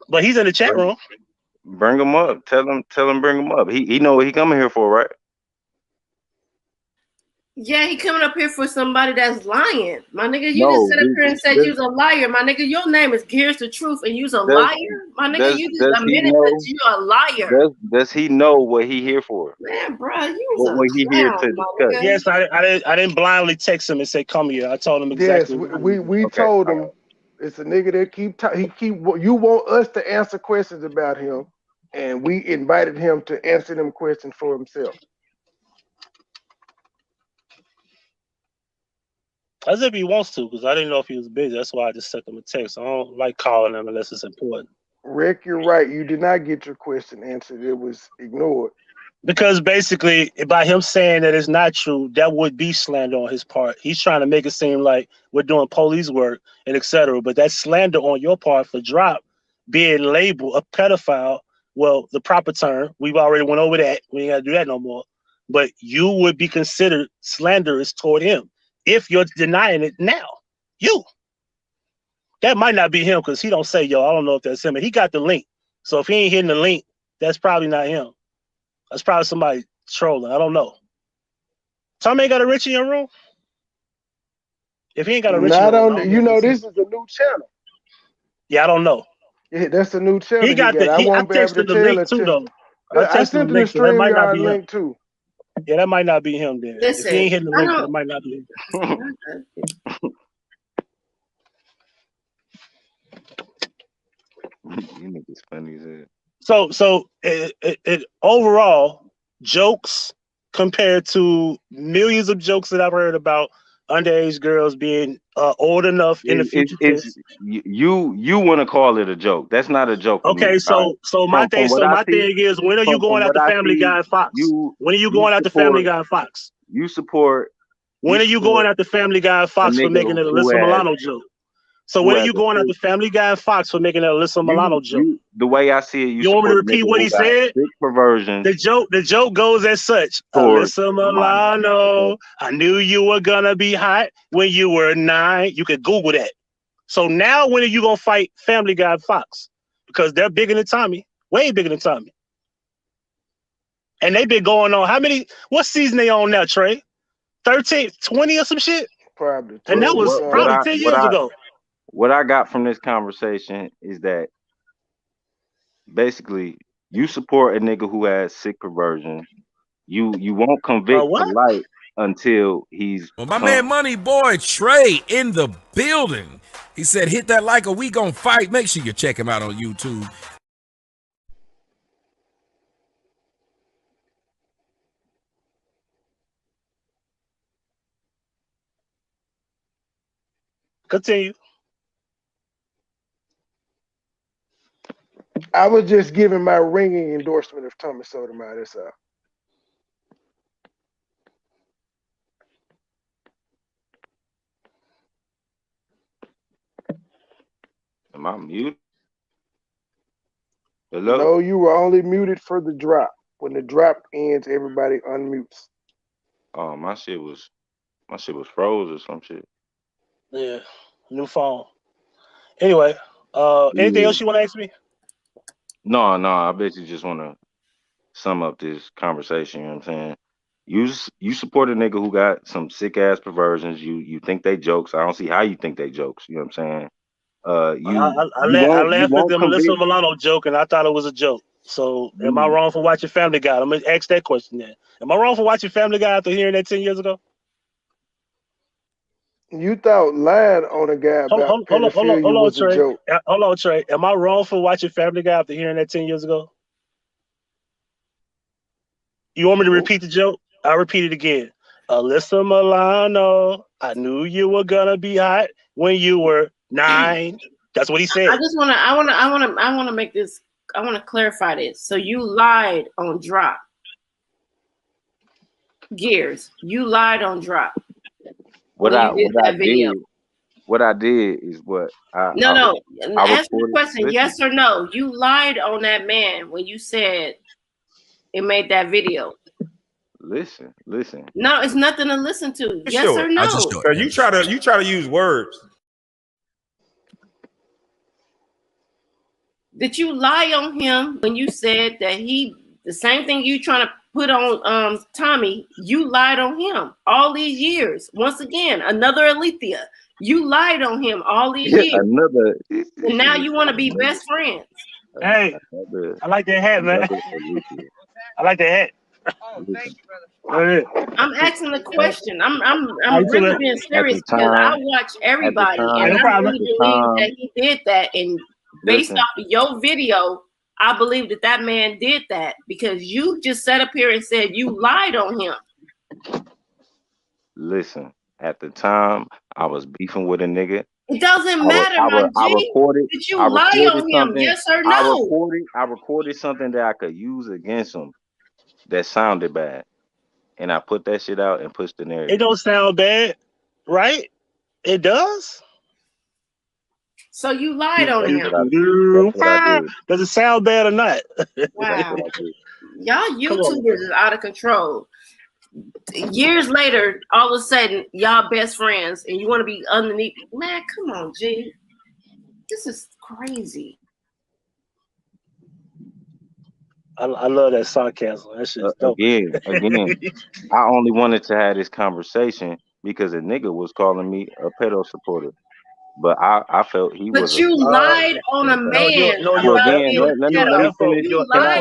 But he's in the chat room. Bring him up. Tell him bring him up. He know what he coming here for, right? Yeah, he coming up here for somebody that's lying. My nigga, you just sat up here and said you's a liar. My nigga, your name is Gears the Truth and you's a liar? My nigga, you just admitted that you're a liar. Does he know what he here for? Man, bro, you was what he here to discuss? Yes, I didn't blindly text him and say come here. I told him exactly. Yes, we told him it's a nigga that you want us to answer questions about him, and we invited him to answer them questions for himself. As if he wants to, because I didn't know if he was busy. That's why I just sent him a text. I don't like calling him unless it's important. Rick, you're right. You did not get your question answered. It was ignored. Because basically, by him saying that it's not true, that would be slander on his part. He's trying to make it seem like we're doing police work and etc. But that's slander on your part for Drop being labeled a pedophile. Well, the proper term, we've already went over that. We ain't got to do that no more. But you would be considered slanderous toward him if you're denying it now. That might not be him because he don't say, yo, I don't know if that's him. And he got the link. So if he ain't hitting the link, that's probably not him. That's probably somebody trolling. I don't know. Tommy ain't got a Rich in your room? If he ain't got a Rich in your room, you know, this is a new channel. Yeah, I don't know. Yeah, that's a new channel. He got I texted the link too, though. I sent him the StreamYard link too. Yeah, that might not be him then. Listen, if he ain't hitting the link, that might not be him. You niggas funny as hell. So it overall, jokes compared to millions of jokes that I've heard about underage girls being old enough in the future. You want to call it a joke? That's not a joke. Okay, so my thing is, when are you going out to Family Guy and Fox? When are you going out to Family Guy and Fox? You support. When are you going out to Family Guy and Fox for making an Alyssa Milano joke? So when are you going out to Family Guy and Fox for making an Alyssa Milano joke? The way I see it, you want me to repeat what he said? Perversion. The joke goes as such. Alyssa Milano, I knew you were gonna be hot when you were 9. You could Google that. So now when are you gonna fight Family Guy and Fox? Because they're bigger than Tommy, way bigger than Tommy. And they've been going on what season they on now, Trey? 13, 20 or some shit? Probably. And that was probably 10 years ago. What I got from this conversation is that basically you support a nigga who has sick perversion. You won't convict Polite until he's Well, my man MoneyBoy Trey in the building. He said, hit that like, or we gonna fight. Make sure you check him out on YouTube. Continue. I was just giving my ringing endorsement of Thomas Sotomayor. That's all. Am I muted? Hello? No, you were only muted for the drop. When the drop ends, everybody unmutes. Oh, my shit was froze or some shit. Yeah, new phone. Anyway, anything else you want to ask me? No, I bet you just want to sum up this conversation. You know what I'm saying? You support a nigga who got some sick ass perversions. You think they jokes. I don't see how you think they jokes. You know what I'm saying? I laughed at the Melissa Milano joke, and I thought it was a joke. So, am I wrong for watching Family Guy? I'm gonna ask that question then. Am I wrong for watching Family Guy after hearing that 10 years ago? You thought lying on a guy about pedophilia was a joke. Hold on, Trey. Am I wrong for watching Family Guy after hearing that 10 years ago? You want me to repeat the joke? I'll repeat it again. Alyssa Milano, I knew you were gonna be hot when you were 9. That's what he said. I wanna make this. I want to clarify this. So you lied on drop. Gears. You lied on drop. What I did is what I answer the question, yes or no. You lied on that man when you said it made that video. Listen. No, it's nothing to listen to. Yes or no. You try to use words. Did you lie on him when you said that the same thing you trying to put on Tommy, you lied on him all these years. Once again, another Alethea. You lied on him all these years. And now you want to be best friends. Hey, I like that hat, man. I like that hat. Oh, thank you, brother. I'm asking the question. I'm really being serious because I watch everybody and I really believe that he did that. And based off of your video, I believe that man did that because you just sat up here and said you lied on him. Listen, at the time, I was beefing with a nigga. It doesn't matter, my G. Did you lie on him? Yes or no? I recorded something that I could use against him that sounded bad. And I put that shit out and pushed the narrative. It don't sound bad, right? It does? So you lied on him. Does it sound bad or not? Wow. Y'all YouTubers is out of control. Years later, all of a sudden, y'all best friends and you want to be underneath. Man, come on, G. This is crazy. I love that sarcasm. That shit's dope. Again, I only wanted to have this conversation because a nigga was calling me a pedo supporter. But I felt he was. But you lied on a man. Let me finish.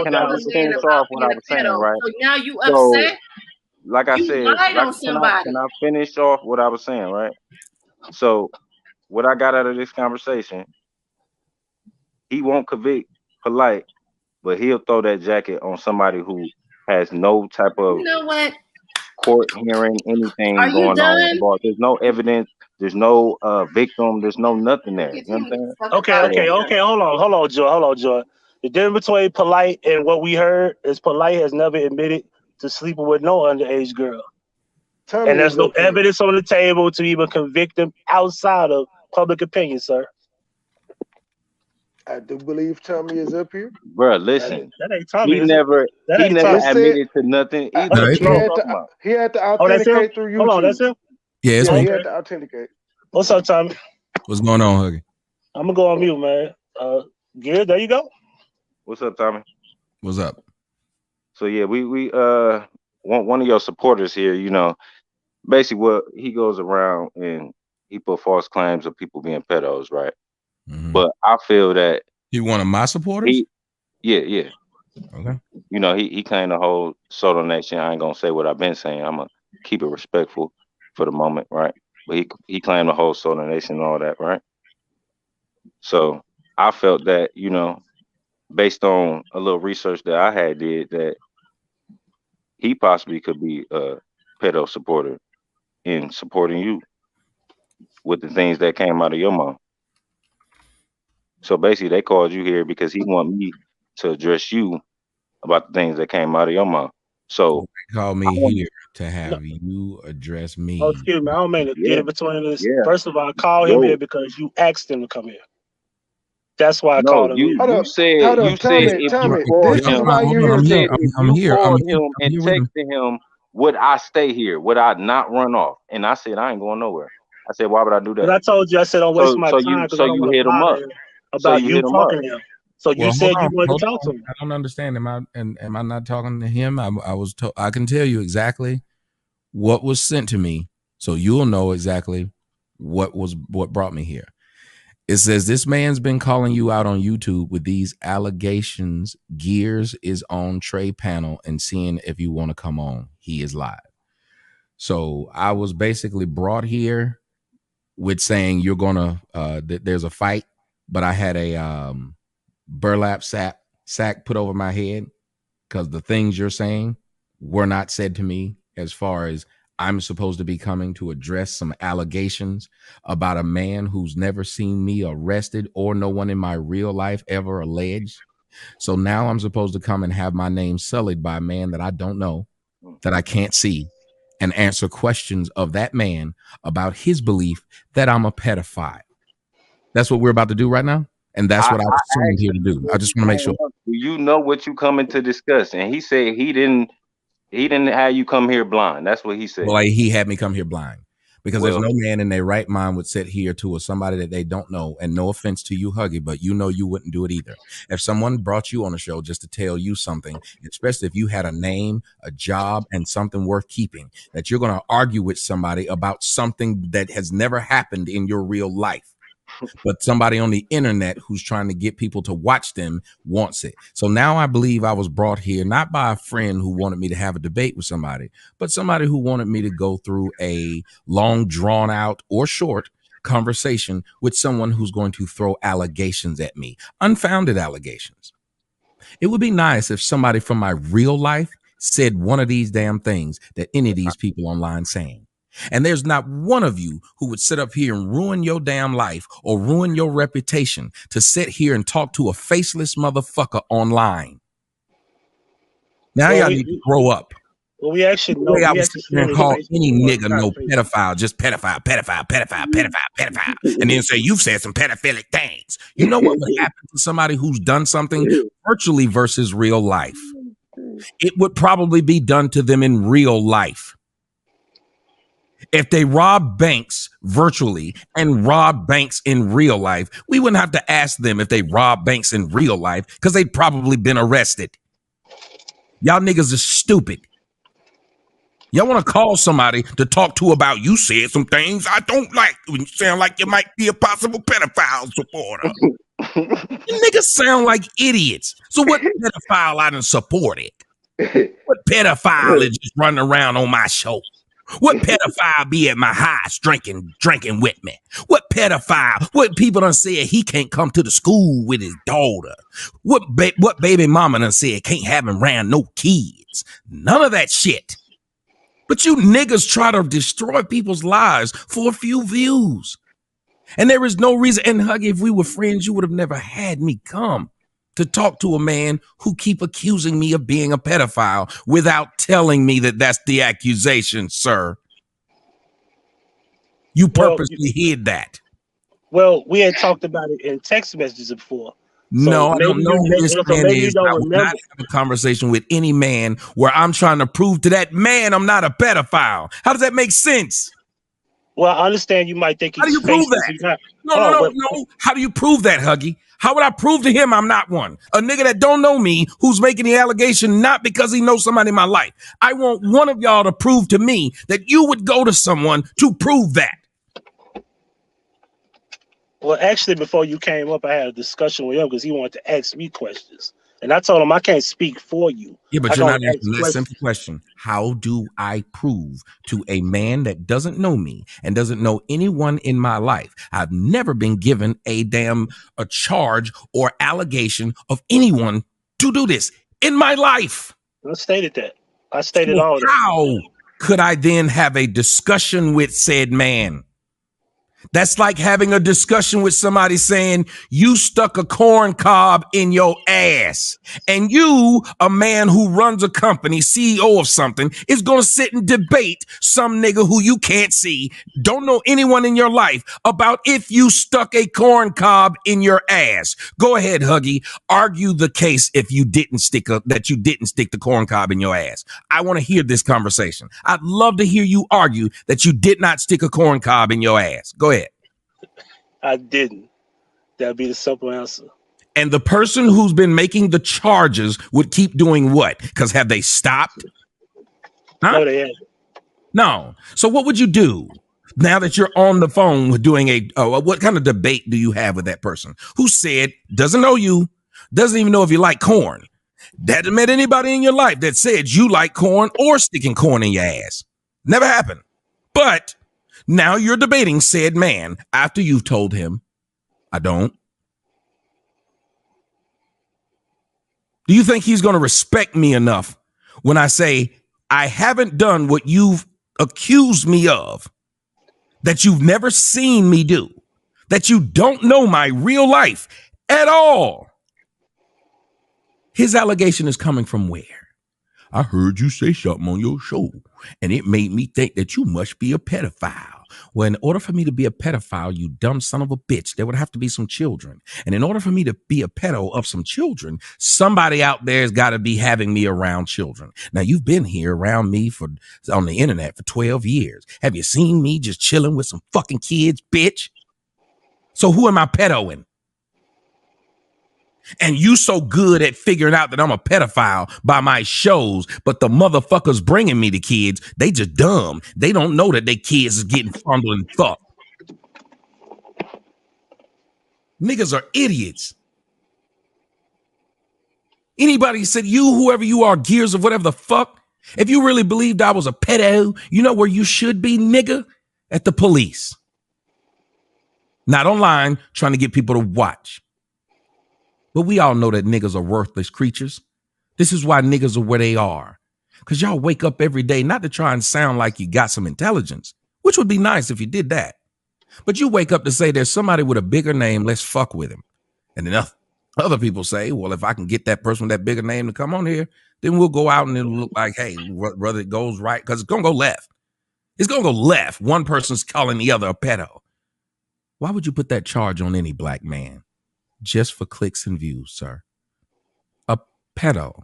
Can I just finish off what I was saying, right? So now you upset? Like I said, lied on somebody. Can I finish off what I was saying, right? So, what I got out of this conversation, he won't convict Polite, but he'll throw that jacket on somebody who has no type of court hearing, anything going on. There's no evidence. There's no victim. There's no nothing there. You know what I'm saying? Okay. Hold on, Joy. The difference between Polite and what we heard is Polite has never admitted to sleeping with no underage girl. And there's no evidence on the table to even convict him outside of public opinion, sir. I do believe Tommy is up here. Bro, listen. That ain't Tommy. He never admitted to nothing either. He had to authenticate through YouTube. Hold on, that's him? Yeah, it's he me. had to authenticate. What's up, Tommy? What's going on, Huggy? I'm gonna go on mute, man. Gear, there you go. What's up, Tommy? What's up? So yeah, we one of your supporters here, you know, basically what he goes around and he put false claims of people being pedos, right? But I feel that he one of my supporters. Yeah. Okay. You know, he claimed the whole Soto Nation. I ain't gonna say what I've been saying. I'm gonna keep it respectful for the moment, right? But he claimed the whole Soto Nation and all that, right? So I felt that, you know, based on a little research that I had did, that he possibly could be a pedo supporter in supporting you with the things that came out of your mouth. So basically, they called you here because he want me to address you about the things that came out of your mouth. So they called me here to have you address me. Oh, excuse me. I don't mean to get in between this. Yeah. First of all, I called him here because you asked him to come here. That's why I called him. You said if Tommy, you called this is him, why you you here. said if you called him and texted him, would I stay here? Would I not run off? And I said I ain't going nowhere. I said, why would I do that? But I told you, I said don't waste my time because I don't want to hit him up. bother him about you talking to him. So you said you wanted to talk to him. I don't understand. Am I not talking to him? I can tell you exactly what was sent to me, so you'll know exactly what brought me here. It says this man's been calling you out on YouTube with these allegations. Gears is on Trey panel and seeing if you want to come on. He is live. So I was basically brought here with saying you're gonna there's a fight, but I had a burlap sack put over my head because the things you're saying were not said to me, as far as I'm supposed to be coming to address some allegations about a man who's never seen me arrested or no one in my real life ever alleged. So now I'm supposed to come and have my name sullied by a man that I don't know, that I can't see, and answer questions of that man about his belief that I'm a pedophile. That's what we're about to do right now. And that's what I was sent here to do. I just want to make sure. You know what you coming to discuss. And he said he didn't have you come here blind. That's what he said. Well, he had me come here blind because there's no man in their right mind would sit here to somebody that they don't know. And no offense to you, Huggy, but you know you wouldn't do it either. If someone brought you on a show just to tell you something, especially if you had a name, a job, and something worth keeping, that you're going to argue with somebody about something that has never happened in your real life. But somebody on the internet who's trying to get people to watch them wants it. So now I believe I was brought here not by a friend who wanted me to have a debate with somebody, but somebody who wanted me to go through a long, drawn out or short conversation with someone who's going to throw allegations at me, unfounded allegations. It would be nice if somebody from my real life said one of these damn things that any of these people online saying. And there's not one of you who would sit up here and ruin your damn life or ruin your reputation to sit here and talk to a faceless motherfucker online. Now y'all need to grow up. Well, we actually know. I was sitting there and call any nigga no pedophile, just pedophile, and then say you've said some pedophilic things. You know what would happen to somebody who's done something virtually versus real life? It would probably be done to them in real life. If they rob banks virtually and rob banks in real life, we wouldn't have to ask them if they rob banks in real life because they'd probably been arrested. Y'all niggas are stupid. Y'all want to call somebody to talk to about you said some things I don't like when you sound like you might be a possible pedophile supporter. You niggas sound like idiots. So what pedophile I done supported? What pedophile is just running around on my show? What pedophile be at my house drinking with me? What pedophile? What people done said he can't come to the school with his daughter? What baby mama done said can't have him around no kids? None of that shit. But you niggas try to destroy people's lives for a few views. And there is no reason. And Huggy, if we were friends, you would have never had me come to talk to a man who keep accusing me of being a pedophile without telling me that that's the accusation, sir. You purposely hid that. Well, we had talked about it in text messages before. No, I don't know who this man is. I will not have a conversation with any man where I'm trying to prove to that man I'm not a pedophile. How does that make sense? Well, I understand you might think. How do you prove that? No. How do you prove that, Huggy? How would I prove to him I'm not one? A nigga that don't know me, who's making the allegation not because he knows somebody in my life. I want one of y'all to prove to me that you would go to someone to prove that. Well, actually, before you came up, I had a discussion with him because he wanted to ask me questions. And I told him I can't speak for you. Yeah, but I you're can not only answering ask that questions. simple question. How do I prove to a man that doesn't know me and doesn't know anyone in my life? I've never been given a charge or allegation of anyone to do this in my life. I stated that. I stated So all that. how could I then have a discussion with said man? That's like having a discussion with somebody saying you stuck a corn cob in your ass. And you, a man who runs a company, CEO of something, is going to sit and debate some nigga who you can't see, don't know anyone in your life, about if you stuck a corn cob in your ass. Go ahead, Huggy. Argue the case if you didn't stick the corn cob in your ass. I want to hear this conversation. I'd love to hear you argue that you did not stick a corn cob in your ass. Go ahead. I didn't. That'd be the simple answer. And the person who's been making the charges would keep doing what? Because have they stopped? Huh? No, they haven't. No. So what would you do now that you're on the phone with doing what kind of debate do you have with that person who said, doesn't know you, doesn't even know if you like corn? That met anybody in your life that said you like corn or sticking corn in your ass. Never happened. But now you're debating said man after you've told him, I don't. Do you think he's going to respect me enough when I say I haven't done what you've accused me of, that you've never seen me do, that you don't know my real life at all? His allegation is coming from where? I heard you say something on your show, and it made me think that you must be a pedophile. Well, in order for me to be a pedophile, you dumb son of a bitch, there would have to be some children. And in order for me to be a pedo of some children, somebody out there has got to be having me around children. Now, you've been here around me on the internet for 12 years. Have you seen me just chilling with some fucking kids, bitch? So who am I pedoing? And you so good at figuring out that I'm a pedophile by my shows, but the motherfuckers bringing me the kids, they just dumb. They don't know that their kids is getting fondled and fucked. Niggas are idiots. Anybody said whoever you are, gears of whatever the fuck, if you really believed I was a pedo, you know where you should be, nigga? At the police. Not online trying to get people to watch. But we all know that niggas are worthless creatures. This is why niggas are where they are. Because y'all wake up every day not to try and sound like you got some intelligence, which would be nice if you did that. But you wake up to say there's somebody with a bigger name, let's fuck with him. And then other people say, well, if I can get that person with that bigger name to come on here, then we'll go out and it'll look like, hey, whether it goes right, because it's going to go left. It's going to go left. One person's calling the other a pedo. Why would you put that charge on any black man? Just for clicks and views, sir. A pedo.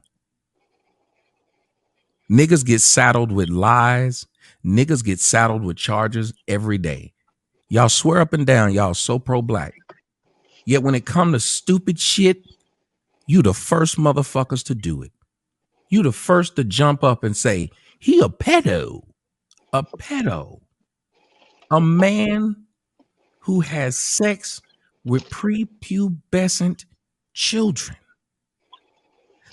Niggas get saddled with lies. Niggas get saddled with charges every day. Y'all swear up and down y'all so pro-black. Yet when it come to stupid shit, you the first motherfuckers to do it. You the first to jump up and say, he a pedo. A pedo. A man who has sex with prepubescent children.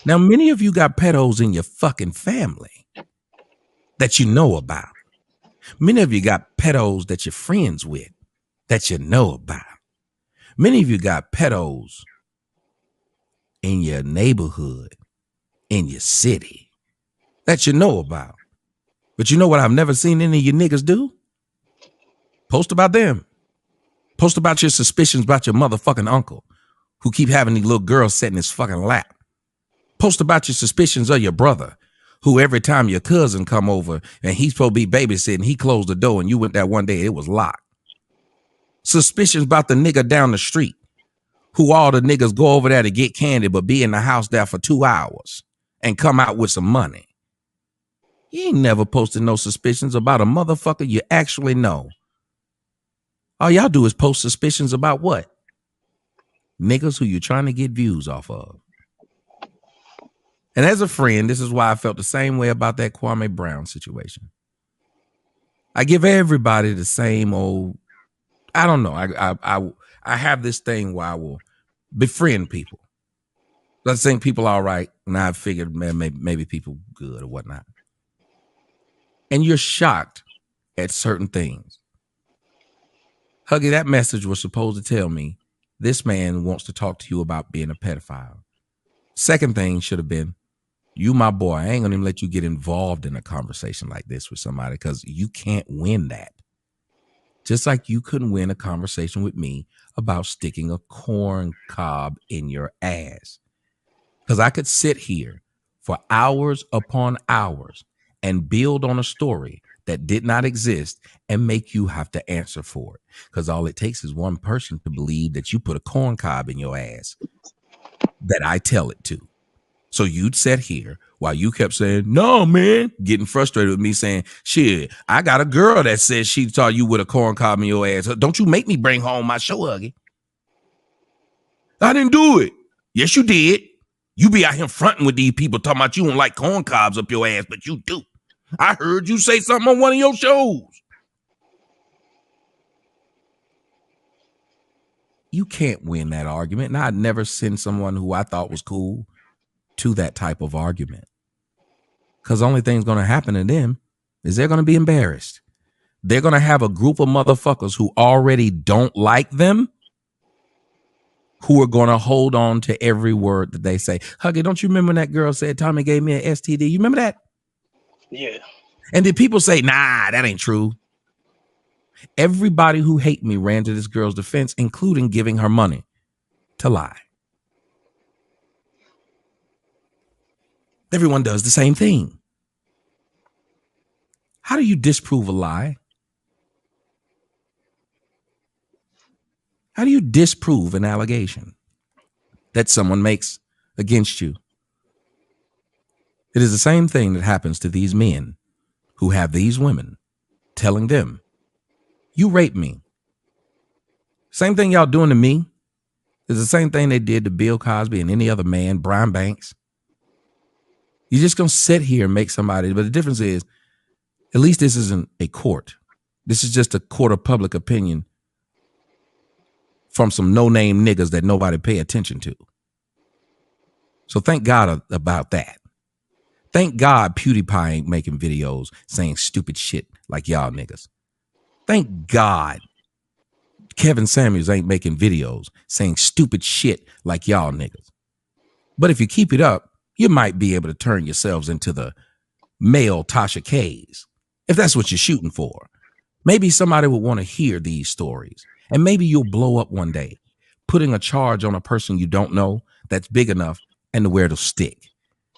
Now, many of you got pedos in your fucking family that you know about. Many of you got pedos that you're friends with that you know about. Many of you got pedos in your neighborhood, in your city that you know about. But you know what I've never seen any of you niggas do? Post about them. Post about your suspicions about your motherfucking uncle who keep having these little girls set in his fucking lap. Post about your suspicions of your brother who every time your cousin come over and he's supposed to be babysitting, he closed the door and you went there one day, it was locked. Suspicions about the nigga down the street who all the niggas go over there to get candy but be in the house there for 2 hours and come out with some money. You ain't never posted no suspicions about a motherfucker you actually know. All y'all do is post suspicions about what? Niggas who you're trying to get views off of. And as a friend, this is why I felt the same way about that Kwame Brown situation. I give everybody the same old, I don't know. I have this thing where I will befriend people. Let's think people all right, and I figured, man, maybe people good or whatnot. And you're shocked at certain things. Huggy, that message was supposed to tell me this man wants to talk to you about being a pedophile. Second thing should have been, you my boy, I ain't gonna even let you get involved in a conversation like this with somebody because you can't win that. Just like you couldn't win a conversation with me about sticking a corn cob in your ass. Because I could sit here for hours upon hours and build on a story that did not exist and make you have to answer for it. Because all it takes is one person to believe that you put a corn cob in your ass that I tell it to. So you'd sit here while you kept saying, no, man, getting frustrated with me saying, shit, I got a girl that says she saw you with a corn cob in your ass. Don't you make me bring home my show, Huggy. I didn't do it. Yes, you did. You be out here fronting with these people talking about you don't like corn cobs up your ass, but you do. I heard you say something on one of your shows. You can't win that argument. And I'd never send someone who I thought was cool to that type of argument. Because the only thing's going to happen to them is they're going to be embarrassed. They're going to have a group of motherfuckers who already don't like them who are going to hold on to every word that they say. Huggy, don't you remember when that girl said Tommy gave me an STD? You remember that? Yeah. And did people say, nah, that ain't true? Everybody who hate me ran to this girl's defense, including giving her money to lie. Everyone does the same thing. How do you disprove a lie? How do you disprove an allegation that someone makes against you? It is the same thing that happens to these men who have these women telling them, you raped me. Same thing y'all doing to me is the same thing they did to Bill Cosby and any other man, Brian Banks. You're just going to sit here and make somebody, but the difference is, at least this isn't a court. This is just a court of public opinion from some no-name niggas that nobody pay attention to. So thank God about that. Thank God PewDiePie ain't making videos saying stupid shit like y'all niggas. Thank God Kevin Samuels ain't making videos saying stupid shit like y'all niggas. But if you keep it up, you might be able to turn yourselves into the male Tasha K's, if that's what you're shooting for. Maybe somebody would want to hear these stories, and maybe you'll blow up one day, putting a charge on a person you don't know that's big enough and to where it'll stick.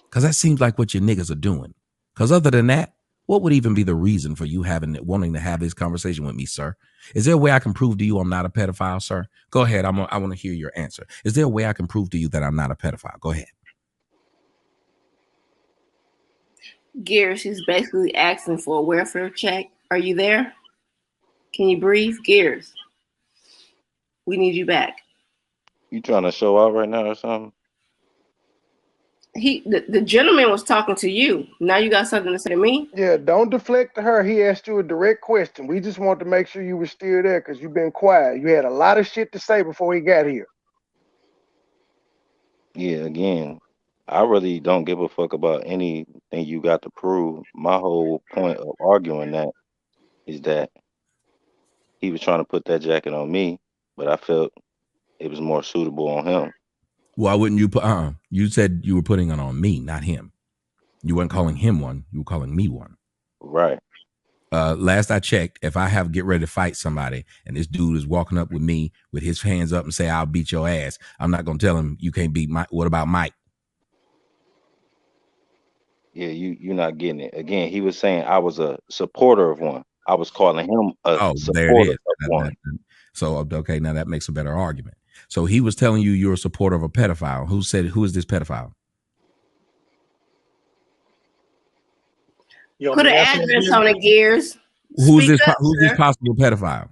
Because that seems like what your niggas are doing. Because other than that, what would even be the reason for you wanting to have this conversation with me, sir? Is there a way I can prove to you I'm not a pedophile, sir? Go ahead. I want to hear your answer. Is there a way I can prove to you that I'm not a pedophile? Go ahead. Gears, he's basically asking for a welfare check. Are you there? Can you breathe? Gears, we need you back. You trying to show out right now or something? The gentleman was talking to you. Now you got something to say to me? Yeah, don't deflect to her. He asked you a direct question. We just want to make sure you were still there because you've been quiet. You had a lot of shit to say before he got here. Yeah, again, I really don't give a fuck about anything you got to prove. My whole point of arguing that is that he was trying to put that jacket on me, but I felt it was more suitable on him. Why wouldn't you put, you said you were putting it on me, not him. You weren't calling him one. You were calling me one. Right. Last I checked, if I have get ready to fight somebody and this dude is walking up with me with his hands up and say, I'll beat your ass, I'm not going to tell him you can't beat Mike. What about Mike? Yeah, you're not getting it. Again, he was saying I was a supporter of one. I was calling him a supporter of one. So, okay, now that makes a better argument. So he was telling you you're a supporter of a pedophile. Who is this pedophile? Put an address on it, Gears. Who's this possible pedophile?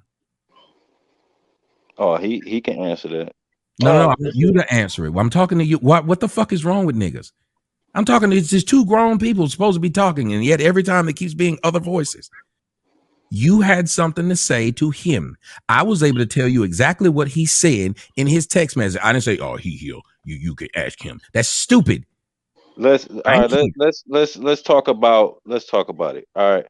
Oh, he can answer that. No, I want you to answer it. I'm talking to you. What the fuck is wrong with niggas? I'm talking to it's just two grown people supposed to be talking, and yet every time there keeps being other voices. You had something to say to him. I was able to tell you exactly what he said in his text message. I didn't say, "Oh, he here. You could ask him." That's stupid. Let's talk about it. All right.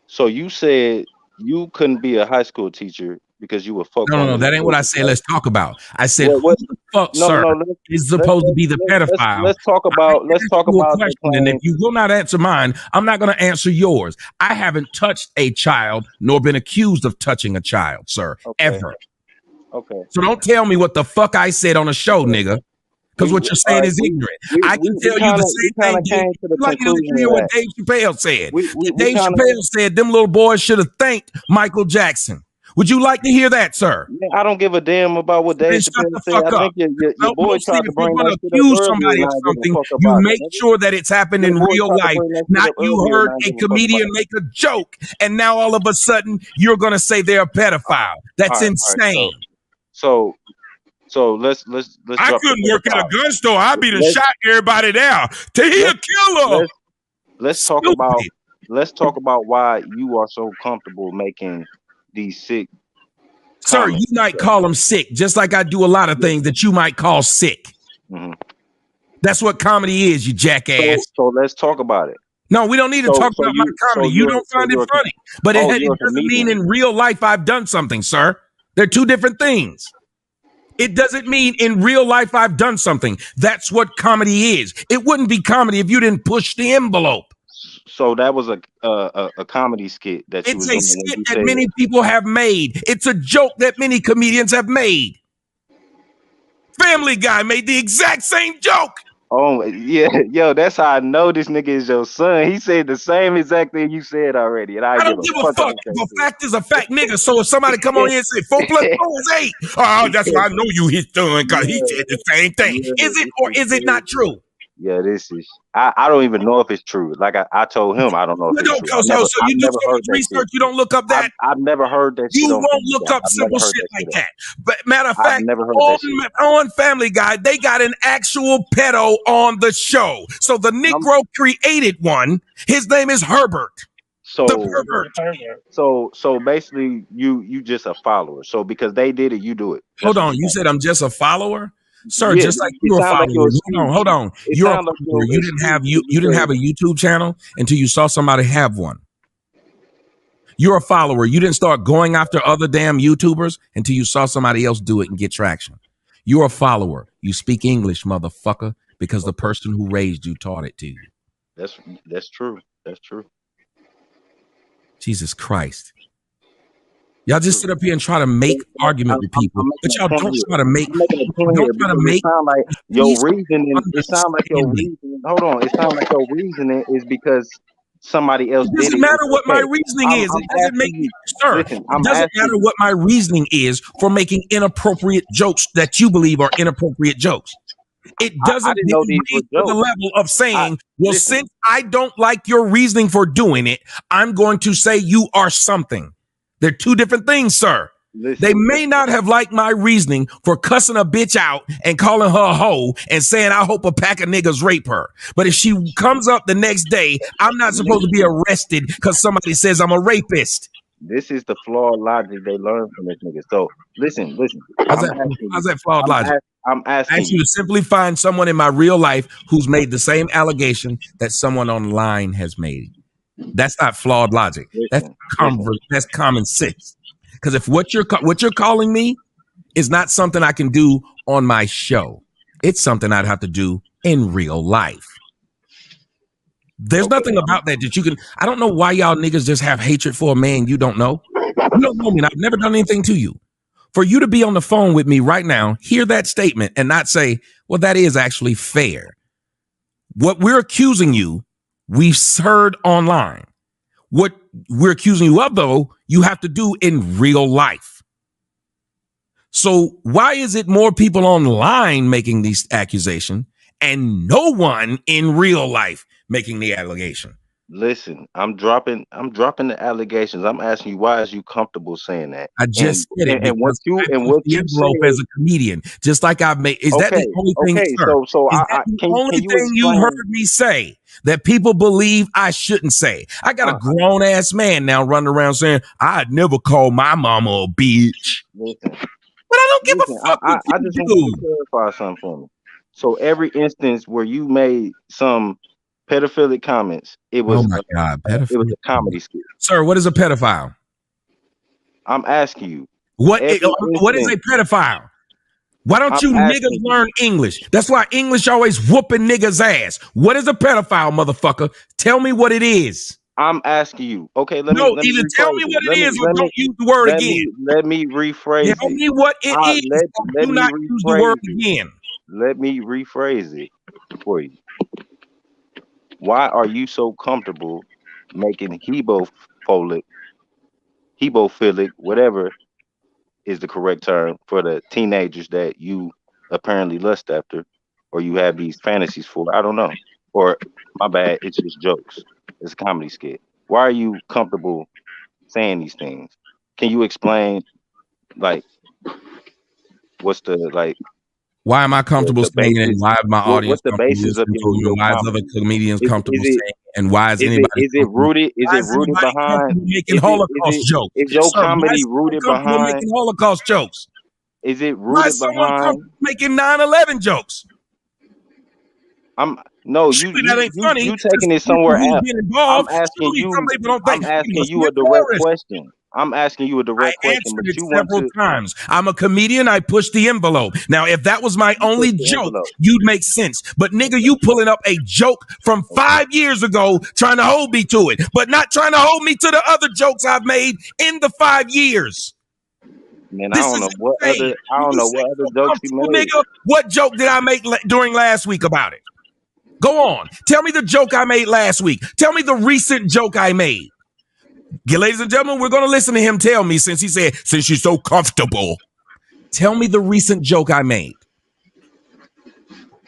So you said you couldn't be a high school teacher because you were fucked. No, that ain't what I said. Let's talk about. I said, who the fuck, sir, is supposed to be the pedophile? Let's talk about the question, and if you will not answer mine, I'm not going to answer yours. I haven't touched a child nor been accused of touching a child, sir, ever. Okay. So don't tell me what the fuck I said on a show, nigga. Because what you're saying is ignorant. I can tell you the same thing. I'd like you to hear what Dave Chappelle said. Dave Chappelle said them little boys should have thanked Michael Jackson. Would you like to hear that, sir? I don't give a damn about what Dave Chappelle said. I think your boy tried to bring that shit accuse somebody of something. You make sure that it's happened in real life. Not you heard a comedian make a joke, and now all of a sudden you're going to say they're a pedophile. That's insane. So let's. I couldn't work at a gun store. I'd be shot everybody there. To hear a killer. Let's talk about why you are so comfortable making these sick. Sir, you might call them sick, just like I do a lot of things that you might call sick. Mm-hmm. That's what comedy is, you jackass. So let's talk about it. No, we don't need to talk about my comedy. You don't find it funny, but it doesn't mean in real life I've done something, sir. They're two different things. It doesn't mean in real life I've done something. That's what comedy is. It wouldn't be comedy if you didn't push the envelope. So that was a comedy skit that you it's a skit that many people have made. It's a joke that many comedians have made. Family Guy made the exact same joke. Oh yeah, yo, that's how I know this nigga is your son. He said the same exact thing you said already, and I don't give a fuck. A fact is a fact, nigga. So if somebody come on here and say 4 + 4 is 8, oh, that's why I know you his son because he said the same thing. Is it or is it not true? Yeah, this is. I don't even know if it's true. Like I told him, I don't know if it's true. So you do so much research, you don't look up that. I've never heard that. You won't look up simple shit like that. But matter of fact, on Family Guy, they got an actual pedo on the show. So the Negro created one. His name is Herbert. So basically, you just a follower. So because they did it, you do it. Hold on, you said I'm just a follower? Sir, just like you're a follower. Hold on. You didn't have a YouTube channel until you saw somebody have one. You're a follower. You didn't start going after other damn YouTubers until you saw somebody else do it and get traction. You're a follower. You speak English, motherfucker, because the person who raised you taught it to you. That's true. That's true. Jesus Christ. Y'all just sit up here and try to make argument with people, but y'all don't try to make. It sound like your reasoning. It sound like your reasoning. Hold on. It sounds like your reasoning is because somebody else did it. It doesn't matter what my reasoning is. It doesn't make you, sir. It doesn't matter what my reasoning is for making inappropriate jokes that you believe are inappropriate jokes. It doesn't get to the level of saying, since I don't like your reasoning for doing it, I'm going to say you are something. They're two different things, sir. They may not have liked my reasoning for cussing a bitch out and calling her a hoe and saying, I hope a pack of niggas rape her. But if she comes up the next day, I'm not supposed to be arrested because somebody says I'm a rapist. This is the flawed logic they learned from this nigga. So listen. How's that flawed logic? I'm asking you to simply find someone in my real life who's made the same allegation that someone online has made. That's not flawed logic. That's common sense. Because if what you're calling me is not something I can do on my show, it's something I'd have to do in real life. There's nothing about that you can. I don't know why y'all niggas just have hatred for a man you don't know. You don't know me, and I've never done anything to you. For you to be on the phone with me right now, hear that statement, and not say, well, that is actually fair. What we're accusing you, we've heard online. What we're accusing you of, though, you have to do in real life. So why is it more people online making these accusations and no one in real life making the allegation? Listen, I'm dropping the allegations. I'm asking you, why is you comfortable saying that? I just said it because I push what the you envelope said. as a comedian, just like I've made. Is that the only thing, sir? So Is I that the only can you thing you explain? heard me say that people believe I shouldn't say? I got a grown ass man now running around saying I'd never call my mama a bitch. Listen, but I don't give a fuck what I you just want you to do. clarify something for me. So every instance where you made some pedophilic comments, it Oh was my God, it was pedophile. a comedy skit. Sir, what is a pedophile? I'm asking you. What is Every a pedophile? Why don't I'm you niggas asking learn English? That's why English always whooping niggas' ass. What is a pedophile, motherfucker? Tell me what it is. I'm asking you. Okay, let me either tell me rephrase what it. it is or don't use the word again. Let me rephrase Tell it. me what it is. Let Do me not use the word rephrase it. again. Let me rephrase it for you. Why are you so comfortable making hemophilic, whatever is the correct term for the teenagers that you apparently lust after, or you have these fantasies for? I don't know. Or my bad, it's just jokes. It's a comedy skit. Why are you comfortable saying these things? Can you explain, like, what's the Why am I comfortable the saying it? And basis? why is my audience What's the comfortable basis of listening to it? And your why is other comedy? comedians Is comfortable it saying it? And why is is it anybody is it comfortable? rooted? Is Why it is rooted anybody behind? comfortable making Holocaust jokes? Is your Sir, why comedy is anyone rooted comfortable behind? making Holocaust jokes? Is it Why rooted is someone behind? comfortable making 9/11 jokes? No, Surely that ain't funny you to taking some it people somewhere who've else. been I'm involved. asking Surely some you. people don't I'm think he asking must be you a a direct terrorist. question. I'm asking you a direct I question, answered but it you want several to times. I'm a comedian. I push the envelope. Now, if that was my push only the joke, envelope. you'd make sense. But nigga, Okay. you pulling up a joke from 5 years ago, trying to hold me to it, but not trying to hold me to the other jokes I've made in the 5 years. Man, This is insane. I When don't you know say what other so jokes you comfortable, made. nigga, what joke did I make during last week about it? Go on. Tell me the joke I made last week. Tell me the recent joke I made. Ladies and gentlemen, we're going to listen to him tell me, since he said, since you're so comfortable. Tell me the recent joke I made.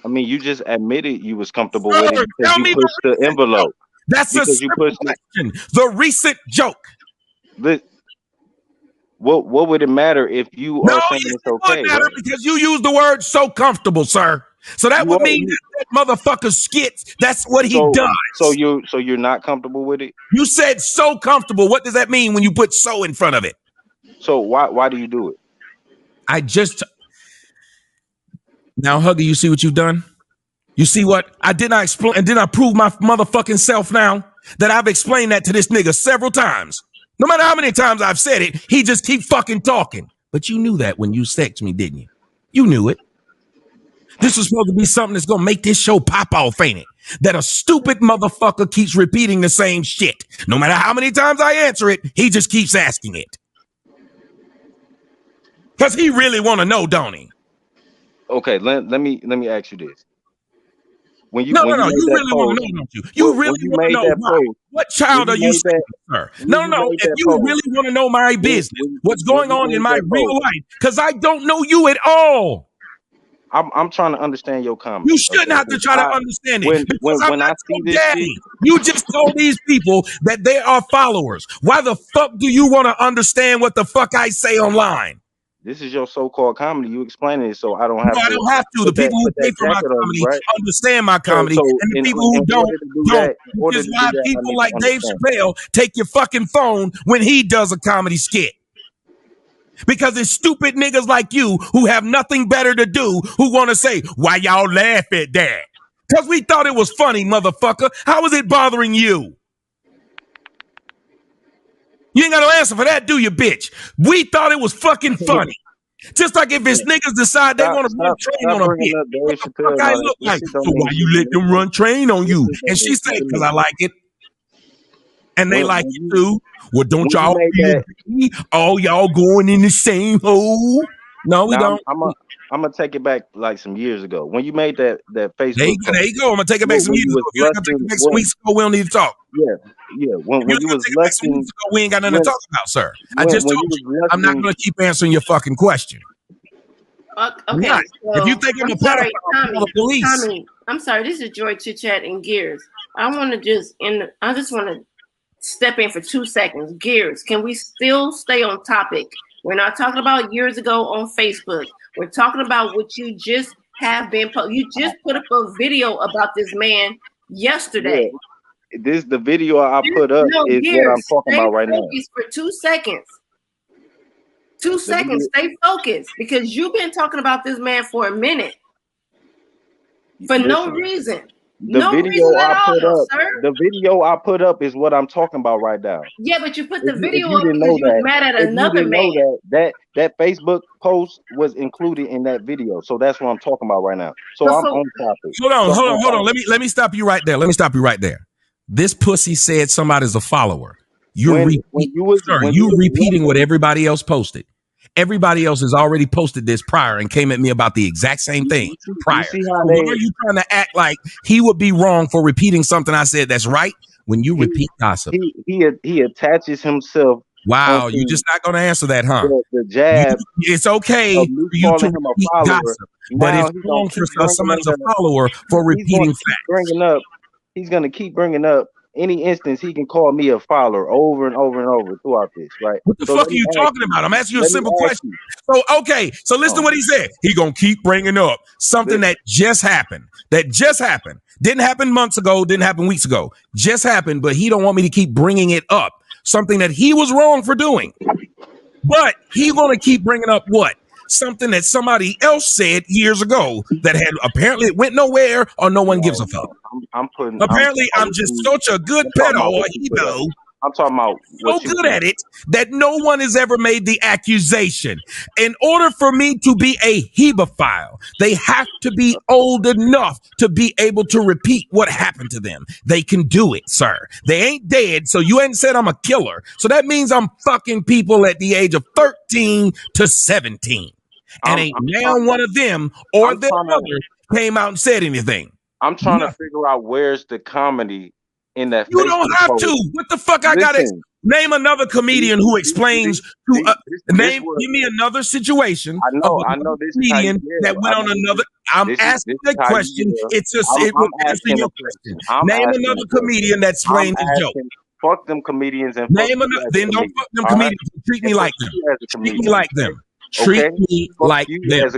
I mean, you just admitted you was comfortable Sir, with it because tell you me the pushed the recent envelope. joke. That's a Because you simple pushed it. question. The recent joke. What would it matter if you No, are saying yes, it's it would okay, matter right? because you use the word so comfortable, sir. So that You would are mean that motherfucker skits. That's what he so does. you're not comfortable with it? You said so comfortable. What does that mean when you put so in front of it? So why do you do it? Now, Huggy, you see what you've done? You see what I did not explain, and did I prove my motherfucking self now that I've explained that to this nigga several times? No matter how many times I've said it, he just keep fucking talking. But you knew that when you sexted me, didn't you? You knew it. This was supposed to be something that's gonna make this show pop off, ain't it? That a stupid motherfucker keeps repeating the same shit. No matter how many times I answer it, he just keeps asking it. Because he really want to know, don't he? Okay, let me ask you this. When you No, made you that really want to post, know, don't you? You really when you want to made know that why. post, What when child you are you made that, saying, sir? when No, you made if that you post, really want to know my business, what's when going you on in made my that real post, life, because I don't know you at all. I'm trying to understand your You comedy. shouldn't Okay, have to try to understand it because I'm when I not see your this shit, daddy. You just told these people that they are followers. Why the fuck do you want to understand what the fuck I say online? this is your so-called comedy. You explaining it so I don't No, have I to don't have to. The people who put that pay for my jacket on you, comedy right? understand my comedy, So and the in people who don't, order to do don't. that, Which is why I people need like to Dave understand. Chappelle take your fucking phone when he does a comedy skit. Because it's stupid niggas like you who have nothing better to do who want to say, why y'all laugh at that? Because we thought it was funny, motherfucker. How is it bothering you? You ain't got no answer for that, do you, bitch? We thought it was fucking funny. Just like if it's niggas decide they want to run train Stop on a bringing bitch. up What Dave the Chappelle fuck and I all that. look This like? shit don't So mean why you shit to let me. them run train on This you? shit And don't she mean shit say, to because me. I like it. And they like it too. Well, don't When you y'all made that, feel all y'all going in the same hole? No, we now don't. I'm gonna take it back like some years ago. When you made that Facebook post, There you go. I'm gonna take it back some when years you ago. was If you ain't gonna take lusting, it back some weeks ago, we don't need to talk. yeah, If you when ain't you gonna was take it back some weeks lusting, ago, we ain't got nothing to talk about, sir. I just when told you was you I'm not lusting, gonna keep answering your fucking question. I'm Okay, not. If you so think I'm I'm a sorry, pedophile, call the Tommy. police. Tommy, I'm sorry. This is Joy Chit Chat and Gears. I just want to step in for 2 seconds. Gears, can we still stay on topic? We're not talking about years ago on Facebook. We're talking about what you just have been. You just put up a video about this man yesterday. Yeah. The video I put up is Gears, what I'm talking about right now. For 2 seconds. 2 seconds. Stay focused because you've been talking about this man for a minute for no reason. The video I put up is what I'm talking about right now. Yeah, but you put the video up because you was mad at another man. That Facebook post was included in that video, so that's what I'm talking about right now. So I'm on topic. Hold on. Let me stop you right there. This pussy said somebody's a follower. You're repeating what everybody else posted. Everybody else has already posted this prior and came at me about the exact same thing prior. Why are you trying to act like he would be wrong for repeating something I said that's right when you repeat gossip? He attaches himself. Wow, you're just not going to answer that, huh? The jab. It's okay for you to repeat gossip, but it's wrong for somebody's a follower for repeating facts. He's going to keep bringing up any instance he can call me a follower over and over and over throughout this, right? What the fuck are you talking about? I'm asking you a simple question. So listen to what he said. He gonna keep bringing up something that just happened. Didn't happen months ago, didn't happen weeks ago. Just happened, but he don't want me to keep bringing it up. Something that he was wrong for doing. But he gonna keep bringing up what? Something that somebody else said years ago that had apparently it went nowhere or no one gives a fuck. I'm just such a good pedo or hebo. I'm talking about so good at it that no one has ever made the accusation. In order for me to be a hebophile, they have to be old enough to be able to repeat what happened to them. They can do it, sir. They ain't dead, so you ain't said I'm a killer. So that means I'm fucking people at the age of 13 to 17. And ain't now one of them or their mother came out and said anything. I'm trying to figure out where's the comedy in that. You don't have to. What the fuck? I gotta name another comedian who explains give me another situation. I know this comedian that went on another. I'm asking the question. It will answer your question. Name another comedian that explains the joke. Fuck them comedians and name another. Then don't fuck them comedians. Treat me like them. Treat me like them. Treat me like them.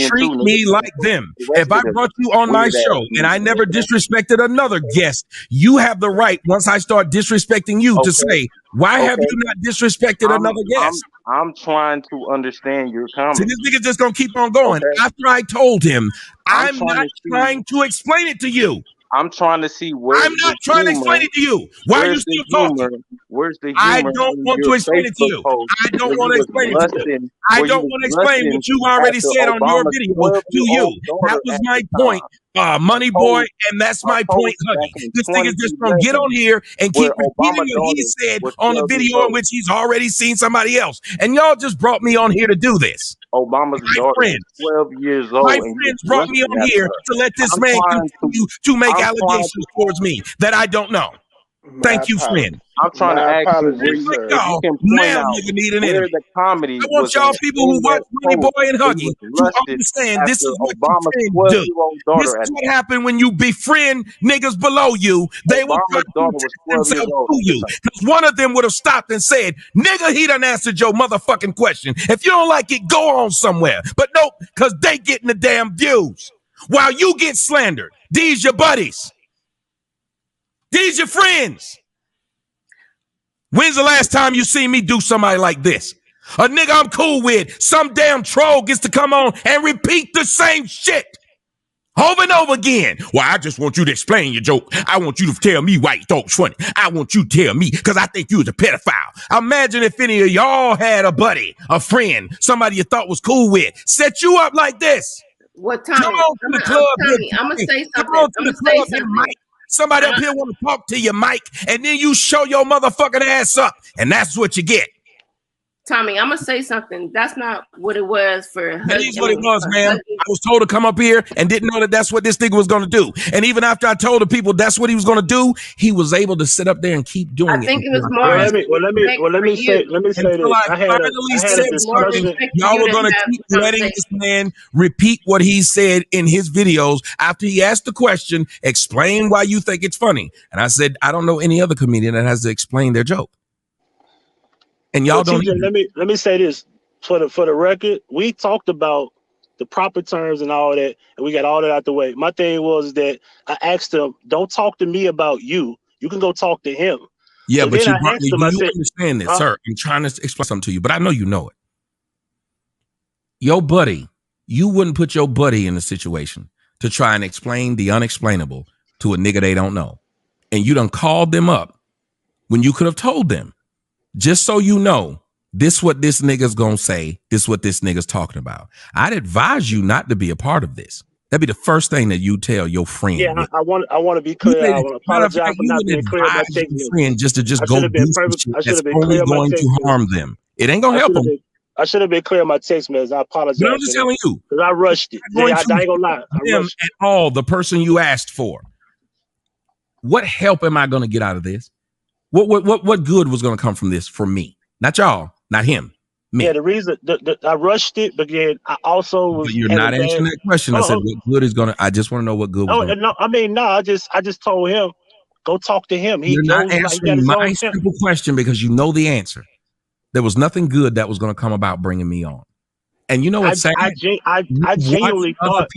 Treat me like them. If I brought you on my show and I never disrespected another guest, you have the right, once I start disrespecting you, to say, why have you not disrespected another guest? I'm trying to understand your comment. See, this nigga just gonna keep on going. After I told him, I'm not trying to explain it to you. I'm trying to see where. I'm not trying to explain it to you. Why are you still talking? Where's the humor? I don't want to explain it to you. I don't want to explain it to you. I don't want to explain what you already said on your video to you. That was my point, MoneyBoy, and that's my point, Huggy. This nigga's just gonna get on here and keep repeating what he said on the video in which he's already seen somebody else. And y'all just brought me on here to do this. Obama's daughter is 12 years old. My friends brought me on here to let this man continue to make allegations towards me that I don't know. Thank you, friend. I'm trying to ask you where you can point out where the comedy. I want y'all people who watch MoneyBoy and Huggy to understand this is what you do. This is what happened when you befriend niggas below you. They will themselves to you. Because one of them would have stopped and said, nigga, he done answered your motherfucking question. If you don't like it, go on somewhere. But nope, because they getting the damn views. While you get slandered. These your buddies. These your friends. When's the last time you seen me do somebody like this? A nigga I'm cool with, some damn troll gets to come on and repeat the same shit over and over again. Well, I just want you to explain your joke. I want you to tell me why you thought it was funny. I want you to tell me because I think you was a pedophile. Imagine if any of y'all had a buddy, a friend, somebody you thought was cool with, set you up like this. What time? Come on to the club. I'm going to say something. Come on to the club, Mike. Somebody up here want to talk to you, Mike, and then you show your motherfucking ass up, and that's what you get. Tommy, I'm gonna say something. That's not what it was for. That is what it was, man. I was told to come up here and didn't know that that's what this nigga was going to do. And even after I told the people that's what he was going to do, he was able to sit up there and keep doing it. I think it was more. Let me say this. I had a discussion. Y'all were going to keep letting this man repeat what he said in his videos after he asked the question, explain why you think it's funny. And I said, I don't know any other comedian that has to explain their joke. And y'all don't. TJ, let me say this for the record. We talked about the proper terms and all that, and we got all that out the way. My thing was that I asked him, "Don't talk to me about you. You can go talk to him." Yeah, so but you said, understand this, sir. I'm trying to explain something to you, but I know you know it. Your buddy, you wouldn't put your buddy in a situation to try and explain the unexplainable to a nigga they don't know, and you done called them up when you could have told them. Just so you know, this what this nigga's gonna say, this what this nigga's talking about. I'd advise you not to be a part of this. That'd be the first thing that you tell your friend. Yeah, I want to be clear. I want to apologize for not being clear about taking friend just to go do some shit that's only going to harm them. It ain't gonna help them. I should have been clear in my text message. I apologize. But I'm just telling you. Because I rushed it. I ain't gonna lie. I rushed at all, the person you asked for. What help am I gonna get out of this? What good was going to come from this for me? Not y'all, not him. Me. Yeah, the reason I rushed it, but then I also was. But you're not answering that question. I said, what good is going to? I just want to know what good. I just told him, go talk to him. You're not answering my simple question because you know the answer. There was nothing good that was going to come about bringing me on. And you know what's sad? I genuinely thought.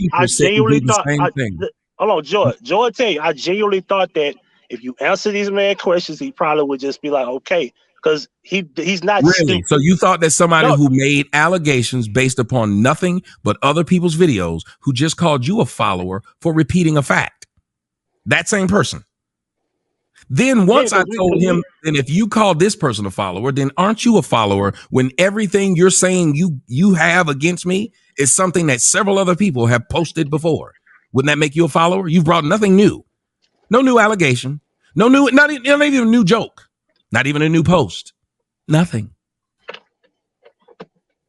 Hold on, Joy, tell you, I genuinely thought that. If you answer these man questions, he probably would just be like, okay, because he's not really. stupid. So you thought that somebody who made allegations based upon nothing but other people's videos, who just called you a follower for repeating a fact, that same person. Then once I told him, then if you call this person a follower, then aren't you a follower when everything you're saying you have against me is something that several other people have posted before? Wouldn't that make you a follower? You've brought nothing new. No new allegation, not even a new joke, not even a new post, nothing.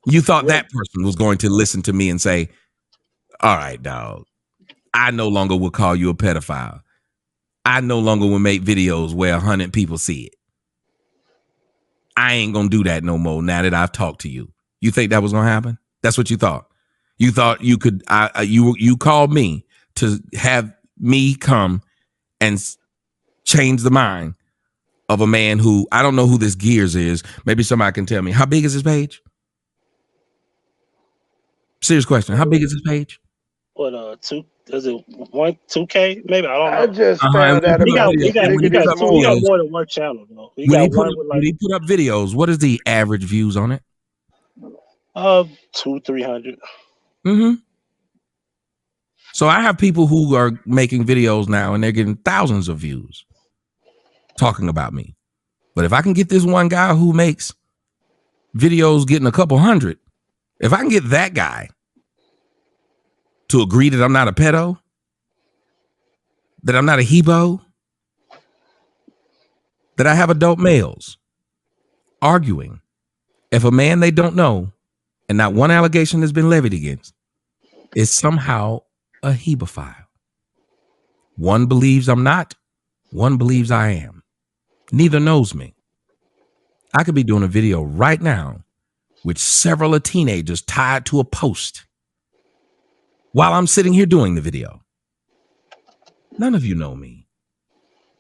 You thought that person was going to listen to me and say, all right, dog, I no longer will call you a pedophile. I no longer will make videos where 100 people see it. I ain't going to do that no more now that I've talked to you. You think that was going to happen? That's what you thought. You thought you could, you called me to have me come and change the mind of a man who, I don't know who this Gears is. Maybe somebody can tell me. How big is his page? Serious question. How big is his page? What, is it 2K? Maybe, I don't know. I just found out he got about more than one channel, though. When he put up videos, what is the average views on it? 200-300. Mm-hmm. So I have people who are making videos now and they're getting thousands of views talking about me. But if I can get this one guy who makes videos getting a couple hundred, if I can get that guy to agree that I'm not a pedo, that I'm not a hebo, that I have adult males arguing, if a man they don't know and not one allegation has been levied against is somehow a hebophile. One believes I'm not, one believes I am. Neither knows me. I could be doing a video right now with several teenagers tied to a post while I'm sitting here doing the video. None of you know me.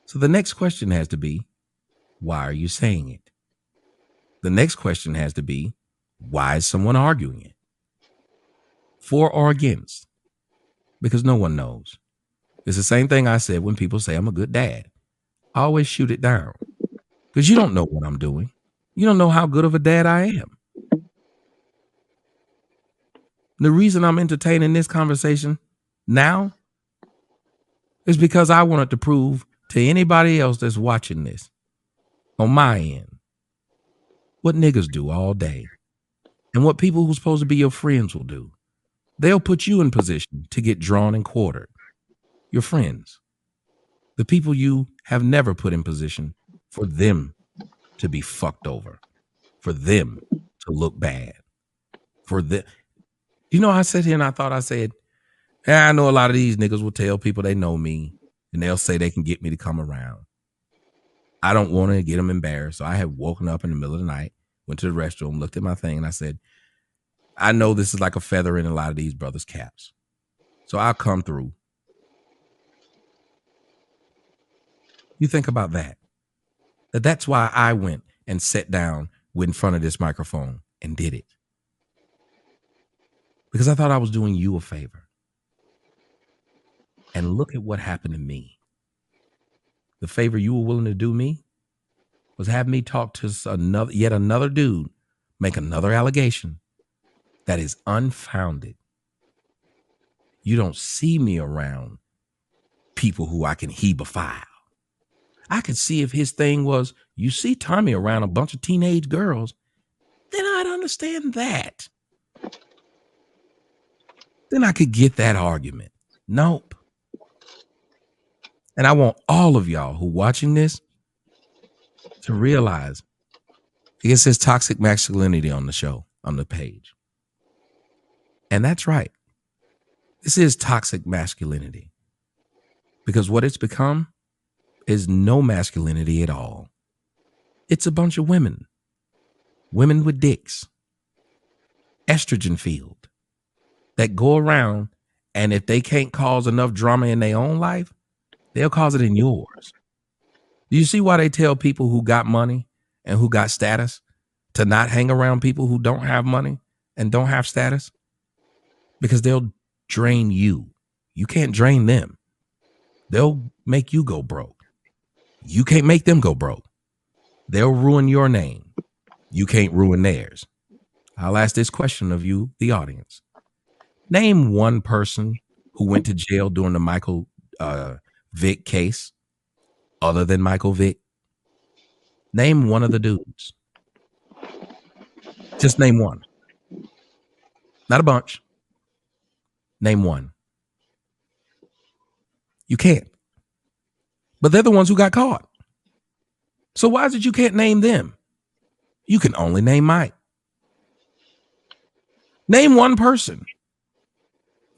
So the next question has to be, why are you saying it? The next question has to be, why is someone arguing it? For or against? Because no one knows. It's the same thing I said when people say I'm a good dad. I always shoot it down because you don't know what I'm doing. You don't know how good of a dad I am. The reason I'm entertaining this conversation now is because I wanted to prove to anybody else that's watching this on my end what niggas do all day and what people who's supposed to be your friends will do. They'll put you in position to get drawn and quartered. Your friends, the people you have never put in position for them to be fucked over, for them to look bad. For the, I sat here and I said, yeah, I know a lot of these niggas will tell people they know me and they'll say they can get me to come around. I don't want to get them embarrassed. So I had woken up in the middle of the night, went to the restroom, looked at my thing, and I said, I know this is like a feather in a lot of these brothers' caps. So I'll come through. You think about that. That's why I went and sat down in front of this microphone and did it. Because I thought I was doing you a favor. And look at what happened to me. The favor you were willing to do me was have me talk to yet another dude, make another allegation that is unfounded. You don't see me around people who I can hebephile. I could see if his thing was, you see Tommy around a bunch of teenage girls, then I'd understand that. Then I could get that argument. Nope. And I want all of y'all who watching this to realize it says toxic masculinity on the show, on the page. And that's right. This is toxic masculinity. Because what it's become is no masculinity at all. It's a bunch of women with dicks, estrogen filled, that go around, and if they can't cause enough drama in their own life, they'll cause it in yours. Do you see why they tell people who got money and who got status to not hang around people who don't have money and don't have status? Because they'll drain you. You can't drain them. They'll make you go broke. You can't make them go broke. They'll ruin your name. You can't ruin theirs. I'll ask this question of you, the audience. Name one person who went to jail during the Michael Vick case other than Michael Vick. Name one of the dudes. Just name one. Not a bunch. Name one. You can't. But they're the ones who got caught. So why is it you can't name them? You can only name Mike. Name one person.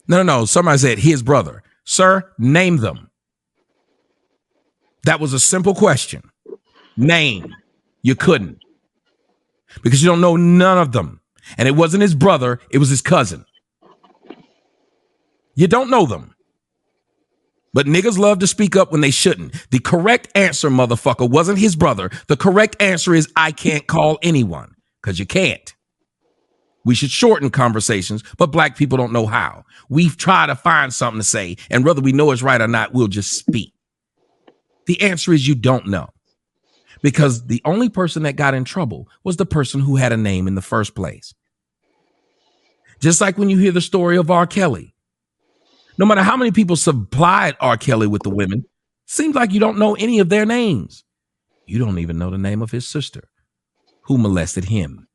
No. Somebody said his brother. Sir, name them. That was a simple question. Name. You couldn't. Because you don't know none of them. And it wasn't his brother. It was his cousin. You don't know them. But niggas love to speak up when they shouldn't. The correct answer, motherfucker, wasn't his brother. The correct answer is I can't call anyone. Because you can't. We should shorten conversations, but black people don't know how. We've tried to find something to say, and whether we know it's right or not, we'll just speak. The answer is you don't know. Because the only person that got in trouble was the person who had a name in the first place. Just like when you hear the story of R. Kelly. No matter how many people supplied R. Kelly with the women, seems like you don't know any of their names. You don't even know the name of his sister who molested him.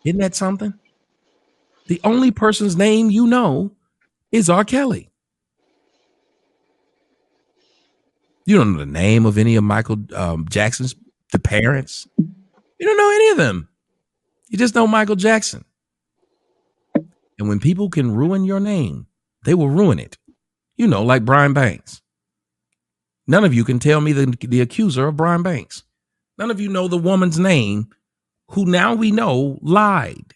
Isn't that something? The only person's name you know is R. Kelly. You don't know the name of any of Michael Jackson's, the parents. You don't know any of them. You just know Michael Jackson. And when people can ruin your name, they will ruin it. You know, like Brian Banks. None of you can tell me the accuser of Brian Banks. None of you know the woman's name who now we know lied.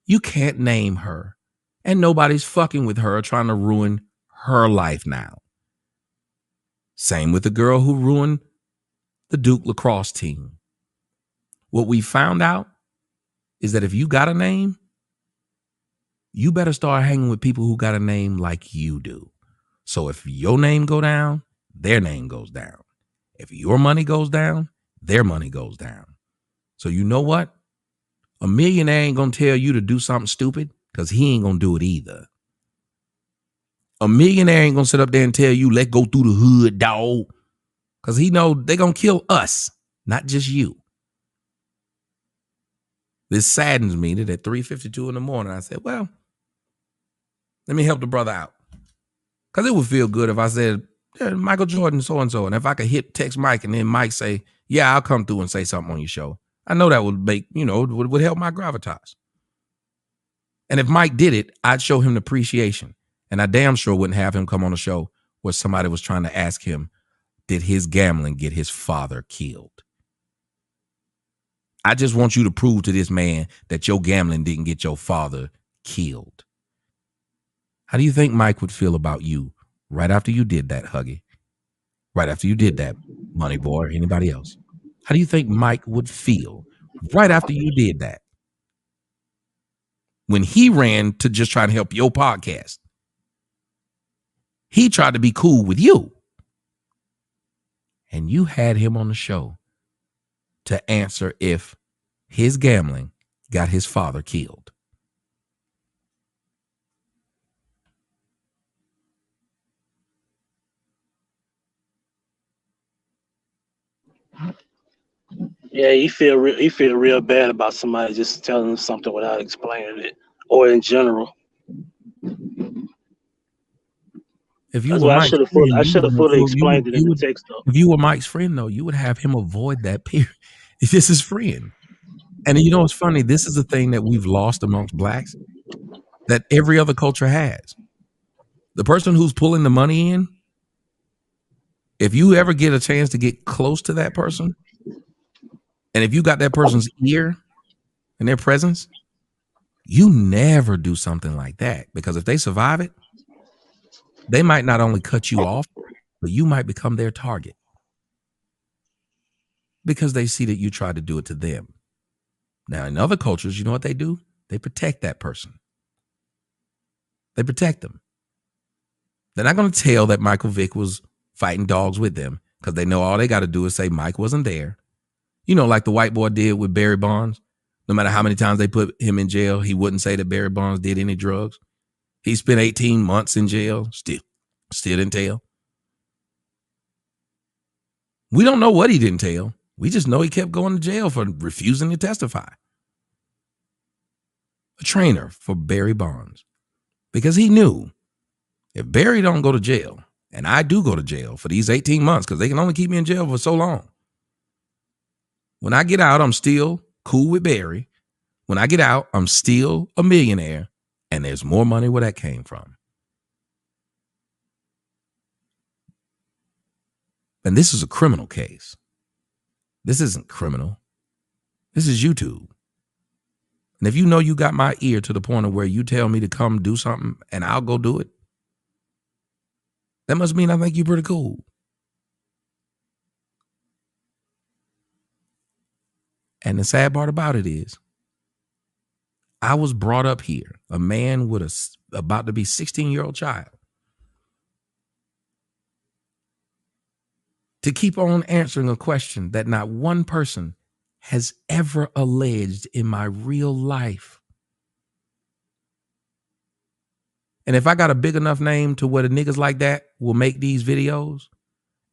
You can't name her. And nobody's fucking with her trying to ruin her life now. Same with the girl who ruined the Duke lacrosse team. What we found out is that if you got a name, you better start hanging with people who got a name like you do. So if your name go down, their name goes down. If your money goes down, their money goes down. So you know what? A millionaire ain't going to tell you to do something stupid because he ain't going to do it either. A millionaire ain't going to sit up there and tell you, let's go through the hood, dog. Because he know they're going to kill us, not just you. This saddens me that at 3:52 in the morning, I said, well, let me help the brother out. Because it would feel good if I said, yeah, Michael Jordan, so-and-so. And if I could text Mike and then Mike say, yeah, I'll come through and say something on your show. I know that would make, would help my gravitas. And if Mike did it, I'd show him the appreciation. And I damn sure wouldn't have him come on a show where somebody was trying to ask him, did his gambling get his father killed? I just want you to prove to this man that your gambling didn't get your father killed. How do you think Mike would feel about you right after you did that, Huggy? Right after you did that, MoneyBoy, or anybody else? How do you think Mike would feel right after you did that? When he ran to just try to help your podcast, he tried to be cool with you. And you had him on the show to answer if his gambling got his father killed. Yeah, he feel real bad about somebody just telling him something without explaining it, or in general. If you That's were why Mike's I should have fully explained it in the text, though. If you were Mike's friend, though, you would have him avoid that period. It's just his friend. And you know what's funny? This is the thing that we've lost amongst blacks that every other culture has. The person who's pulling the money in, if you ever get a chance to get close to that person, and if you got that person's ear and their presence, you never do something like that. Because if they survive it, they might not only cut you off, but you might become their target. Because they see that you tried to do it to them. Now, in other cultures, you know what they do? They protect that person. They protect them. They're not going to tell that Michael Vick was fighting dogs with them because they know all they got to do is say Mike wasn't there. You know, like the white boy did with Barry Bonds. No matter how many times they put him in jail, he wouldn't say that Barry Bonds did any drugs. He spent 18 months in jail, still didn't tell. We don't know what he didn't tell. We just know he kept going to jail for refusing to testify. A trainer for Barry Bonds. Because he knew if Barry don't go to jail, and I do go to jail for these 18 months, because they can only keep me in jail for so long. When I get out, I'm still cool with Barry. When I get out, I'm still a millionaire, and there's more money where that came from. And this is a criminal case. This isn't criminal. This is YouTube. And if you know you got my ear to the point of where you tell me to come do something and I'll go do it, that must mean I think you're pretty cool. And the sad part about it is, I was brought up here, a man with a about to be 16-year-old child, to keep on answering a question that not one person has ever alleged in my real life. And if I got a big enough name to where the niggas like that will make these videos,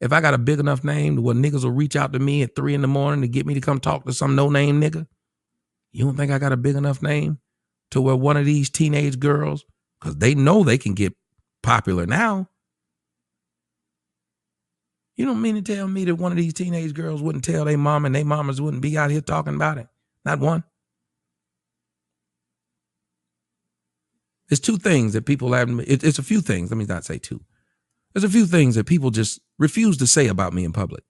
if I got a big enough name to where niggas will reach out to me at 3 a.m. to get me to come talk to some no-name nigga, you don't think I got a big enough name to where one of these teenage girls, because they know they can get popular now, you don't mean to tell me that one of these teenage girls wouldn't tell their mom and their mamas wouldn't be out here talking about it? Not one. There's two things that people have. It's a few things. Let me not say two. There's a few things that people just refuse to say about me in public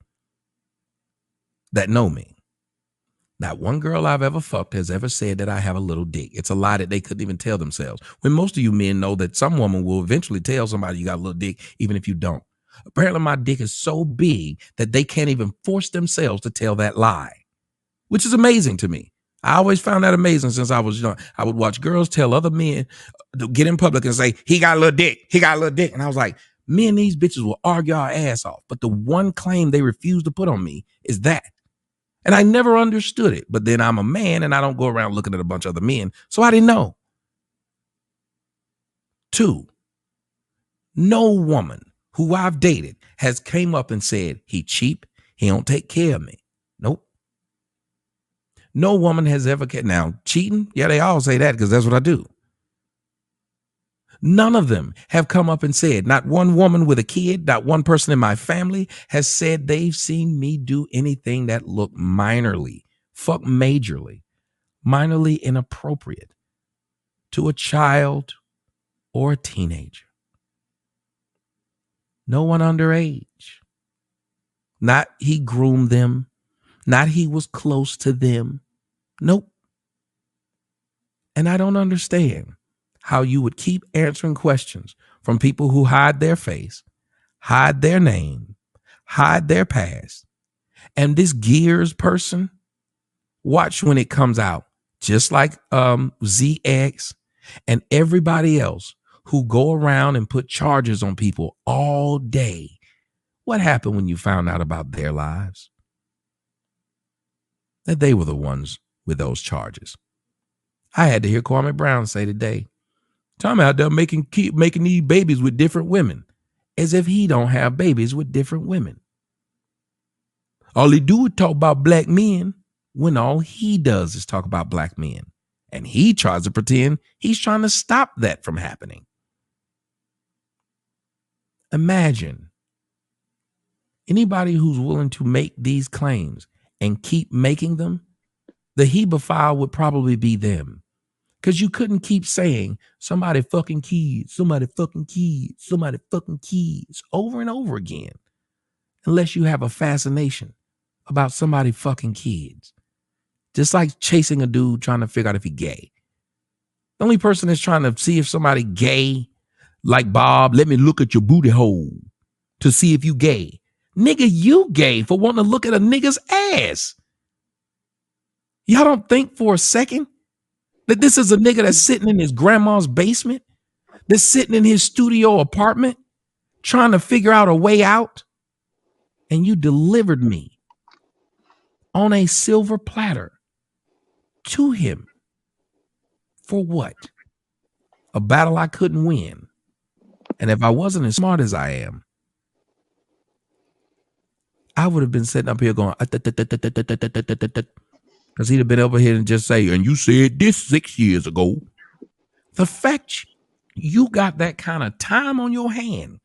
that know me. Not one girl I've ever fucked has ever said that I have a little dick. It's a lie that they couldn't even tell themselves. When most of you men know that some woman will eventually tell somebody you got a little dick, even if you don't. Apparently my dick is so big that they can't even force themselves to tell that lie, which is amazing to me. I always found that amazing since I was young. I would watch girls tell other men to get in public and say, he got a little dick. He got a little dick. And I was like, me and these bitches will argue our ass off. But the one claim they refuse to put on me is that. And I never understood it. But then I'm a man and I don't go around looking at a bunch of other men. So I didn't know. 2, no woman who I've dated has came up and said, he cheap, he don't take care of me. Nope. No woman has ever, now cheating, yeah, they all say that because that's what I do. None of them have come up and said, not one woman with a kid, not one person in my family has said they've seen me do anything that looked minorly fuck majorly, minorly inappropriate to a child or a teenager. No one underage. Not he groomed them. Not he was close to them. Nope. And I don't understand how you would keep answering questions from people who hide their face, hide their name, hide their past. And this Gears person, watch when it comes out, just like ZX and everybody else who go around and put charges on people all day. What happened when you found out about their lives? That they were the ones with those charges. I had to hear Kwame Brown say today, Tommy out there making these babies with different women, as if he don't have babies with different women. All he do is talk about black men when all he does is talk about black men. And he tries to pretend he's trying to stop that from happening. Imagine anybody who's willing to make these claims and keep making them, the hebephile would probably be them. Because you couldn't keep saying somebody fucking kids, somebody fucking kids, somebody fucking kids over and over again, unless you have a fascination about somebody fucking kids. Just like chasing a dude trying to figure out if he's gay. The only person that's trying to see if somebody gay, like Bob, let me look at your booty hole to see if you gay. Nigga, you gay for wanting to look at a nigga's ass. Y'all don't think for a second that this is a nigga that's sitting in his grandma's basement, that's sitting in his studio apartment, trying to figure out a way out, and you delivered me on a silver platter to him. For what? A battle I couldn't win. And if I wasn't as smart as I am, I would have been sitting up here going, because he'd have been over here and just say, and you said this 6 years ago. The fact you got that kind of time on your hand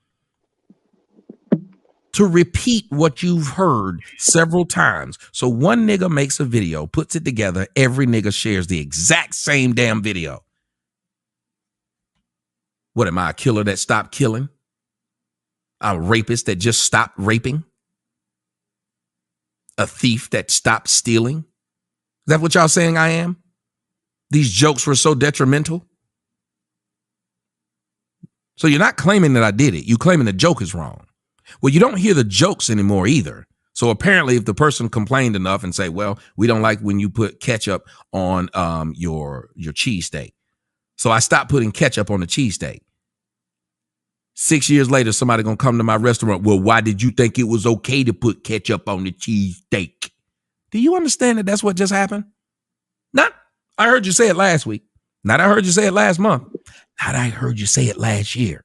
to repeat what you've heard several times. So one nigga makes a video, puts it together, every nigga shares the exact same damn video. What am I, a killer that stopped killing? A rapist that just stopped raping? A thief that stopped stealing? Is that what y'all saying I am? These jokes were so detrimental? So you're not claiming that I did it. You're claiming the joke is wrong. Well, you don't hear the jokes anymore either. So apparently if the person complained enough and say, well, we don't like when you put ketchup on your cheesesteak. So I stopped putting ketchup on the cheesesteak. 6 years later, somebody gonna come to my restaurant. Well, why did you think it was okay to put ketchup on the cheesesteak? Do you understand that that's what just happened? Not, I heard you say it last week. Not, I heard you say it last month. Not, I heard you say it last year.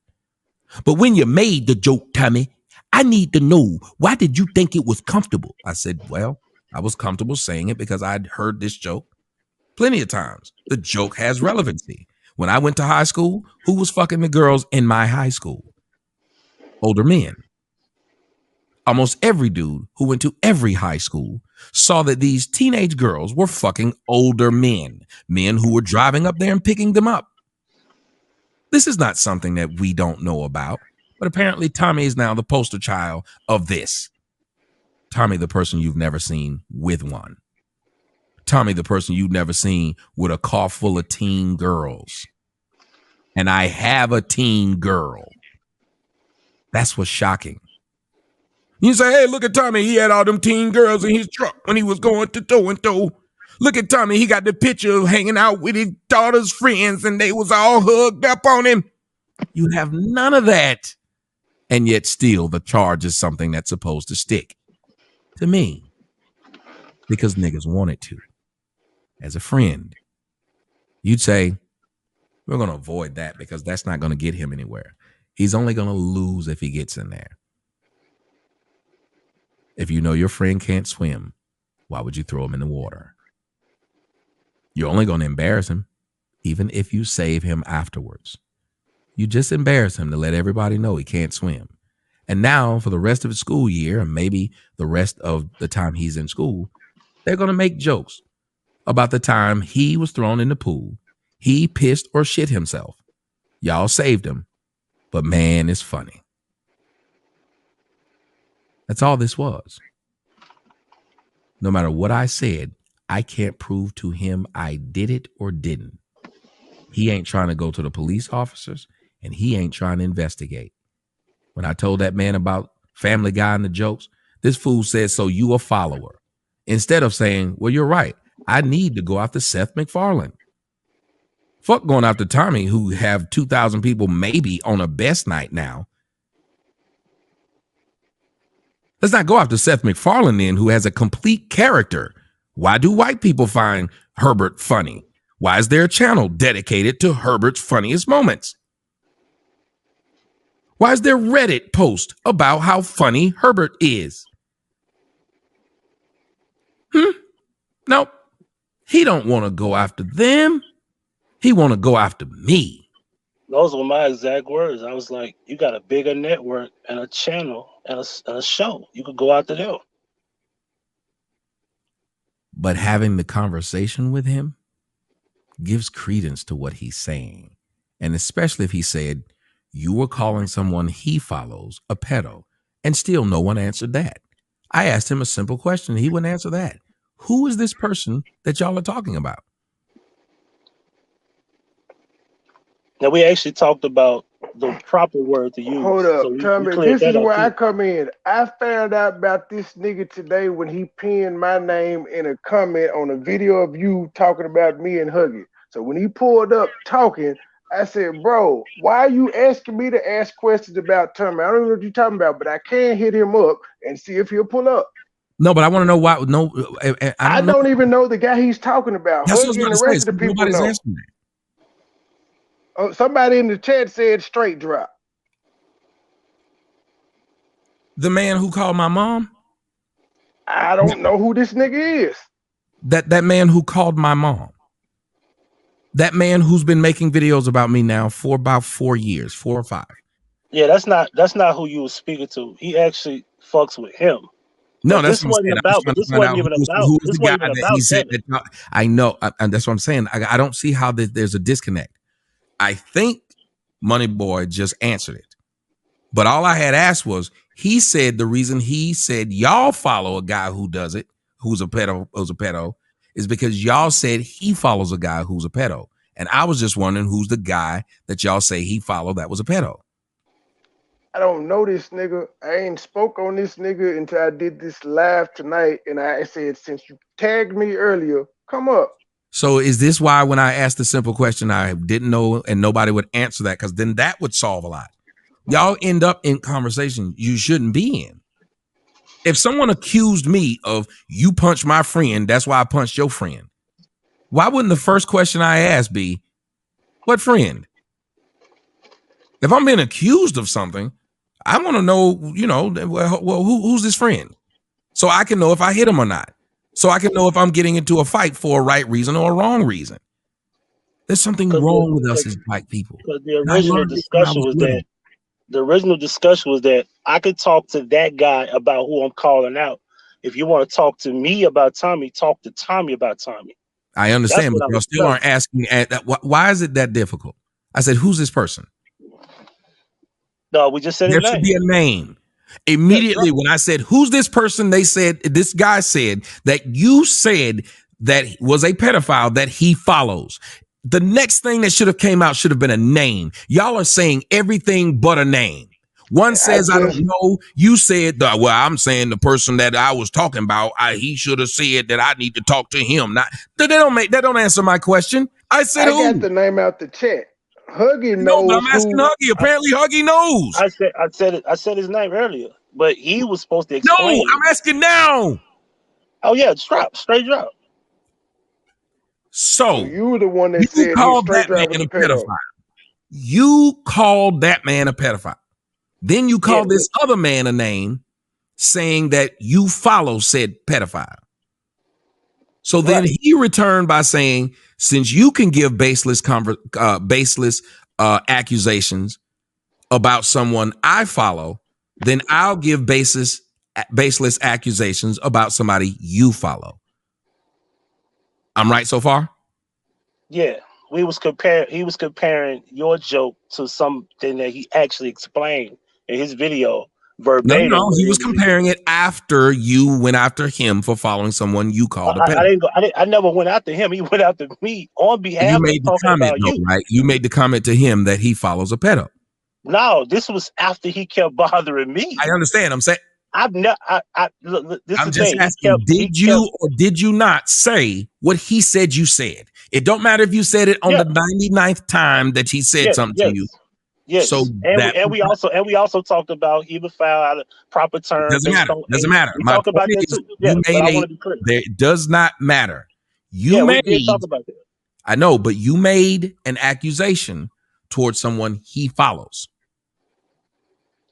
But when you made the joke, Tommy, I need to know, why did you think it was comfortable? I said, well, I was comfortable saying it because I'd heard this joke plenty of times. The joke has relevancy. When I went to high school, who was fucking the girls in my high school? Older men. Almost every dude who went to every high school saw that these teenage girls were fucking older men, men who were driving up there and picking them up. This is not something that we don't know about, but apparently Tommy is now the poster child of this. Tommy, the person you've never seen with one. Tommy, the person you've never seen with a car full of teen girls. And I have a teen girl. That's what's shocking. You say, hey, look at Tommy. He had all them teen girls in his truck when he was going to toe-and-toe. Look at Tommy. He got the picture of hanging out with his daughter's friends and they was all hugged up on him. You have none of that. And yet still the charge is something that's supposed to stick to me because niggas want it to. As a friend, you'd say, we're going to avoid that because that's not going to get him anywhere. He's only going to lose if he gets in there. If you know your friend can't swim, why would you throw him in the water? You're only going to embarrass him, even if you save him afterwards. You just embarrass him to let everybody know he can't swim. And now for the rest of the school year, and maybe the rest of the time he's in school, They're going to make jokes about the time he was thrown in the pool. He pissed or shit himself. Y'all saved him. But man, it's funny. That's all this was. No matter what I said, I can't prove to him I did it or didn't. He ain't trying to go to the police officers, and he ain't trying to investigate. When I told that man about Family Guy and the jokes, this fool said, so you a follower. Instead of saying, well, you're right. I need to go after Seth MacFarlane. Fuck going after Tommy, who have 2,000 people maybe on a best night now. Let's not go after Seth MacFarlane then, who has a complete character. Why do white people find Herbert funny? Why is there a channel dedicated to Herbert's funniest moments? Why is there Reddit post about how funny Herbert is? No, he don't want to go after them. He want to go after me. Those were my exact words. I was like, you got a bigger network and a channel and a show. You could go after them. But having the conversation with him gives credence to what he's saying. And especially if he said, you were calling someone he follows a pedo, and still no one answered that. I asked him a simple question. He wouldn't answer that. Who is this person that y'all are talking about? Now, we actually talked about the proper word to use. Hold up, so Tommy. This is where I come in. I found out about this nigga today when he pinned my name in a comment on a video of you talking about me and Huggy. So when he pulled up talking, I said, bro, why are you asking me to ask questions about Tommy? I don't know what you're talking about, but I can hit him up and see if he'll pull up. No, but I want to know why. No, I don't even know the guy he's talking about. That's what Huggy I and was the going rest to of say. the people Nobody's know. answering that. Oh, somebody in the chat said straight drop. The man who called my mom? I don't know who this nigga is. That man who called my mom. That man who's been making videos about me now for about 4 years, 4 or 5. Yeah, that's not who you were speaking to. He actually fucks with him. No, but that's this what I'm wasn't saying. about. But this wasn't even about. Who's This the wasn't guy even that about he said Devin. that. I know, and that's what I'm saying. I don't see how there's a disconnect. I think MoneyBoy just answered it, but all I had asked was, he said the reason he said y'all follow a guy who does it, who's a pedo, is because y'all said he follows a guy who's a pedo, and I was just wondering who's the guy that y'all say he followed that was a pedo. I don't know this nigga. I ain't spoke on this nigga until I did this live tonight, and I said, since you tagged me earlier, come up. So is this why when I asked the simple question, I didn't know and nobody would answer that? Because then that would solve a lot. Y'all end up in conversation you shouldn't be in. If someone accused me of you punched my friend, that's why I punched your friend. Why wouldn't the first question I ask be, what friend? If I'm being accused of something, I want to know, well, who's this friend? So I can know if I hit him or not. So I can know if I'm getting into a fight for a right reason or a wrong reason. There's something wrong with us as black people. Because the original discussion was that I could talk to that guy about who I'm calling out. If you want to talk to me about Tommy, talk to Tommy about Tommy. I understand, but y'all still aren't asking. Why is it that difficult? I said, who's this person? No, we just said there his should name. be a name. Immediately when I said, who's this person? They said, this guy said that you said that was a pedophile that he follows. The next thing that should have came out should have been a name. Y'all are saying everything but a name. One says, I don't know. You said, well, I'm saying the person that I was talking about, he should have said that I need to talk to him. Not that don't answer my question. I said, I got the name out the chat. Huggy knows. No, but I'm asking Huggy. Apparently, Huggy knows. I said his name earlier, but he was supposed to explain. No, I'm asking now. Oh yeah, straight drop. So you were the one that you said called straight that man drop a pedophile. You called that man a pedophile. Then you called this other man a name, saying that you follow said pedophile. So then he returned by saying, since you can give baseless accusations about someone I follow, then I'll give baseless accusations about somebody you follow. I'm right so far? Yeah. He was comparing your joke to something that he actually explained in his video verbatim. No, he was comparing it after you went after him for following someone you called a pedo. I didn't go. I never went after him. He went after me on behalf You made of the talking comment about though, you. right? You made the comment to him that he follows a pedo. No, this was after he kept bothering me. I understand. I'm saying look, this I'm is the just thing. asking, did you or did you not say what he said you said? It don't matter if you said it on the 99th time that he said something to you. Yes. So and we also talked about he would file out a proper term doesn't based matter. on Doesn't age. matter. We My talked about point that is, too. Yeah, but I want to be clear. It does not matter. We did talk about that. I know, but you made an accusation towards someone he follows.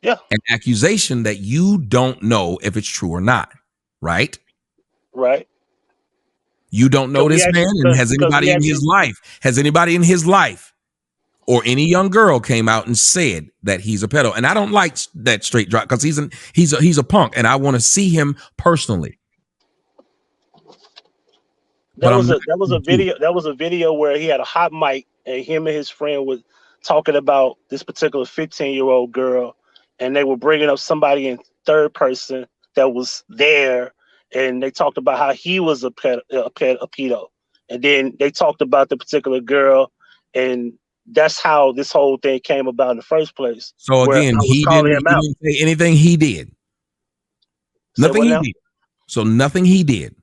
Yeah. An accusation that you don't know if it's true or not, right? Right. You don't know this man, and has anybody in his life or any young girl came out and said that he's a pedo? And I don't like that straight drop because he's a punk, and I want to see him personally. That was a video where he had a hot mic and him and his friend was talking about this particular 15-year-old girl, and they were bringing up somebody in third person that was there, and they talked about how he was a pedo, and then they talked about the particular girl, and that's how this whole thing came about in the first place. So again, he didn't say anything he did. Nothing he did. So nothing he did.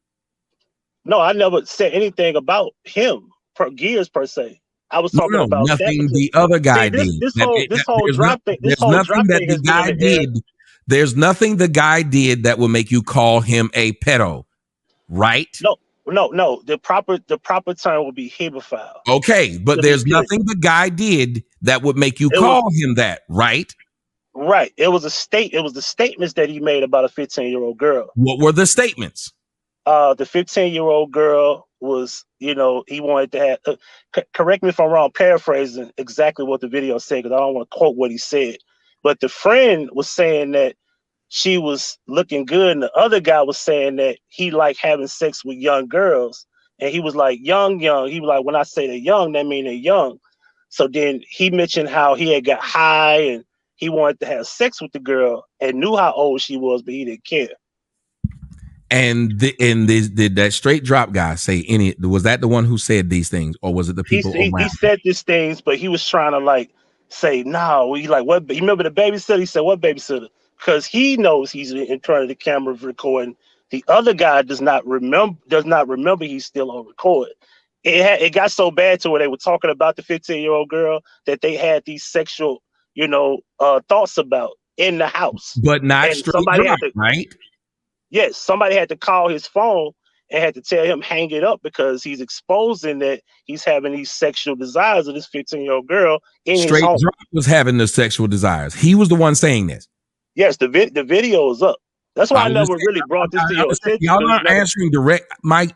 No, I never said anything about him, Gears per se. I was talking about nothing the other guy did. This whole drop thing has been in the air. There's nothing the guy did that will make you call him a pedo, right? No. The proper term would be hebephile. Okay, but there's nothing the guy did that would make you call him that, right? Right. It was the statements that he made about a 15-year-old girl. What were the statements? The 15-year-old girl was, he wanted to have. Correct me if I'm wrong. Paraphrasing exactly what the video said, because I don't want to quote what he said. But the friend was saying that she was looking good, and the other guy was saying that he liked having sex with young girls, and he was like young. He was like, when I say they're young, that mean they're young. So then he mentioned how he had got high and he wanted to have sex with the girl and knew how old she was, but he didn't care. And did that straight drop guy say any? Was that the one who said these things, or was it the people around? He said these things, but he was trying to say no. He what? You remember the babysitter? He said, "What babysitter?" Because he knows he's in front of the camera recording. The other guy does not remember he's still on record. It got so bad to where they were talking about the 15-year-old girl that they had these sexual, thoughts about in the house. But not straight drop, right? Yes, somebody had to call his phone and had to tell him hang it up because he's exposing that he's having these sexual desires of this 15-year-old girl in his home. Straight drop was having the sexual desires. He was the one saying this. Yes, the video is up. That's why I never really brought this to your attention. Y'all not answering direct. I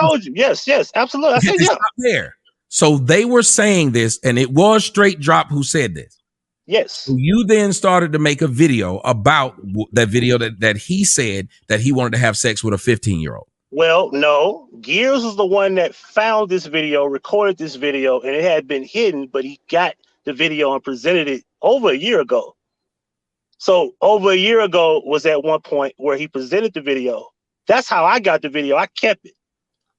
told you. Yes, absolutely. I said yeah. There. So they were saying this, and it was straight drop who said this. Yes. So you then started to make a video about that video that he said that he wanted to have sex with a 15-year-old. Well, no. Gears was the one that found this video, recorded this video, and it had been hidden, but he got the video and presented it over a year ago. So over a year ago was at one point where he presented the video. That's how I got the video. I kept it.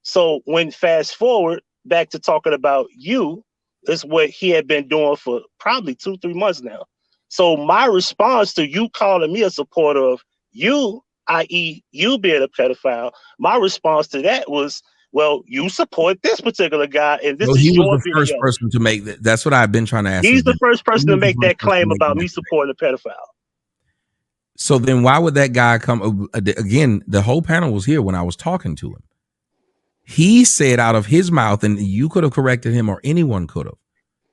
So when fast forward back to talking about you, is what he had been doing for probably 2-3 months now. So my response to you calling me a supporter of you, i.e. you being a pedophile, my response to that was, well, you support this particular guy, and this is he your was the video. first person to make that. That's what I've been trying to ask. He's the first person to make that claim about me supporting a pedophile. So then why would that guy come? Again, the whole panel was here when I was talking to him. He said out of his mouth, and you could have corrected him or anyone could have.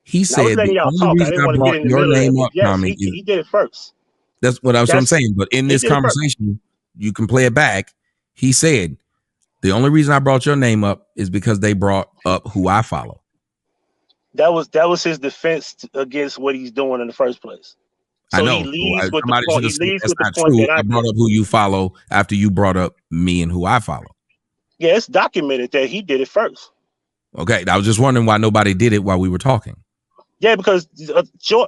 He said, the only reason I brought your name up, Tommy, he did it first. That's what I'm saying. But in this conversation, you can play it back. He said, the only reason I brought your name up is because they brought up who I follow. That was his defense against what he's doing in the first place. So I know. He leads with the point. He leads with the point true. that I brought up who you follow after you brought up me and who I follow. Yeah, it's documented that he did it first. Okay, I was just wondering why nobody did it while we were talking. Yeah, because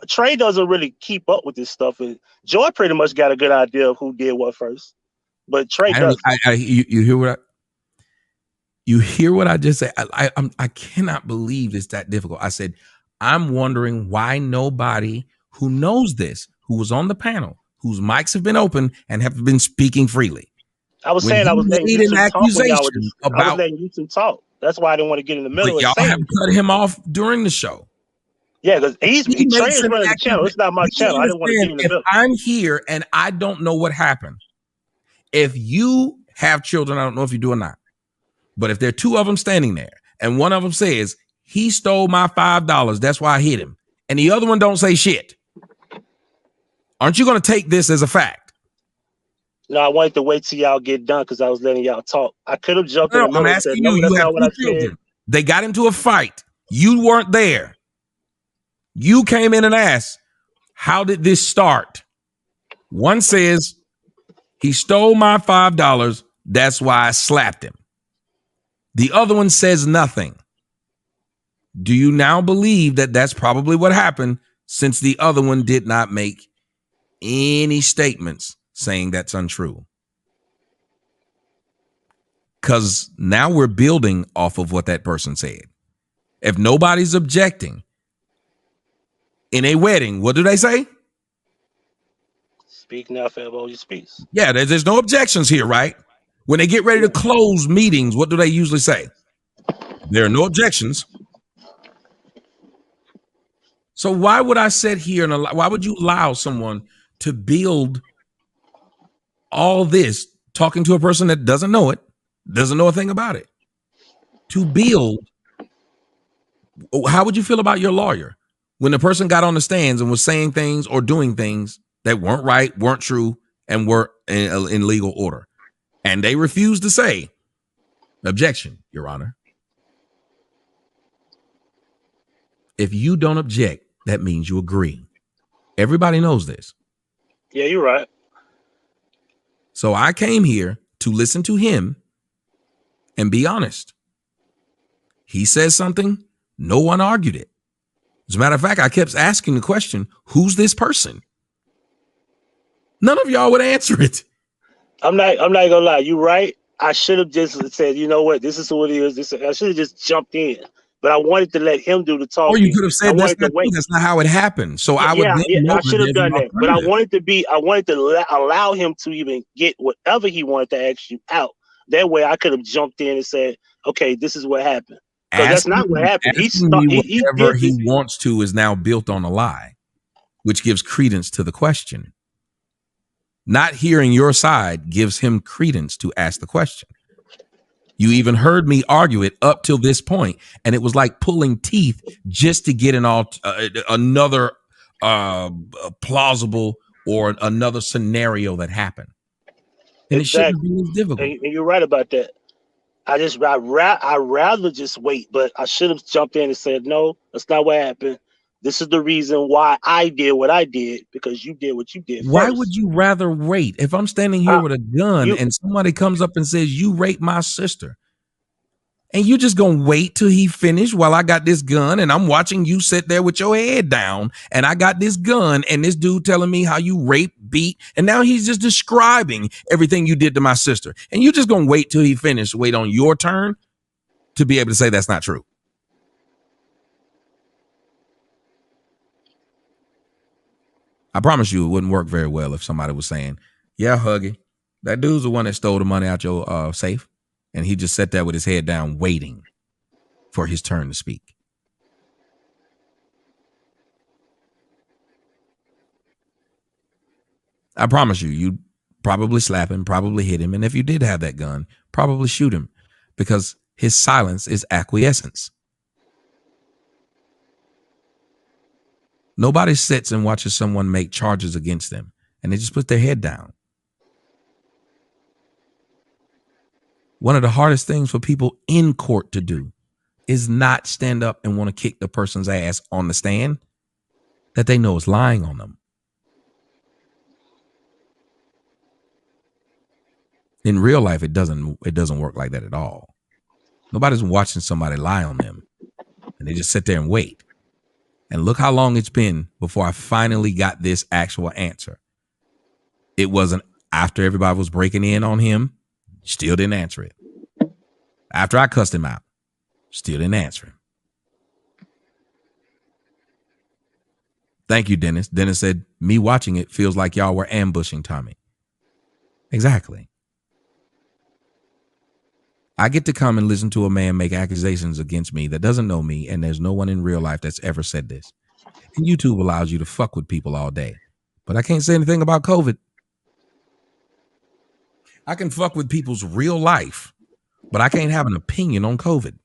Trey doesn't really keep up with this stuff. And Joy pretty much got a good idea of who did what first, but Trey doesn't. You hear what? You hear what I just said? I cannot believe it's that difficult. I said, I'm wondering why nobody who knows this, who was on the panel, whose mics have been open and have been speaking freely. I was When saying he I was letting made you an two talk when y'all were accusation just. I was about, letting you two talk. That's why I didn't want to get in the middle but and y'all say have anything. cut him off during the show. Yeah, because He Trey makes is an running the channel. It's not my accusation. channel. I didn't want to get in the If middle. I'm here and I don't know what happened, if you have children, I don't know if you do or not, but if there are two of them standing there and one of them says, he stole my $5, that's why I hit him, and the other one don't say shit, aren't you going to take this as a fact? No, I wanted to wait till y'all get done because I was letting y'all talk. I could have jumped in No, the I'm middle and said, asking no, you. that's You have not what two I said. children. They got into a fight. You weren't there. You came in and asked, how did this start? One says, he stole my $5. That's why I slapped him. The other one says nothing. Do you now believe that that's probably what happened, since the other one did not make any statements saying that's untrue? Because now we're building off of what that person said. If nobody's objecting in a wedding, what do they say? Speak now, forever you speaks. Yeah, there's no objections here, right? When they get ready to close meetings, what do they usually say? There are no objections. So why would I sit here and why would you allow someone to build all this, talking to a person that doesn't know it, doesn't know a thing about it, to build? How would you feel about your lawyer when the person got on the stands and was saying things or doing things that weren't right, weren't true, and were in legal order, and they refused to say, objection, Your Honor? If you don't object, that means you agree. Everybody knows this. Yeah, you're right. So I came here to listen to him and be honest. He says something, no one argued it. As a matter of fact, I kept asking the question, who's this person? None of y'all would answer it. I'm not gonna lie, you're right. I should have just said, you know what, this is who it is. I should have just jumped in. But I wanted to let him do the talking. Or you could have said that's not true. That's not how it happened. So I would then know I should have done that. But I wanted to allow him to even get whatever he wanted to ask you out. That way I could have jumped in and said, okay, this is what happened. Because that's not what happened. Whatever he wants to is now built on a lie, which gives credence to the question. Not hearing your side gives him credence to ask the question. You even heard me argue it up till this point, and it was like pulling teeth just to get another plausible or another scenario that happened. And exactly. It shouldn't be as difficult. And you're right about that. I'd rather just wait, but I should have jumped in and said, no, that's not what happened. This is the reason why I did what I did, because you did what you did Why first. would you rather wait? If I'm standing here with a gun and somebody comes up and says, you raped my sister, and you're just going to wait till he finished while I got this gun and I'm watching you sit there with your head down and I got this gun and this dude telling me how you raped, beat, and now he's just describing everything you did to my sister. And you're just going to wait till he finished, wait on your turn to be able to say that's not true. I promise you it wouldn't work very well if somebody was saying, yeah, Huggy, that dude's the one that stole the money out your safe. And he just sat there with his head down waiting for his turn to speak. I promise you'd probably slap him, probably hit him. And if you did have that gun, probably shoot him, because his silence is acquiescence. Nobody sits and watches someone make charges against them and they just put their head down. One of the hardest things for people in court to do is not stand up and want to kick the person's ass on the stand that they know is lying on them. In real life, it doesn't work like that at all. Nobody's watching somebody lie on them, and they just sit there and wait. And look how long it's been before I finally got this actual answer. It wasn't after everybody was breaking in on him, still didn't answer it. After I cussed him out, still didn't answer him. Thank you, Dennis. Dennis said, me watching it feels like y'all were ambushing Tommy. Exactly. I get to come and listen to a man make accusations against me that doesn't know me, and there's no one in real life that's ever said this. And YouTube allows you to fuck with people all day. But I can't say anything about COVID. I can fuck with people's real life, but I can't have an opinion on COVID.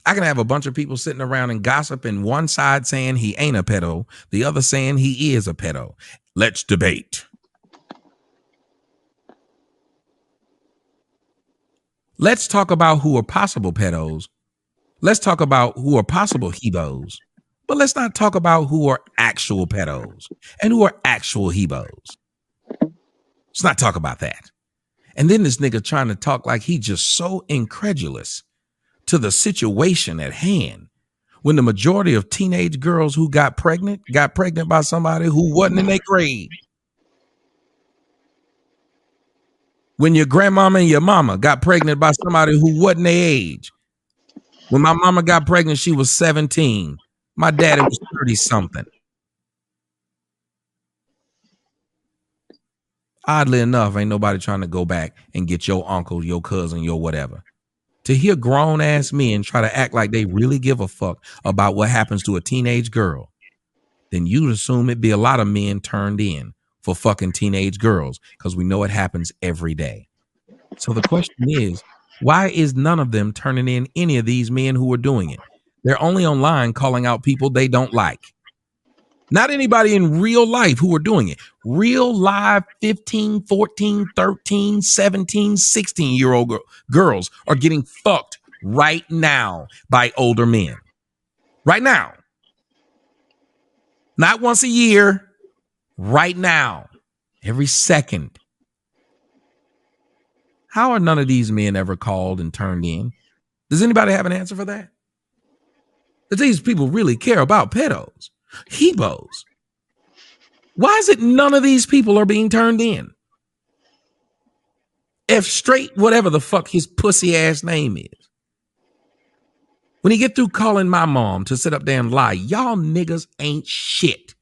I can have a bunch of people sitting around and gossiping, one side saying he ain't a pedo, the other saying he is a pedo. Let's debate. Let's talk about who are possible pedos. Let's talk about who are possible hebos. But let's not talk about who are actual pedos and who are actual hebos. Let's not talk about that. And then this nigga trying to talk like he just so incredulous to the situation at hand, when the majority of teenage girls who got pregnant by somebody who wasn't in their grade. When your grandmama and your mama got pregnant by somebody who wasn't their age. When my mama got pregnant, she was 17. My daddy was 30-something. Oddly enough, ain't nobody trying to go back and get your uncle, your cousin, your whatever. To hear grown-ass men try to act like they really give a fuck about what happens to a teenage girl, then you'd assume it'd be a lot of men turned in for fucking teenage girls, because we know it happens every day. So the question is, why is none of them turning in any of these men who are doing it? They're only online calling out people they don't like. Not anybody in real life who are doing it. Real live 15, 14, 13, 17, 16-year-old girls are getting fucked right now by older men. Right now. Not once a year. Right now. Every second. How are none of these men ever called and turned in? Does anybody have an answer for that? That these people really care about pedos. Hebos. Why is it none of these people are being turned in? F straight, whatever the fuck his pussy ass name is. When he get through calling my mom to sit up there and lie, y'all niggas ain't shit.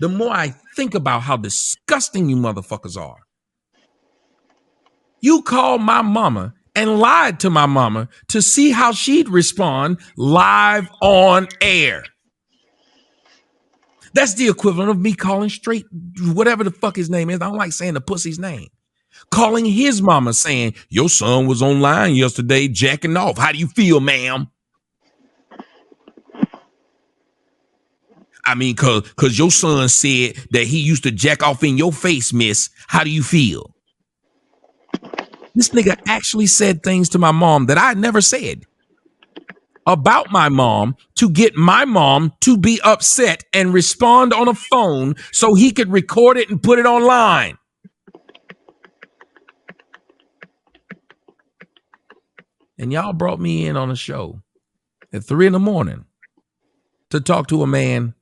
The more I think about how disgusting you motherfuckers are. You called my mama and lied to my mama to see how she'd respond live on air. That's the equivalent of me calling straight, whatever the fuck his name is. I don't like saying the pussy's name. Calling his mama saying, your son was online yesterday jacking off. How do you feel, ma'am? I mean, cause your son said that he used to jack off in your face, miss. How do you feel? This nigga actually said things to my mom that I never said about my mom to get my mom to be upset and respond on a phone so he could record it and put it online. And y'all brought me in on a show at 3 a.m. to talk to a man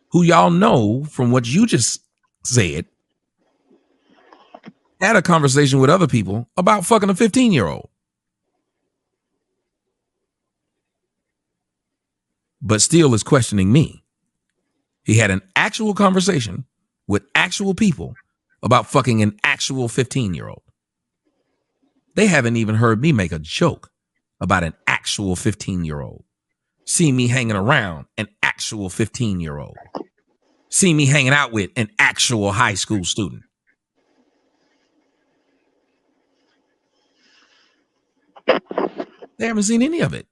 who y'all know from what you just said had a conversation with other people about fucking a 15-year-old. But still is questioning me. He had an actual conversation with actual people about fucking an actual 15-year-old. They haven't even heard me make a joke about an actual 15-year-old. See me hanging around an actual 15-year-old. See me hanging out with an actual high school student. They haven't seen any of it.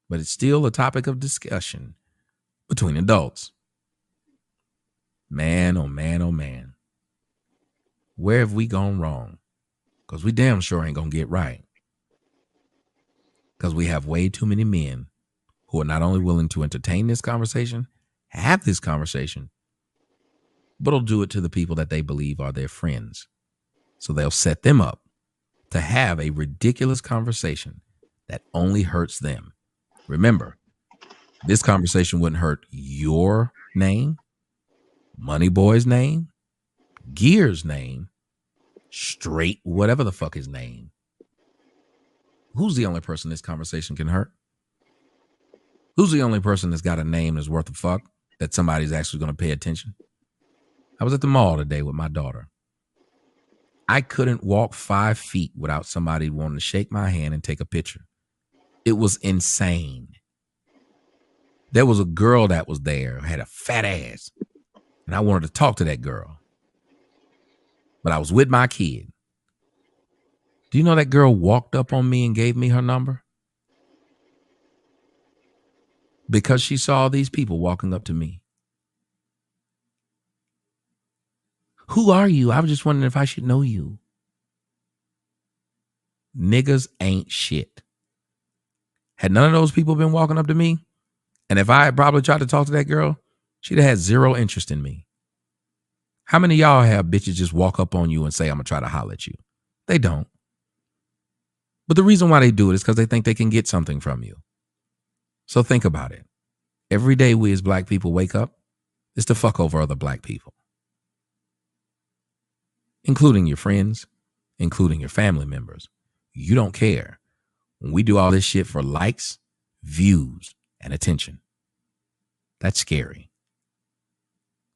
But it's still a topic of discussion between adults. Man, oh man, oh man. Where have we gone wrong? Because we damn sure ain't going to get right. Because we have way too many men who are not only willing to entertain this conversation, have this conversation, but will do it to the people that they believe are their friends. So they'll set them up to have a ridiculous conversation that only hurts them. Remember, this conversation wouldn't hurt your name, MoneyBoy's name, Gear's name, Straight, whatever the fuck his name. Who's the only person this conversation can hurt? Who's the only person that's got a name that's worth a fuck that somebody's actually going to pay attention? I was at the mall today with my daughter. I couldn't walk 5 feet without somebody wanting to shake my hand and take a picture. It was insane. There was a girl that was there, had a fat ass, and I wanted to talk to that girl. But I was with my kid. Do you know that girl walked up on me and gave me her number? Because she saw these people walking up to me. Who are you? I was just wondering if I should know you. Niggas ain't shit. Had none of those people been walking up to me, and if I had probably tried to talk to that girl, she'd have had zero interest in me. How many of y'all have bitches just walk up on you and say, I'm going to try to holler at you? They don't. But the reason why they do it is because they think they can get something from you. So think about it. Every day we as black people wake up, is to fuck over other black people. Including your friends, including your family members. You don't care. When we do all this shit for likes, views, and attention. That's scary.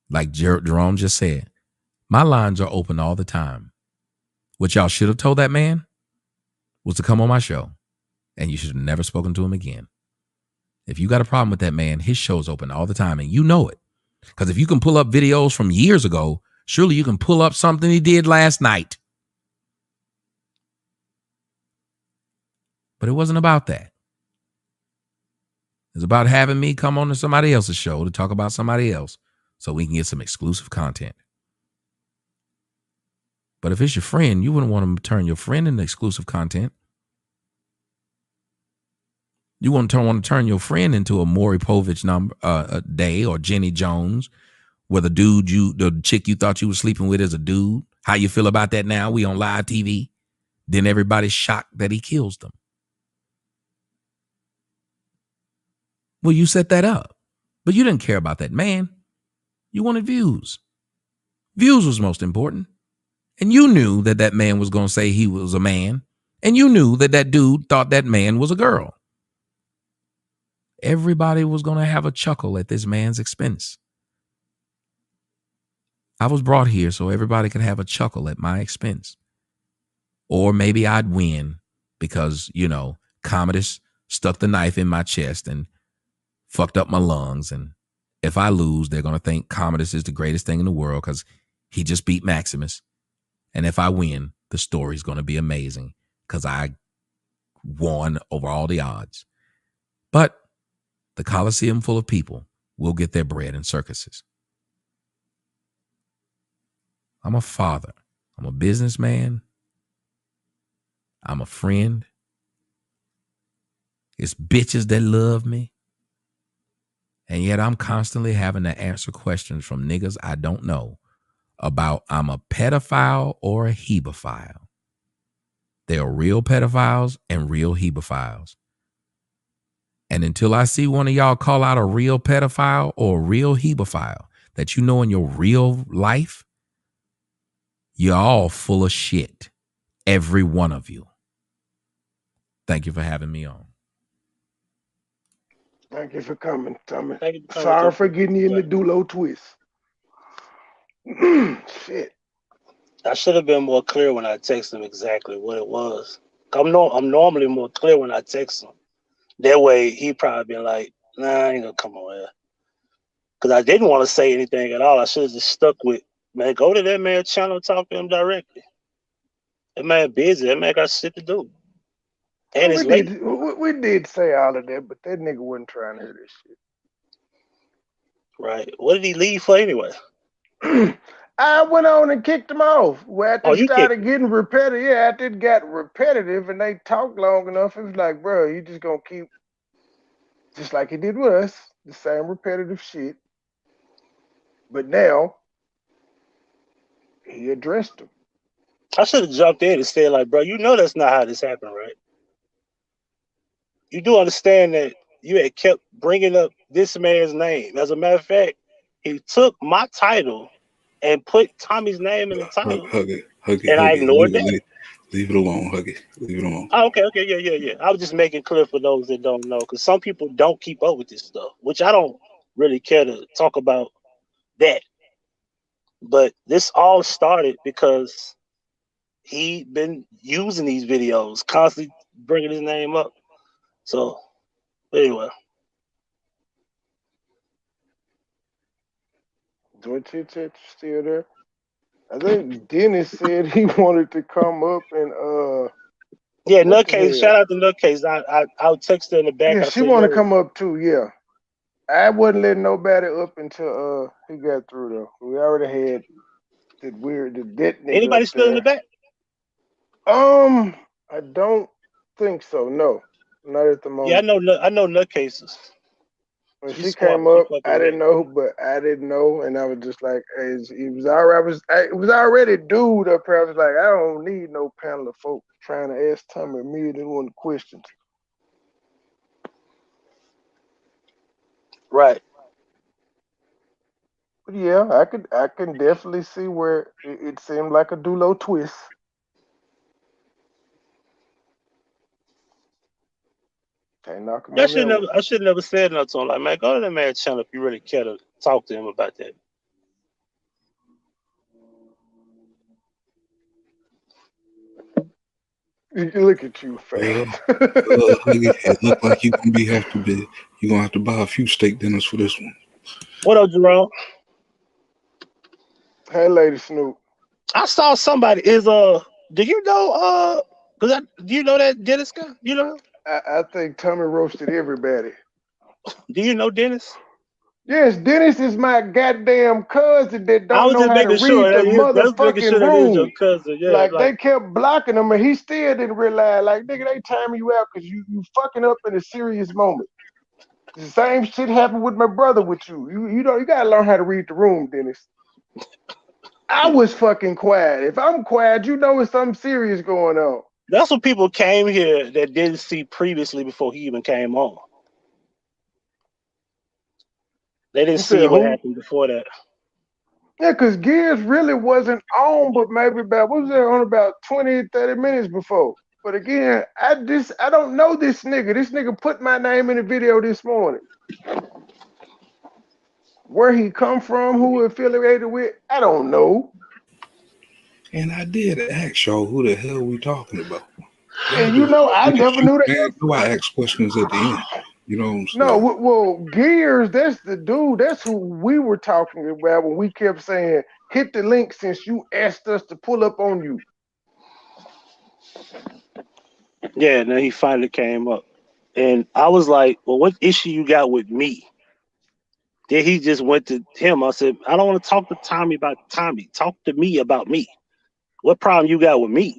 Like Jerome just said, my lines are open all the time. What y'all should have told that man was to come on my show, and you should have never spoken to him again. If you got a problem with that man, his show's open all the time, and you know it. Because if you can pull up videos from years ago, surely you can pull up something he did last night. But it wasn't about that. It's about having me come on to somebody else's show to talk about somebody else so we can get some exclusive content. But if it's your friend, you wouldn't want to turn your friend into exclusive content. You want to turn your friend into a Maury Povich day or Jenny Jones, where the chick you thought you were sleeping with is a dude. How you feel about that now? We on live TV. Then everybody's shocked that he kills them. Well, you set that up, but you didn't care about that man. You wanted views. Views was most important. And you knew that that man was going to say he was a man. And you knew that that dude thought that man was a girl. Everybody was going to have a chuckle at this man's expense. I was brought here so everybody could have a chuckle at my expense. Or maybe I'd win because, Commodus stuck the knife in my chest and fucked up my lungs. And if I lose, they're going to think Commodus is the greatest thing in the world because he just beat Maximus. And if I win, the story's going to be amazing because I won over all the odds. But the Coliseum full of people will get their bread in circuses. I'm a father. I'm a businessman. I'm a friend. It's bitches that love me. And yet I'm constantly having to answer questions from niggas I don't know about I'm a pedophile or a hebephile. There are real pedophiles and real hebephiles. And until I see one of y'all call out a real pedophile or a real hebephile that you know in your real life, you're all full of shit. Every one of you. Thank you for having me on. Thank you for coming, Tommy. Thank you for coming, Sorry too. for getting you in the Dulo twist. Shit. I should have been more clear when I text him exactly what it was. I'm normally more clear when I text him. That way he probably been like, nah, I ain't gonna come on here. Because I didn't want to say anything at all. I should have just stuck with, man, go to that man's channel and talk to him directly. That man busy. That man got shit to do. And it's late. We did say all of that, but that nigga wasn't trying to hear this shit. Right. What did he leave for anyway? I went on and kicked him off. After you it started getting repetitive, after it got repetitive and they talked long enough, it was like, bro, you just gonna keep, just like he did with us, the same repetitive shit. But now, he addressed him. I should have jumped in and said, like, bro, you know that's not how this happened, right? You do understand that you had kept bringing up this man's name. As a matter of fact, he took my title and put Tommy's name in the title, Hug it. and I ignored that. Leave it alone, Huggy. Leave it alone. Oh, okay, yeah. I was just making clear for those that don't know, because some people don't keep up with this stuff, which I don't really care to talk about that. But this all started because he been using these videos, constantly bringing his name up. So anyway, Joy Chit Chat still there? I think Dennis said he wanted to come up and yeah, what the Nutcase. hell? Shout out to Nutcase. I text her in the back. Yeah, I she said, want to yo, come up too. Yeah, I wasn't letting nobody up until he got through though. We already had that nigga anybody up still in the there. back? I don't think so. No, not at the Yeah, moment. I know Nutcases. When She's she smart. came She up, fucking I with didn't it. know, but I didn't know, and I was just like, hey, it was already. It was already dude up here. I was like, I don't need no panel of folk trying to ask Tommy a million and one questions. Right. But yeah, I can definitely see where it seemed like a Dulo twist. Can't knock him on that one. I should never said nothing to him. Like, man, go to that man's channel if you really care to talk to him about that. Look at you, fam. Huggy, it look like you're gonna have to buy a few steak dinners for this one. What up, Jerome? Hey, Lady Snoop. I saw somebody do you know do you know that Dennis guy? You know him? I think Tommy roasted everybody. Do you know Dennis? Yes, Dennis is my goddamn cousin that I don't was know just how to making sure read the that's making sure motherfucking that is your room. cousin. Yeah, Like they kept blocking him, and he still didn't realize. Like nigga, they time you out because you fucking up in a serious moment. The same shit happened with my brother with you. You know you gotta learn how to read the room, Dennis. I was fucking quiet. If I'm quiet, you know it's something serious going on. that's what people came here that didn't see previously before he even came on. They didn't You see said what who? happened before that. Yeah, because Gears really wasn't on, but maybe about, what was that, on about 20, 30 minutes before. But again, I don't know this nigga. This nigga put my name in the video this morning. Where he come from, who affiliated with, I don't know. And I did ask y'all who the hell we talking about. And you know, I never knew the answer. I ask questions at the end. You know what I'm saying? No, well, Gears, that's the dude. That's who we were talking about when we kept saying, hit the link since you asked us to pull up on you. Yeah, and then he finally came up. And I was like, well, what issue you got with me? Then he just went to him. I said, I don't want to talk to Tommy about Tommy. Talk to me about me. What problem you got with me?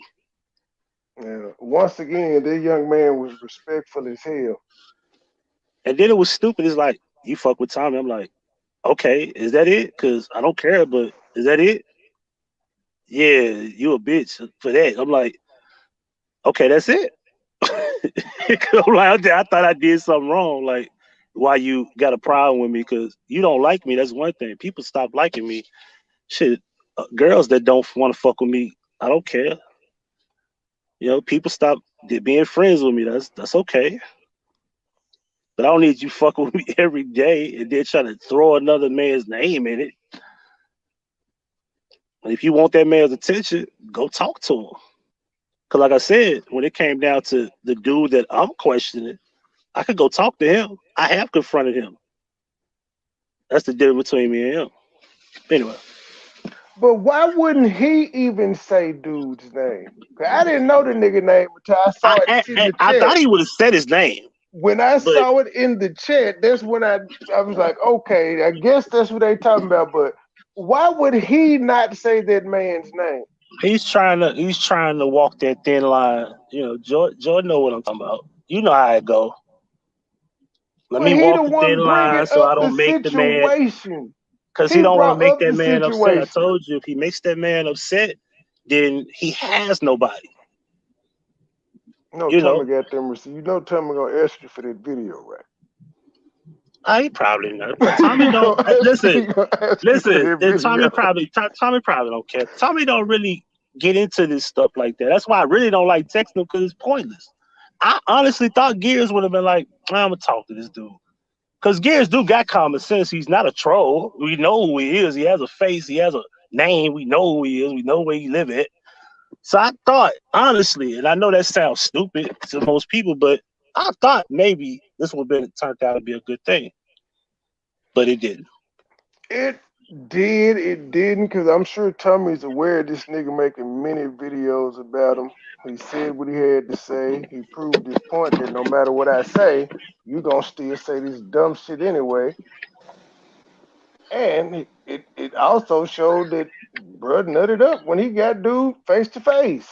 Yeah. Once again, this young man was respectful as hell. And then it was stupid. It's like, you fuck with Tommy. I'm like, okay, is that it? Because I don't care, but is that it? Yeah, you a bitch for that. I'm like, okay, that's it. I'm like, I thought I did something wrong. Like, why you got a problem with me? Because you don't like me. That's one thing. People stop liking me. Shit, girls that don't want to fuck with me, I don't care. You know, people stop being friends with me. That's okay. But I don't need you fucking with me every day and then try to throw another man's name in it. And if you want that man's attention, go talk to him. Because like I said, when it came down to the dude that I'm questioning, I could go talk to him. I have confronted him. That's the difference between me and him. Anyway. But why wouldn't he even say dude's name? I didn't know the nigga name until I saw it in the I chat. thought he would have said his name. When I saw it in the chat, that's when I was like, okay, I guess that's what they talking about. But why would he not say that man's name? He's trying to walk that thin line. You know, Jordan know what I'm talking about. You know how it go. Let me He walk the the thin one bringing line so I up the don't make the man. situation. Because he He don't want to brought make up that the man upset. I situation. told you, if he makes that man upset, then he has nobody. No, You know, Tommy got them receipts. You know Tommy gonna ask you for that video, right? I probably not. Tommy don't listen. Listen, and Tommy probably don't care. Tommy don't really get into this stuff like that. That's why I really don't like texting him because it's pointless. I honestly thought Gears would have been like, I'm gonna talk to this dude. Because Gears do got common sense. He's not a troll. We know who he is. He has a face. He has a name. We know who he is. We know where he live at. So I thought, honestly, and I know that sounds stupid to most people, but I thought maybe this would have turned out to be a good thing. But it didn't. It did. It didn't, because I'm sure Tommy's aware of this nigga making many videos about him. He said what he had to say. He proved his point that no matter what I say, you gonna still say this dumb shit anyway. And it also showed that bruh nutted up when he got dude face to face.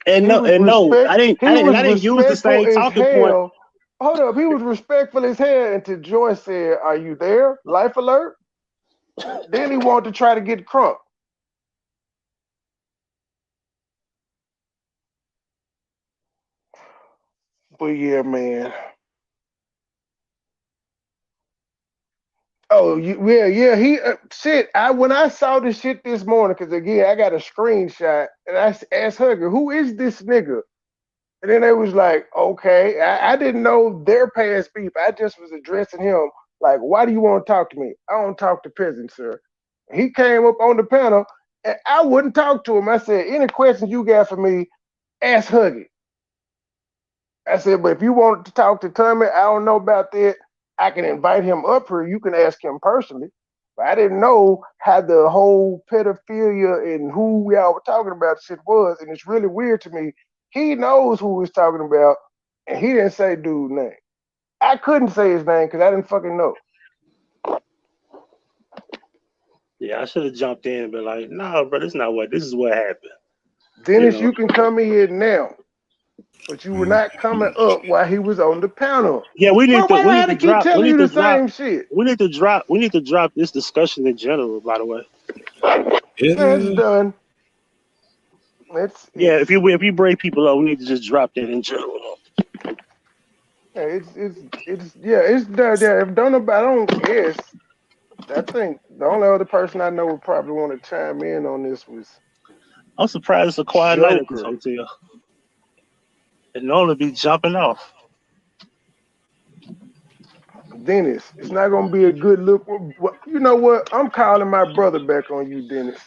And he no, was and no, I didn't use the respectful same as talking point. hell. Hold up, he was respectful as hell until Joy said, "Are you there? Life alert." Then he wanted to try to get crunk. But yeah, man. Oh, yeah. He shit. When I saw this shit this morning, because again, I got a screenshot, and I asked Hugger, "Who is this nigga?" And then they was like, "Okay." I didn't know their past beef. I just was addressing him like, "Why do you want to talk to me?" "I don't talk to peasants, sir." He came up on the panel, and I wouldn't talk to him. I said, "Any questions you got for me, ask Huggy." I said, "But if you want to talk to Tommy, I don't know about that. I can invite him up here. You can ask him personally." But I didn't know how the whole pedophilia and who y'all were talking about shit was. And it's really weird to me. He knows who he's talking about, and he didn't say dude's name. I couldn't say his name because I didn't fucking know. Yeah, I should have jumped in and been like, "No, bro, this is what happened." Dennis, you can come in here now. But you were not coming up while he was on the panel. Yeah, we need Bro, why do I have to keep drop telling you the same shit? We need to drop this discussion in general, by the way. That's done. If you break people up, we need to just drop that in general. It's done. Yeah, if don't nobody, I don't guess. I think the only other person I know would probably want to chime in on this was I'm surprised it's a quiet night at this Joker. hotel. It normally be jumping off. Dennis, it's not gonna be a good look. You know what? I'm calling my brother back on you, Dennis.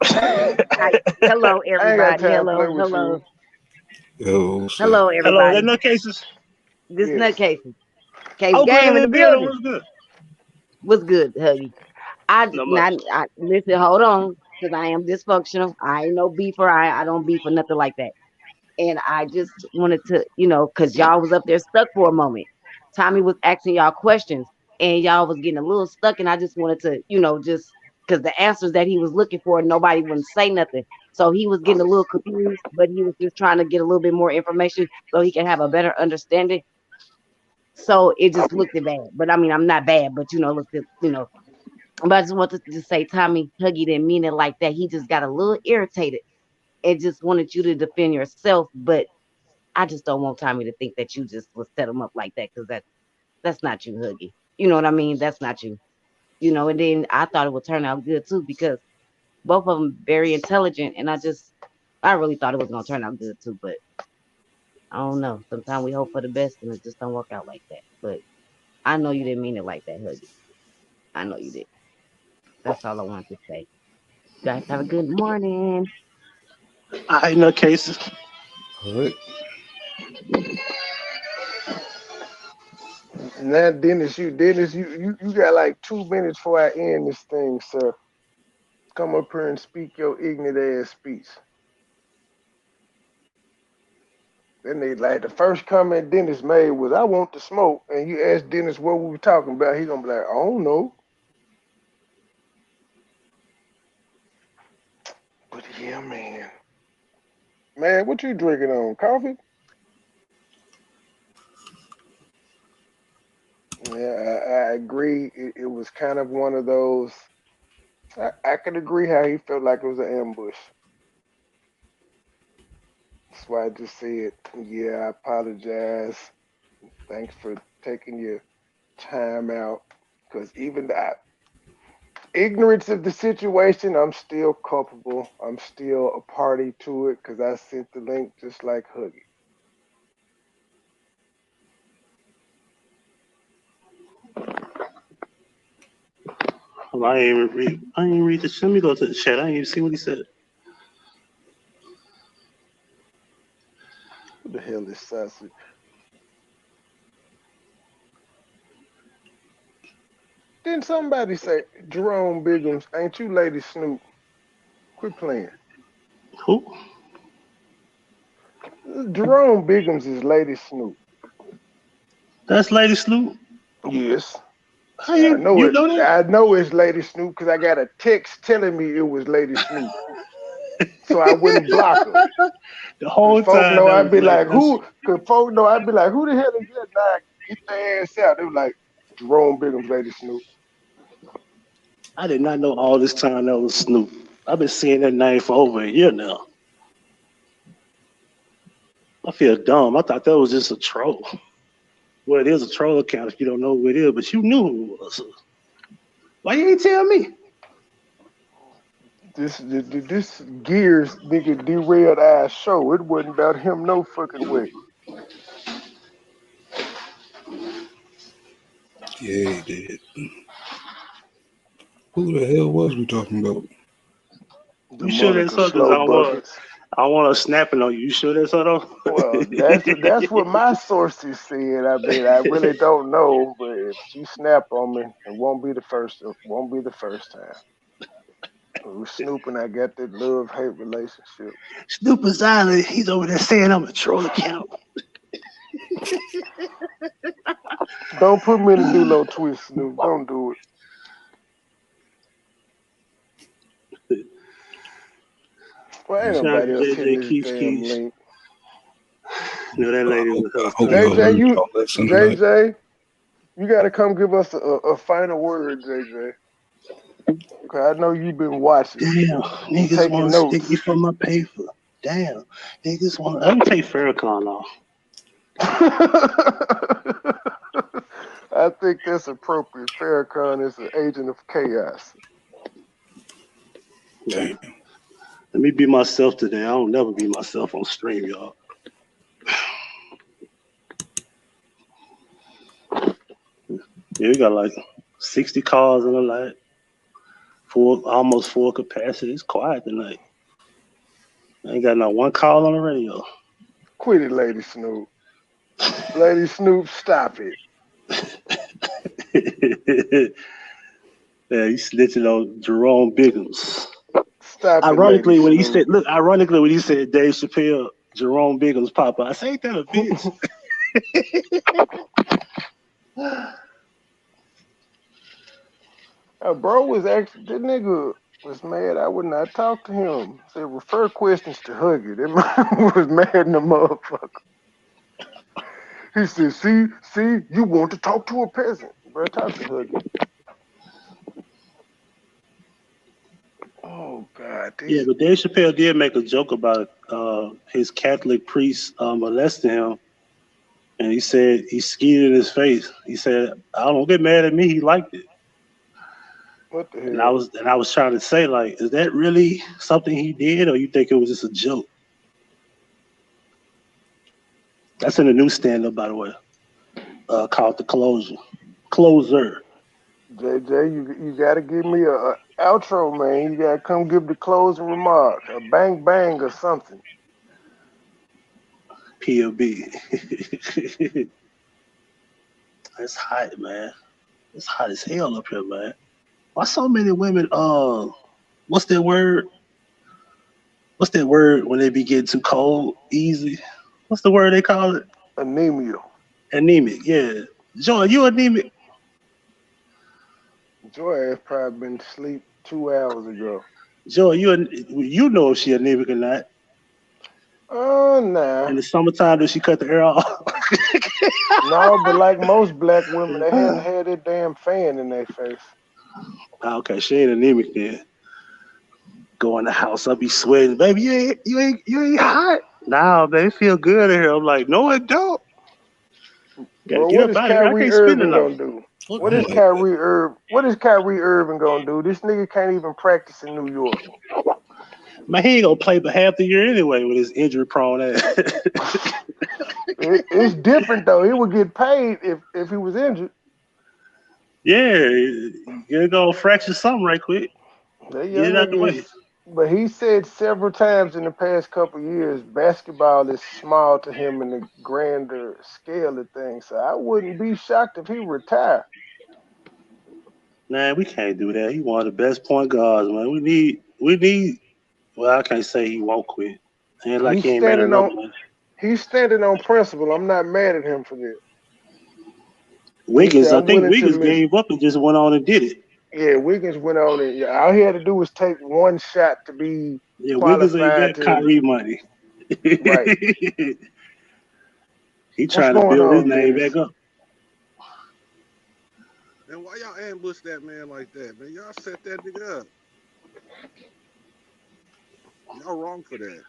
Hello, I ain't got everybody. time to play Hello, with hello. Yo, Hello, Hello, everybody. is that Nutcases? This Yes. Nutcases. Case Oh, Game in the good, building. building. What's good? What's good, Huggy? I Not much. listen, hold on, because I am dysfunctional. I ain't no beefer. I don't beef or nothing like that. And I just wanted to, because y'all was up there stuck for a moment. Tommy was asking y'all questions and y'all was getting a little stuck. And I just wanted to, just because the answers that he was looking for, nobody wouldn't say nothing. So he was getting a little confused, but he was just trying to get a little bit more information so he can have a better understanding. So it just looked bad. But I mean, I'm not bad, but looked at, but I just wanted to say, Tommy, Huggy didn't mean it like that. He just got a little irritated and just wanted you to defend yourself. But I just don't want Tommy to think that you just would set him up like that, because that's not you, Huggy. You know what I mean? That's not you. And then I thought it would turn out good too, because both of them very intelligent, and I really thought it was gonna turn out good too. But I don't know. Sometimes we hope for the best and it just don't work out like that. But I know you didn't mean it like that, Huggy. I know you did. That's all I wanted to say. You guys have a good morning. I ain't Nutcases. What? Now, Dennis, you got like 2 minutes before I end this thing, sir. Come up here and speak your ignorant ass speech. Then they like the first comment Dennis made was, "I want to smoke," and you ask Dennis what we were talking about, he gonna be like, "I don't know." But yeah, man, what you drinking on? Coffee? Yeah, I agree. It was kind of one of those. I could agree how he felt like it was an ambush. That's why I just said, yeah, I apologize. Thanks for taking your time out. Because even that ignorance of the situation, I'm still culpable. I'm still a party to it because I sent the link just like Huggy. Well, I ain't read the. Let me go to the chat. I ain't even see what he said. Who the hell is Sassy? Didn't somebody say, Jerome Biggums, ain't you Lady Snoop? Quit playing. Who? Jerome Biggums is Lady Snoop. That's Lady Snoop? Yes. How you know that? I know it's Lady Snoop because I got a text telling me it was Lady Snoop. So I wouldn't block her. The whole folk time. know I'd be like, who? Cause folk know I'd be like, who the hell is that? Nah, get their ass out. They were like, Jerome Biggums, Lady Snoop. I did not know all this time that was Snoop. I've been seeing that name for over a year now. I feel dumb. I thought that was just a troll. Well, it is a troll account if you don't know who it is, but you knew who it was. Why you ain't tell me? This Gears nigga derailed our show. It wasn't about him no fucking way. Yeah, he did. Who the hell was we talking about? The You sure that's her? Because I don't want her snapping on you. You sure that's her though? Well, that's what my sources said. I mean, I really don't know, but if she snap on me, it won't be the first. It won't be the first time. With Snoop and I got that love-hate relationship. Snoop is island. He's over there saying I'm a troll account. Don't put me in a do-lo twist, Snoop. Don't do it. Well, ain't nobody else hitting this damn link. No, that lady was JJ, you got to come give us a final word, JJ. Cause I know you've been watching. Damn, niggas want to stick me for my paper. Damn, niggas want. Let me take Farrakhan off. I think that's appropriate. Farrakhan is an agent of chaos. Damn. Let me be myself today. I don't never be myself on stream, y'all. Yeah, we got like 60 cars in the light. Almost full capacity. It's quiet tonight. I ain't got not one call on the radio. Quit it, Lady Snoop. Lady Snoop, stop it. Yeah, he's snitching on Jerome Biggums. Stop ironically, it, when he said, look, ironically, when he said Dave Chappelle, Jerome Biggums pop up, I say, ain't that a bitch? Bro was actually, that nigga was mad I would not talk to him. Said, refer questions to Huggy. That man was mad in the motherfucker. He said, see, you want to talk to a peasant. Bro, talk to Huggy. Oh, God. Yeah, but Dave Chappelle did make a joke about his Catholic priest molesting him. And he said he skied in his face. He said, I don't get mad at me. He liked it. What the hell? And I was trying to say, like, is that really something he did, or you think it was just a joke? That's in the new stand-up, by the way, called The Closer. JJ, you got to give me a outro, man. You got to come give the closing remark, a bang bang or something. POB. It's hot, man. It's hot as hell up here, man. Why so many women? What's that word? What's that word when they be getting too cold easy? What's the word they call it? Anemia. Anemic, yeah. Joy, you anemic? Joy has probably been asleep 2 hours ago. Joy, you know if she anemic or not. Oh, nah. In the summertime, does she cut the air off? No, but like most black women, they had to have that damn fan in their face. Okay, she ain't anemic then. Go in the house, I'll be sweating, baby. You ain't hot. Nah, baby, feel good in here. I'm like, no, I don't. Gotta Bro, get what up is out of here. I Kyrie can't spend the Irving night. gonna do? What is Kyrie Irving gonna do? This nigga can't even practice in New York. Man, he ain't gonna play but half the year anyway with his injury prone ass. It's different though. He would get paid if he was injured. Yeah, you go fracture something right quick. That Get young it out the nigga way. is, but he said several times in the past couple years, basketball is small to him in the grander scale of things. So I wouldn't be shocked if he retired. Man, we can't do that. He one of the best point guards, man. We need. Well, I can't say he won't quit. Ain't like He's he ain't made standing another on one. he's standing on principle. I'm not mad at him for that. He said Wiggins, I I'm think willing to Wiggins miss. gave up and just went on and did it. Yeah, Wiggins went on it. Yeah, all he had to do was take one shot to be Yeah, Wiggins ain't qualified got to. Kyrie money. Right. He What's trying to going build his on, name Dennis? back up. And why y'all ambush that man like that, man? Y'all set that nigga up. Y'all wrong for that.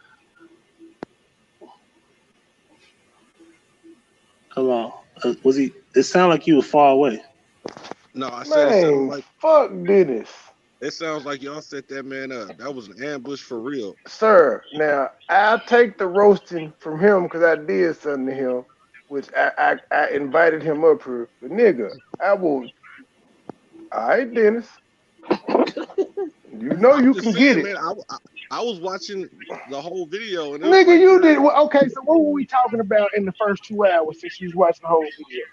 Come on. Was he? It sounded like he was far away. No, I said Man, fuck Dennis. it sounds like y'all set that man up. That was an ambush for real. Sir, now I'll take the roasting from him because I did something to him, which I invited him up here. But nigga, I will. All right, Dennis. You know I'm you just can get saying, it. man. I was watching the whole video and it was Nigga, like, you God, did. Well, okay, so what were we talking about in the first 2 hours since you was watching the whole video?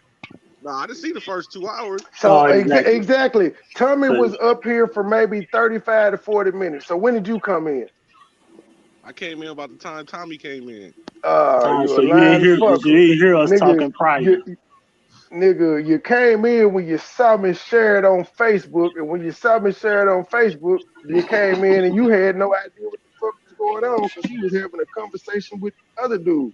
no, I didn't see the first 2 hours. So exactly. exactly. Tommy was up here for maybe 35 to 40 minutes. So when did you come in? I came in about the time Tommy came in. You So a you didn't lying hear? So fucker. you didn't hear us Nigga, talking prior. you came in when you saw me share it on Facebook, and when you saw me share it on Facebook, you came in and you had no idea what the fuck was going on because he was having a conversation with other dude.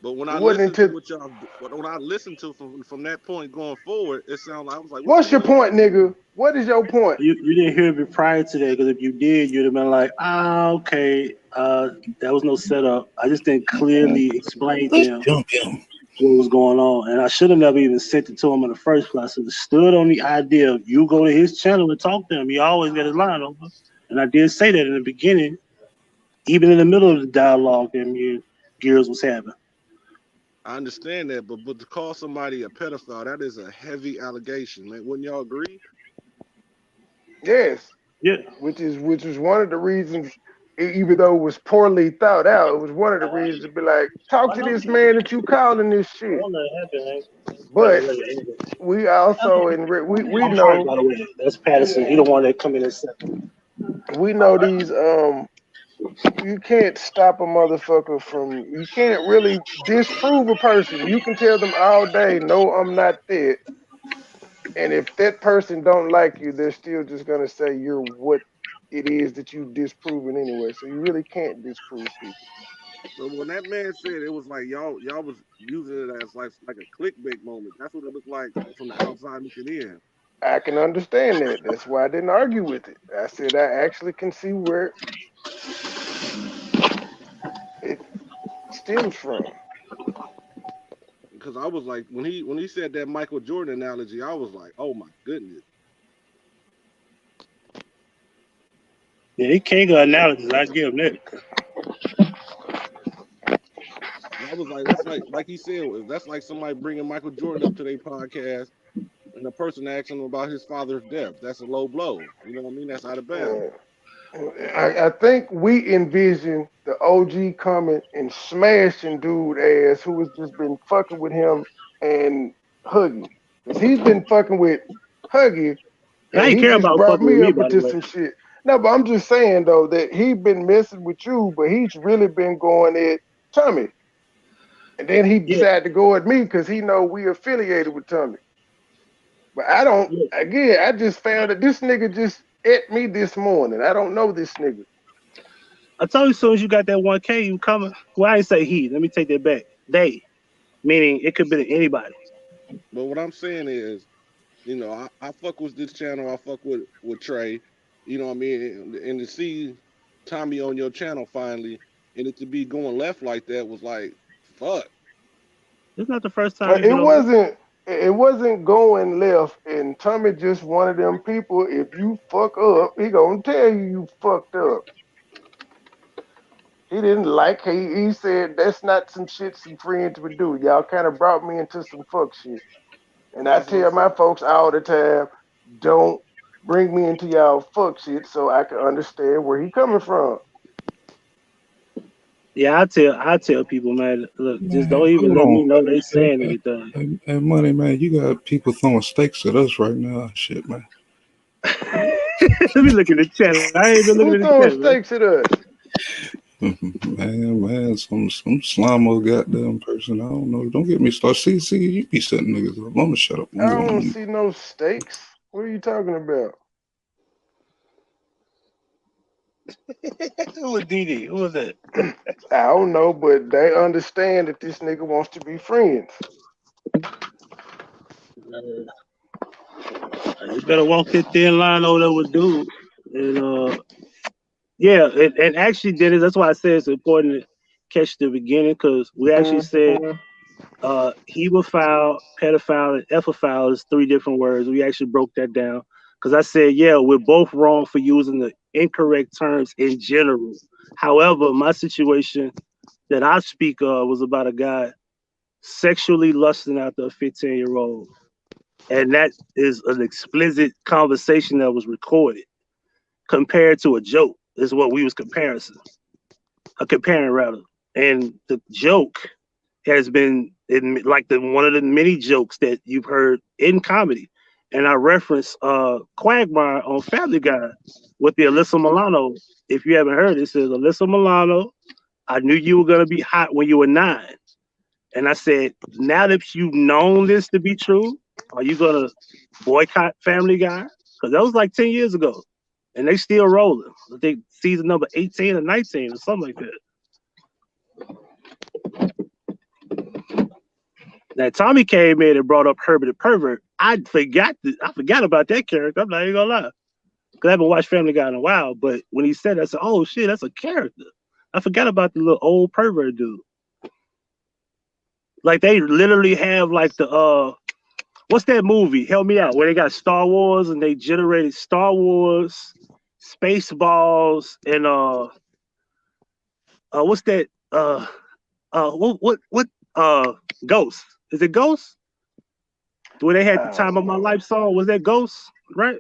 But when It I wasn't listened to until. what y'all, when I listened to from that point going forward, it sounded like I was like, what the What's your hell y'all point, nigga? doing? What is your point? You didn't hear me prior to that because if you did, you'd have been like, okay, that was no setup. I just didn't clearly explain to Let's him jump him. what was going on, and I should have never even sent it to him in the first place. I should have stood on the idea of you go to his channel and talk to him. He always got his line open, and I did say that in the beginning, even in the middle of the dialogue that me and Gears was having. I understand that, but to call somebody a pedophile, that is a heavy allegation, man. Wouldn't y'all agree? Yes. Yeah. Which was one of the reasons, even though it was poorly thought out, it was one of the reasons to be like, talk to this man that you calling this shit. But we also we I'm sorry, know by the way. That's Patterson. He the one that come in and second. these you can't stop a motherfucker from you can't really disprove a person. You can tell them all day, no, I'm not that. And if that person don't like you, they're still just gonna say you're what it is that you disproven anyway. So you really can't disprove people. But when that man said it was like y'all was using it as like a clickbait moment. That's what it looked like from the outside looking in. I can understand that. That's why I didn't argue with it. I said I actually can see where it stems from. Because I was like, when he said that Michael Jordan analogy, I was like, oh my goodness. Yeah, he can't go analogies. I give him that. I was like, that's like he said, that's like somebody bringing Michael Jordan up to their podcast and the person asking him about his father's death. That's a low blow. You know what I mean? That's out of bounds. I think we envision the OG coming and smashing dude ass who has just been fucking with him and Huggy. Because he's been fucking with Huggy I and ain't he care just about brought fucking with me me, up by the into way. some shit. No, but I'm just saying though that he been messing with you, but he's really been going at Tommy. And then he Yeah. decided to go at me because he know we affiliated with Tommy. But I don't, Yeah. again, I just found that this nigga just at me this morning. I don't know this nigga. I told you as soon as you got that 1K, you coming. Well, I ain't say he. Let me take that back. They. meaning it could be anybody. But what I'm saying is, you know, I fuck with this channel. I fuck with Trey. You know what I mean? And to see Tommy on your channel finally, and it to be going left like that was like, fuck. It's not the first time you've It been on this. wasn't. It wasn't going left, and Tommy just one of them people. If you fuck up, he gonna tell you fucked up. He didn't like. He said that's not some shit some friends would do. Y'all kind of brought me into some fuck shit, and I That's what I'm tell my saying. folks all the time, don't bring me into y'all fuck shit, so I can understand where he coming from. Yeah, I tell people, man, look, just don't Man, even hold let me on. know they saying anything. And money, man, you got people throwing stakes at us right now. Shit, man. Let me look at the chat. I ain't been looking Who at the throwing chat, man. stakes at us? Man, some slimo goddamn person. I don't know. Don't get me started. See, you be setting niggas up. I'm gonna shut up. I I'm going on don't mute. see no stakes. What are you talking about? Who was DD? Who was that? I don't know, but they understand that this nigga wants to be friends. You better walk that thin line over there with dude. And yeah, and actually, Dennis, that's why I said it's important to catch the beginning because we actually said hemophile, pedophile, and ephophile is 3 different words. We actually broke that down because I said, yeah, we're both wrong for using the incorrect terms in general. However, my situation that I speak of was about a guy sexually lusting after a 15-year-old. And that is an explicit conversation that was recorded compared to a joke is what we was comparing rather. And the joke has been in like one of the many jokes that you've heard in comedy. And I reference Quagmire on Family Guy with the Alyssa Milano. If you haven't heard it, it says Alyssa Milano, I knew you were gonna be hot when you were 9. And I said, now that you've known this to be true, are you gonna boycott Family Guy? Because that was like 10 years ago. And they still rolling. I think season number 18 or 19 or something like that. Now Tommy came in and brought up Herbert the Pervert. I forgot about that character. I'm not even gonna lie. Because I haven't watched Family Guy in a while. But when he said that, I said, oh shit, that's a character. I forgot about the little old pervert dude. Like they literally have like the what's that movie? Help me out. Where they got Star Wars and they generated Star Wars, Spaceballs, and what's that? What Ghost? Is it Ghost? Where they had the Time of My Life song? Was that Ghost? Right?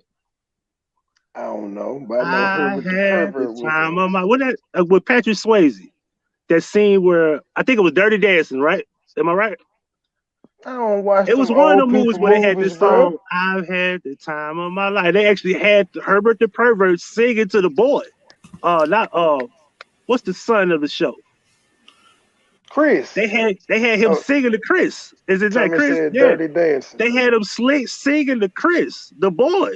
I don't know, but I know I Herbert the had the Pervert was time of my what that with Patrick Swayze. That scene where I think it was Dirty Dancing, right? Am I right? I don't watch It was them one of old the movies people where they had movies, this bro. song, I've had the time of my life. They actually had Herbert the Pervert singing to the boy. Not what's the son of the show? Chris. They had him Oh, singing to Chris. Is it not Tommy Chris? said Yeah. Dirty Dancing. They had him singing to Chris, the boy.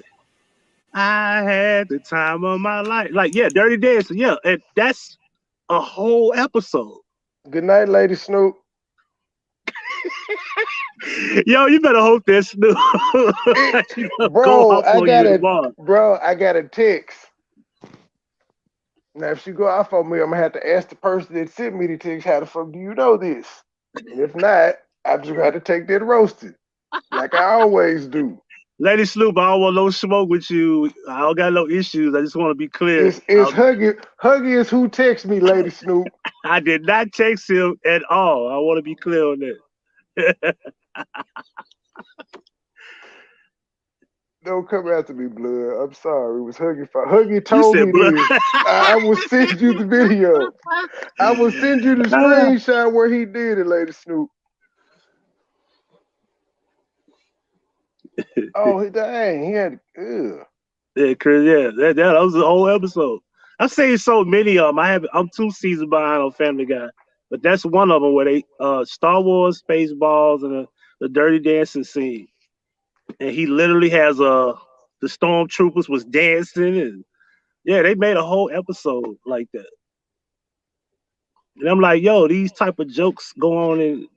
I had the time of my life. Like, yeah, Dirty Dancing. Yeah. And that's a whole episode. Good night, Lady Snoop. Yo, you better hope that Snoop go Bro, off on you tomorrow. I got a text. Now, if she go off on me, I'm gonna have to ask the person that sent me the text, how the fuck do you know this? And if not, I just got to take that roasted, like I always do. Lady Snoop, I don't want no smoke with you. I don't got no issues. I just want to be clear. It's Huggy. Huggy is who texts me, Lady Snoop. I did not text him at all. I want to be clear on that. Don't come after me, blood. I'm sorry. It was Huggy. Huggy You told said me blood. this. I will send you the video. I will send you the screenshot where he did it, Lady Snoop. Oh, dang. He had. Ugh. Yeah, Chris. Yeah, that was the whole episode. I've seen so many of them. I'm 2 seasons behind on Family Guy, but that's one of them where they Star Wars, Spaceballs, and the Dirty Dancing scene, and he literally has the stormtroopers was dancing, and yeah, they made a whole episode like that. And I'm like, yo, these type of jokes go on in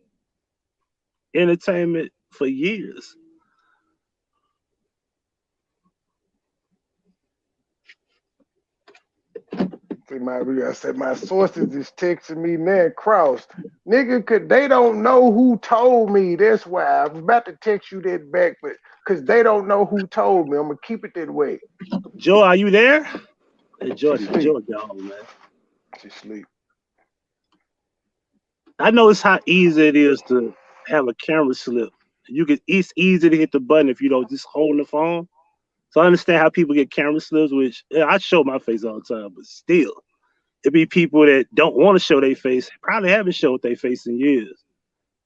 entertainment for years. See, I said my sources is texting me now, Cross. Nigga, they don't know who told me. That's why I was about to text you that back, but because they don't know who told me. I'm gonna keep it that way. Joe, are you there? Hey, She sleep. Joe, man. She sleep. I know it's how easy it is to have a camera slip. It's easy to hit the button if you don't just hold the phone. So I understand how people get camera slips, which I show my face all the time, but still, it be people that don't want to show their face, probably haven't showed their face in years,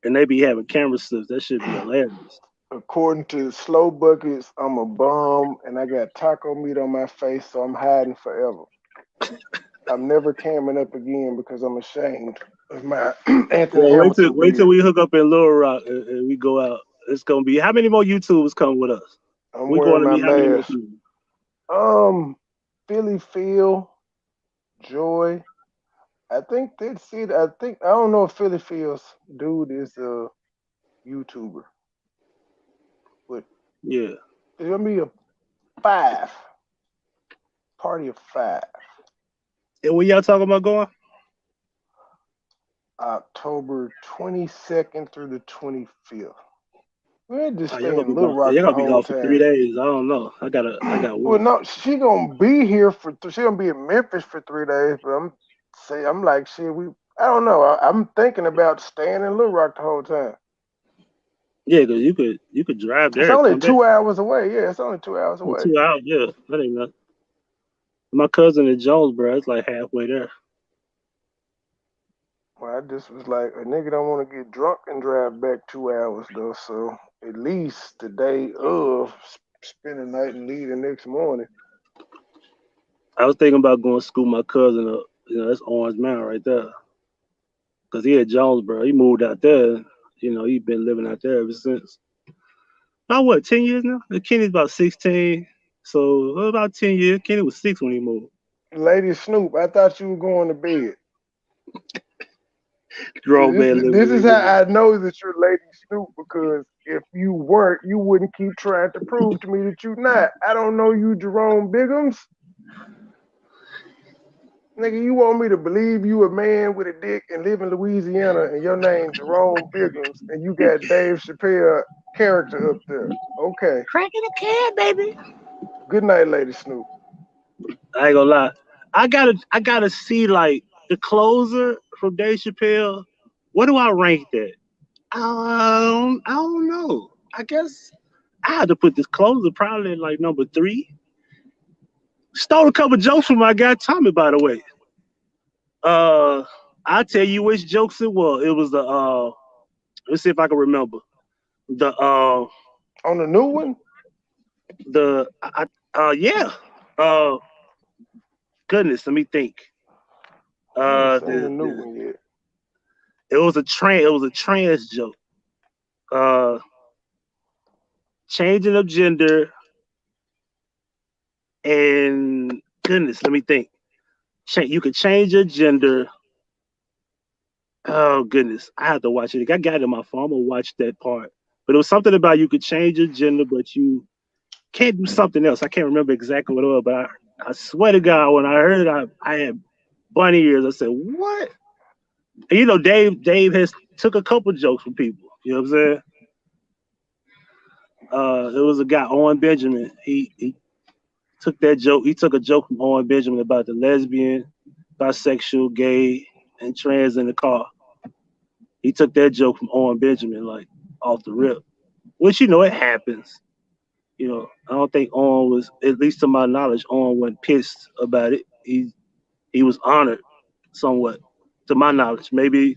and they be having camera slips. That should be hilarious. According to Slow Buckets, I'm a bum and I got taco meat on my face, so I'm hiding forever. I'm never camming up again because I'm ashamed of my Anthony Well, Hamilton wait till beard. we hook up in Little Rock and we go out. It's gonna be how many more YouTubers come with us? I'm We going wearing to my meet how many more mask. people? Philly Phil, Joy. I think that's it. I don't know if Philly Phil's dude is a YouTuber, but yeah, there's gonna be a party of 5. And when y'all talking about going? October 22nd through the 25th. We're just stay Y'all gonna in be Little gone. Rock Y'all the gonna be whole gone for 3 time. days. I don't know. I got Well, work. no, she gonna be here she gonna be in Memphis for 3 days. But I'm like, shit. I don't know. I'm thinking about staying in Little Rock the whole time. Yeah, cause you could drive there It's and only come back. 2 hours away. Yeah, it's only 2 hours Oh, away. 2 hours. Yeah, that ain't nothing. My cousin in Jonesboro, it's like halfway there. Well, I just was like, a nigga don't want to get drunk and drive back 2 hours though. So at least the day of, spend the night and leave the next morning. I was thinking about going to school my cousin up. That's Orange Mountain right there. Cause he at Jonesboro. He moved out there. He been living out there ever since. About what, 10 years now? Kenny's about 16. So about 10 years. Kenny was 6 when he moved. Lady Snoop, I thought you were going to bed. Grown man living This is with how I know that you're Lady Snoop, because if you weren't, you wouldn't keep trying to prove to me that you're not. I don't know you, Jerome Biggums. Nigga, you want me to believe you a man with a dick and live in Louisiana and your name Jerome Biggums and you got Dave Chappelle character up there. Okay. Cracking a can, baby. Good night, Lady Snoop. I ain't gonna lie. I gotta see like the closer from Dave Chappelle. What do I rank that? I don't know. I guess I had to put this closer probably like number 3. Stole a couple jokes from my guy Tommy, by the way. I'll tell you which jokes it was. It was the let's see if I can remember. The on the new one? Yeah. Goodness, let me think. The new one yet. It was a trans joke. Changing of gender and goodness, let me think. You could change your gender. Oh goodness, I have to watch it. I got it in my phone. I'm gonna watch that part. But it was something about you could change your gender, but you can't do something else. I can't remember exactly what it was, but I swear to God, when I heard it, I had bunny ears. I said, "What?" And Dave has took a couple jokes from people. You know what I'm saying? It was a guy, Owen Benjamin. He took that joke. He took a joke from Owen Benjamin about the lesbian, bisexual, gay, and trans in the car. He took that joke from Owen Benjamin like off the rip, which it happens. I don't think Owen was, at least to my knowledge, Owen wasn't pissed about it. He was honored somewhat, to my knowledge. Maybe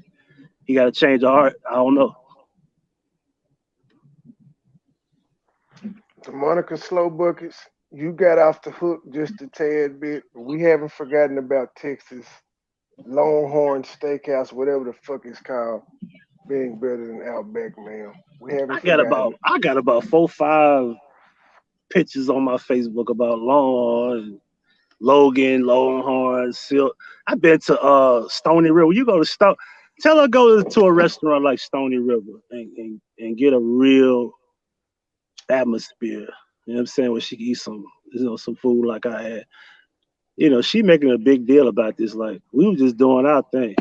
he got a change of heart. I don't know. The Monica Slow Buckets, you got off the hook just a tad bit, but we haven't forgotten about Texas Longhorn Steakhouse, whatever the fuck it's called, being better than Outback, man. We haven't forgotten. I got about 4-5 pictures on my Facebook about Longhorn, Logan, Longhorn, Silk. I've been to Stony River. You go to tell her go to a restaurant like Stony River and and get a real atmosphere. You know what I'm saying? Where she can eat some, some food like I had. She making a big deal about this. Like we were just doing our thing.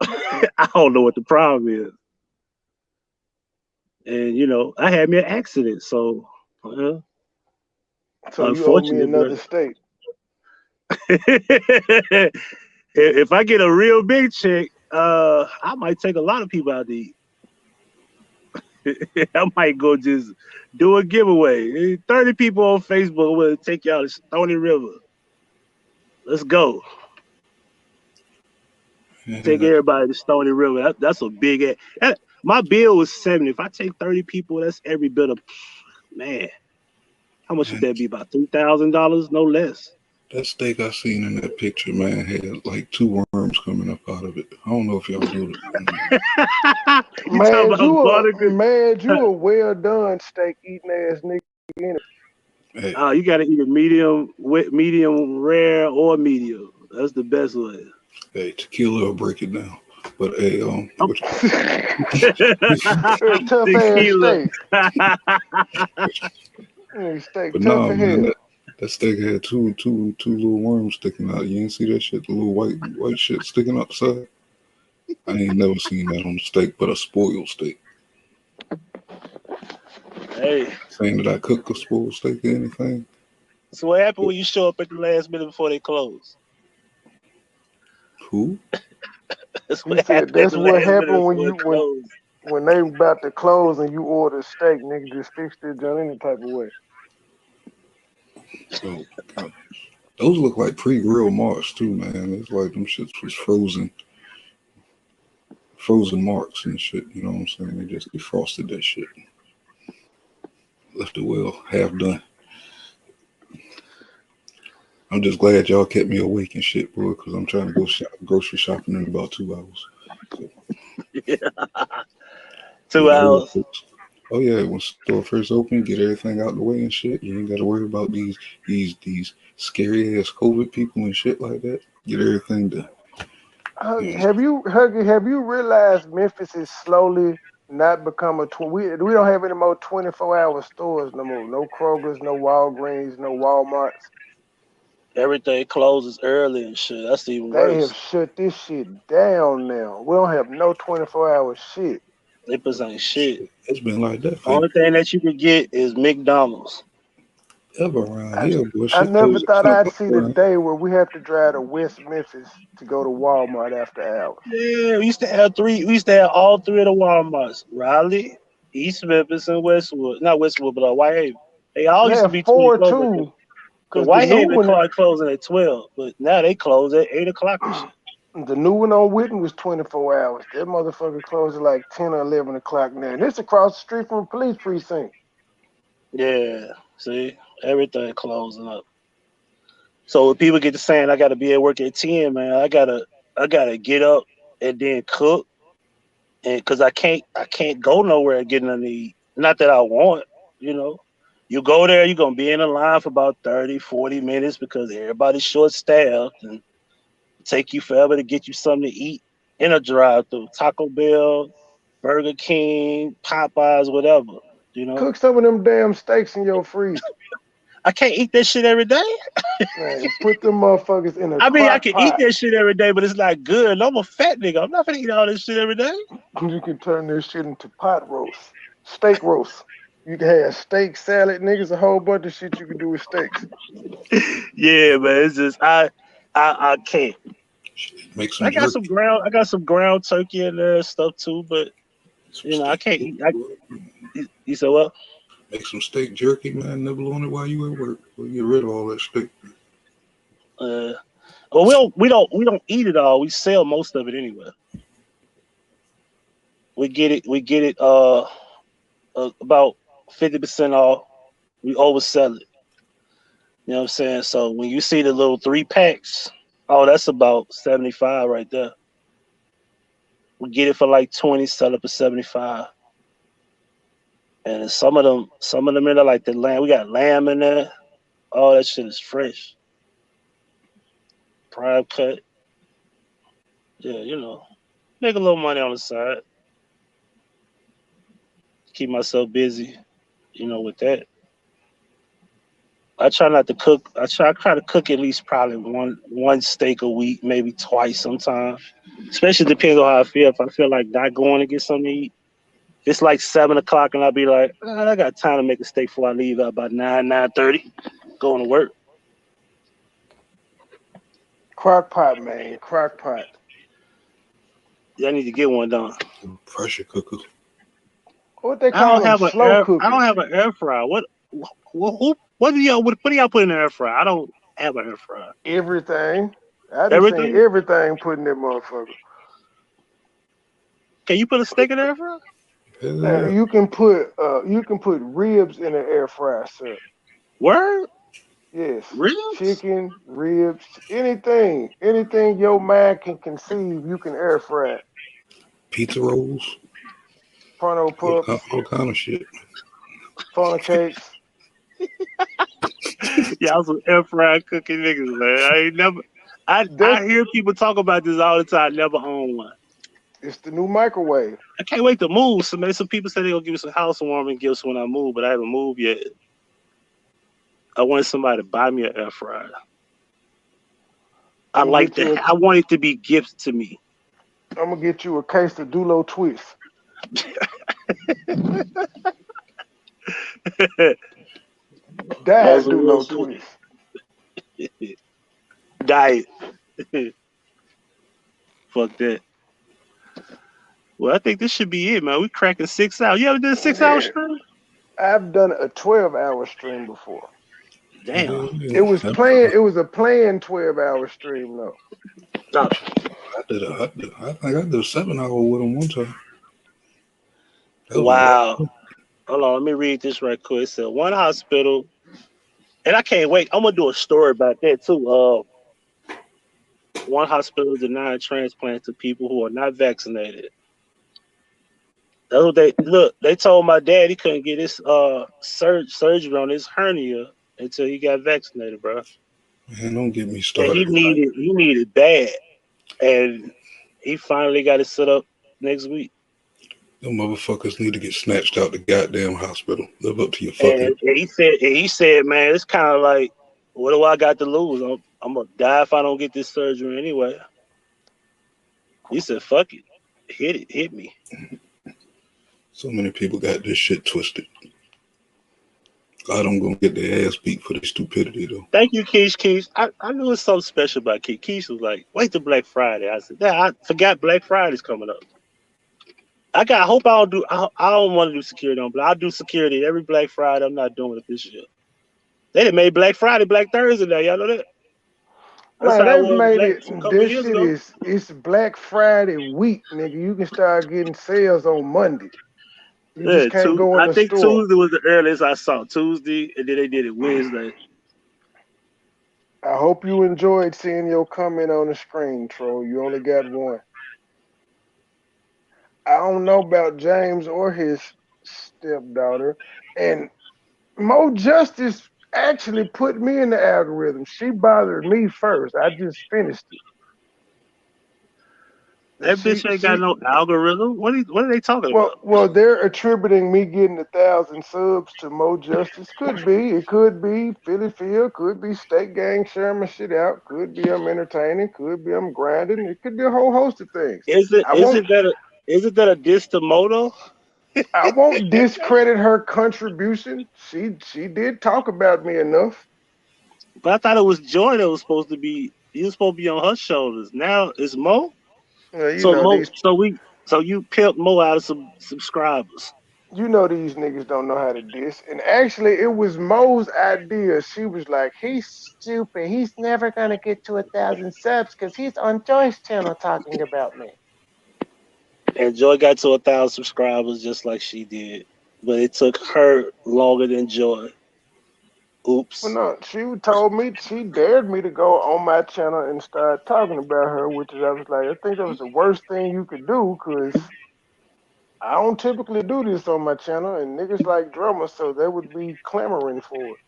I don't know what the problem is. And I had me an accident, so So you owe me unfortunate. another steak. If I get a real big check, I might take a lot of people out to eat. I might go just do a giveaway. 30 people on Facebook will take y'all to Stony River. Let's go. Take everybody to Stony River. That's a big ass. My bill was 70. If I take 30 people, that's every bit of, man. How much would that be? About $3,000, no less. That steak I seen in that picture, man, had like 2 worms coming up out of it. I don't know if y'all do it. You a well done steak eating ass nigga. Hey. You gotta eat a medium rare or medium. That's the best way. Hey, tequila will break it down. But hey, tough ass steak. Steak but tough nah, as man, hell. that steak had two little worms sticking out. You ain't see that shit? The little white shit sticking out the side. I ain't never seen that on a steak, but a spoiled steak. Hey. Saying that I cook a spoiled steak or anything. So what happened when you show up at the last minute before they close? Who? That's what happened when they about to close and you order steak, nigga, just fix it done any type of way. So those look like pre-grill marks too, man. It's like them shits was frozen marks and shit. You know what I'm saying? They just defrosted that shit, left it well half done. I'm just glad y'all kept me awake and shit, boy, because I'm trying to go grocery shopping in about 2 hours. So. Yeah. 2 hours. Oh yeah, when store first open, get everything out the way and shit. You ain't got to worry about these scary ass COVID people and shit like that. Get everything done. Have you realized Memphis is slowly not become we don't have any more 24-hour stores no more. No Kroger's, no Walgreens, no Walmarts. Everything closes early and shit. That's even worse. They have shut this shit down now. We don't have no 24-hour shit. They ain't shit. It's been like that. Only thing that you could get is McDonald's. Ever around here, boy. I never thought I'd see the day where we have to drive to West Memphis to go to Walmart after hours. Yeah, we used to have all 3 of the Walmarts: Raleigh, East Memphis, and Westwood. Not Westwood, but Whitehaven. They all used to be 4 24. too. The Whitehaven started closing at 12, but now they close at 8 o'clock and shit. The new one on Whitten was 24 hours. That motherfucker closed at like 10 or 11 o'clock now. And it's across the street from a police precinct. Yeah, see, everything closing up. So when people get to saying I got to be at work at 10, man, I gotta get up and then cook, and because I can't go nowhere and get nothing to eat. Not that I want, You go there, you're gonna be in a line for about 30, 40 minutes because everybody's short staffed and take you forever to get you something to eat in a drive-through. Taco Bell, Burger King, Popeyes, whatever. Cook some of them damn steaks in your freezer. I can't eat that shit every day. Man, put them motherfuckers in a I can eat that shit every day, but it's not good. I'm a fat nigga. I'm not gonna eat all this shit every day. You can turn this shit into pot roast, steak roast. You can have steak salad, niggas, a whole bunch of shit you can do with steaks. Yeah, man. It's just I can't. I got some ground turkey in there and stuff too, but I can't eat. You said what? Make some steak jerky, man. Nibble on it while you at work. We'll get rid of all that steak. Well, we don't eat it all. We sell most of it anyway. We get it about 50% off. We oversell it. You know what I'm saying? So when you see the little 3 packs, that's about 75 right there. We get it for like 20, sell it for 75. And some of them in there, like the lamb. We got lamb in there. All that shit is fresh. Prime cut. Yeah, make a little money on the side. keep myself busy, with that. I try not to cook. I try to cook at least probably one steak a week, maybe twice sometimes. Especially depends on how I feel. If I feel like not going to get something to eat, it's like 7 o'clock, and I'll be like, I got time to make a steak before I leave out about 9:30, going to work. Crock pot, man. Crock pot. Yeah, I need to get one done. Pressure cooker. What they I don't call them? have an Slow air. I don't cookers. have an air fryer. What do y'all put in the air fryer? I don't have an air fryer. Everything. I done seen Everything? everything put in that motherfucker. Can you put a steak in the air fryer? Yeah. You can put ribs in an air fryer, sir. Word? Yes. Ribs? Chicken, ribs, anything your mind can conceive, you can air fry it. Pizza rolls. Pronto pups, All kind of shit. funnel cakes. Y'all some air fryer cooking niggas, man. I ain't never. That's I hear people talk about this all the time. Never own one. it's the new microwave. I can't wait to move. Some people say they're gonna give me some housewarming gifts when I move, but I haven't moved yet. I want somebody to buy me an air fryer. I I'm gonna like get you that. a I want it to be gifts to me. I'm gonna get you a case of Dulo Twist. That's Diet some real Dulo shit. Twist. Diet. Fuck that. Well, I think this should be it, man. We cracking 6 hours. You ever did a 6 hour Yeah. stream? I've done a 12-hour stream before. Damn. It was a planned 12-hour stream though. Oh, I think I did a 7 hour with him one time. That was a wow. lot. Hold on, let me read this right quick. It said one hospital, and I can't wait. I'm gonna do a story about that too. One hospital denied transplant to people who are not vaccinated. That's what they look. They told my dad he couldn't get his surgery on his hernia until he got vaccinated, bro. Man, don't get me And started. he needed bad, and he finally got it set up next week. Them motherfuckers need to get snatched out the goddamn hospital. Live up to your fucking. And he said, man, it's kind of like, what do I got to lose? I'm gonna die if I don't get this surgery anyway. He said, fuck it, hit me. So many people got this shit twisted. God, I'm gonna get their ass beat for their stupidity though. Thank you, Keish. Keish, I knew it was something special about Keish. Keish was like, wait till Black Friday. I said, yeah, I forgot Black Friday's coming up. I hope I don't do. I don't want to do security on, but I'll do security every Black Friday. I'm not doing it this year. They done made Black Friday Black Thursday now. Y'all know that? That's Man, how it they've was made Black it. a couple This years shit ago. it's Black Friday week, nigga. You can start getting sales on Monday. You Yeah, just can't go in I the think store. Tuesday was the earliest I saw. Tuesday, and then they did it Wednesday. I hope you enjoyed seeing your comment on the screen, Troll. You only got one. I don't know about James or his stepdaughter. And Mo Justice actually put me in the algorithm. She bothered me first. I just finished it. That bitch ain't got no algorithm. What are they talking about? Well, they're attributing me getting 1,000 subs to Mo Justice. Could be. It could be Philly Phil. Could be State Gang sharing my shit out. Could be I'm entertaining. Could be I'm grinding. It could be a whole host of things. Is it I is won't it that a is it that a diss to Moto? I won't discredit her contribution. She did talk about me enough. But I thought it was Joy that was supposed to be. He was supposed to be on her shoulders. Now it's Mo. You So know Mo. these So you pimped Mo out of some subscribers. these niggas don't know how to diss. And actually, it was Mo's idea. She was like, "He's stupid. He's never gonna get to 1,000 subs because he's on Joy's channel talking about me." And Joy got to 1,000 subscribers just like she did, but it took her longer than Joy. Well, Oops. no, she dared me to go on my channel and start talking about her, which is I was like, I think that was the worst thing you could do because I don't typically do this on my channel, and niggas like drama, so they would be clamoring for it.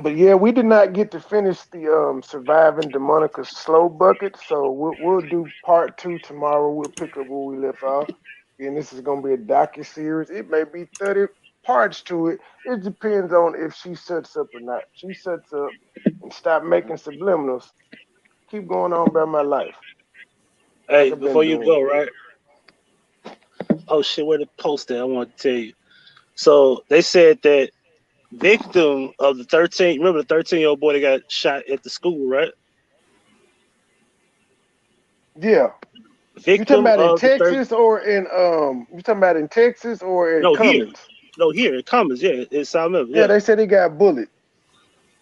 But yeah, we did not get to finish the surviving Demonica's slow bucket, so we'll do part 2 tomorrow. We'll pick up where we left off, and this is gonna be a docu series. It may be 30 parts to it. It depends on if she sets up or not. She sets up and stop making subliminals. Keep going on about my life like Hey, I've been before you doing. go, right? Oh shit, where the post at? I want to tell you. So they said that victim of the 13, remember the 13-year-old boy that got shot at the school, right? Yeah, you talking Victim about in of the third, Texas or in you talking about in Texas or in no, here. Cummins? No, here it comes. Yeah, it's South Memphis. Yeah, Yeah. they said he got bullied.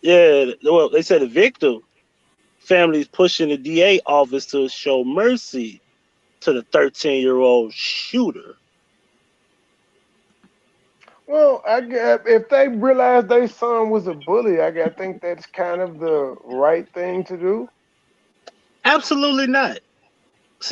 Yeah. Well, they said the victim family is pushing the DA office to show mercy to the 13-year-old shooter. Well, I get if they realize their son was a bully, I think that's kind of the right thing to do. Absolutely not.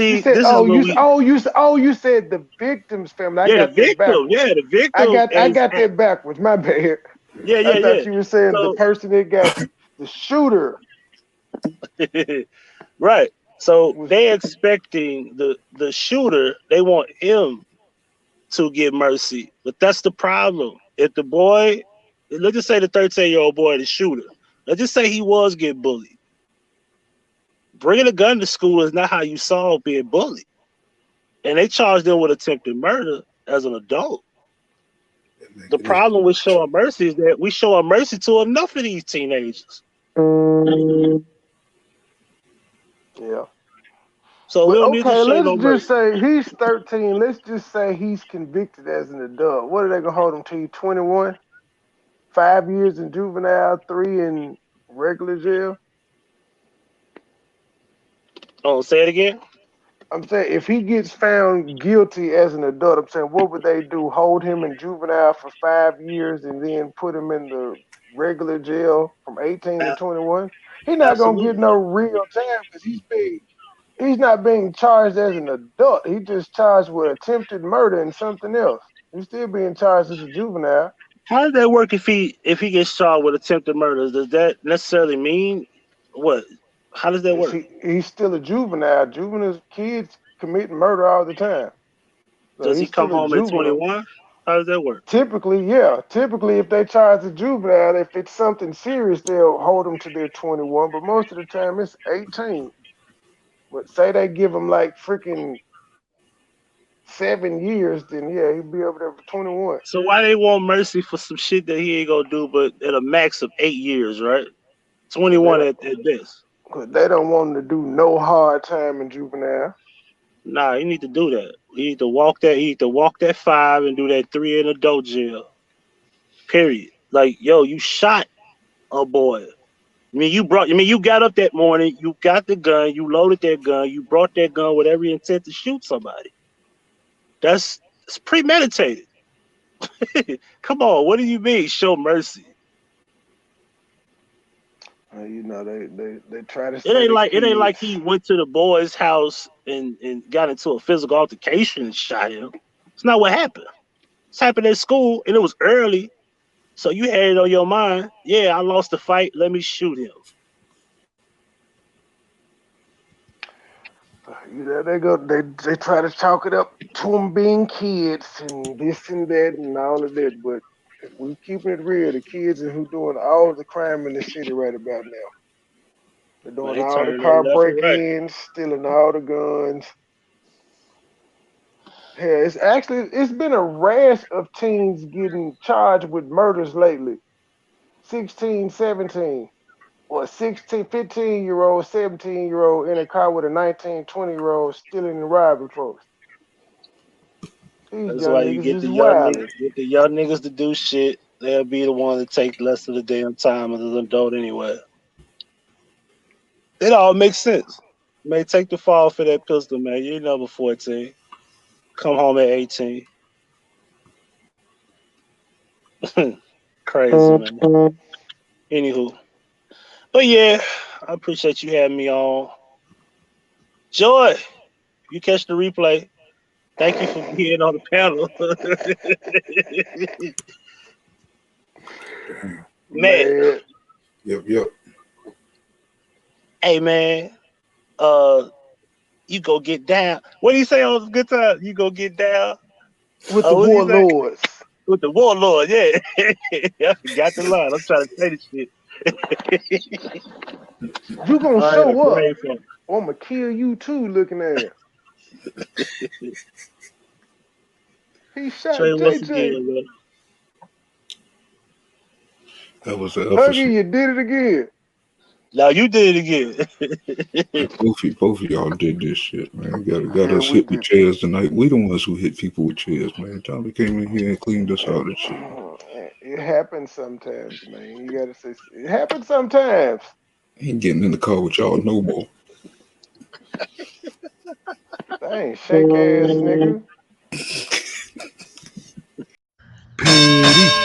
You See, said, this is what we. you said the victim's family. I Yeah, the got that victim. backwards. Yeah, the I victim got I is. got that backwards. My bad. Yeah, I yeah, thought yeah. you were saying the So, person that got the shooter right. So was. they expecting the shooter. They want him to get mercy, but that's the problem. If the boy, let's just say the 13-year-old boy, the shooter, let's just say he was getting bullied. Bringing a gun to school is not how you solve being bullied, and they charged them with attempted murder as an adult. The problem with showing mercy is that we show mercy to enough of these teenagers. Yeah. So we But don't need to okay, show let's no just mercy. say he's 13. Let's just say he's convicted as an adult. What are they gonna hold him to? 21? 5 years in juvenile, 3 in regular jail. Oh, say it again. I'm saying if he gets found guilty as an adult, I'm saying what would they do? Hold him in juvenile for 5 years and then put him in the regular jail from 18 to 21? He's not gonna get Absolutely. no real time because he's not being charged as an adult. He's just charged with attempted murder and something else. He's still being charged as a juvenile. How does that work if he gets charged with attempted murder? Does that necessarily mean what? How does that work? He's still a juvenile. Juveniles kids commit murder all the time. So Does he he's come still a home at juvenile. 21? How does that work? Typically, yeah. Typically, if they charge a juvenile, if it's something serious, they'll hold them to their 21. But most of the time, it's 18. But say they give him like freaking 7 years, then yeah, he'll be over there for 21. So why they want mercy for some shit that he ain't gonna do, but at a max of 8 years, right? Cause they 21 don't, at best. cause they don't want him to do no hard time in juvenile. Nah, you need to do that. You need to walk that. You need to walk that 5 and do that 3 in adult jail. Period. Like, yo, you shot a boy. You got up that morning, you got the gun, you loaded that gun, you brought that gun with every intent to shoot somebody. It's premeditated. Come on, what do you mean? Show mercy. They try to It say ain't the like it ain't like kids. he went to the boy's house and got into a physical altercation and shot him. It's not what happened. It's happened at school and it was early. So you had it on your mind. Yeah, I lost the fight. Let me shoot him. They try to chalk it up to them being kids and this and that and all of that. But if we keeping it real, the kids are who doing all the crime in the city right about now. They're Man, doing they all the turning up car left and right. break-ins, stealing all the guns. Hell, it's been a rash of teens getting charged with murders lately. 16, 17, or 16, 15-year-old, 17-year-old in a car with a 19, 20-year-old stealing and robbing folks. These That's young why you niggas get is the young wilding. niggas. Get the young niggas to do shit. They'll be the one to take less of the damn time as an adult anyway. It all makes sense. Man, take the fall for that pistol, man. You're number 14. Come home at 18. Crazy, man. Anywho. But yeah, I appreciate you having me on. Joy, you catch the replay. Thank you for being on the panel. Matt, Man, Yep. Hey man, you go get down. What do you say on Good Time? You go get down. With the What do you say? warlords. With the warlord, yeah. I forgot the line. I'm trying to say this shit. You gonna I had a show up, brain fart. or I'm gonna kill you too. Looking at he shot Trey once JJ. again, man. That was the Huggy, effigy. you did it again. Now you did it again. Man, both of y'all did this shit, man. Got Yeah, us we hit with did. chairs tonight. We the ones who hit people with chairs, man. Tommy came in here and cleaned us out and shit. It happens sometimes, man. You gotta say it happens sometimes. Ain't getting in the car with y'all no more. Dang, shake ass nigga. Petty.